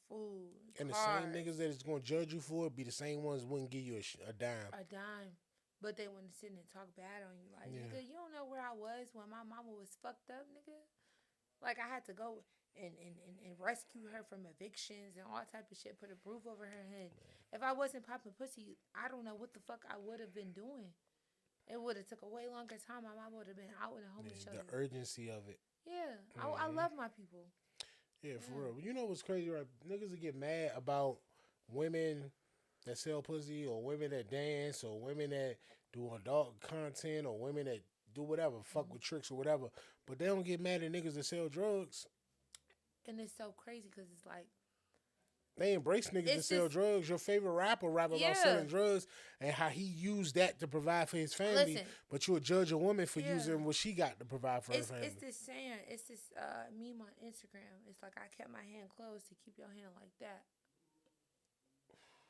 food, And the cars, same niggas that is gonna judge you for it be the same ones wouldn't give you a dime. a dime. But they want to sit and talk bad on you. Like, Yeah. nigga, you don't know where I was when my mama was fucked up, nigga. Like, I had to go and rescue her from evictions and all type of shit, put a roof over her head. If I wasn't popping pussy, I don't know what the fuck I would have been doing. It would have took a way longer time. My mom would have been out in a homeless The shelter. urgency of it. Yeah, I love my people. Yeah, for real. You know what's crazy, right? Niggas will get mad about women that sell pussy or women that dance or women that do adult content or women that do whatever, fuck with tricks or whatever. But they don't get mad at niggas that sell drugs. And it's so crazy because it's like, They embrace niggas that it's sell just, drugs. Your favorite rapper rap about yeah. selling drugs and how he used that to provide for his family. Listen. But you'll judge a woman for Yeah. using what she got to provide for her family. It's this saying, it's this meme on Instagram. It's like, I kept my hand closed to keep your hand like that.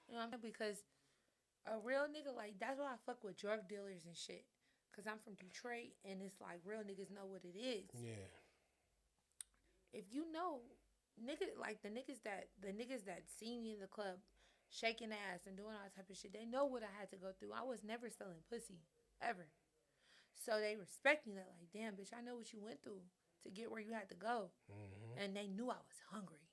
You know what I'm saying? Because a real nigga, like, that's why I fuck with drug dealers and shit. Because I'm from Detroit, and it's like, real niggas know what it is. Yeah. If you know, like, the niggas that see me in the club shaking ass and doing all type of shit, they know what I had to go through. I was never selling pussy, ever. So they respect me, that like, damn, bitch, I know what you went through to get where you had to go. Mm-hmm. And they knew I was hungry.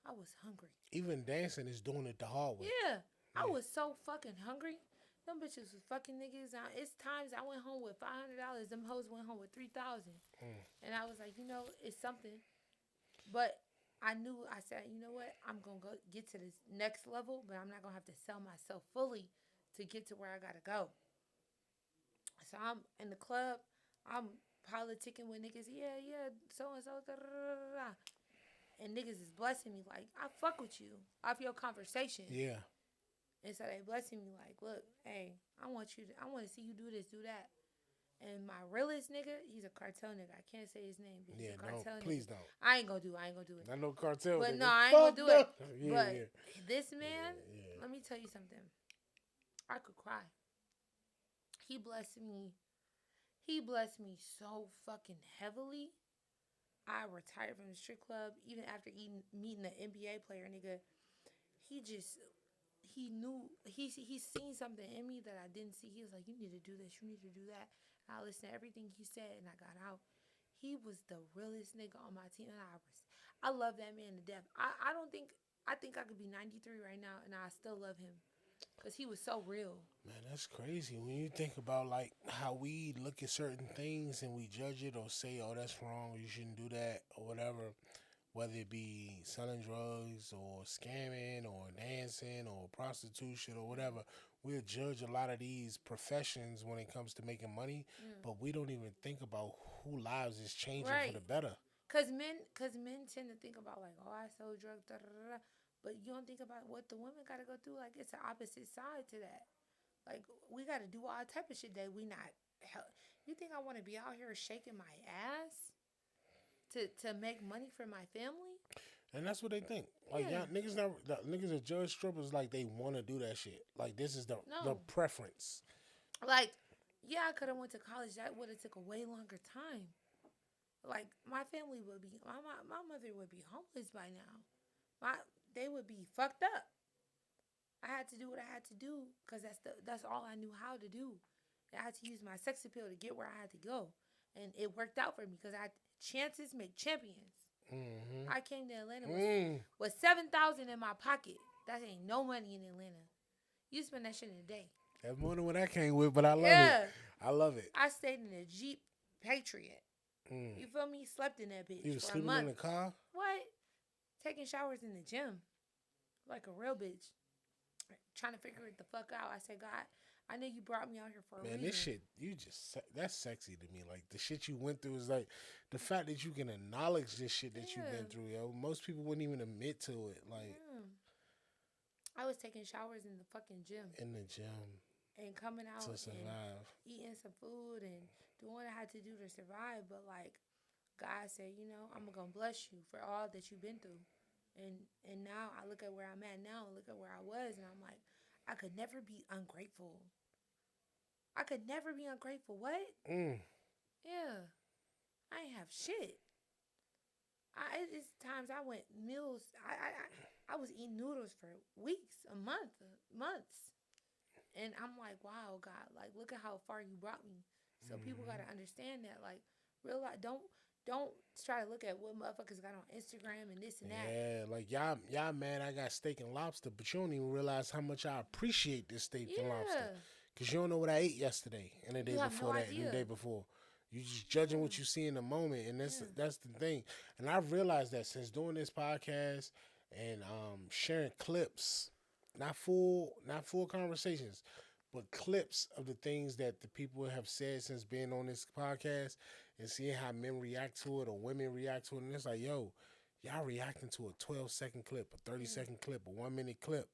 I was hungry. Even dancing is doing it the hard way. Yeah. I was so fucking hungry. Them bitches was fucking niggas. It's times I went home with $500. Them hoes went home with $3,000. And I was like, it's something. But I said, you know what? I'm going to go get to this next level, but I'm not going to have to sell myself fully to get to where I got to go. So I'm in the club. I'm politicking with niggas. Yeah, so-and-so. And niggas is blessing me. Like, I fuck with you off your conversation. Yeah. And so they blessing me like, look, hey, I want to see you do this, do that. And my realest nigga, he's a cartel nigga. I can't say his name, but he's a cartel nigga. Please don't. I ain't gonna do it. I know cartel but nigga. No, I ain't gonna do it. Yeah, but yeah. this man, let me tell you something. I could cry. He blessed me so fucking heavily. I retired from the strip club even after meeting the NBA player, nigga. He knew, he seen something in me that I didn't see. He was like, you need to do this, you need to do that. And I listened to everything he said, and I got out. He was the realest nigga on my team, and I love that man to death. I think I could be 93 right now, and I still love him. Because he was so real. Man, that's crazy. When you think about, like, how we look at certain things and we judge it or say, oh, that's wrong, or you shouldn't do that, or whatever, whether it be selling drugs or scamming or dancing or prostitution or whatever, we'll judge a lot of these professions when it comes to making money, but we don't even think about who lives is changing for the better. Because men tend to think about, like, oh, I sold drugs, da-da-da-da. But you don't think about what the women got to go through. Like, it's the opposite side to that. Like, we got to do all type of shit that we not. You think I want to be out here shaking my ass to make money for my family? And that's what they think. Like, niggas that judge strippers, like, they want to do that shit. Like, this is the preference. Like, yeah, I could have went to college. That would have took a way longer time. Like, my family would be, my mother would be homeless by now. They would be fucked up. I had to do what I had to do because that's all I knew how to do. I had to use my sex appeal to get where I had to go. And it worked out for me because chances make champions. Mm-hmm. I came to Atlanta with $7,000 in my pocket. That ain't no money in Atlanta. You spend that shit in a day. That's more than what I came with, but I love it. I love it. I stayed in a Jeep Patriot. You feel me? Slept in that bitch. You was sleeping in the car? What? Taking showers in the gym. Like a real bitch. Trying to figure it the fuck out. I said, God, I know you brought me out here for a reason. Man, this shit, that's sexy to me. Like, the shit you went through is like, the fact that you can acknowledge this shit that you've been through, yo. Most people wouldn't even admit to it. Like, I was taking showers in the fucking gym. In the gym. And coming out to survive. And eating some food and doing what I had to do to survive. But, like, God said, I'm going to bless you for all that you've been through. And now I look at where I'm at now and look at where I was, and I'm like, I could never be ungrateful. I could never be ungrateful. What? Yeah. I ain't have shit. It's times I went meals. I was eating noodles for weeks, a month, months, and I'm like, wow, God, like look at how far you brought me. So people Mm-hmm. gotta understand that, like, realize don't try to look at what motherfuckers got on Instagram and this and that. Yeah, like y'all mad I got steak and lobster, but you don't even realize how much I appreciate this steak and lobster. Yeah, Cause you don't know what I ate yesterday and the day you have no before that and the idea. day before. You just judging Yeah, what you see in the moment, and yeah, that's the thing. And I've realized that since doing this podcast and sharing clips, not full conversations, but clips of the things that the people have said since being on this podcast and seeing how men react to it or women react to it, and it's like, yo, y'all reacting to a 12-second clip, a 30 yeah, second clip, a 1 minute clip.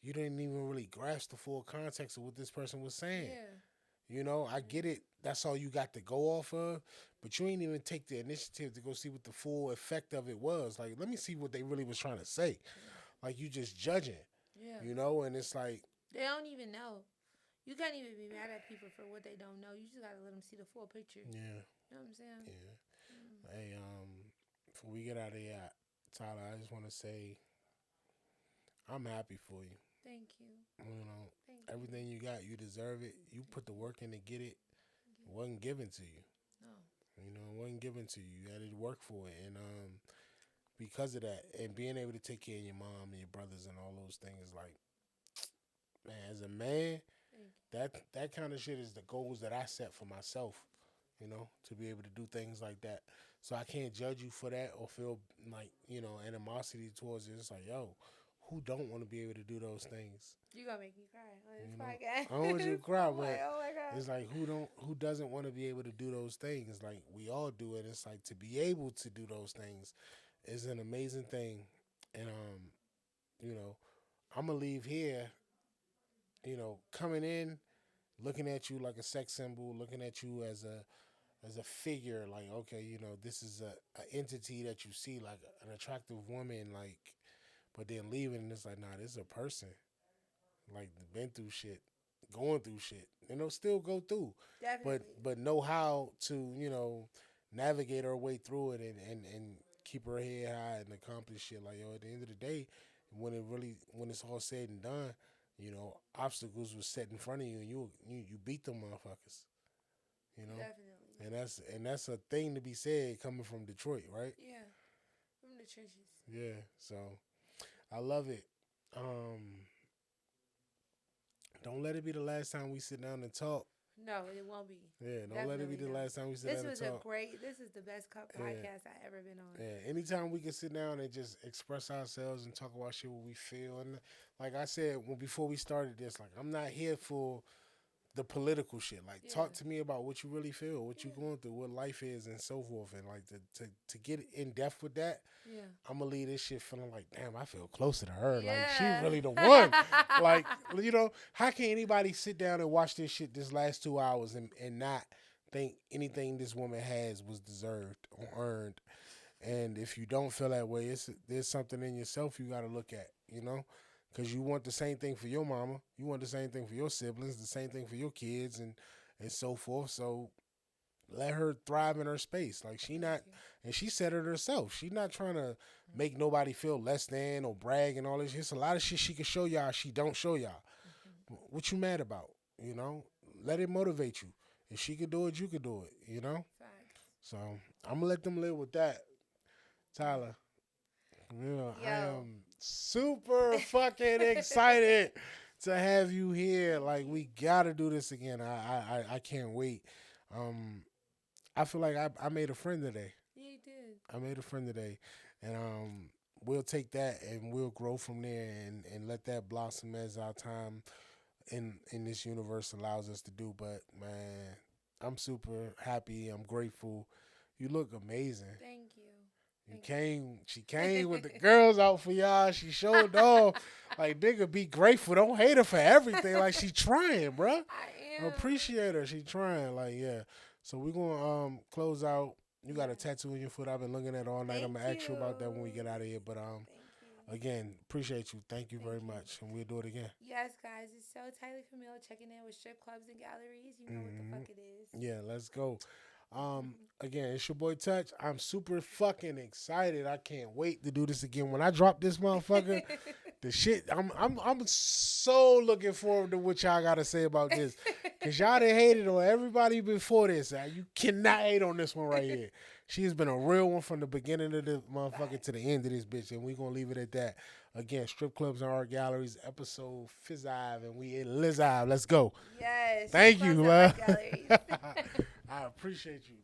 You didn't even really grasp the full context of what this person was saying. yeah, You know, I get it. That's all you got to go off of, but you ain't even take the initiative to go see what the full effect of it was. Like, let me see what they really was trying to say. yeah, Like, you just judging, yeah. and it's like, They don't even know. You can't even be mad at people for what they don't know. You just gotta let them see the full picture. yeah, You know what I'm saying? yeah. Mm. Hey, before we get out of here, Tyler, I just want to say I'm happy for you. Thank you. You know, Thank you. everything you got, you deserve it. You put the work in to get it. Thank It you. wasn't given to you. No. It wasn't given to you. You had to work for it, and because of that, and being able to take care of your mom and your brothers and all those things, like, man, as a man, Thank you. that kind of shit is the goals that I set for myself. To be able to do things like that. So I can't judge you for that or feel like animosity towards it. It's like, yo, who don't want to be able to do those things? You gonna make me cry on this You know, podcast. I don't want you to cry, I'm like, but oh my God. it's like who doesn't want to be able to do those things? Like we all do it. It's like to be able to do those things is an amazing thing, and you know, I'm gonna leave here, coming in, looking at you like a sex symbol, looking at you as a figure, like okay, this is a entity that you see like an attractive woman, like, but then leaving and it's like, nah, this is a person, like been through shit, going through shit, still go through, but Definitely. but know how to navigate her way through it and keep her head high and accomplish shit. Like yo, at the end of the day, when it's all said and done, obstacles were set in front of you and you beat them motherfuckers, you know. Definitely. And that's a thing to be said coming from Detroit, right? Yeah. From the trenches. Yeah. So I love it. Um, don't let it be the last time we sit down and talk. No, it won't be. Yeah, don't let it be Definitely the not. last time we sit down and talk. This is the best Yeah, podcast I ever been on. yeah. Anytime we can sit down and just express ourselves and talk about shit what we feel, and like I said before we started this, like I'm not here for the political shit. Like, Yeah. talk to me about what you really feel, what you Yeah. going through, what life is, and so forth. And like to get in depth with that, Yeah. I'm gonna leave this shit feeling like, damn, I feel closer to her. Like, she Yeah. really the one. Like, how can anybody sit down and watch this shit this last 2 hours and not think anything this woman has was deserved or earned? And if you don't feel that way, there's something in yourself you got to look at, because you want the same thing for your mama, you want the same thing for your siblings, the same thing for your kids, and so forth. So let her thrive in her space. Like she Thank not, you. and she said it herself. She not trying to make nobody feel less than or brag and all this. It's a lot of shit she can show y'all. She don't show y'all. Mm-hmm. What you mad about? Let it motivate you. If she could do it, you could do it. Facts. So I'm gonna let them live with that. Tyler, I Yo. am super fucking excited to have you here. Like we gotta do this again. I can't wait. Um, I feel like I made a friend today. Yeah, you did. I made a friend today, and we'll take that and we'll grow from there and let that blossom as our time in this universe allows us to do. But man, I'm super happy. I'm grateful. You look amazing. Thank you. You Thank came. She came with the girls out for y'all. She showed off. Like, nigga, be grateful. Don't hate her for everything. Like, she trying, bruh. I I am. appreciate her. She trying. Like, yeah. So we gonna close out. You got a Yeah. tattoo in your foot. I've been looking at it all night. I'm Thank gonna ask you about that when we you. get out of here. But Thank you. again, appreciate you. Thank you Thank very you. much, and we'll do it again. Yes, guys, it's so Tyler Camille checking in with strip clubs and galleries. You know what the Hmm. fuck it is. Yeah, let's go. Again, it's your boy Touch. I'm super fucking excited. I can't wait to do this again. When I drop this motherfucker, the shit, I'm so looking forward to what y'all gotta say about this. Cause y'all done hated on everybody before this. You cannot hate on this one right here. She has been a real one from the beginning of the motherfucker to the end of this bitch, and we gonna leave it at that. Again, strip clubs and art galleries, episode Fizzive, and we in Lizive. Let's go. Yes. Thank strip you, clubs and love. art galleries. I appreciate you.